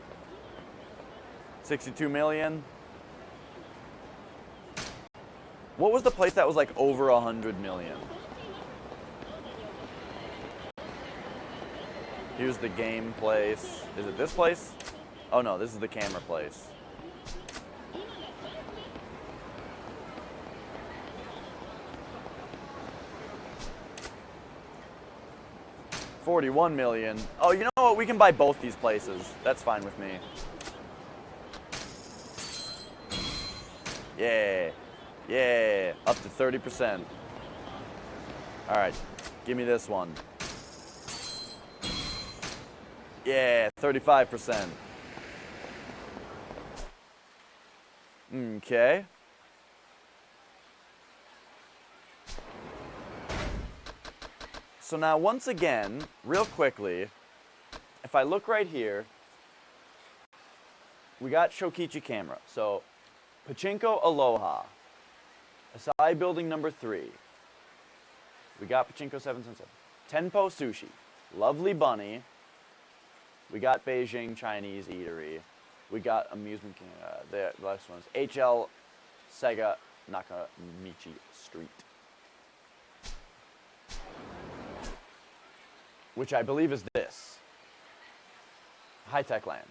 62 million. What was the place that was like over 100 million? Here's the game place. Is it this place? Oh no, this is the camera place. $41 million. Oh, you know what? We can buy both these places. That's fine with me. Yeah. Yeah. Up to 30%. All right. Give me this one. Yeah. 35%. Okay. So now, once again, real quickly, if I look right here, we got Shokichi camera. So, Pachinko Aloha. Acai building number 3. We got Pachinko 777. Tenpo Sushi. Lovely Bunny. We got Beijing Chinese Eatery. We got Amusement King. The last one's HL Sega Nakamichi Street. Which I believe is this. High Tech Land.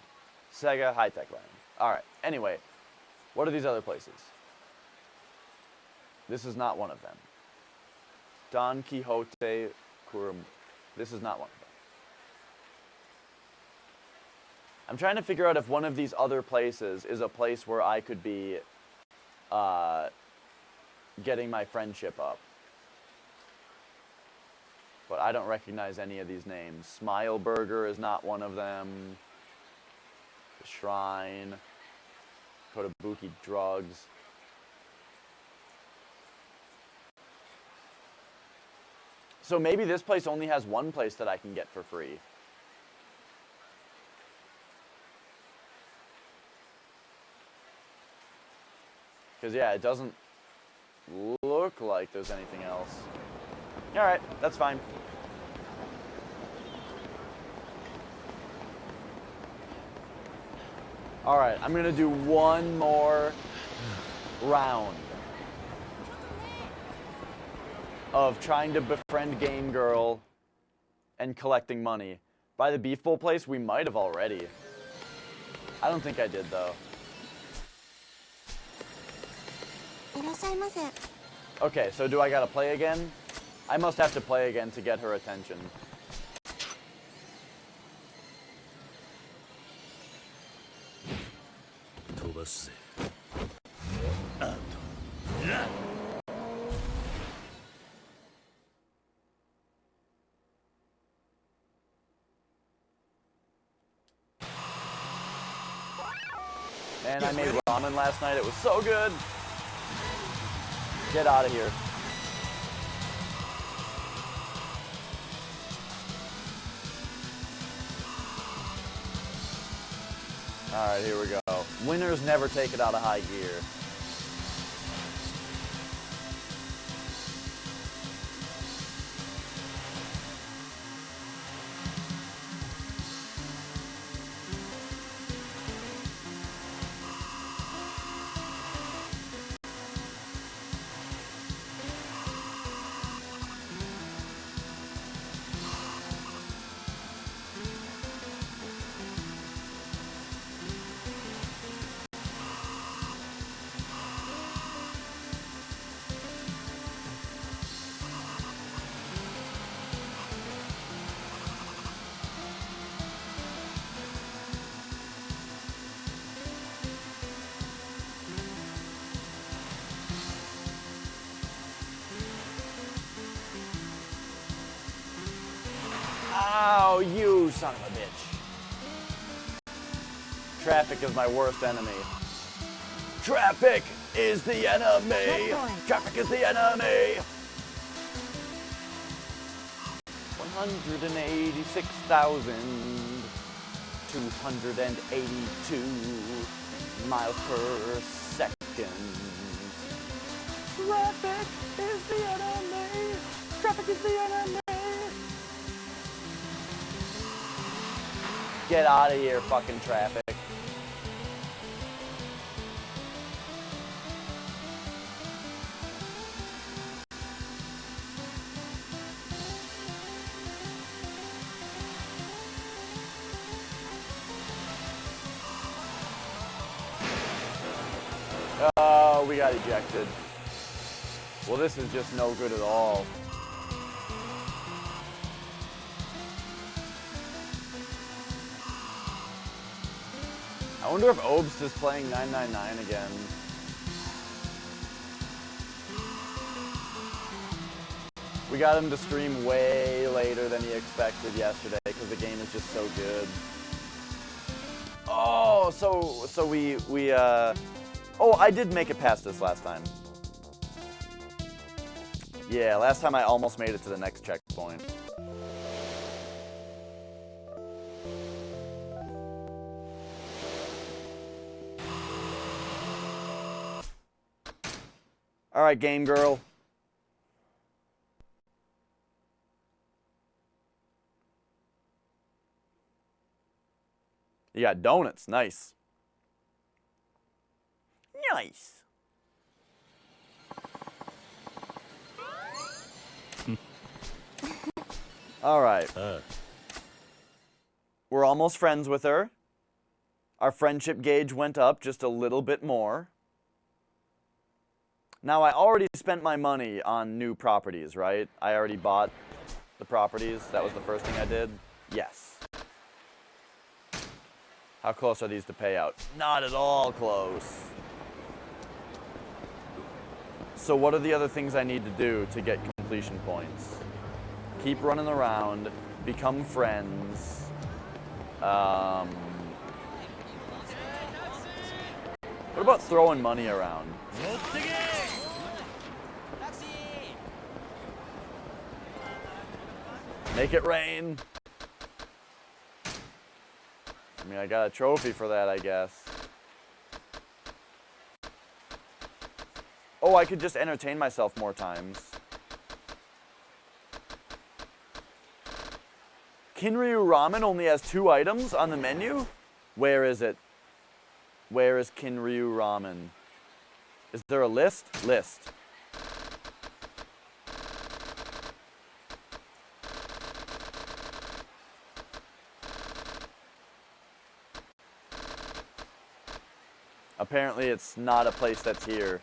Sega High Tech Land. All right. Anyway, what are these other places? This is not one of them. Don Quixote Kurum. This is not one of them. I'm trying to figure out if one of these other places is a place where I could be getting my friendship up. But I don't recognize any of these names. Smile Burger is not one of them. The Shrine. Kotobuki Drugs. So maybe this place only has one place that I can get for free. Because, yeah, it doesn't look like there's anything else. All right, that's fine. All right, I'm going to do one more round of trying to befriend Game Girl and collecting money. By the Beef Bowl place, we might have already. I don't think I did, though. Okay, so do I gotta play again? I must have to play again to get her attention. And I made ramen last night. It was so good. Get out of here. All right, here we go. Winners never take it out of high gear. Oh, you son of a bitch. Traffic is my worst enemy. Traffic is the enemy. Traffic is the enemy. 186,282 miles per second. Traffic is the enemy. Traffic is the enemy. Get out of here, fucking traffic. Oh, we got ejected. Well, this is just no good at all. I wonder if Obst is playing 999 again. We got him to stream way later than he expected yesterday because the game is just so good. Oh, so we oh, I did make it past this last time. Yeah, last time I almost made it to the next checkpoint. All right, game girl. You got donuts, nice. Nice. All right. We're almost friends with her. Our friendship gauge went up just a little bit more. Now, I already spent my money on new properties, right? I already bought the properties. That was the first thing I did. Yes. How close are these to payout? Not at all close. So what are the other things I need to do to get completion points? Keep running around, become friends. What about throwing money around? Make it rain. I mean, I got a trophy for that, I guess. Oh, I could just entertain myself more times. Kinryu Ramen only has 2 items on the menu? Where is it? Where is Kinryu Ramen? Is there a list? List. Apparently it's not a place that's here.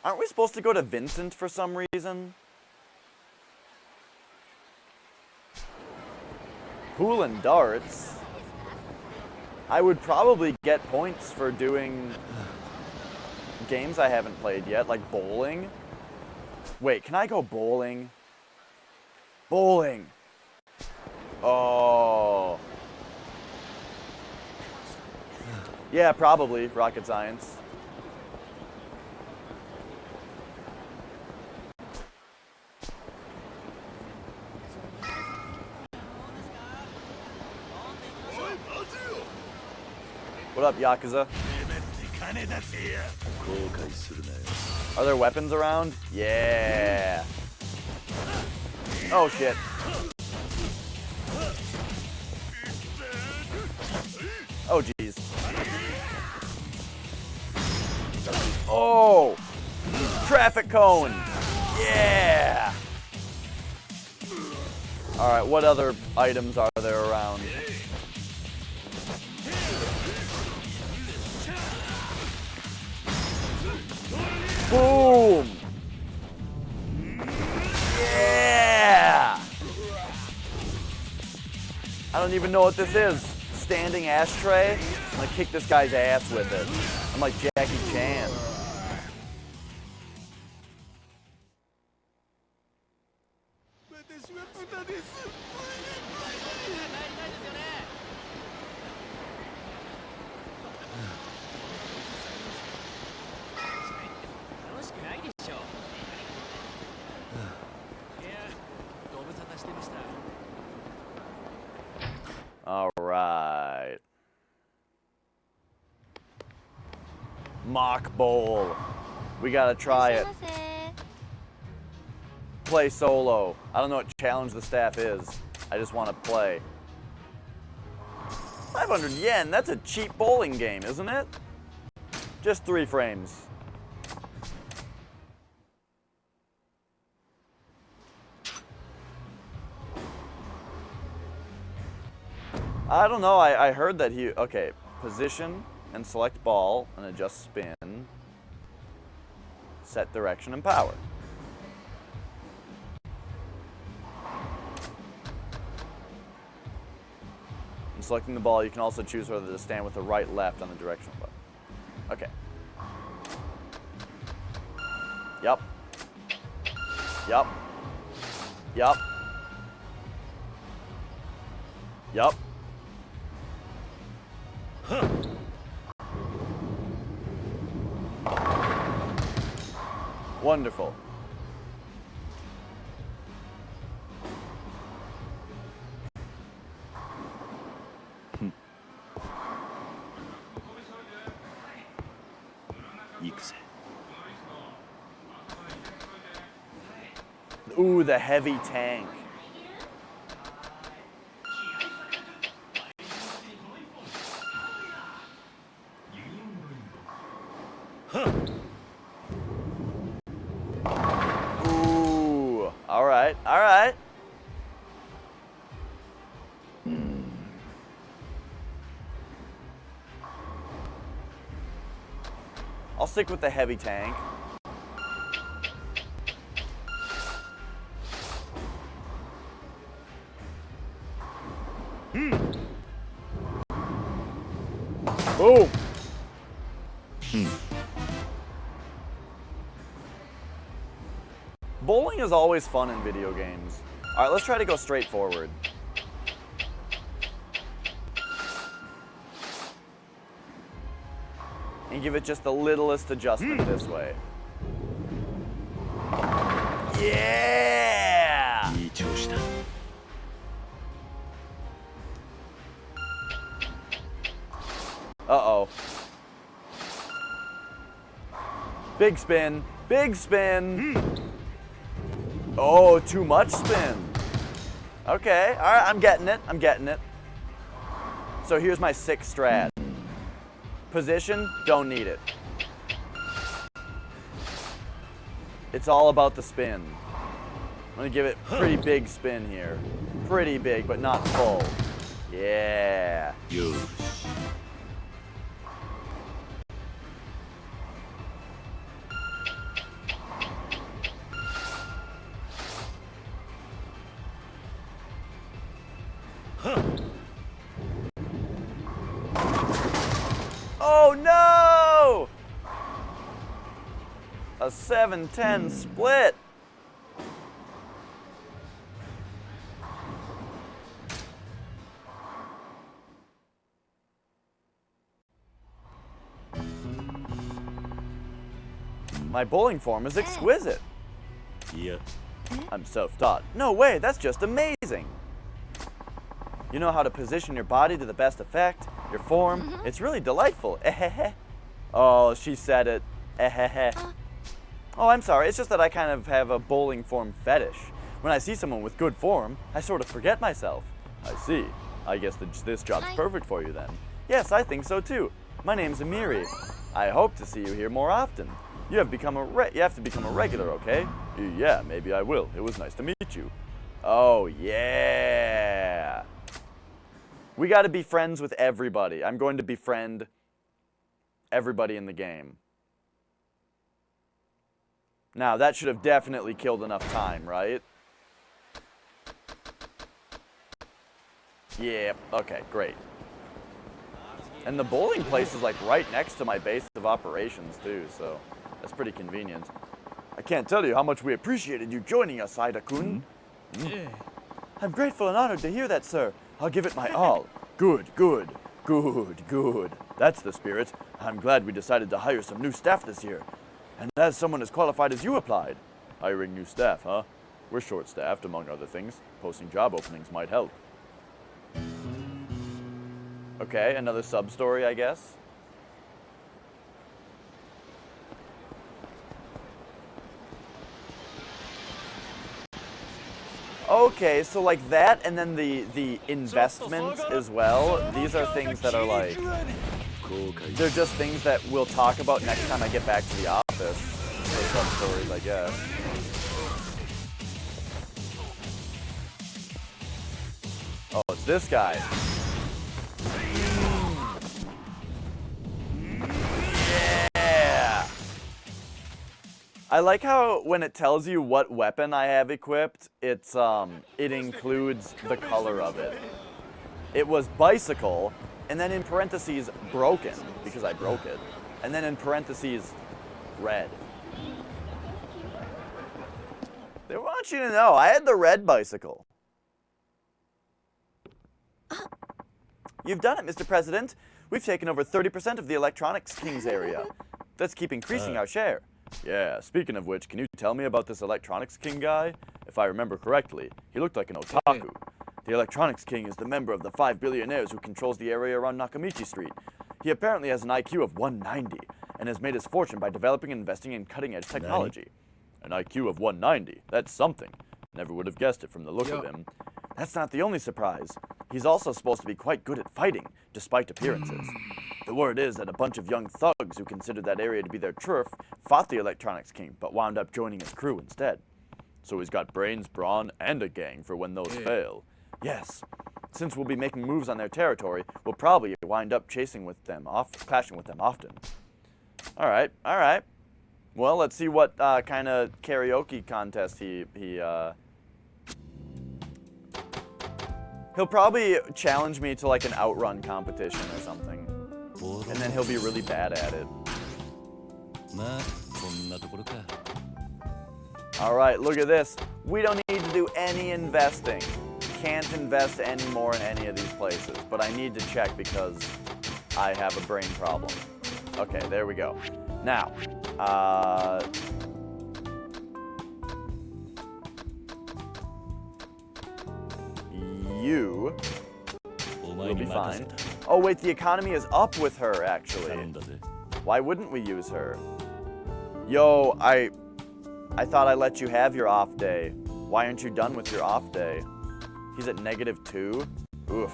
Aren't we supposed to go to Vincent for some reason? Pool and darts? I would probably get points for doing games I haven't played yet, like bowling. Wait, can I go bowling? Bowling! Oh. Yeah, probably. Rocket science. What up, Yakuza? Are there weapons around? Yeah. Oh, shit. Oh, jeez. Oh! Traffic cone! Yeah! Alright, what other items are there around? Boom! Yeah! I don't even know what this is. Standing ashtray? I'm gonna kick this guy's ass with it. I'm like Jackie Chan. All right. Mock bowl. We gotta try it. Play solo. I don't know what challenge the staff is. I just want to play. 500 yen, that's a cheap bowling game, isn't it? Just 3 frames. I don't know, I heard that he, okay, position and select ball and adjust spin. Set direction and power. In selecting the ball, you can also choose whether to stand with the right, left on the directional button. Okay. Yup. Yup. Yup. Yup. Wonderful. Ooh, the heavy tank. Ooh, all right, all right. I'll stick with the heavy tank. Boom. Bowling is always fun in video games. All right, let's try to go straight forward. And give it just the littlest adjustment this way. Yeah! Uh-oh. Big spin. Big spin. Oh, too much spin. Okay, all right, I'm getting it. I'm getting it. So here's my 6 strat. Position, don't need it. It's all about the spin. I'm gonna give it pretty big spin here. Pretty big, but not full. Yeah. Oh no! A 7-10 split. My bowling form is exquisite. Yeah. I'm self-taught. No way, that's just amazing. You know how to position your body to the best effect, your form. It's really delightful. Oh, she said it. Oh, I'm sorry. It's just that I kind of have a bowling form fetish. When I see someone with good form, I sort of forget myself. I see. I guess this job's perfect for you then. Yes, I think so too. My name's Amiri. I hope to see you here more often. You have to become a regular, okay? Yeah, maybe I will. It was nice to meet you. Oh, yeah. We got to be friends with everybody. I'm going to befriend everybody in the game. Now, that should have definitely killed enough time, right? Yeah, okay, great. And the bowling place is like right next to my base of operations too, so that's pretty convenient. I can't tell you how much we appreciated you joining us, Saida-kun. I'm grateful and honored to hear that, sir. I'll give it my all. Good, good, good, good. That's the spirit. I'm glad we decided to hire some new staff this year. And as someone as qualified as you applied. Hiring new staff, huh? We're short-staffed, among other things. Posting job openings might help. Okay, another sub-story, I guess. Okay, so like that, and then the investments as well. These are things that are like, they're just things that we'll talk about next time I get back to the office. For some stories, I guess. Oh, it's this guy. Yeah! I like how when it tells you what weapon I have equipped, it includes the color of it. It was bicycle, and then in parentheses broken, because I broke it, and then in parentheses red. They want you to know, I had the red bicycle. You've done it, Mr. President. We've taken over 30% of the Electronics King's area. Let's keep increasing our share. Yeah, speaking of which, can you tell me about this Electronics King guy? If I remember correctly, he looked like an otaku. The Electronics King is the member of the 5 billionaires who controls the area around Nakamichi Street. He apparently has an IQ of 190 and has made his fortune by developing and investing in cutting-edge technology. An IQ of 190, that's something. Never would have guessed it from the look of him. That's not the only surprise. He's also supposed to be quite good at fighting, despite appearances. The word is that a bunch of young thugs who considered that area to be their turf fought the Electronics King, but wound up joining his crew instead. So he's got brains, brawn, and a gang for when those fail. Yes. Since we'll be making moves on their territory, we'll probably wind up clashing with them often. Alright, alright. Well, let's see what kind of karaoke contest he'll probably challenge me to like an outrun competition or something. And then he'll be really bad at it. Alright, look at this. We don't need to do any investing. Can't invest anymore in any of these places. But I need to check because I have a brain problem. Okay, there we go. Now, you will be fine. Oh wait, the economy is up with her, actually. Why wouldn't we use her? Yo, I thought I let you have your off day. Why aren't you done with your off day? He's at -2? Oof.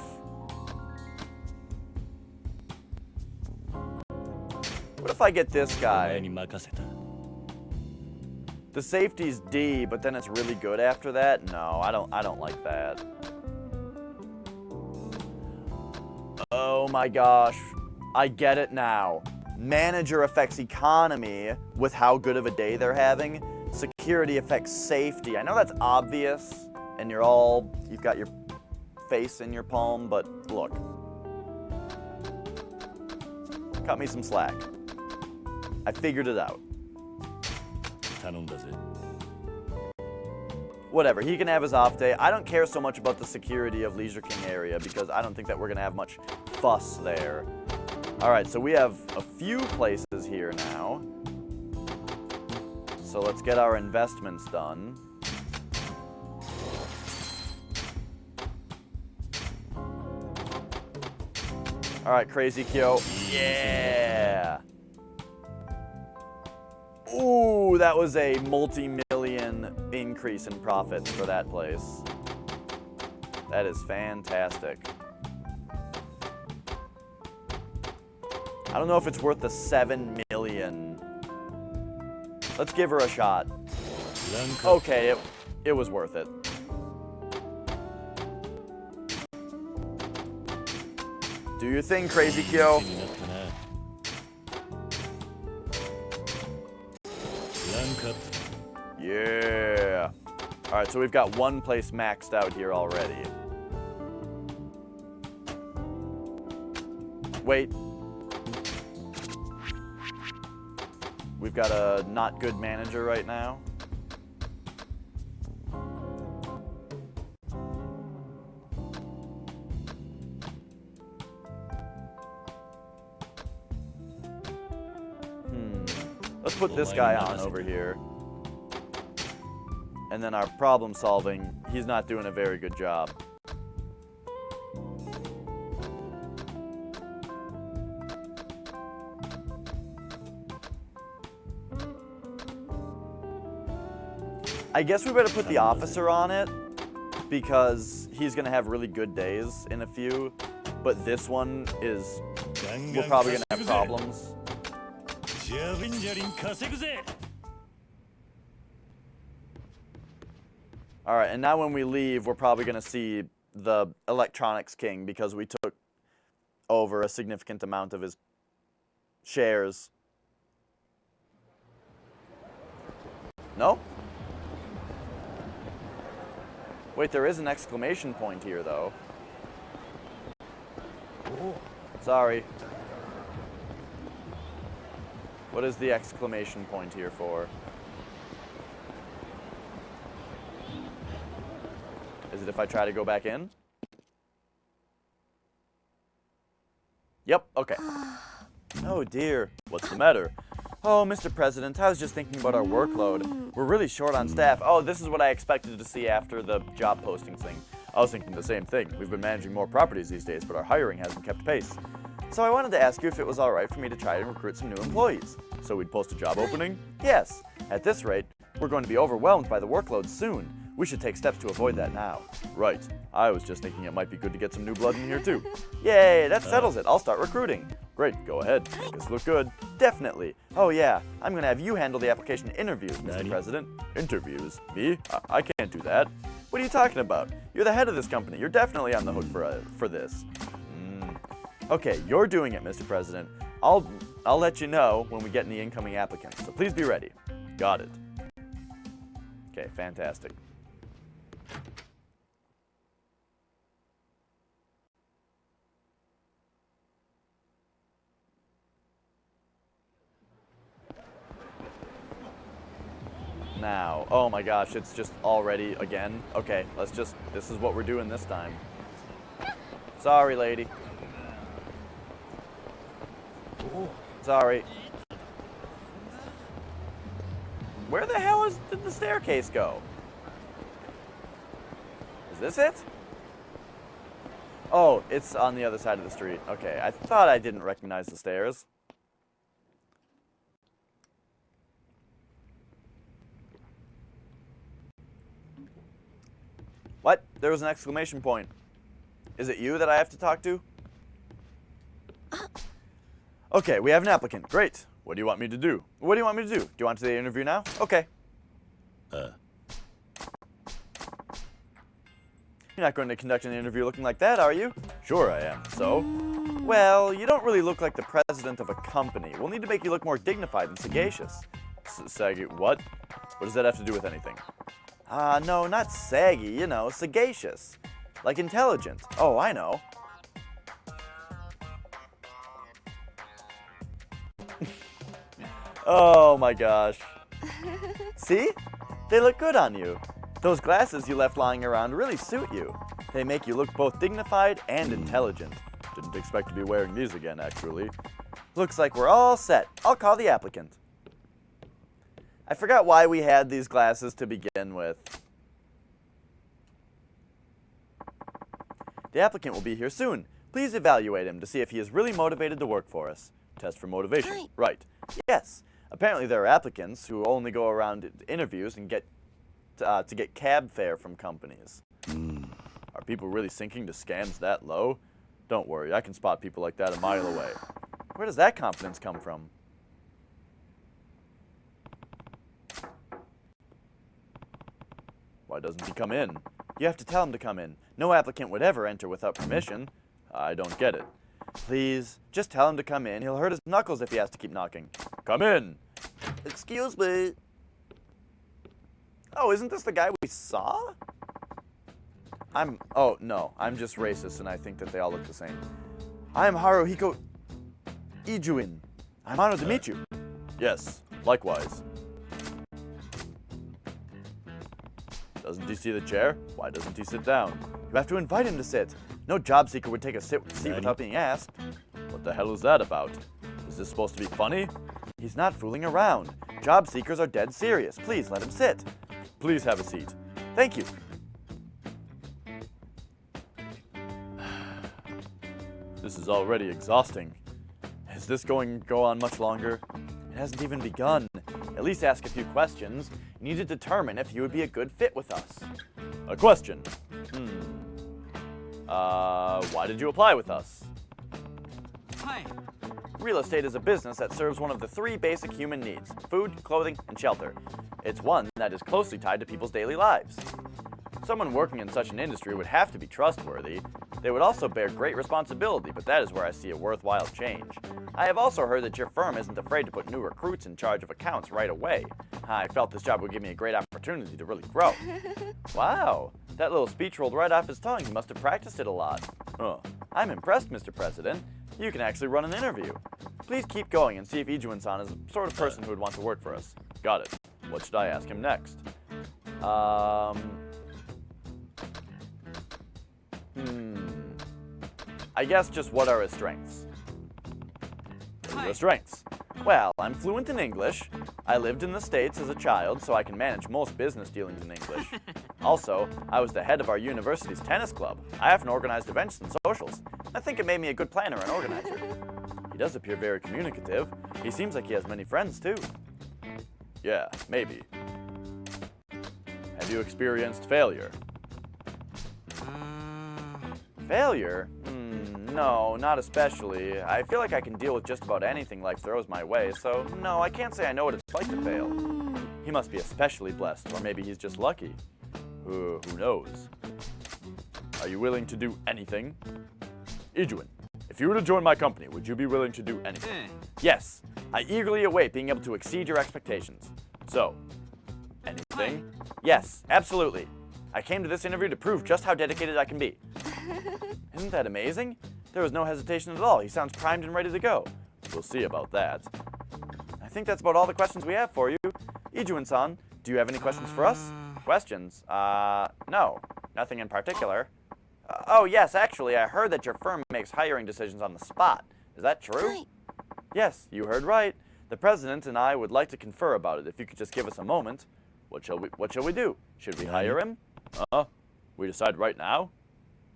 What if I get this guy? The safety's D, but then it's really good after that? No, I don't like that. Oh my gosh. I get it now. Manager affects economy with how good of a day they're having. Security affects safety. I know that's obvious, and you've got your face in your palm, but look. Cut me some slack. I figured it out. Whatever, he can have his off day. I don't care so much about the security of Leisure King area because I don't think that we're gonna have much fuss there. All right, so we have a few places here now. So let's get our investments done. All right, Crazy Kyo. Yeah. Ooh, that was a multi-million increase in profits for that place. That is fantastic. I don't know if it's worth the 7 million. Let's give her a shot. Okay, it was worth it. Do your thing, Crazy Kyo. Yeah. All right, so we've got one place maxed out here already. Wait. We've got a not good manager right now. Let's put this guy on over here. And then our problem solving, he's not doing a very good job. I guess we better put the officer on it, because he's gonna have really good days in a few, but this one is, we're probably gonna have problems. Alright, and now when we leave, we're probably gonna see the Electronics King because we took over a significant amount of his shares. No? Wait, there is an exclamation point here, though. Sorry. What is the exclamation point here for? Is it if I try to go back in? Yep, okay. Oh dear, what's the matter? Oh, Mr. President, I was just thinking about our workload. We're really short on staff. Oh, this is what I expected to see after the job posting thing. I was thinking the same thing. We've been managing more properties these days, but our hiring hasn't kept pace. So I wanted to ask you if it was all right for me to try and recruit some new employees. So we'd post a job opening? Yes. At this rate, we're going to be overwhelmed by the workload soon. We should take steps to avoid that now. Right. I was just thinking it might be good to get some new blood in here too. Yay, that settles it. I'll start recruiting. Great, go ahead. Make us look good. Definitely. Oh yeah, I'm gonna have you handle the application interviews, Mr. President. Interviews? Me? I can't do that. What are you talking about? You're the head of this company. You're definitely on the hook for this. Okay, you're doing it, Mr. President. I'll let you know when we get any incoming applicants, so please be ready. Got it. Okay, fantastic. Now, oh my gosh, it's just already again. Okay, this is what we're doing this time. Sorry, lady. Sorry. Where the hell did the staircase go? Is this it? Oh, it's on the other side of the street. Okay, I thought I didn't recognize the stairs. What? There was an exclamation point. Is it you that I have to talk to? Okay, we have an applicant. Great. What do you want me to do? What do you want me to do? Do you want to do the interview now? Okay. You're not going to conduct an interview looking like that, are you? Sure I am. So? Well, you don't really look like the president of a company. We'll need to make you look more dignified and sagacious. Saggy, what? What does that have to do with anything? No, not saggy, you know, sagacious. Like intelligent. Oh, I know. Oh my gosh. See? They look good on you. Those glasses you left lying around really suit you. They make you look both dignified and intelligent. Didn't expect to be wearing these again, actually. Looks like we're all set. I'll call the applicant. I forgot why we had these glasses to begin with. The applicant will be here soon. Please evaluate him to see if he is really motivated to work for us. Test for motivation. Hi. Right. Yes. Apparently there are applicants who only go around interviews and get to get cab fare from companies. Are people really sinking to scams that low? Don't worry, I can spot people like that a mile away. Where does that confidence come from? Why doesn't he come in? You have to tell him to come in. No applicant would ever enter without permission. I don't get it. Please, just tell him to come in. He'll hurt his knuckles if he has to keep knocking. Come in. Excuse me. Oh, isn't this the guy we saw? Oh, no. I'm just racist and I think that they all look the same. I'm Haruhiko Ijuin. I'm honored to meet you. Yes, likewise. Doesn't he see the chair? Why doesn't he sit down? You have to invite him to sit. No job seeker would take a seat without being asked. What the hell is that about? Is this supposed to be funny? He's not fooling around. Job seekers are dead serious. Please let him sit. Please have a seat. Thank you. This is already exhausting. Is this going to go on much longer? It hasn't even begun. At least ask a few questions. You need to determine if you would be a good fit with us. A question. Why did you apply with us? はい Real estate is a business that serves one of the three basic human needs: food, clothing, and shelter. It's one that is closely tied to people's daily lives. Someone working in such an industry would have to be trustworthy. They would also bear great responsibility, but that is where I see a worthwhile change. I have also heard that your firm isn't afraid to put new recruits in charge of accounts right away. I felt this job would give me a great opportunity to really grow. Wow, that little speech rolled right off his tongue. He must have practiced it a lot. I'm impressed, Mr. President. You can actually run an interview. Please keep going and see if Ijun-san is the sort of person who would want to work for us. Got it. What should I ask him next? I guess just what are his strengths? What are his strengths? Well, I'm fluent in English. I lived in the States as a child, so I can manage most business dealings in English. Also, I was the head of our university's tennis club. I often organized events and socials. I think it made me a good planner and organizer. He does appear very communicative. He seems like he has many friends, too. Yeah, maybe. Have you experienced failure? Failure? No, not especially. I feel like I can deal with just about anything life throws my way, so no, I can't say I know what it's like to fail. He must be especially blessed, or maybe he's just lucky. Who knows? Are you willing to do anything? Ijun, if you were to join my company, would you be willing to do anything? Yes, I eagerly await being able to exceed your expectations. So, anything? Yes, absolutely. I came to this interview to prove just how dedicated I can be. Isn't that amazing? There was no hesitation at all. He sounds primed and ready to go. We'll see about that. I think that's about all the questions we have for you. Ijun-san, do you have any questions for us? Questions? No. Nothing in particular. Oh, yes, actually, I heard that your firm makes hiring decisions on the spot. Is that true? Hi. Yes, you heard right. The president and I would like to confer about it. If you could just give us a moment. What shall we do? Should we hire him? We decide right now?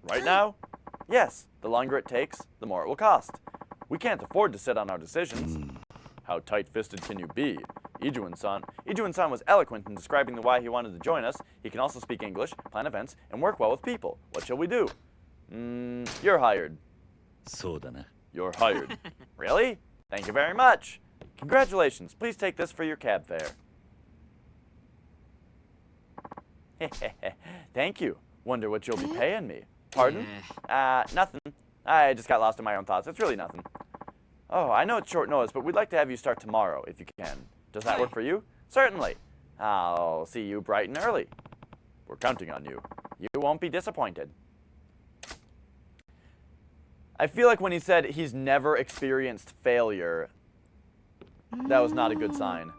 Right now? Yes, the longer it takes, the more it will cost. We can't afford to sit on our decisions. How tight-fisted can you be? Ijun-san was eloquent in describing the why he wanted to join us. He can also speak English, plan events, and work well with people. What shall we do? You're hired. そうだな You're hired. Really? Thank you very much. Congratulations. Please take this for your cab fare. Thank you. Wonder what you'll be paying me. Pardon? Nothing. I just got lost in my own thoughts. It's really nothing. Oh, I know it's short notice, but we'd like to have you start tomorrow, if you can. Does that work for you? Certainly. I'll see you bright and early. We're counting on you. You won't be disappointed. I feel like when he said he's never experienced failure, that was not a good sign.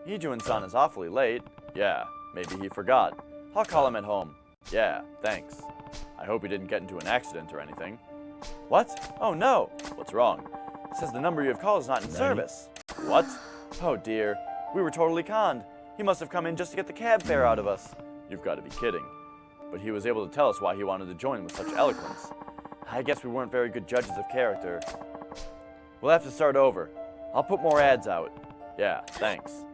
Ijun-san is awfully late. Yeah, maybe he forgot. I'll call him at home. Yeah, thanks. I hope he didn't get into an accident or anything. What? Oh no! What's wrong? It says the number you have called is not in service. What? Oh dear. We were totally conned. He must have come in just to get the cab fare out of us. You've got to be kidding. But he was able to tell us why he wanted to join with such eloquence. I guess we weren't very good judges of character. We'll have to start over. I'll put more ads out. Yeah, thanks.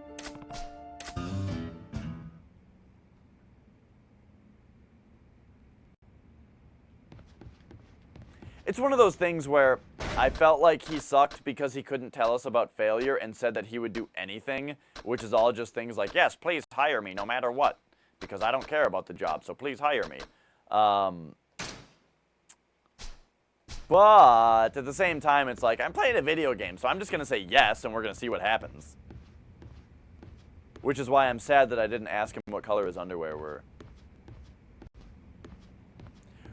It's one of those things where I felt like he sucked because he couldn't tell us about failure and said that he would do anything, which is all just things like, yes, please hire me no matter what, because I don't care about the job, so please hire me. But at the same time, it's like, I'm playing a video game, so I'm just going to say yes, and we're going to see what happens. Which is why I'm sad that I didn't ask him what color his underwear were.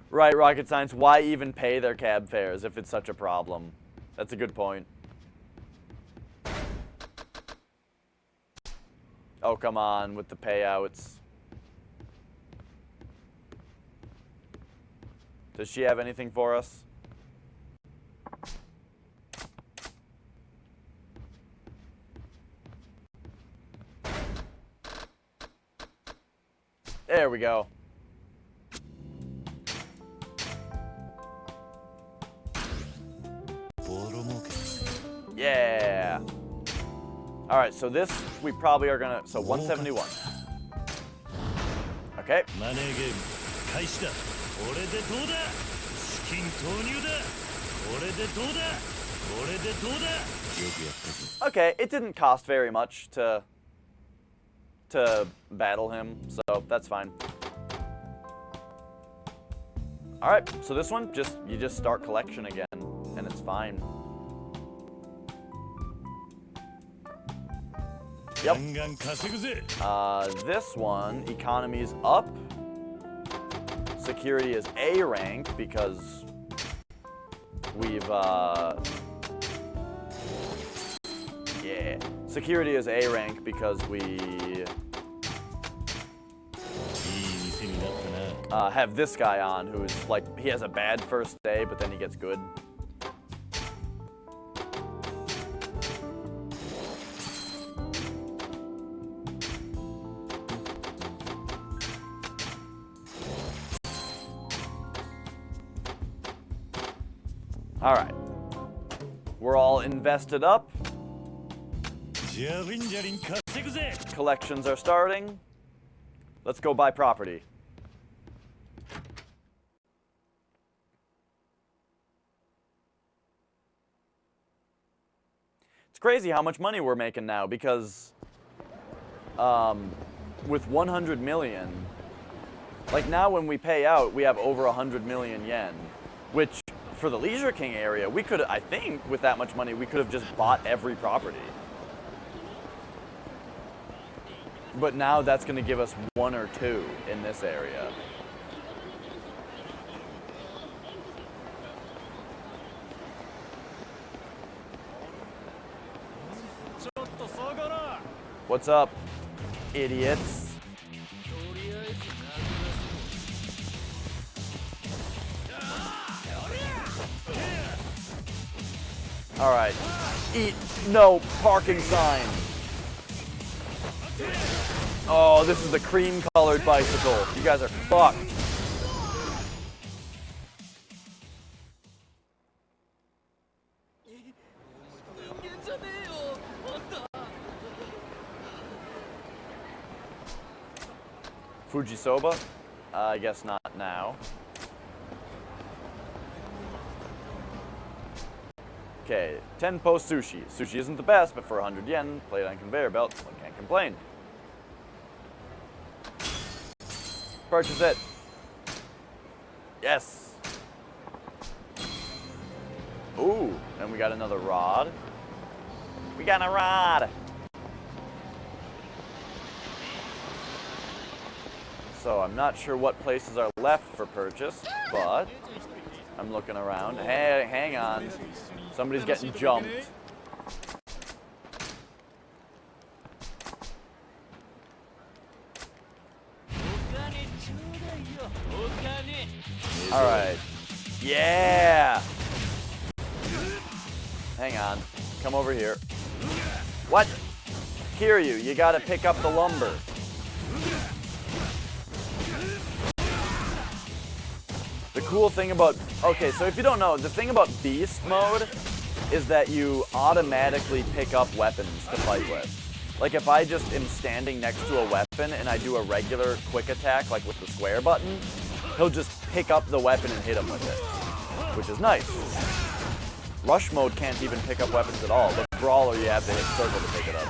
Right, rocket science, why even pay their cab fares if it's such a problem? That's a good point. Oh, come on, with the payouts. Does she have anything for us? There we go. Yeah. All right, so this we probably are gonna. So 171. Okay. マネーゲーム開始だこれでどうだ資金投入だこれでどうだこれでどうだよくやったぞ Okay, it didn't cost very much to battle him, so that's fine. Alright, so this one, you just start collection again, and it's fine. Yep. ガンガン稼ぐぜ This one, economy's up. Security is A rank because we've, yeah. Security is A rank because we いい店になったな have this guy on who's like, he has a bad first day, but then he gets good. All right. We're all invested up. じゃりんじゃりん稼ぐぜ Collections are starting. Let's go buy property. It's crazy how much money we're making now because with 100 million, like now when we pay out, we have over 100 million yen, which for the Leisure King area, we could, I think, with that much money, we could have just bought every property. But now that's going to give us 1 or 2 in this area. What's up, idiots? All right. Eat no parking sign. Oh, this is the cream-colored bicycle. You guys are fucked. Fujisoba? I guess not now. Okay, Tenpo Sushi. Sushi isn't the best, but for 100 yen, plate on conveyor belt, one can't complain. Purchase it. Yes. Ooh, and we got another rod. We got a rod. So I'm not sure what places are left for purchase, but I'm looking around. Hey, hang on. Somebody's getting jumped. All right. Yeah. Hang on. Come over here. What? Kiryu, you gotta pick up the lumber. The cool thing about, okay, so if you don't know, the thing about beast mode is that you automatically pick up weapons to fight with. Like if I just am standing next to a weapon and I do a regular quick attack, like with the square button, he'll just pick up the weapon and hit him with it, which is nice. Rush mode can't even pick up weapons at all. The brawler, you have to hit circle to pick it up.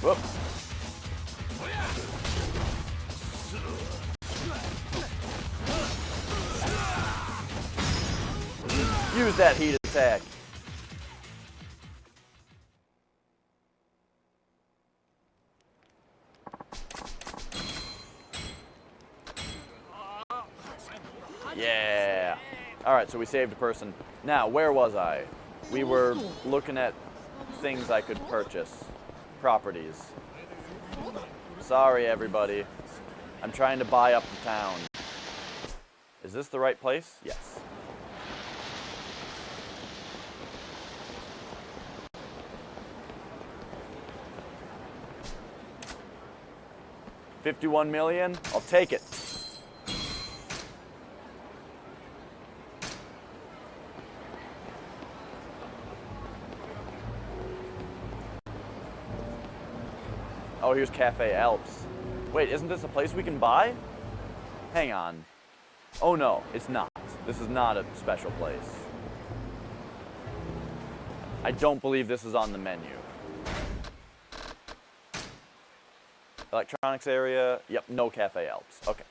Whoop. Use that heat attack. Yeah. All right, so we saved a person. Now, where was I? We were looking at things I could purchase. Properties. Sorry, everybody. I'm trying to buy up the town. Is this the right place? Yes. $51 million? I'll take it. Oh, here's Cafe Alps. Wait, isn't this a place we can buy? Hang on. Oh no, it's not. This is not a special place. I don't believe this is on the menu. Electronics area. Yep, no Cafe Alps. Okay.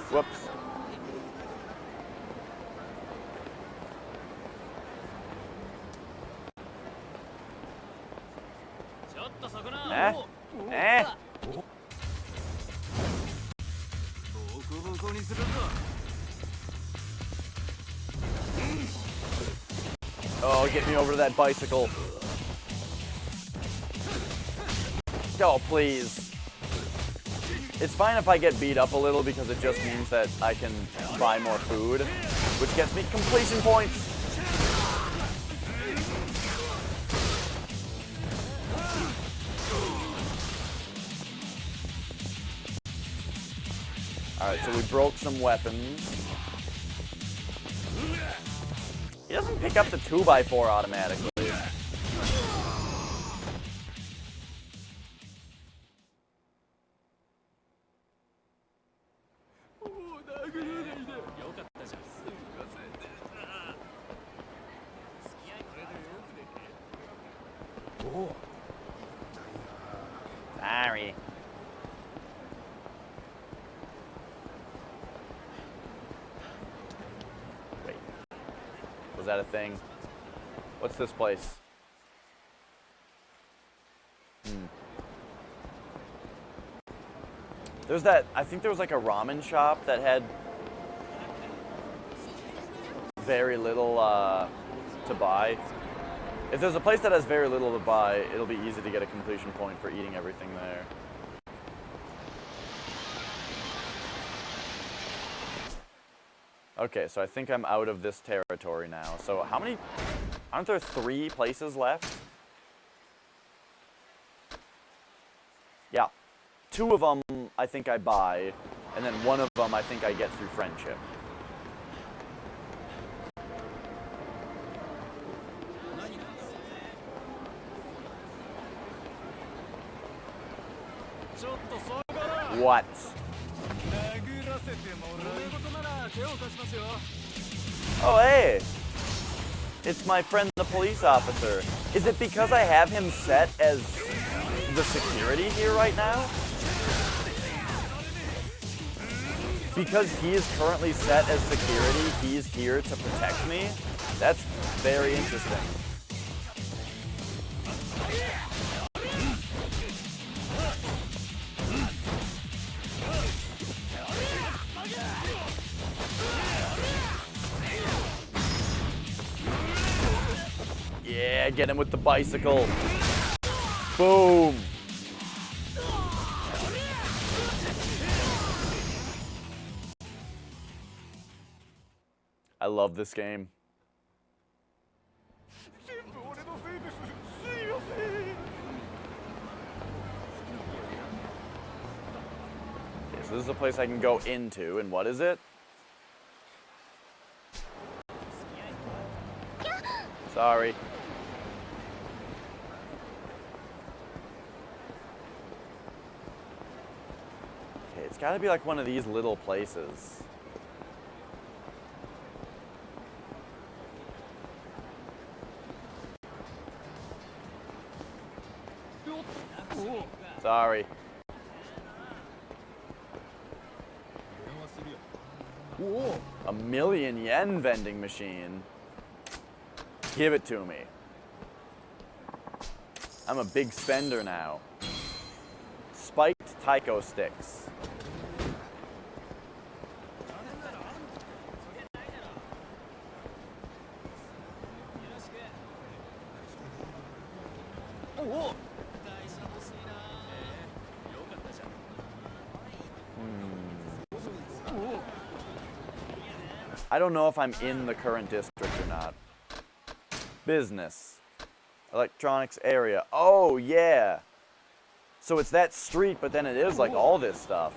Whoops. Eh? Eh? Oh, get me over to that bicycle. Oh, please. It's fine if I get beat up a little because it just means that I can buy more food, which gets me completion points. Alright, so we broke some weapons. He doesn't pick up the 2x4 automatically. Sorry. Wait. Was that a thing? What's this place? There's that, I think there was like a ramen shop that had very little to buy. If there's a place that has very little to buy, it'll be easy to get a completion point for eating everything there. Okay, so I think I'm out of this territory now. So how many, aren't there 3 places left? Yeah, 2 of them I think I buy, and then 1 of them I think I get through friendship. What? Oh, hey! It's my friend the police officer. Is it because I have him set as the security here right now? Because he is currently set as security, he's here to protect me? That's very interesting. Yeah, get him with the bicycle. Boom. I love this game. Okay, so this is a place I can go into, and what is it? Sorry. Okay, it's gotta be like one of these little places. Sorry. A $1,000,000 vending machine. Give it to me. I'm a big spender now. Spiked taiko sticks. I don't know if I'm in the current district or not. Business. Electronics area. Oh, yeah. So it's that street, but then it is like all this stuff.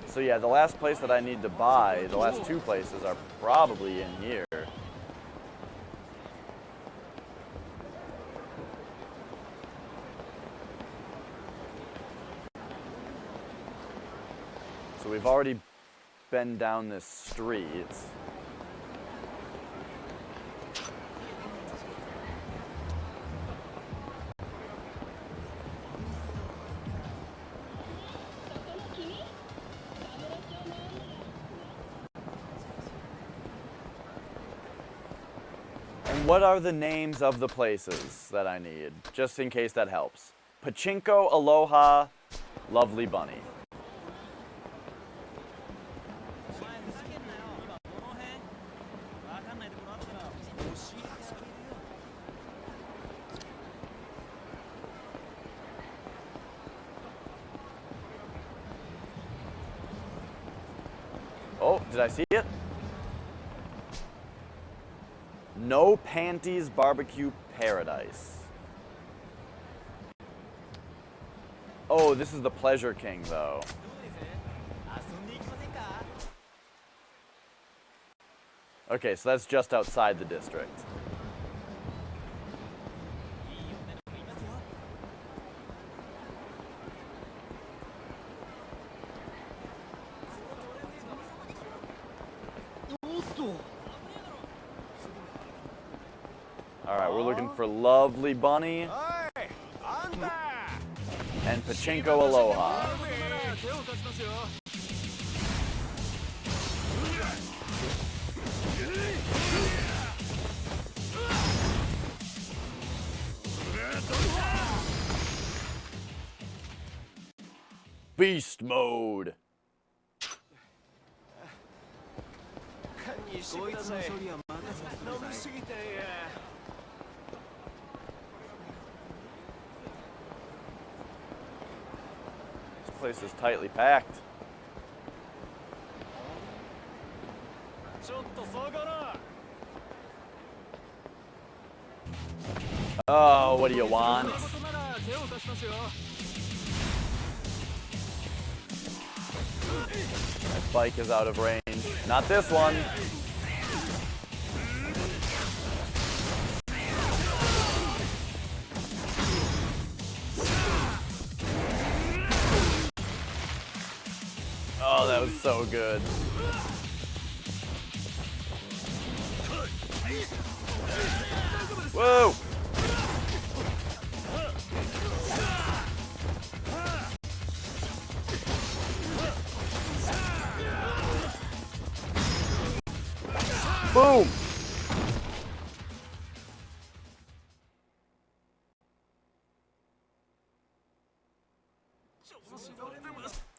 So yeah, the last place that I need to buy, the last two places are probably in here. So we've already been down this street. And what are the names of the places that I need, just in case that helps? Pachinko, Aloha, Lovely Bunny. Oh, did I see it? No Panties Barbecue Paradise. Oh, this is the Pleasure King, though. Okay, so that's just outside the district. Alright, we're looking for Lovely Bunny and Pachinko Aloha. Beast mode. This place is tightly packed. Oh, what do you want? That bike is out of range. Not this one. Oh, that was so good. Whoa! Boom!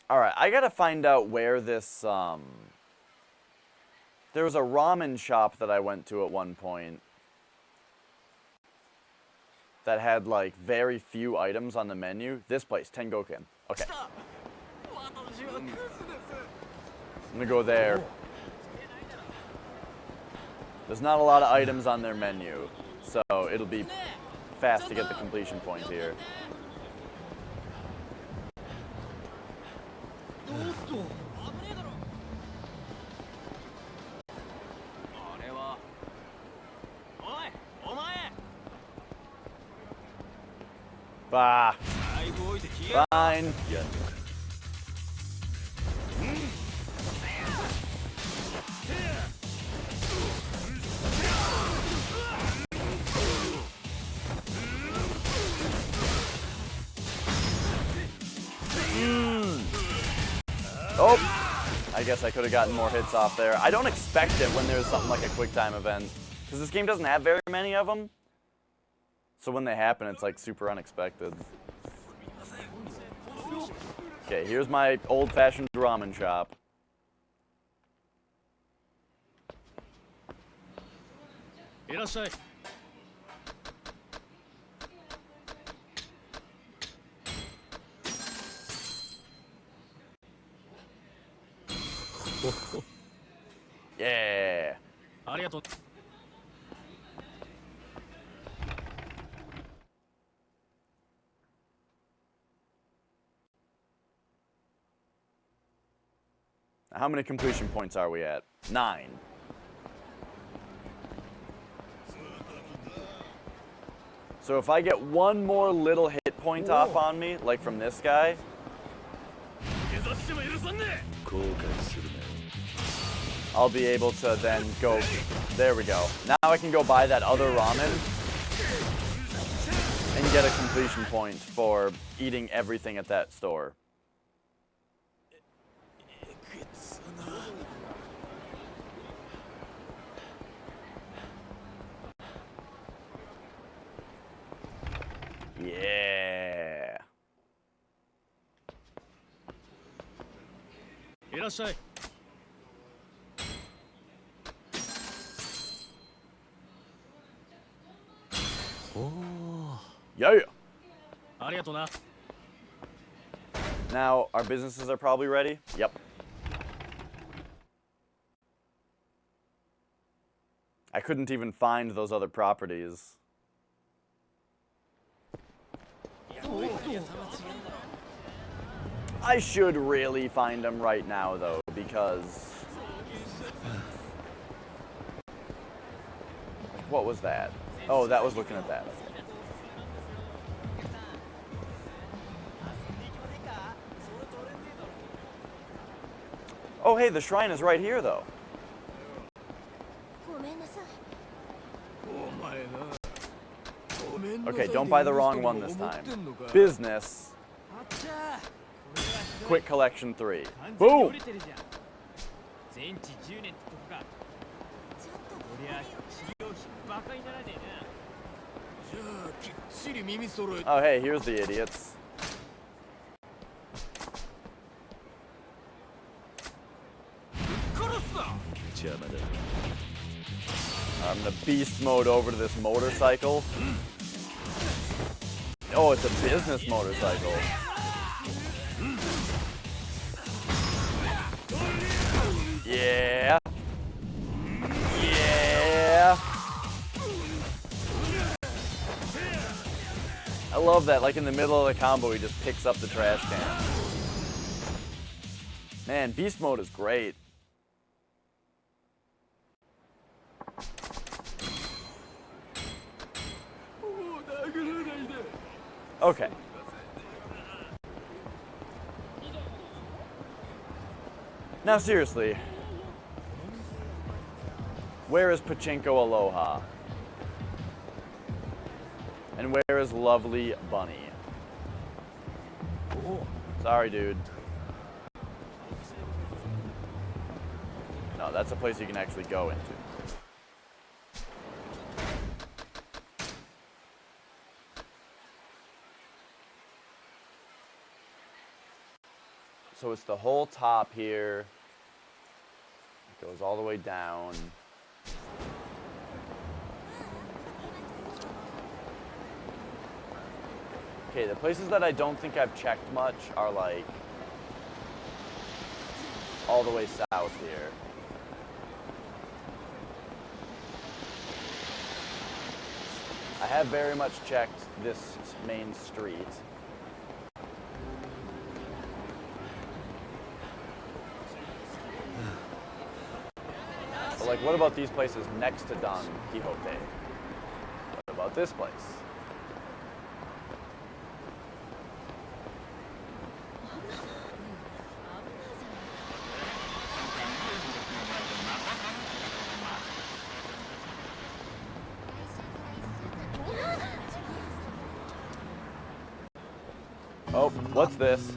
Alright, I gotta find out where this, there was a ramen shop that I went to at one point that had, like, very few items on the menu. This place, Tengoken. Okay. I'm gonna go there. There's not a lot of items on their menu, so it'll be fast to get the completion point here. Bah. Fine. Oh, I guess I could have gotten more hits off there. I don't expect it when there's something like a quick time event, because this game doesn't have very many of them. So when they happen, it's like super unexpected. Okay, here's my old-fashioned ramen shop. Yeah. How many completion points are we at? 9. So if I get one more little hit point off on me, like from this guy, I'll be able to then go, there we go. Now I can go buy that other ramen and get a completion point for eating everything at that store. Yeah. いらっしゃい。Yeah. ありがとうな。 Now, our businesses are probably ready? Yep. I couldn't even find those other properties. I should really find them right now, though, because... What was that? Oh, that was looking at that. Oh, hey, the shrine is right here, though. Okay, don't buy the wrong one this time. Business. Quick collection 3. Boom! Oh, hey, here's the idiots. I'm gonna beast mode over to this motorcycle. Oh, it's a business motorcycle. Yeah. Yeah. I love that, like in the middle of the combo, he just picks up the trash can. Man, beast mode is great. Okay. Now seriously, where is Pachinko Aloha? And where is lovely Bunny? Sorry, dude. No, that's a place you can actually go into. So it's the whole top here. It goes all the way down. Okay, the places that I don't think I've checked much are like all the way south here. I have very much checked this main street. But like, what about these places next to Don Quixote? What about this place? Oh, what's this?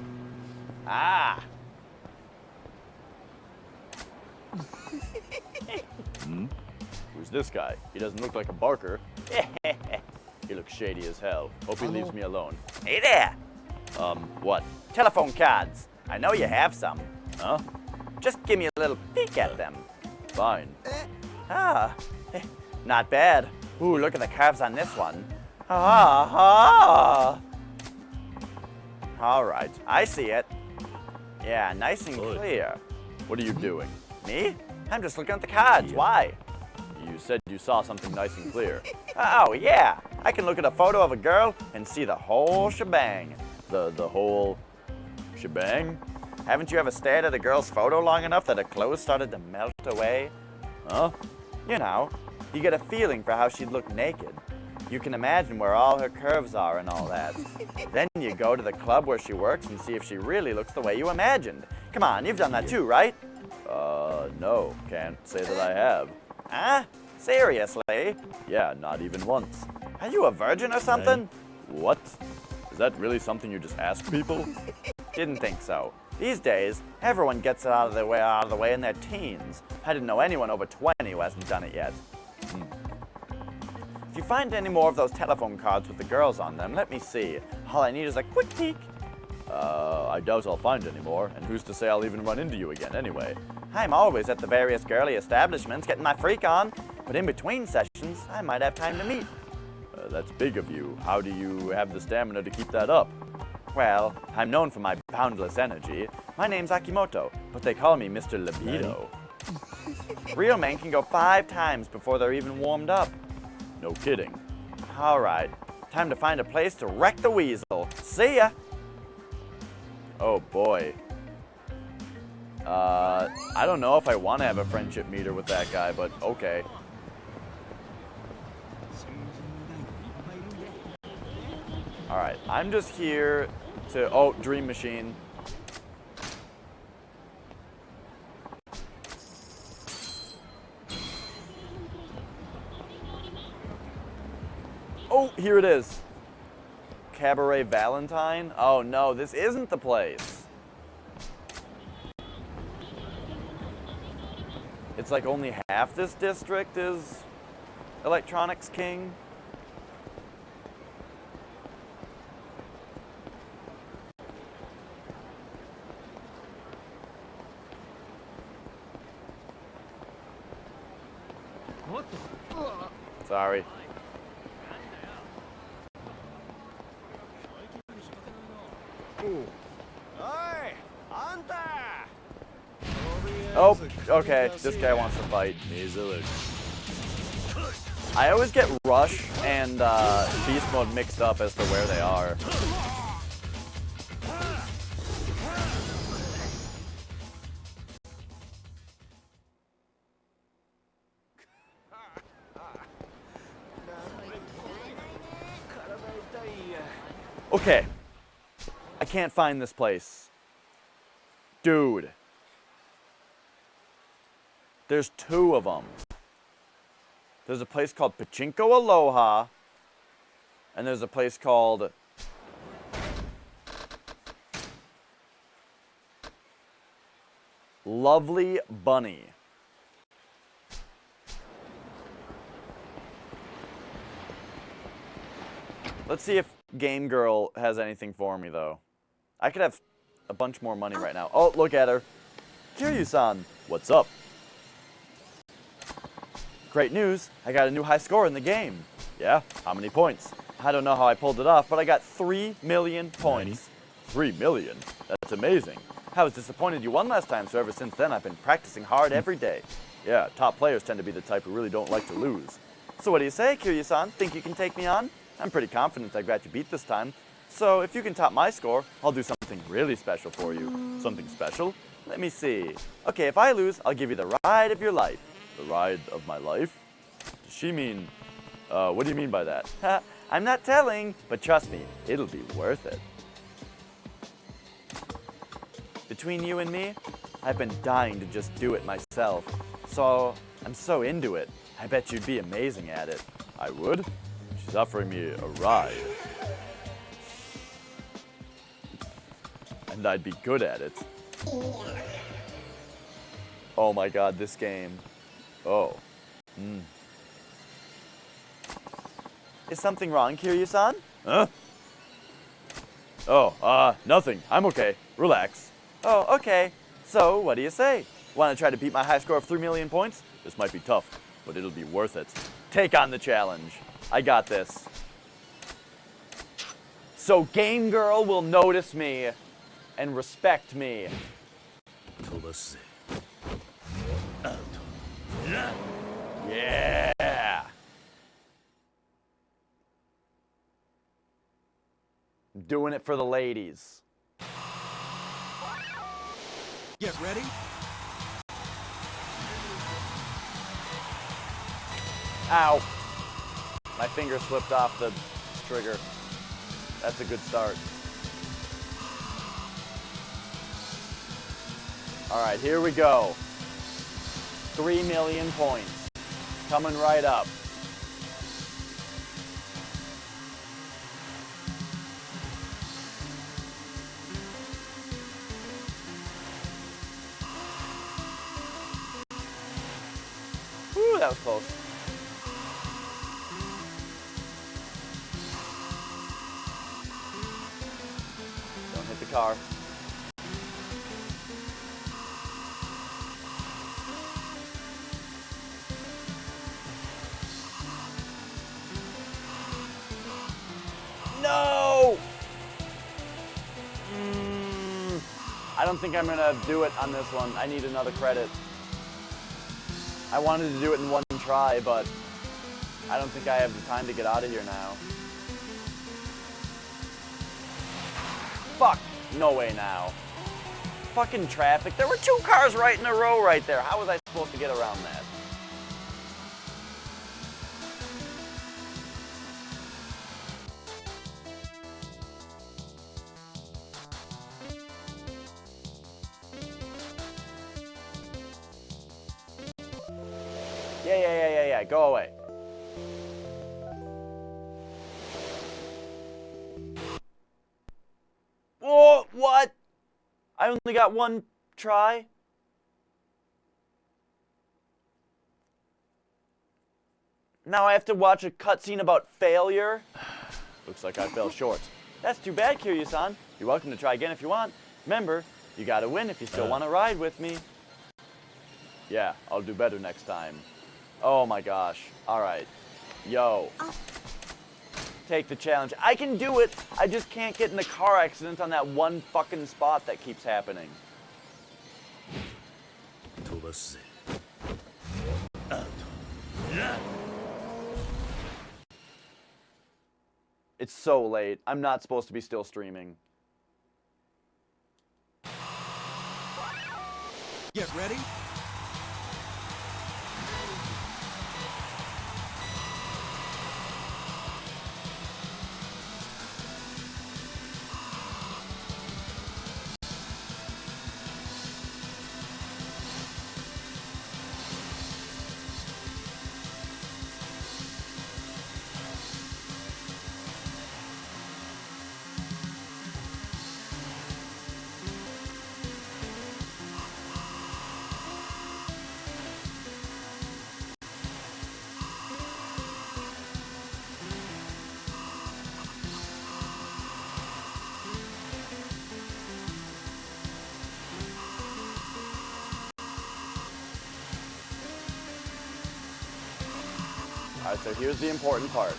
Ah! Who's this guy? He doesn't look like a barker. He looks shady as hell. Hope he leaves me alone. Hey there! What? Telephone cards. I know you have some. Huh? Just give me a little peek at them. Fine. Ah, not bad. Ooh, look at the curves on this one. Ah. All right, I see it. Yeah, nice and clear. What are you doing? Me? I'm just looking at the cards. Why? You said you saw something nice and clear. Oh, yeah. I can look at a photo of a girl and see the whole shebang. The whole shebang? Haven't you ever stared at a girl's photo long enough that her clothes started to melt away? Huh? You know, you get a feeling for how she'd look naked. You can imagine where all her curves are and all that. Then you go to the club where she works and see if she really looks the way you imagined. Come on, you've done that too, right? No, can't say that I have. Huh? Seriously? Yeah, not even once. Are you a virgin or something? What? Is that really something you just ask people? Didn't think so. These days, everyone gets it out of the way in their teens. I didn't know anyone over 20 who hasn't done it yet. If you find any more of those telephone cards with the girls on them, let me see. All I need is a quick peek. I doubt I'll find any more, and who's to say I'll even run into you again anyway? I'm always at the various girly establishments getting my freak on, but in between sessions, I might have time to meet. That's big of you. How do you have the stamina to keep that up? Well, I'm known for my boundless energy. My name's Akimoto, but they call me Mr. Libido. Real men can go 5 times before they're even warmed up. No kidding. All right, time to find a place to wreck the weasel. See ya! Oh boy. I don't know if I want to have a friendship meter with that guy, but okay. Alright, I'm just here to... Oh, Dream Machine. Oh, here it is. Cabaret Valentine? Oh no, this isn't the place. It's like only half this district is Electronics King. Sorry. Oh, okay, this guy wants to fight. I always get Rush and Beast Mode mixed up as to where they are. Okay, I can't find this place. Dude. There's 2 of them. There's a place called Pachinko Aloha, and there's a place called Lovely Bunny. Let's see if Game Girl has anything for me, though. I could have a bunch more money right now. Oh, look at her. Kiryu-san, what's up? Great news, I got a new high score in the game. Yeah, how many points? I don't know how I pulled it off, but I got 3 million points. 3 million? That's amazing. I was disappointed you won last time, so ever since then I've been practicing hard every day. Yeah, top players tend to be the type who really don't like to lose. So what do you say, Kiryu-san? Think you can take me on? I'm pretty confident I got you beat this time. So if you can top my score, I'll do something really special for you. Something special? Let me see. Okay, if I lose, I'll give you the ride of your life. The ride of my life? Does she mean... what do you mean by that? I'm not telling, but trust me, it'll be worth it. Between you and me, I've been dying to just do it myself. So, I'm so into it. I bet you'd be amazing at it. I would? She's offering me a ride. And I'd be good at it. Oh my god, this game. Oh. Is something wrong, Kiryu-san? Huh? Oh, nothing. I'm okay. Relax. Oh, okay. So, what do you say? Want to try to beat my high score of 3 million points? This might be tough, but it'll be worth it. Take on the challenge. I got this. So Game Girl will notice me and respect me. Yeah! I'm doing it for the ladies. Get ready. Ow. My finger slipped off the trigger. That's a good start. Alright, here we go. 3 million points. Coming right up. Whew, that was close. Don't hit the car. No! I don't think I'm gonna do it on this one. I need another credit. I wanted to do it in one try, but I don't think I have the time to get out of here now. Fuck. No way now. Fucking traffic. There were 2 cars right in a row right there. How was I supposed to get around that? Yeah. Go away. Oh, what? I only got 1 try? Now I have to watch a cutscene about failure? Looks like I fell short. That's too bad, Kiryu-san. You're welcome to try again if you want. Remember, you gotta win if you still want to ride with me. Yeah, I'll do better next time. Oh my gosh. Alright. Yo. Take the challenge. I can do it. I just can't get in the car accident on that one fucking spot that keeps happening. 飛ばすぜ。It's so late. I'm not supposed to be still streaming. Get ready. Alright, so here's the important part.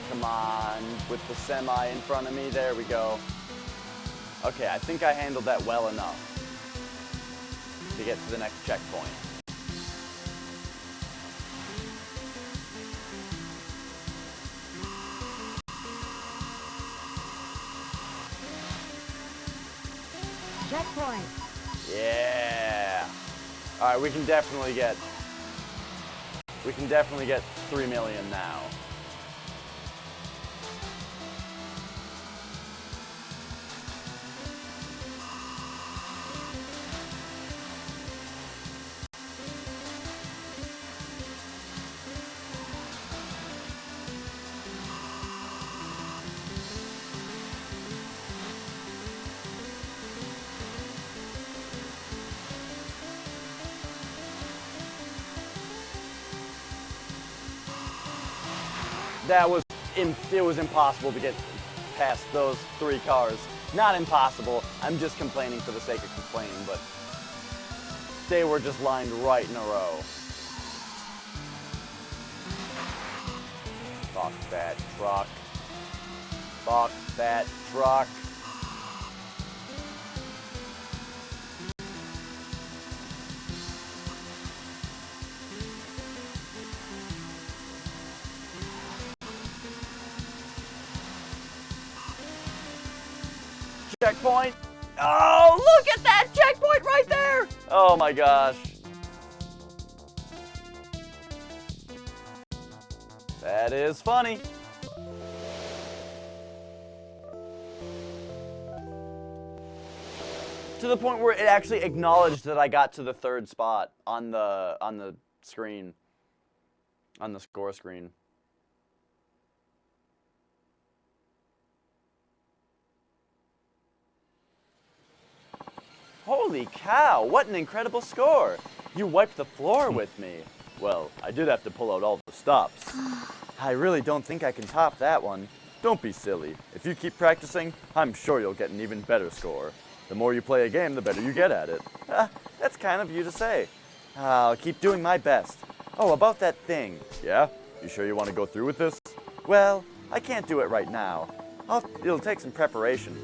Come on, with the semi in front of me, there we go. Okay, I think I handled that well enough to get to the next checkpoint. Checkpoint. Yeah. Alright, we can definitely get 3 million now. It was impossible to get past those 3 cars. Not impossible, I'm just complaining for the sake of complaining, but they were just lined right in a row. Fuck that truck. Fuck that truck. Checkpoint. Oh, look at that checkpoint right there! Oh my gosh. That is funny. To the point where it actually acknowledged that I got to the third spot on the screen, on the score screen. Holy cow, what an incredible score! You wiped the floor with me. Well, I did have to pull out all the stops. I really don't think I can top that one. Don't be silly. If you keep practicing, I'm sure you'll get an even better score. The more you play a game, the better you get at it. That's kind of you to say. I'll keep doing my best. Oh, about that thing. Yeah? You sure you want to go through with this? Well, I can't do it right now. It'll take some preparation.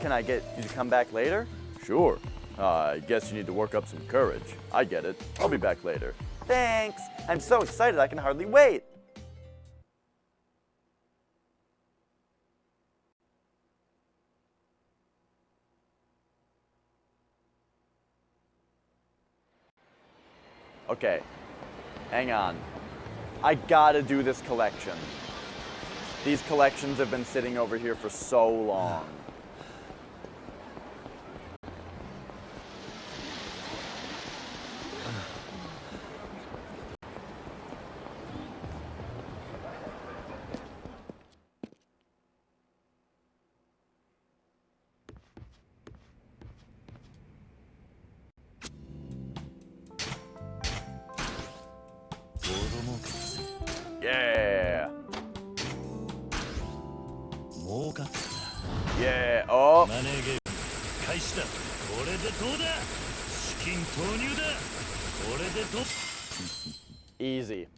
Can I get you to come back later? Sure. I guess you need to work up some courage. I get it. I'll be back later. Thanks. I'm so excited I can hardly wait. Okay, hang on. I gotta do this collection. These collections have been sitting over here for so long. Yeah. Yeah. Oh. Easy.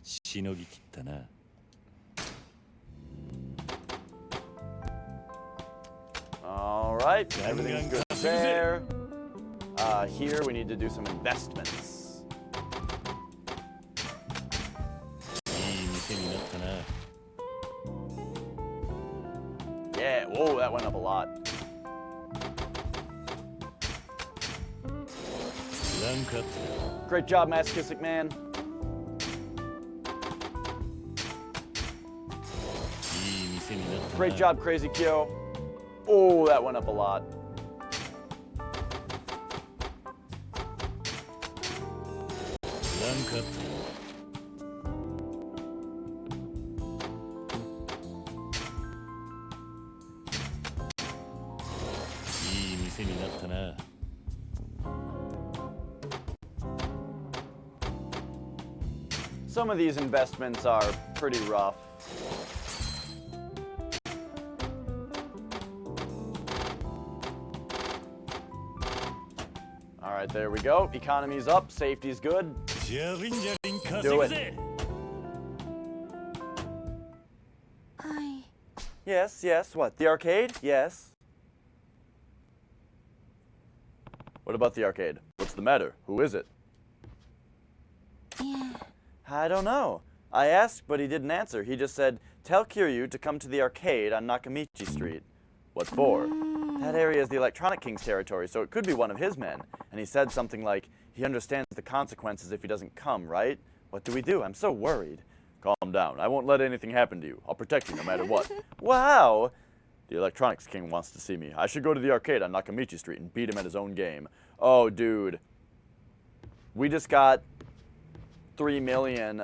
All right. Everything's good there. Here we need to do some investments. Yeah, whoa, that went up a lot. Great job, Masochistic Man. Great job, Crazy Kyo. Oh, that went up a lot. Some of these investments are pretty rough. All right, there we go. Economy's up, safety's good. Do it. Yes, yes, what? The arcade? Yes. What about the arcade? What's the matter? Who is it? Yeah. I don't know. I asked, but he didn't answer. He just said, tell Kiryu to come to the arcade on Nakamichi Street. What for? That area is the Electronic King's territory, so it could be one of his men. And he said something like, he understands the consequences if he doesn't come, right? What do we do? I'm so worried. Calm down. I won't let anything happen to you. I'll protect you no matter what. Wow! The Electronics King wants to see me. I should go to the arcade on Nakamichi Street and beat him at his own game. Oh, dude. We just got 3 million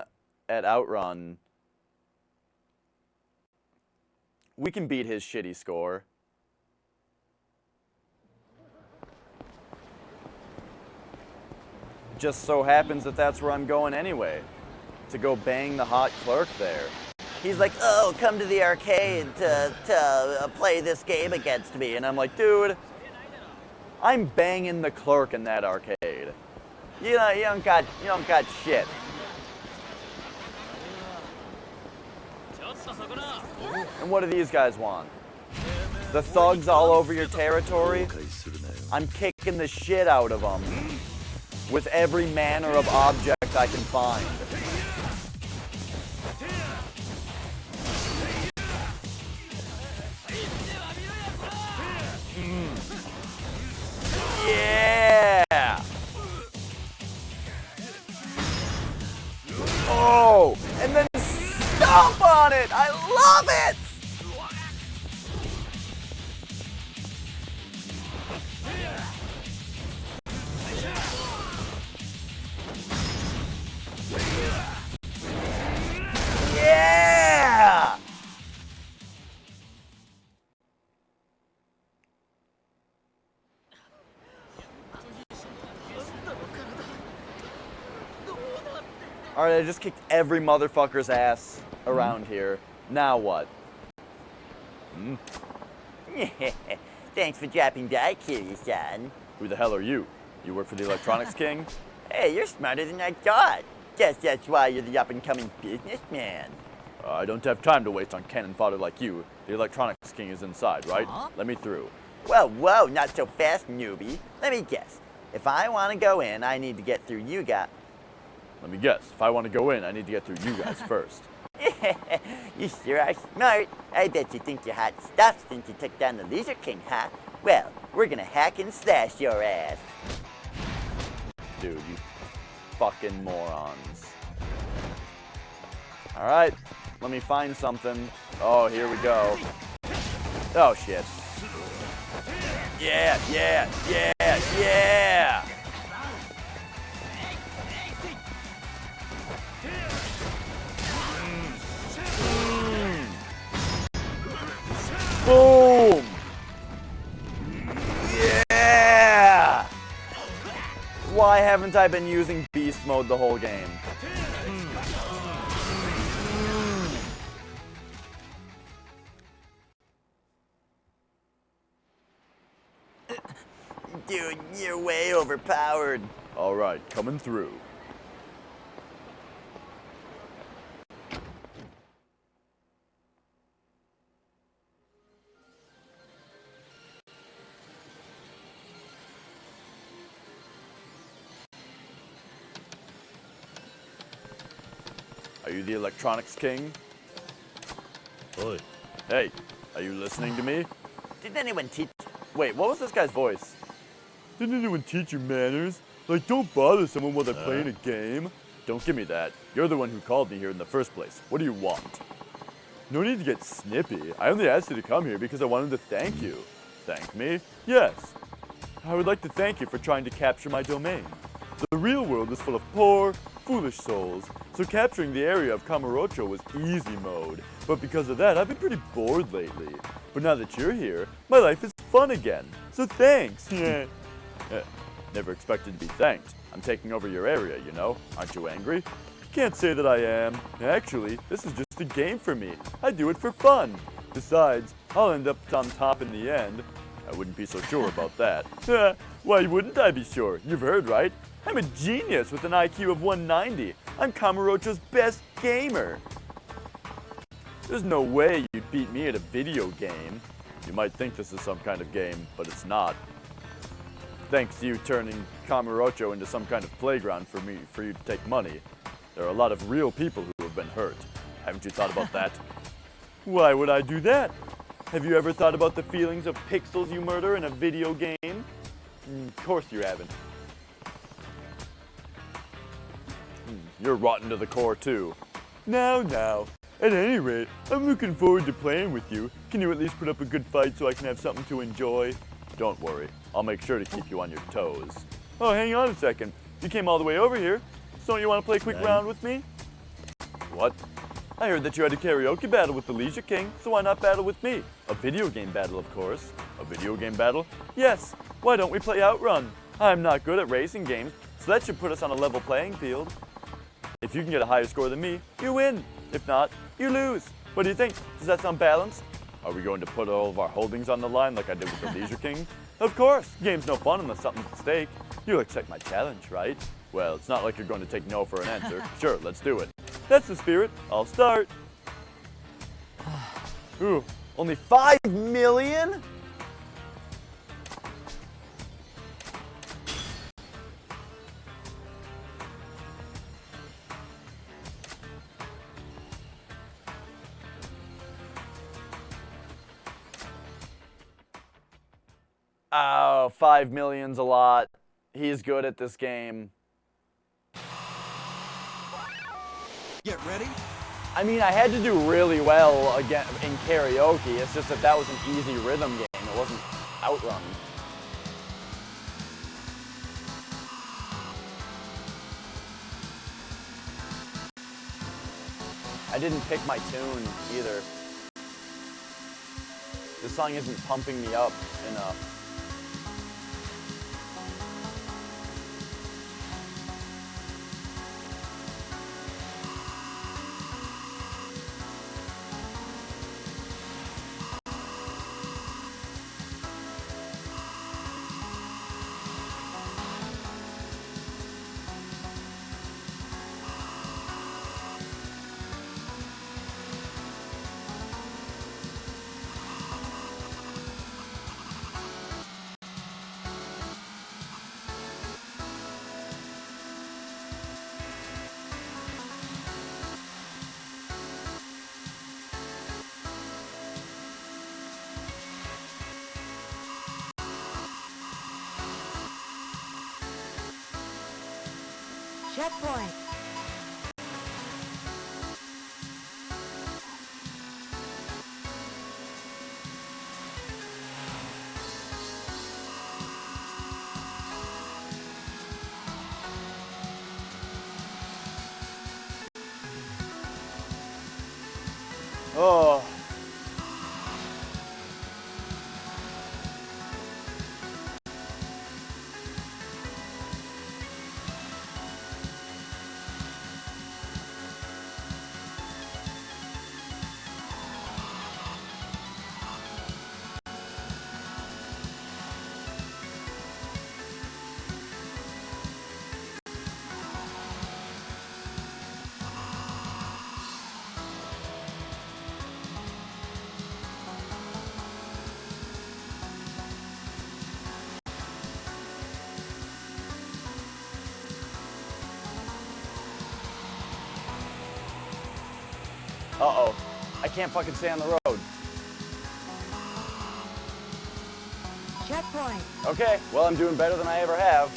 at Outrun. We can beat his shitty score. Just so happens that that's where I'm going anyway. To go bang the hot clerk there. He's like, oh, come to the arcade to play this game against me. And I'm like, dude, I'm banging the clerk in that arcade. You don't got shit. And what do these guys want? The thugs all over your territory? I'm kicking the shit out of them with every manner of object I can find. Alright, I just kicked every motherfucker's ass around here. Now what? Thanks for dropping by, Kiryu-san. Who the hell are you? You work for the Electronics King? Hey, you're smarter than I thought. Guess that's why you're the up-and-coming businessman. I don't have time to waste on cannon fodder like you. The Electronics King is inside, right? Let me through. Whoa, not so fast, newbie. Let me guess. If I want to go in, I need to get through you guys. Let me guess. If I want to go in, I need to get through you guys first. You sure are smart. I bet you think you're hot stuff since you took down the Laser King, huh? Well, we're gonna hack and slash your ass. Dude, you fucking morons. Alright, let me find something. Oh, here we go. Oh, shit. Yeah! Boom! Yeah! Why haven't I been using beast mode the whole game? Dude, you're way overpowered. Alright, coming through. Are you the Electronics King? Oi. Hey, are you listening to me? Did anyone teach? Wait, what was this guy's voice? Didn't anyone teach you manners? Like, don't bother someone while they're playing a game? Don't give me that. You're the one who called me here in the first place. What do you want? No need to get snippy. I only asked you to come here because I wanted to thank you. Thank me? Yes. I would like to thank you for trying to capture my domain. The real world is full of poor, foolish souls, so capturing the area of Kamurocho was easy mode. But because of that, I've been pretty bored lately. But now that you're here, my life is fun again. So thanks. Yeah. Never expected to be thanked. I'm taking over your area, you know. Aren't you angry? Can't say that I am. Actually, this is just a game for me. I do it for fun. Besides, I'll end up on top in the end. I wouldn't be so sure about that. Why wouldn't I be sure? You've heard, right? I'm a genius with an IQ of 190. I'm Kamurocho's best gamer. There's no way you'd beat me at a video game. You might think this is some kind of game, but it's not. Thanks to you turning Kamurocho into some kind of playground for you to take money. There are a lot of real people who have been hurt. Haven't you thought about that? Why would I do that? Have you ever thought about the feelings of pixels you murder in a video game? Of course you haven't. You're rotten to the core too. Now. At any rate, I'm looking forward to playing with you. Can you at least put up a good fight so I can have something to enjoy? Don't worry, I'll make sure to keep you on your toes. Oh, hang on a second. You came all the way over here, so don't you want to play a quick round with me? What? I heard that you had a karaoke battle with the Leisure King, so why not battle with me? A video game battle, of course. A video game battle? Yes. Why don't we play Outrun? I'm not good at racing games, so that should put us on a level playing field. If you can get a higher score than me, you win. If not, you lose. What do you think? Does that sound balanced? Are we going to put all of our holdings on the line like I did with the Leisure King? Of course. Game's no fun unless something's at stake. You'll accept my challenge, right? Well, it's not like you're going to take no for an answer. Sure, let's do it. That's the spirit. I'll start. Ooh, only 5 million? Oh, 5 million's a lot. He's good at this game. Get ready. I mean, I had to do really well again in karaoke. It's just that was an easy rhythm game. It wasn't Outrun. I didn't pick my tune either. This song isn't pumping me up enough. Checkpoint. Oh. Uh-oh. I can't fucking stay on the road. Checkpoint. Okay, well, I'm doing better than I ever have.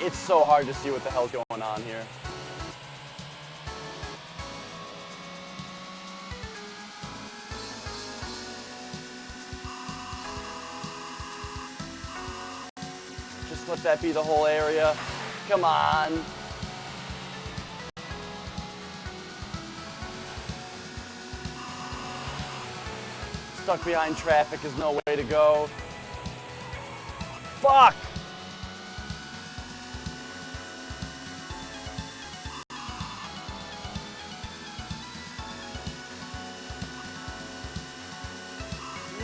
It's so hard to see what the hell's going on here. Just let that be the whole area. Come on. Stuck behind traffic is no way to go. Fuck!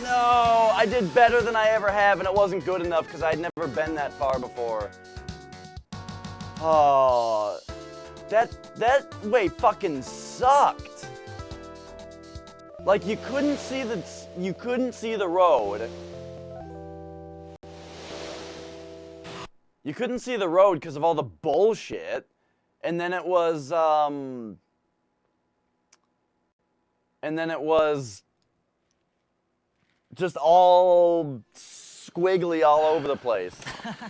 No, I did better than I ever have, and it wasn't good enough because I'd never been that far before. Oh, that way fucking sucked. Like you couldn't see the road. You couldn't see the road because of all the bullshit, and then it was just all squiggly all over the place.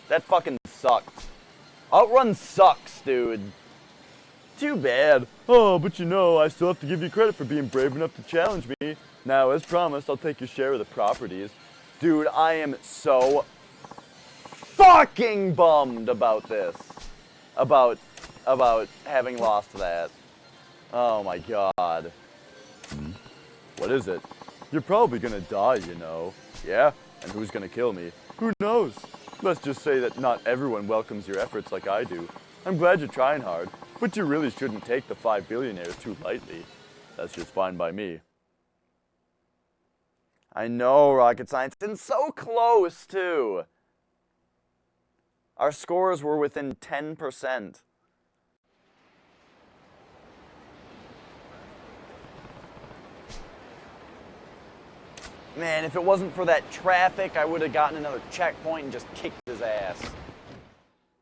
That fucking sucked. Outrun sucks, dude. Too bad. Oh, but you know, I still have to give you credit for being brave enough to challenge me. Now, as promised, I'll take your share of the properties. Dude, I am so fucking bummed about this. About having lost that. Oh my god. What is it? You're probably gonna die, you know. Yeah? And who's gonna kill me? Who knows? Let's just say that not everyone welcomes your efforts like I do. I'm glad you're trying hard, but you really shouldn't take the 5 billionaires too lightly. That's just fine by me. I know, rocket science, and so close, too. Our scores were within 10%. Man, if it wasn't for that traffic, I would have gotten another checkpoint and just kicked his ass.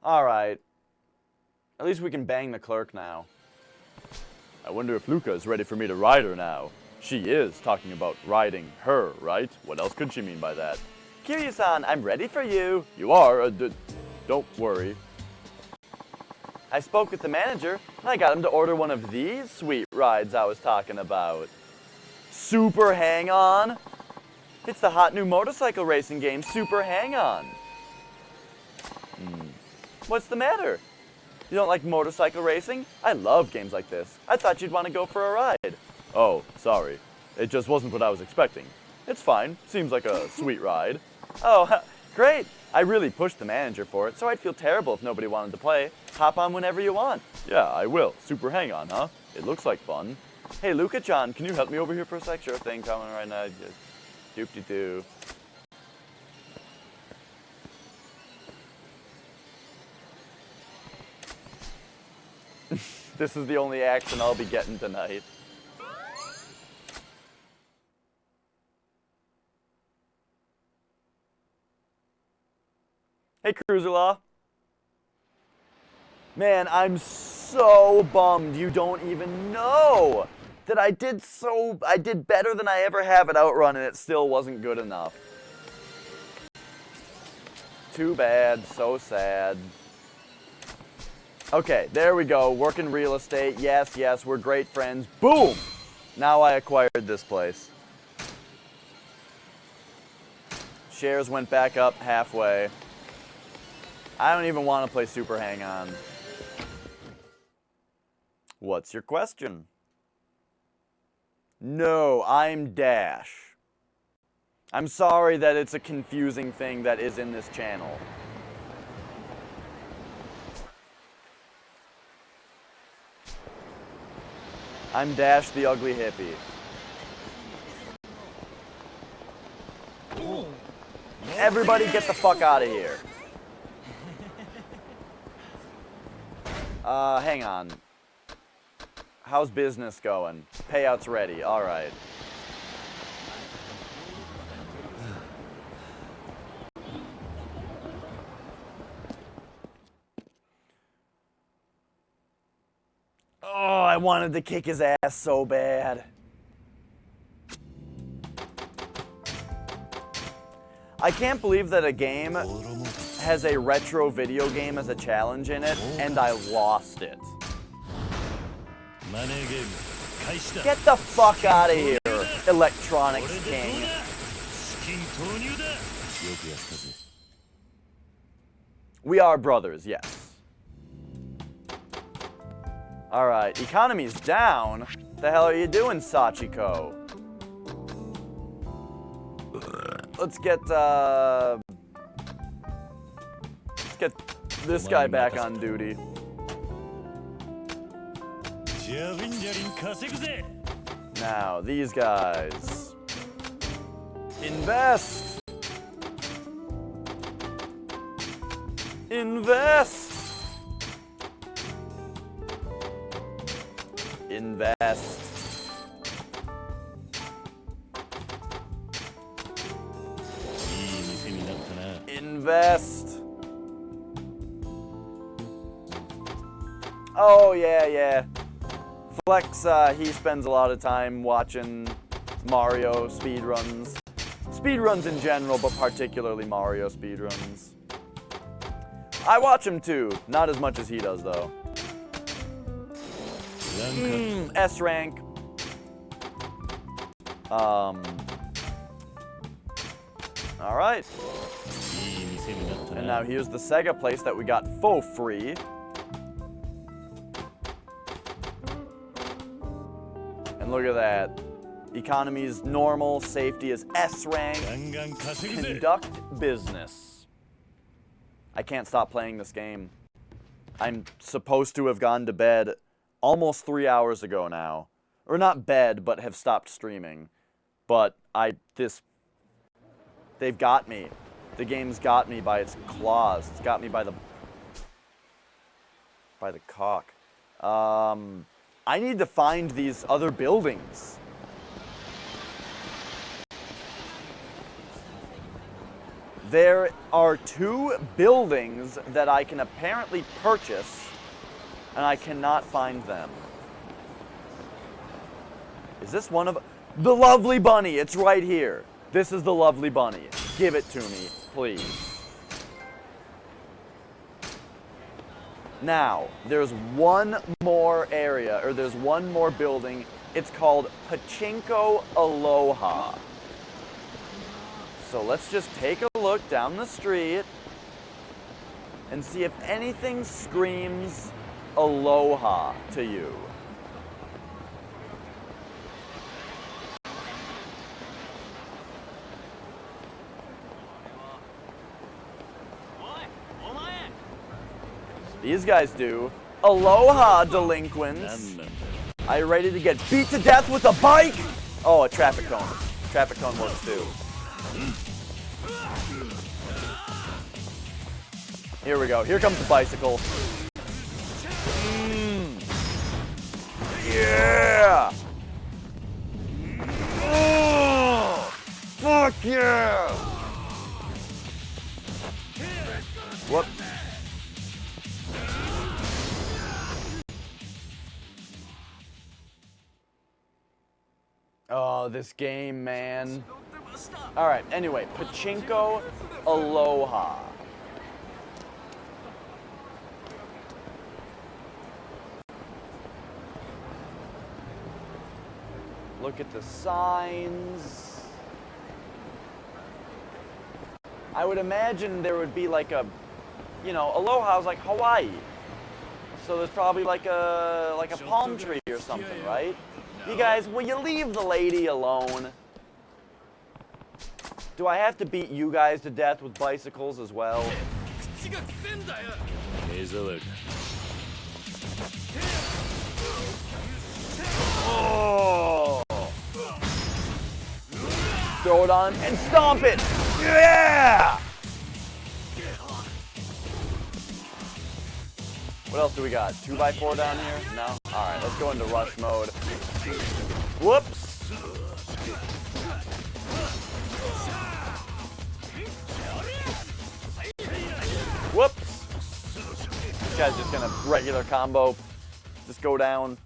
Alright. At least we can bang the clerk now. I wonder if Luca is ready for me to ride her now. She is talking about riding her, right? What else could she mean by that? Kiryu-san, I'm ready for you. You are? Don't worry. I spoke with the manager, and I got him to order one of these sweet rides I was talking about. Super Hang-On? It's the hot new motorcycle racing game, Super Hang-On. What's the matter? You don't like motorcycle racing? I love games like this. I thought you'd want to go for a ride. Oh, sorry. It just wasn't what I was expecting. It's fine. Seems like a sweet ride. Oh, great. I really pushed the manager for it, so I'd feel terrible if nobody wanted to play. Hop on whenever you want. Yeah, I will. Super Hang-On, huh? It looks like fun. Hey, Luca-chan, can you help me over here for a sec? Sure thing, coming right now. Doop-de-doo. This is the only action I'll be getting tonight. Hey, Cruiserlaw. Man, I'm so bummed you don't even know that I did better than I ever have at Outrun and it still wasn't good enough. Too bad, so sad. Okay, there we go, working real estate, yes, yes, we're great friends, boom! Now I acquired this place. Shares went back up halfway. I don't even want to play Super Hang-On. What's your question? No, I'm Dash. I'm sorry that it's a confusing thing that is in this channel. I'm Dash the Ugly Hippie. Everybody get the fuck out of here. Hang on. How's business going? Payout's ready. All right. Oh, I wanted to kick his ass so bad. I can't believe that a game has a retro video game as a challenge in it, and I lost it. Get the fuck out of here, Electronics King. We are brothers, yes. Alright, economy's down. The hell are you doing, Sachiko? Let's get this guy back on duty. Now, these guys. Invest! Invest! Invest. Invest. Oh, yeah. Flex, he spends a lot of time watching Mario speedruns. Speedruns in general, but particularly Mario speedruns. I watch him too. Not as much as he does, though. S rank. Alright. And now here's the Sega place that we got for free. And look at that. Economy's normal, safety is S rank. Conduct business. I can't stop playing this game. I'm supposed to have gone to bed almost 3 hours ago now. Or not bed, but have stopped streaming. But they've got me. The game's got me by its claws. It's got me by the cock. I need to find these other buildings. There are 2 buildings that I can apparently purchase, and I cannot find them. Is this one of... The Lovely Bunny! It's right here. This is the Lovely Bunny. Give it to me, please. Now, there's one more area, or there's one more building. It's called Pachinko Aloha. So let's just take a look down the street and see if anything screams Aloha to you. These guys do. Aloha, delinquents. Are you ready to get beat to death with a bike? Oh, a traffic cone. Traffic cone works too. Here we go. Here comes the bicycle. Yeah! Oh, fuck yeah! Whoops. Oh, this game, man. Alright, anyway, Pachinko Aloha. Look at the signs. I would imagine there would be like a, you know, Aloha is like Hawaii. So there's probably like a palm tree or something, right? You guys, will you leave the lady alone? Do I have to beat you guys to death with bicycles as well? Oh! Throw it on and stomp it! Yeah! What else do we got? 2x4 down here? No? Alright, let's go into rush mode. Whoops! Whoops! This guy's just gonna regular combo. Just go down.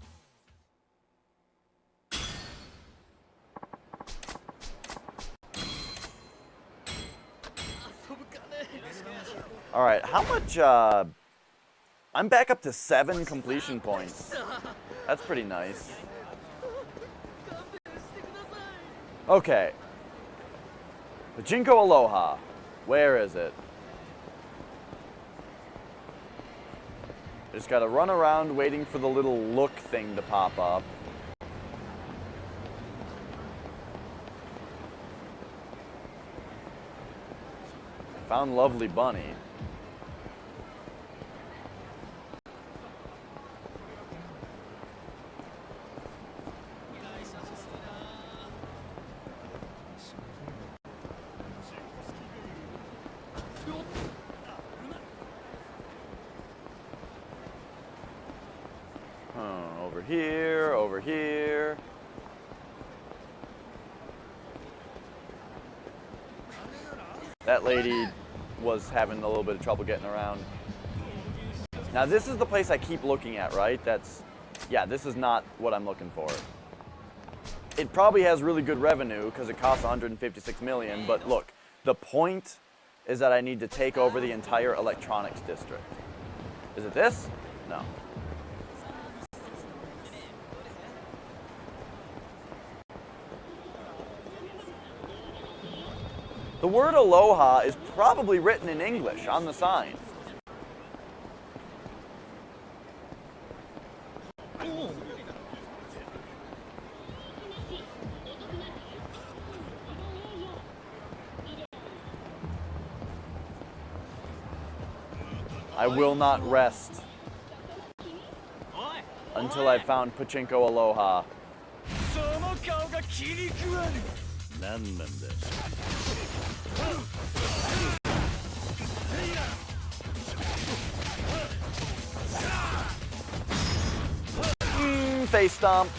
Alright, how much, I'm back up to 7 completion points. That's pretty nice. Okay. Pachinko Aloha. Where is it? Just gotta run around waiting for the little look thing to pop up. Found Lovely Bunny. Over here, over here. That lady was having a little bit of trouble getting around. Now this is the place I keep looking at, right? Yeah, this is not what I'm looking for. It probably has really good revenue because it costs 156 million, but look, the point is that I need to take over the entire electronics district. Is it this? No. The word aloha is probably written in English on the sign. I will not rest until I've found Pachinko Aloha. Face stomp.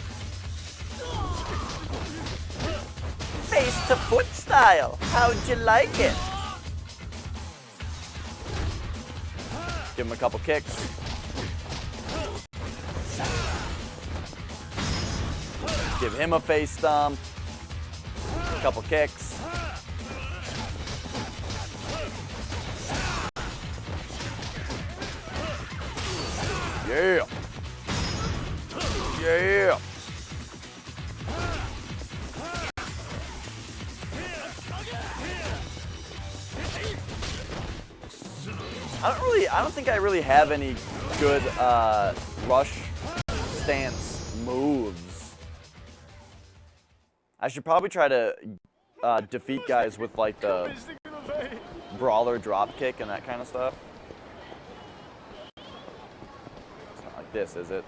Face to foot style. How'd you like it? Give him a couple kicks. Give him a face stomp. A couple kicks. Yeah. Yeah. I don't think I really have any good rush stance moves. I should probably try to defeat guys with like the brawler drop kick and that kind of stuff. It's not like this, is it?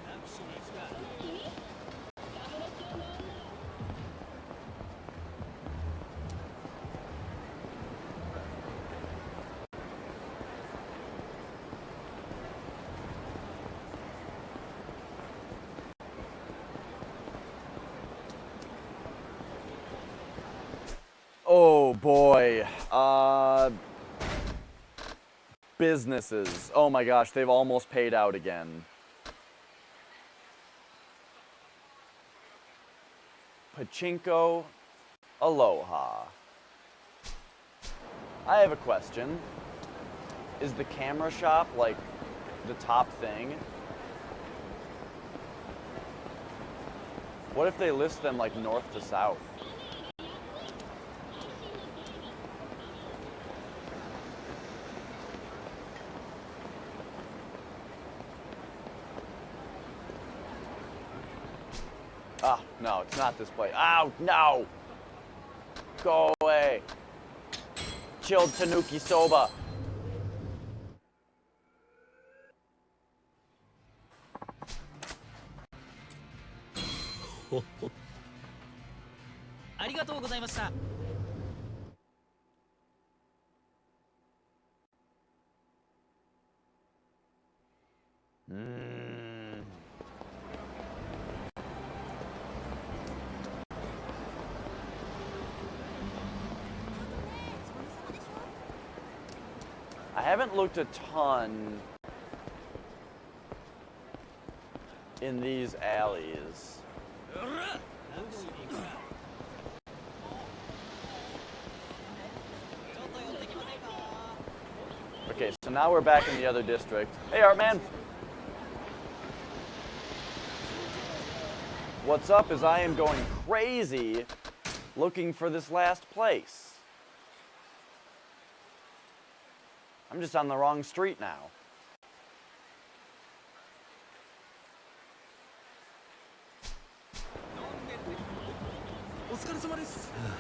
boy. Businesses. Oh my gosh, they've almost paid out again. Pachinko Aloha. I have a question. Is the camera shop like the top thing? What if they list them like north to south? Ah, no, it's not this place. Ow, no! Go away. Chilled Tanuki Soba. I haven't looked a ton in these alleys. Okay, so now we're back in the other district. Hey, Artman! What's up is I am going crazy looking for this last place. I'm just on the wrong street now.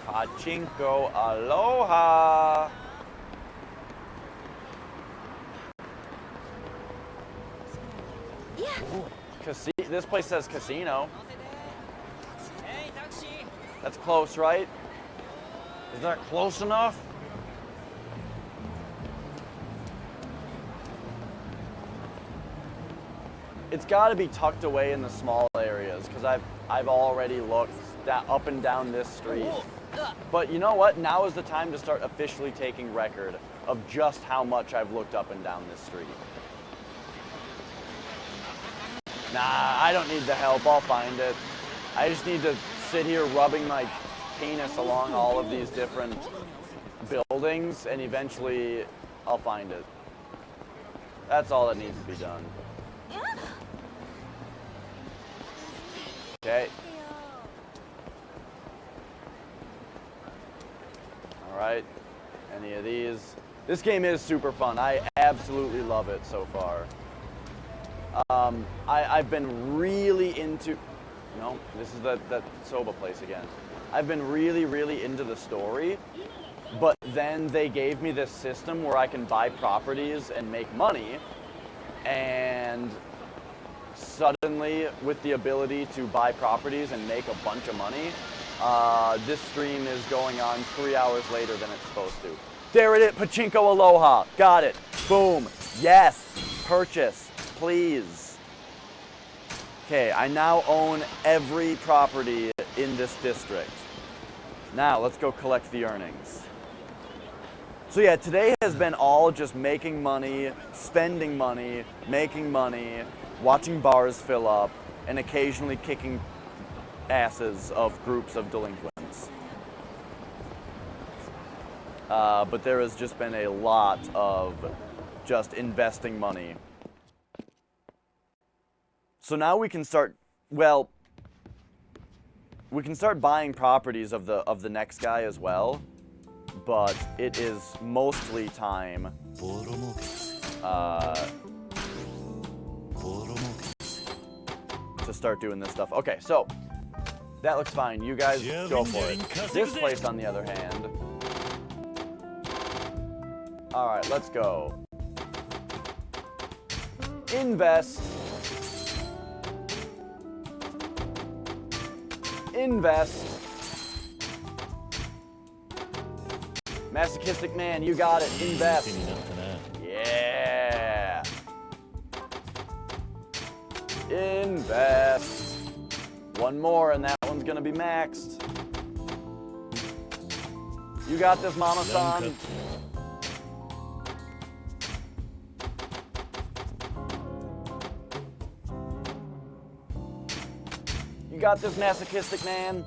Pachinko Aloha! This place says casino. That's close, right? Is that close enough? It's got to be tucked away in the small areas because I've already looked up and down this street. But you know what? Now is the time to start officially taking record of just how much I've looked up and down this street. Nah, I don't need the help. I'll find it. I just need to sit here rubbing my penis along all of these different buildings, and eventually I'll find it. That's all that needs to be done. Okay. All right. Any of these? This game is super fun. I absolutely love it so far. I've been really into... No, this is that soba place again. I've been really into the story, but then they gave me this system where I can buy properties and make money, and suddenly, with the ability to buy properties and make a bunch of money, this stream is going on 3 hours later than it's supposed to. There it is, Pachinko Aloha, got it, boom, yes, purchase, please. Okay, I now own every property in this district. Now, let's go collect the earnings. So yeah, today has been all just making money, spending money, making money, watching bars fill up, and occasionally kicking asses of groups of delinquents. But there has just been a lot of just investing money. So now we can start, well, we can start buying properties of the next guy as well, but it is mostly time to start doing this stuff. Okay, so that looks fine. You guys go for it. This place, on the other hand. All right, let's go. Invest. Invest. Masochistic man, you got it. Invest. Yeah. Invest. One more and that one's gonna be maxed. You got this, Mama-san. You got this, masochistic man.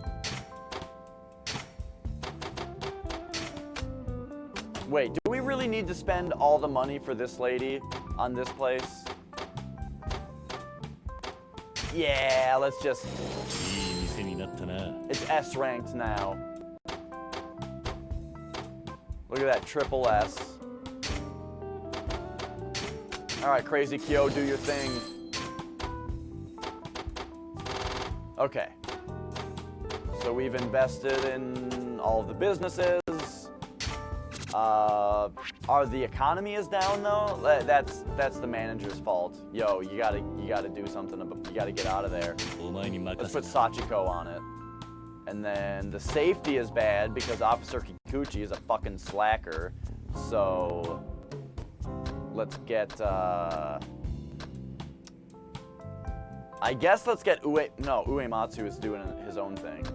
Wait, do we really need to spend all the money for this lady on this place? Yeah, let's just... いい店になったな。 It's S ranked now. Look at that, triple S. Alright, Crazy Kyo, do your thing. Okay. So we've invested in all of the businesses. The economy is down though. That's the manager's fault. Yo, you gotta do something. You gotta get out of there. お前に任 Let's せ put た。 Sachiko on it. And then the safety is bad because Officer Kikuchi is a fucking slacker. So let's get I guess let's get Uematsu is doing his own thing.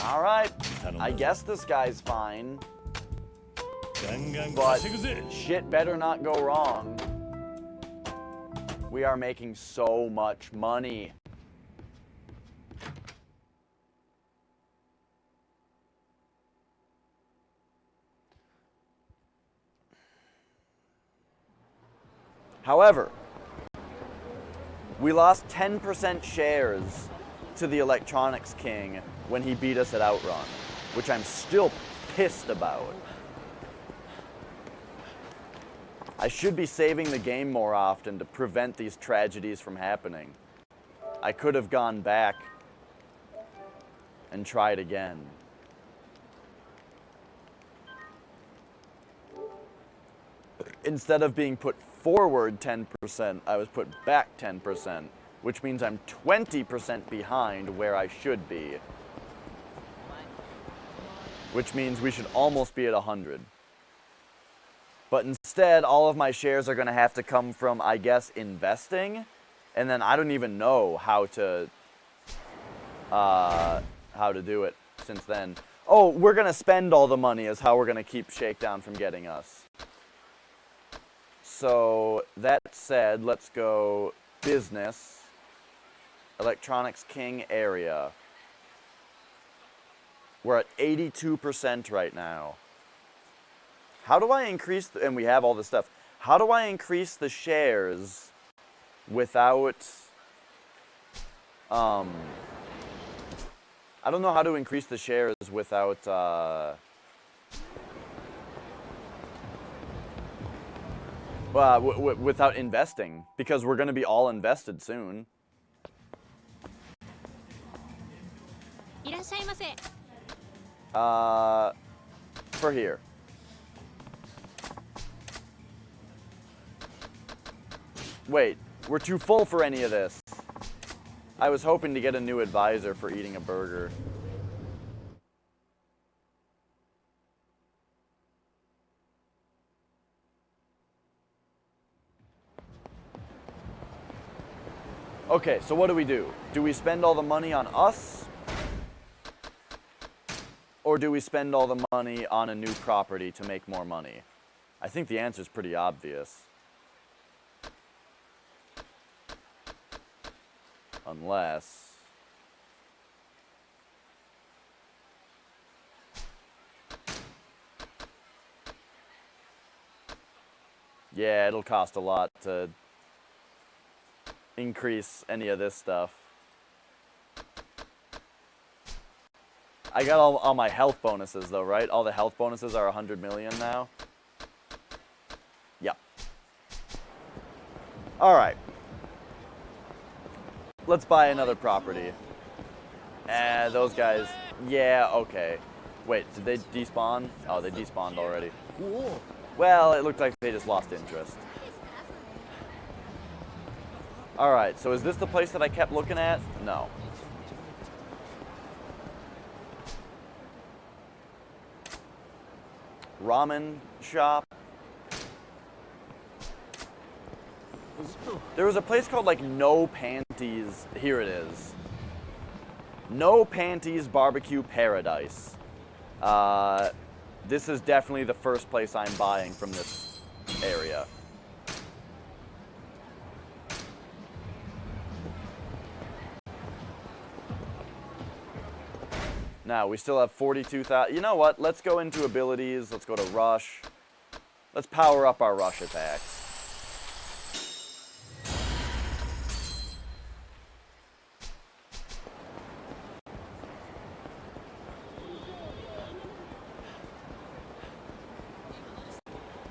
Alright, I guess this guy's fine. ガンガン But 稼ぐぜ。 shit better not go wrong. We are making so much money. However, we lost 10% shares to the Electronics King when he beat us at Outrun, which I'm still pissed about. I should be saving the game more often to prevent these tragedies from happening. I could have gone back and tried again. Instead of being put forward 10%, I was put back 10%, which means I'm 20% behind where I should be. Which means we should almost be at 100. But instead, all of my shares are going to have to come from, I guess, investing. And then I don't even know how to do it since then. Oh, we're going to spend all the money is how we're going to keep Shakedown from getting us. So, that said, let's go business, Electronics King area. We're at 82% right now. How do I increase, and we have all this stuff, how do I increase the shares without, I don't know how to increase the shares without, without investing, because we're going to be all invested soon. いらっしゃいませ。 For here. Wait, we're too full for any of this. I was hoping to get a new advisor for eating a burger. Okay, so what do? Do we spend all the money on us? Or do we spend all the money on a new property to make more money? I think the answer is pretty obvious. Unless... Yeah, it'll cost a lot to increase any of this stuff. I got all my health bonuses though, right? All the health bonuses are 100 million now. Yep. All right. Let's buy another property. Those guys, yeah, okay. Wait, did they despawn? Oh, they despawned already. Well, it looked like they just lost interest. All right, so is this the place that I kept looking at? No. Ramen shop. There was a place called like No Panties. Here it is. No Panties Barbecue Paradise. This is definitely the first place I'm buying from this area. Now, we still have 42,000. You know what? Let's go into abilities. Let's go to Rush. Let's power up our Rush attacks.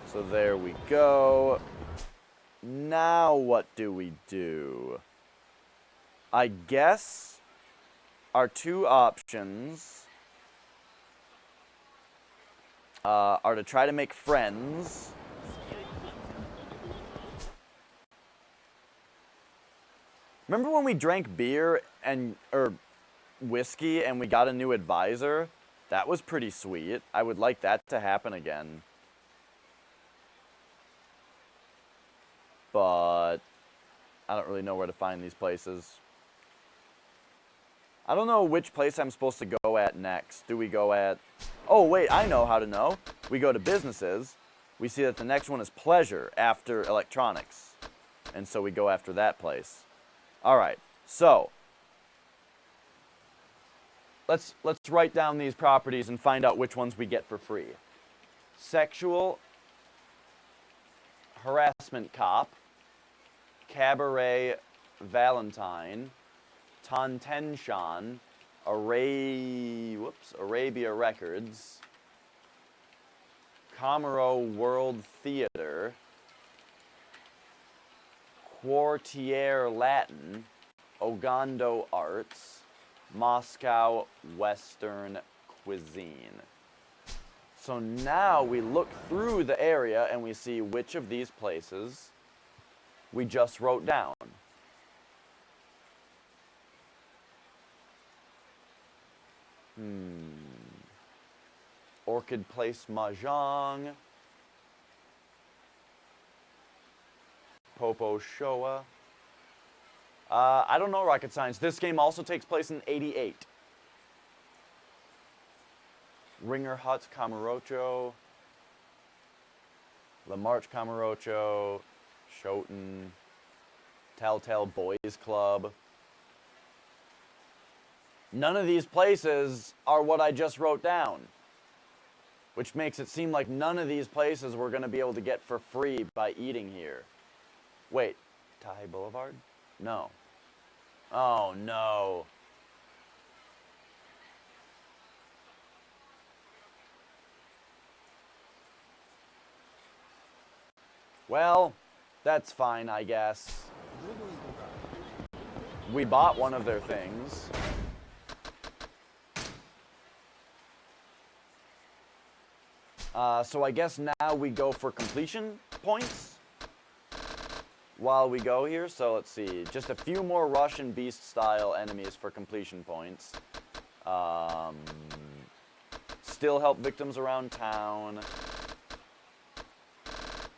So there we go. Now what do we do? I guess our two options are to try to make friends. Remember when we drank beer or whiskey and we got a new advisor? That was pretty sweet. I would like that to happen again. But I don't really know where to find these places. I don't know which place I'm supposed to go at next. Do we go at... Oh, wait, I know how to know. We go to businesses. We see that the next one is pleasure after electronics. And so we go after that place. All right, so let's write down these properties and find out which ones we get for free. Sexual harassment cop, cabaret Valentine, Tantenshan, Arabia Records, Camaro World Theater, Quartier Latin, Ogando Arts, Moscow Western Cuisine. So now we look through the area and we see which of these places we just wrote down. Orchid Place Mahjong, Popo Showa. I don't know rocket science. This game also takes place in '88. Ringer Hut Kamurocho, La Marche Kamurocho, Shoten, Telltale Boys Club. None of these places are what I just wrote down, which makes it seem like none of these places we're going to be able to get for free by eating here. Wait, Thai Boulevard? No. Oh, no. Well, that's fine, I guess. We bought one of their things. So I guess now we go for completion points while we go here. So let's see, just a few more Russian Beast style enemies for completion points. Still help victims around town.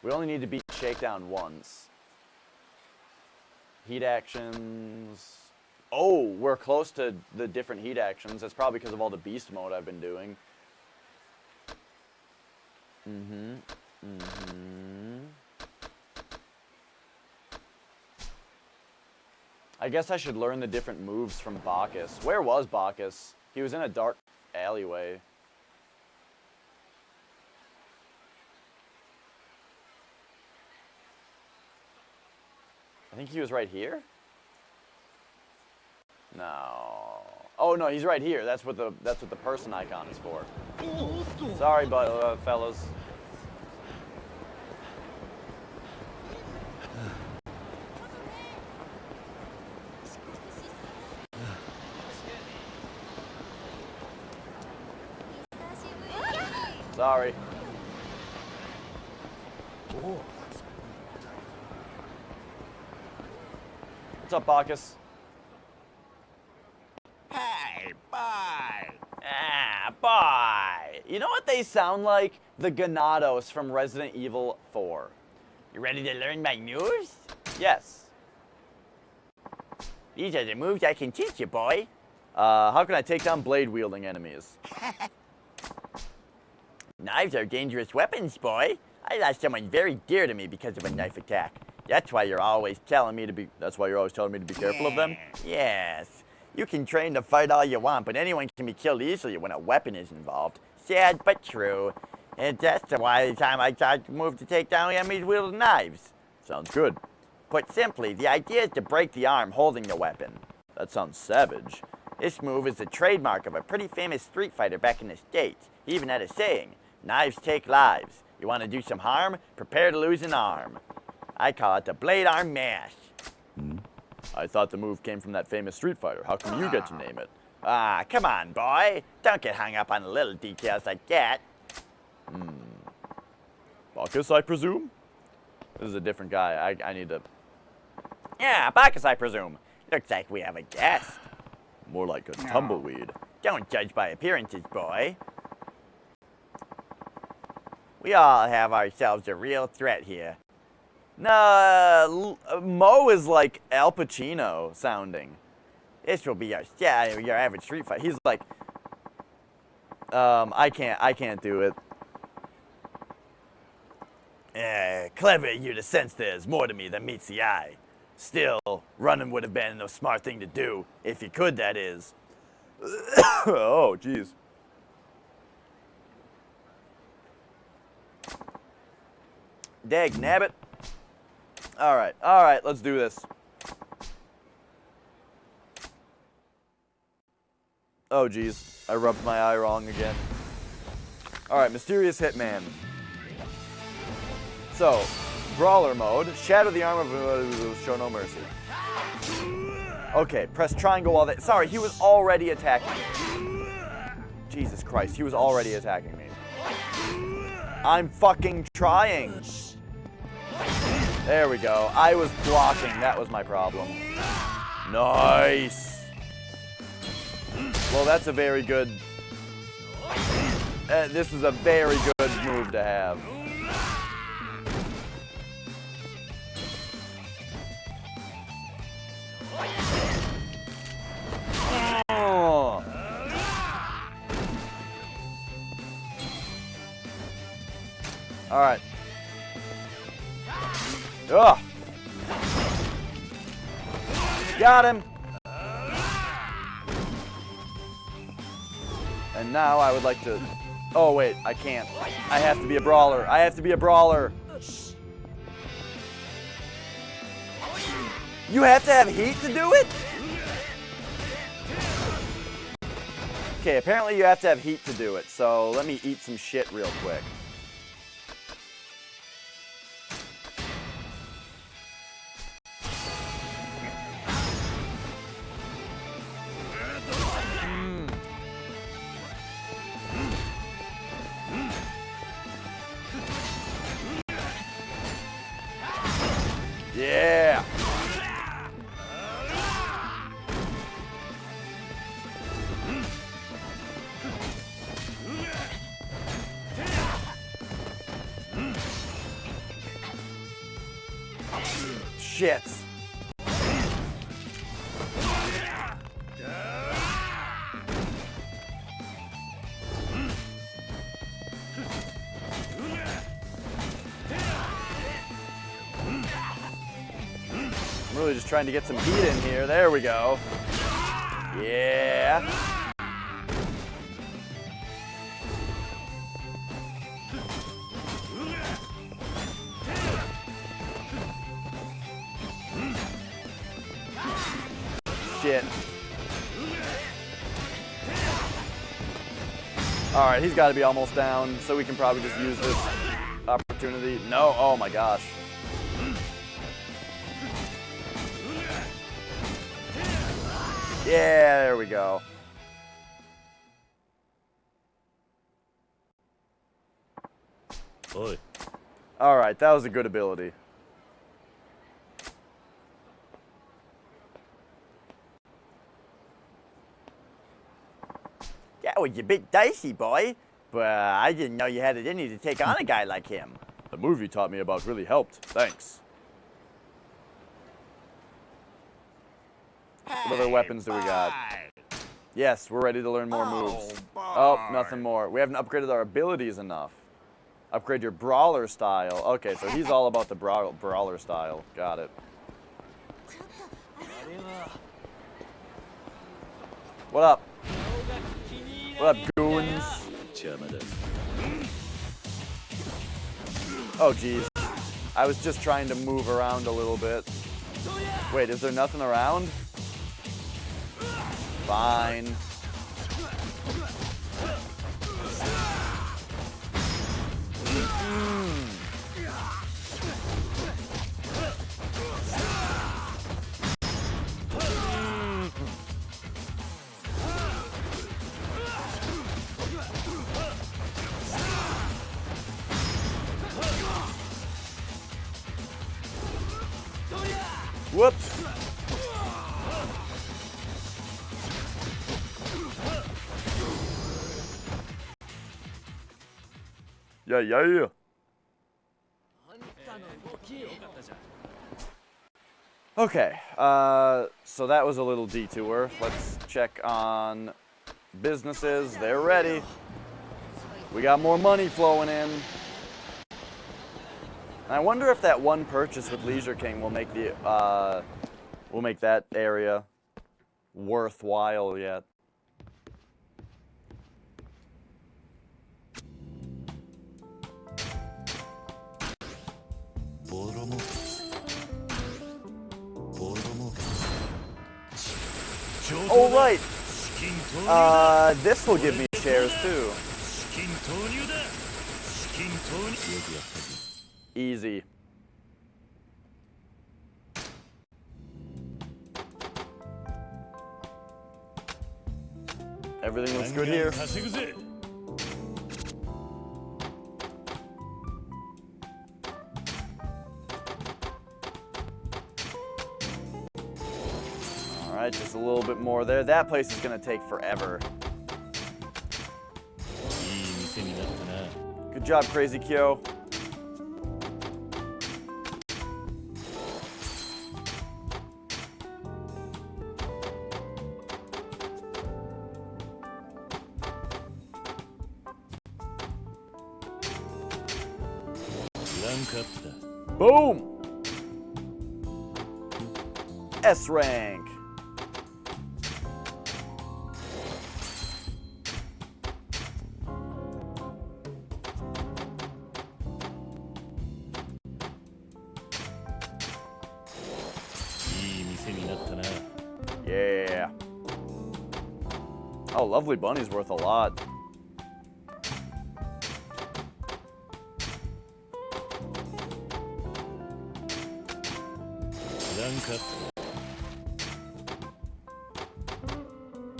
We only need to beat Shakedown once. Heat actions. Oh, we're close to the different heat actions. That's probably because of all the beast mode I've been doing. I guess I should learn the different moves from Bacchus. Where was Bacchus? He was in a dark alleyway. I think he was right here? No. Oh no, he's right here. That's what the person icon is for. Sorry, fellas. Sorry. What's up, Bacchus? Hey, bye! Ah, bye. You know what they sound like? The Ganados from Resident Evil 4. You ready to learn my moves? Yes. These are the moves I can teach you, boy. How can I take down blade-wielding enemies? Knives are dangerous weapons, boy. I lost someone very dear to me because of a knife attack. That's why you're always telling me to be... That's why you're always telling me to be careful of them? Yes. You can train to fight all you want, but anyone can be killed easily when a weapon is involved. Sad, but true. And that's why the time I tried to move to take down enemies wielding knives. Sounds good. Put simply, the idea is to break the arm holding the weapon. That sounds savage. This move is the trademark of a pretty famous street fighter back in the States. He even had a saying, knives take lives. You want to do some harm? Prepare to lose an arm. I call it the blade arm mash. I thought the move came from that famous street fighter. How come you get to name it? Ah, come on, boy. Don't get hung up on the little details like that. Bacchus, I presume? This is a different guy. I need to... Yeah, Bacchus, I presume. Looks like we have a guest. More like a tumbleweed. Don't judge by appearances, boy. We all have ourselves a real threat here. Nah, Mo is like Al Pacino sounding. This will be your average street fight. He's like, I can't do it. Clever of you to sense there's more to me than meets the eye. Still, running would have been the smart thing to do, if you could, that is. Oh, jeez. Dag nabbit. Alright, let's do this. Oh, jeez. I rubbed my eye wrong again. Alright, Mysterious Hitman. So, Brawler mode. Shatter the arm of... show no mercy. Okay, press triangle while they... Sorry, he was already attacking me. Jesus Christ, he was already attacking me. I'm fucking trying. There we go. I was blocking. That was my problem. Nice. Well, that's a very good... this is a very good move to have. Oh. All right. Ugh. Got him. And now I would like to... Oh, wait, I can't. I have to be a brawler. I have to be a brawler. You have to have heat to do it? Okay, apparently you have to have heat to do it, so let me eat some shit real quick. Yeah! Shit. I'm really just trying to get some heat in here. There we go. Yeah. Shit. Alright, he's got to be almost down, so we can probably just use this opportunity. No, oh my gosh. Yeah, there we go. Oi. Alright, that was a good ability. That was a bit dicey, boy. But I didn't know you had it in you to take on a guy like him. The move you taught me about really helped. Thanks. What other weapons do we got? Yes, we're ready to learn more moves. Oh, nothing more. We haven't upgraded our abilities enough. Upgrade your brawler style. Okay, so he's all about the brawler style. Got it. What up? What up, goons? 邪魔だ。 Oh, geez. I was just trying to move around a little bit. Wait, is there nothing around? Fine. Whoops. Yeah, yeah. Okay, so that was a little detour. Let's check on businesses. They're ready. We got more money flowing in. I wonder if that one purchase with Leisure King will make that area worthwhile yet. Oh right. This will give me shares too. Easy. Everything looks good here. Alright, just a little bit more there. That place is gonna take forever. Good job, Crazy Kyo. Boom! S rank. Yeah. Oh, Lovely Bunny's worth a lot.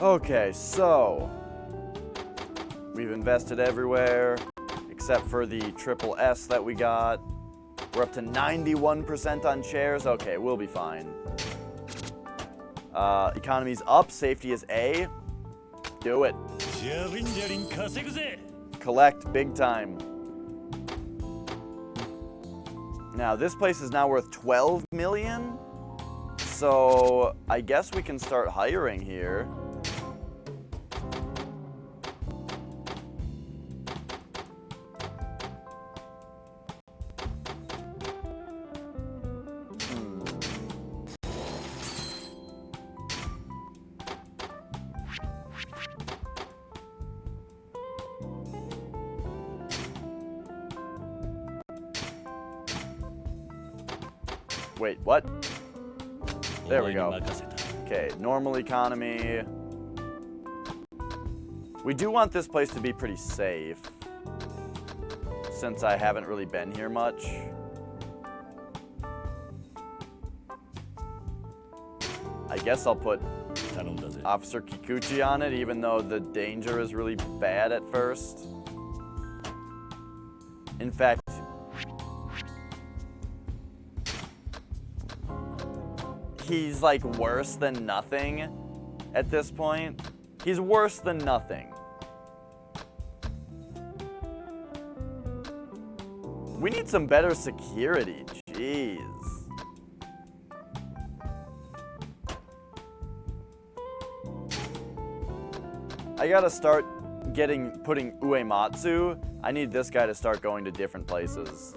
Okay, so we've invested everywhere except for the triple S that we got. We're up to 91% on shares. Okay, we'll be fine. Economy's up, safety is A. Do it. Collect big time. Now, this place is now worth 12 million. So, I guess we can start hiring here. Wait, what? There we go. Okay, normal economy. We do want this place to be pretty safe, since I haven't really been here much. I guess I'll put Officer Kikuchi on it, even though the danger is really bad at first. In fact, he's like worse than nothing at this point. He's worse than nothing. We need some better security. Jeez. I gotta start putting Uematsu. I need this guy to start going to different places.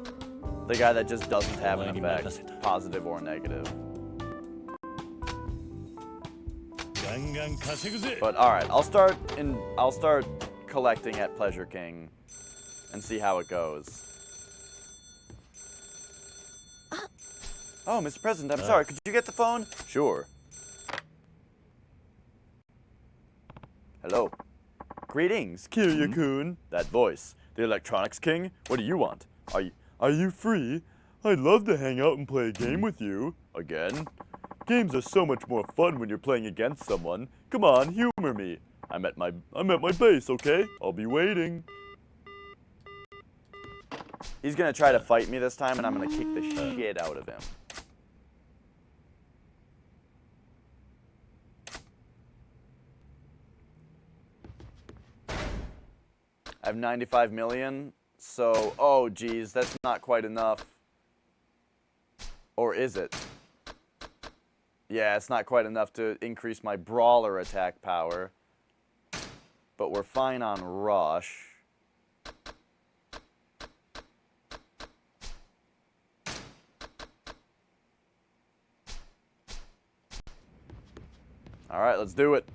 The guy that just doesn't have an effect, positive or negative. But all right, I'll start collecting at Pleasure King and see how it goes. Oh, Mr. President, I'm sorry. Could you get the phone? Sure. Hello. Greetings, Kiryu-kun. That voice. The Electronics King? What do you want? Are you free? I'd love to hang out and play a game with you. Again? Games are so much more fun when you're playing against someone. Come on, humor me. I'm at my base, okay? I'll be waiting. He's gonna try to fight me this time, and I'm gonna kick the shit out of him. I have 95 million, so, oh geez, that's not quite enough. Or is it? Yeah, it's not quite enough to increase my brawler attack power. But we're fine on rush. All right, let's do it.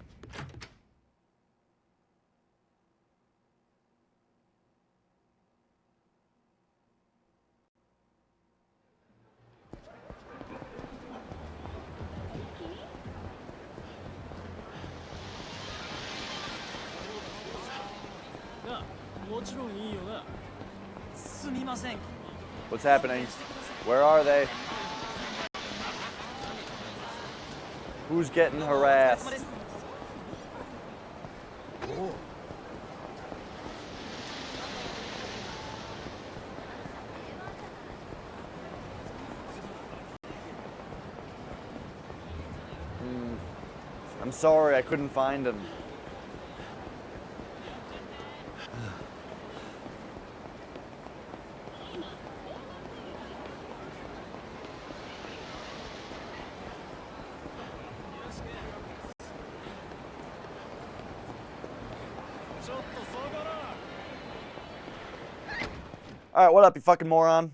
What's happening? Where are they? Who's getting harassed? I'm sorry, I couldn't find him. All right, what up, you fucking moron?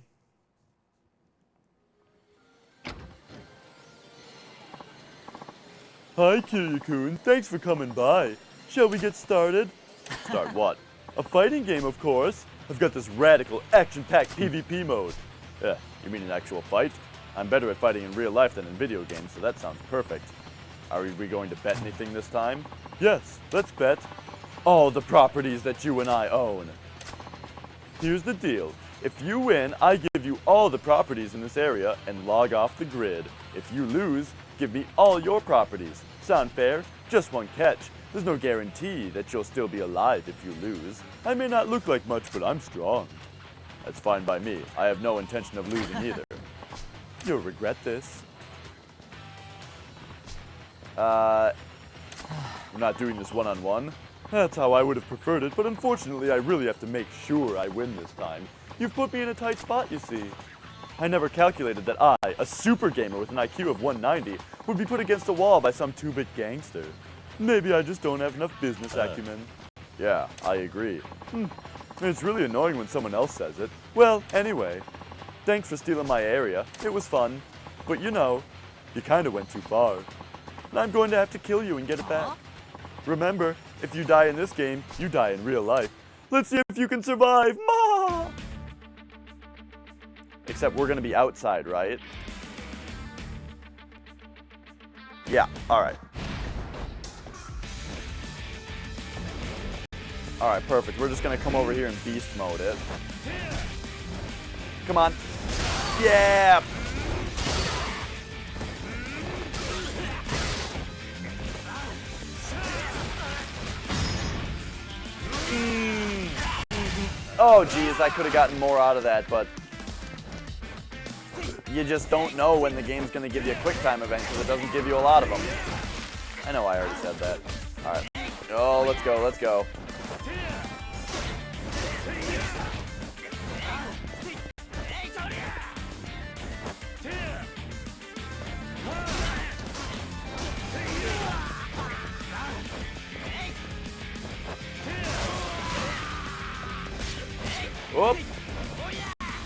Hi, Kiryu-kun. Thanks for coming by. Shall we get started? Start what? A fighting game, of course. I've got this radical, action-packed PvP mode. Yeah, you mean an actual fight? I'm better at fighting in real life than in video games, so that sounds perfect. Are we going to bet anything this time? Yes, let's bet. All the properties that you and I own. Here's the deal. If you win, I give you all the properties in this area and log off the grid. If you lose, give me all your properties. Sound fair? Just one catch. There's no guarantee that you'll still be alive if you lose. I may not look like much, but I'm strong. That's fine by me. I have no intention of losing either. You'll regret this. We're not doing this one-on-one. That's how I would have preferred it, but unfortunately I really have to make sure I win this time. You've put me in a tight spot, you see. I never calculated that I, a super gamer with an IQ of 190, would be put against a wall by some two-bit gangster. Maybe I just don't have enough business acumen. Yeah, I agree. It's really annoying when someone else says it. Well, anyway, thanks for stealing my area. It was fun. But you know, you kinda went too far. And I'm going to have to kill you and get it back. Remember, if you die in this game, you die in real life. Let's see if you can survive. Ma! Except we're gonna be outside, right? Yeah, alright. Alright, perfect. We're just gonna come over here and beast mode it. Come on. Yeah! Oh geez, I could have gotten more out of that, but you just don't know when the game's gonna give you a quick time event because it doesn't give you a lot of them. I know I already said that. Alright. Oh, let's go, let's go. Whoop.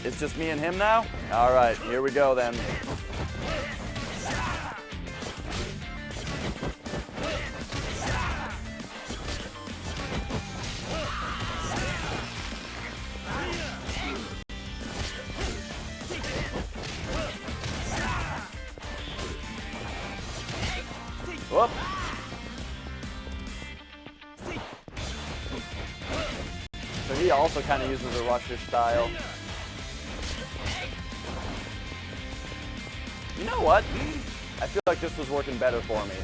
It's just me and him now? All right, here we go then. Whoop. So he also kind of uses a rusher style. You know what? I feel like this was working better for me.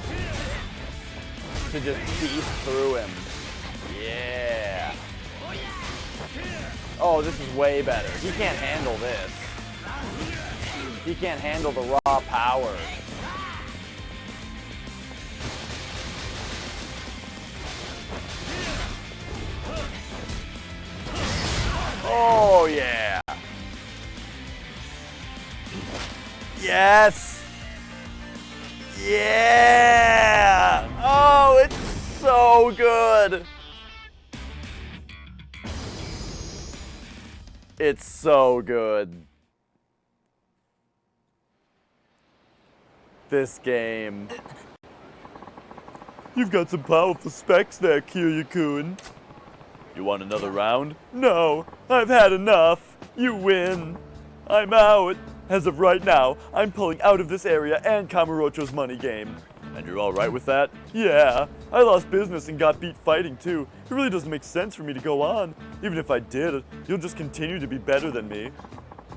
To just beast through him. Yeah. Oh, this is way better. He can't handle this. He can't handle the raw power. Oh, yeah. Yes. Yeah. Oh, it's so good. It's so good. This game. You've got some powerful specs there, Kiryu-kun. You want another round? No, I've had enough. You win. I'm out. As of right now, I'm pulling out of this area and Kamurocho's money game. And you're alright with that? Yeah. I lost business and got beat fighting too. It really doesn't make sense for me to go on. Even if I did, you'll just continue to be better than me.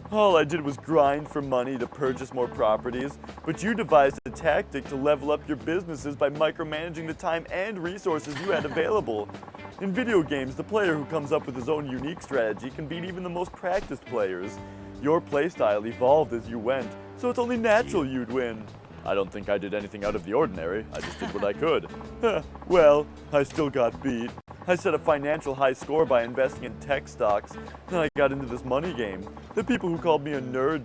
All I did was grind for money to purchase more properties, but you devised a tactic to level up your businesses by micromanaging the time and resources you had available. In video games, the player who comes up with his own unique strategy can beat even the most practiced players. Your playstyle evolved as you went, so it's only natural you'd win. I don't think I did anything out of the ordinary. I just did what I could. Well, I still got beat. I set a financial high score by investing in tech stocks. Then I got into this money game. The people who called me a nerd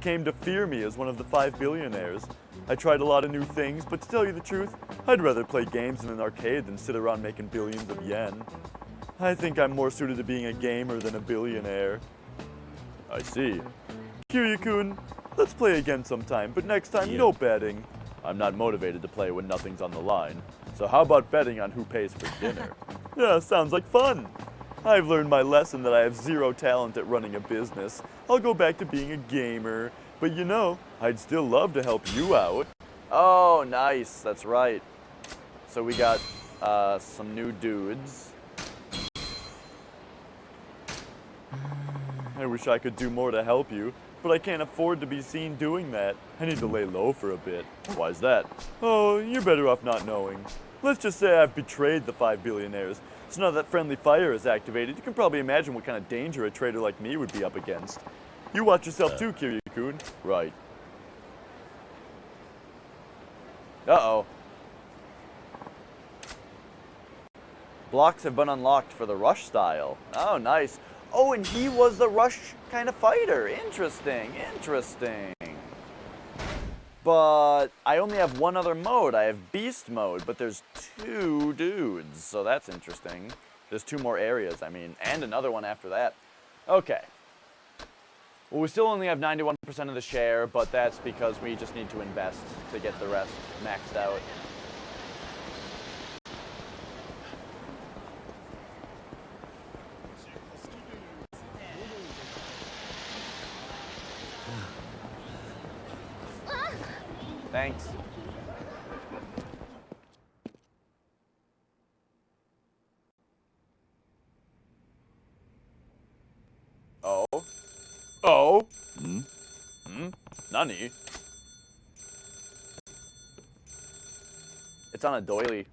came to fear me as one of the 5 billionaires. I tried a lot of new things, but to tell you the truth, I'd rather play games in an arcade than sit around making billions of yen. I think I'm more suited to being a gamer than a billionaire. I see. Kiryu-kun, let's play again sometime, but next time, no betting. I'm not motivated to play when nothing's on the line. So how about betting on who pays for dinner? Yeah, sounds like fun. I've learned my lesson that I have zero talent at running a business. I'll go back to being a gamer. But you know, I'd still love to help you out. Oh, nice. That's right. So we got some new dudes. I wish I could do more to help you, but I can't afford to be seen doing that. I need to lay low for a bit. Why's that? Oh, you're better off not knowing. Let's just say I've betrayed the 5 billionaires. So now that friendly fire is activated, you can probably imagine what kind of danger a traitor like me would be up against. You watch yourself too, Kiryu-kun. Right. Uh-oh. Blocks have been unlocked for the rush style. Oh, nice. Oh, and he was the rush kind of fighter. Interesting, interesting. But I only have one other mode. I have beast mode, but there's 2 dudes, so that's interesting. There's 2 more areas, I mean, and another one after that. Okay. Well, we still only have 91% of the share, but that's because we just need to invest to get the rest maxed out. Thanks. Oh? Oh? Nani? It's on a doily.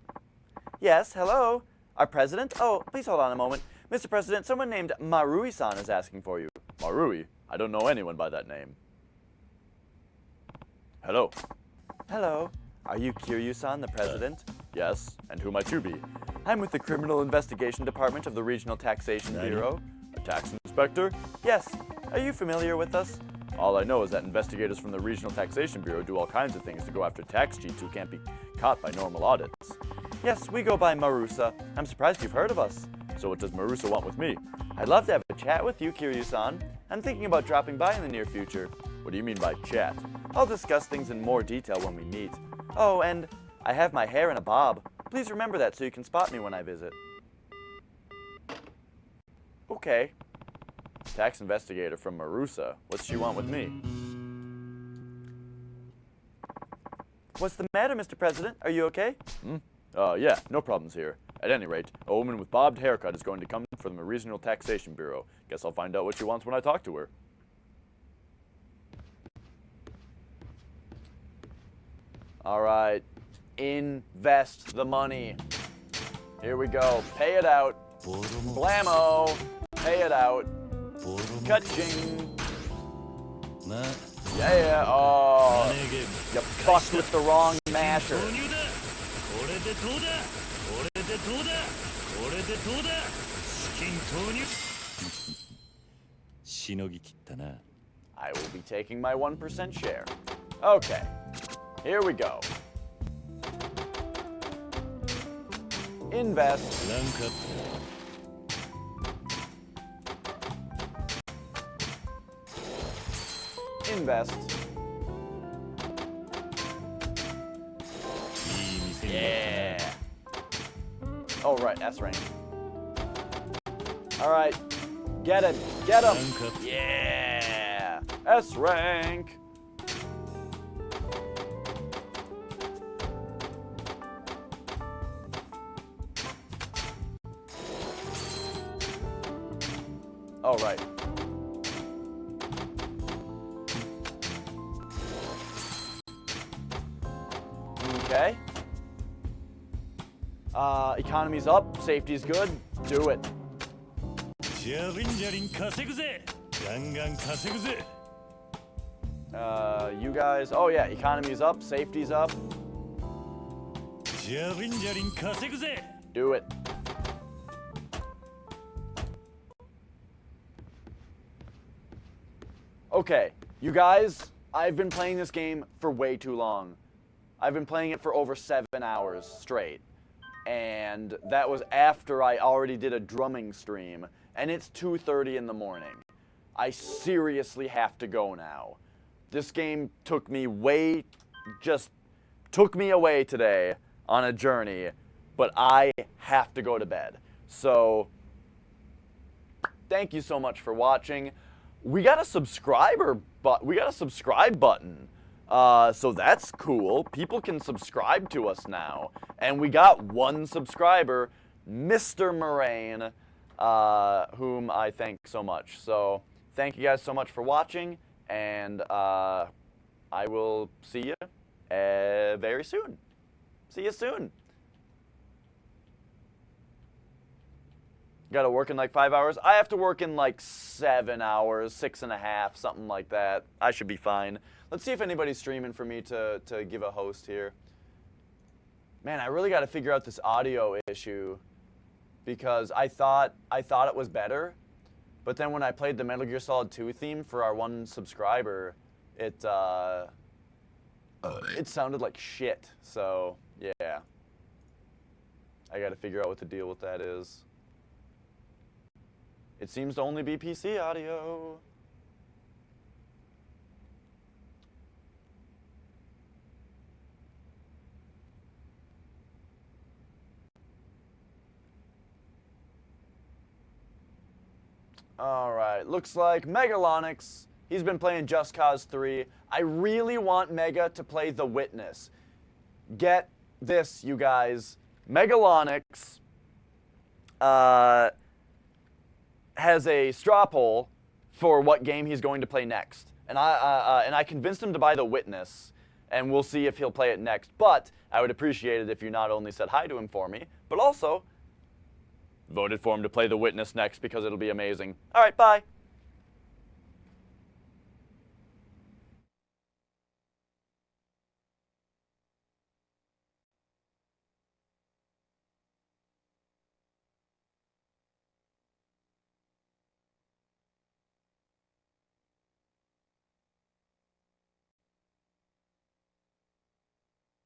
Yes, hello? Our president? Oh, please hold on a moment. Mr. President, someone named Marui-san is asking for you. Marui? I don't know anyone by that name. Hello. Hello. Are you Kiryu-san, the president? Yes. And who might you be? I'm with the Criminal Investigation Department of the Regional Taxation Bureau. A tax inspector? Yes. Are you familiar with us? All I know is that investigators from the Regional Taxation Bureau do all kinds of things to go after tax cheats who can't be caught by normal audits. Yes, we go by Marusa. I'm surprised you've heard of us. So what does Marusa want with me? I'd love to have a chat with you, Kiryu-san. I'm thinking about dropping by in the near future. What do you mean by chat? I'll discuss things in more detail when we meet. Oh, and I have my hair in a bob. Please remember that so you can spot me when I visit. Okay. Tax investigator from Marusa. What's she want with me? What's the matter, Mr. President? Are you okay? Yeah, no problems here. At any rate, a woman with bobbed haircut is going to come from the Regional Taxation Bureau. Guess I'll find out what she wants when I talk to her. Alright. Invest the money. Here we go. Pay it out. Blammo. Pay it out. Ka-ching. Yeah. Oh. You fucked with the wrong masher. しのぎきったな。 I will be taking my 1% share. Okay. Here we go. Invest. ランクアップ。 Invest. いい店になったな。 Yeah. Oh, right. S rank. All right. Get him. Get him. Rank up. Yeah. S rank. All right. Okay. Economy's up, safety's good. Do it. ジャリンジャリン稼ぐぜ。ガンガン稼ぐぜ。 You guys. Oh yeah, economy's up, safety's up. ジャリンジャリン稼ぐぜ。 Do it. Okay, you guys, I've been playing this game for way too long. I've been playing it for over 7 hours straight. And that was after I already did a drumming stream. And it's 2:30 in the morning. I seriously have to go now. This game took me away today on a journey. But I have to go to bed. So, thank you so much for watching. We got a subscribe button. So that's cool. People can subscribe to us now. And we got one subscriber, Mr. Moraine, whom I thank so much. So thank you guys so much for watching, and I will see you very soon. See you soon. Gotta work in like 5 hours. I have to work in like 7 hours, 6.5, something like that. I should be fine. Let's see if anybody's streaming for me to give a host here. Man, I really gotta figure out this audio issue because I thought it was better, but then when I played the Metal Gear Solid 2 theme for our one subscriber, it sounded like shit. So yeah, I gotta figure out what the deal with that is. It seems to only be PC audio. All right, looks like Megalonix, he's been playing Just Cause 3. I really want Mega to play The Witness. Get this, you guys. Megalonix, has a straw poll for what game he's going to play next. And I convinced him to buy The Witness, and we'll see if he'll play it next. But I would appreciate it if you not only said hi to him for me, but also voted for him to play The Witness next because it'll be amazing. All right, bye.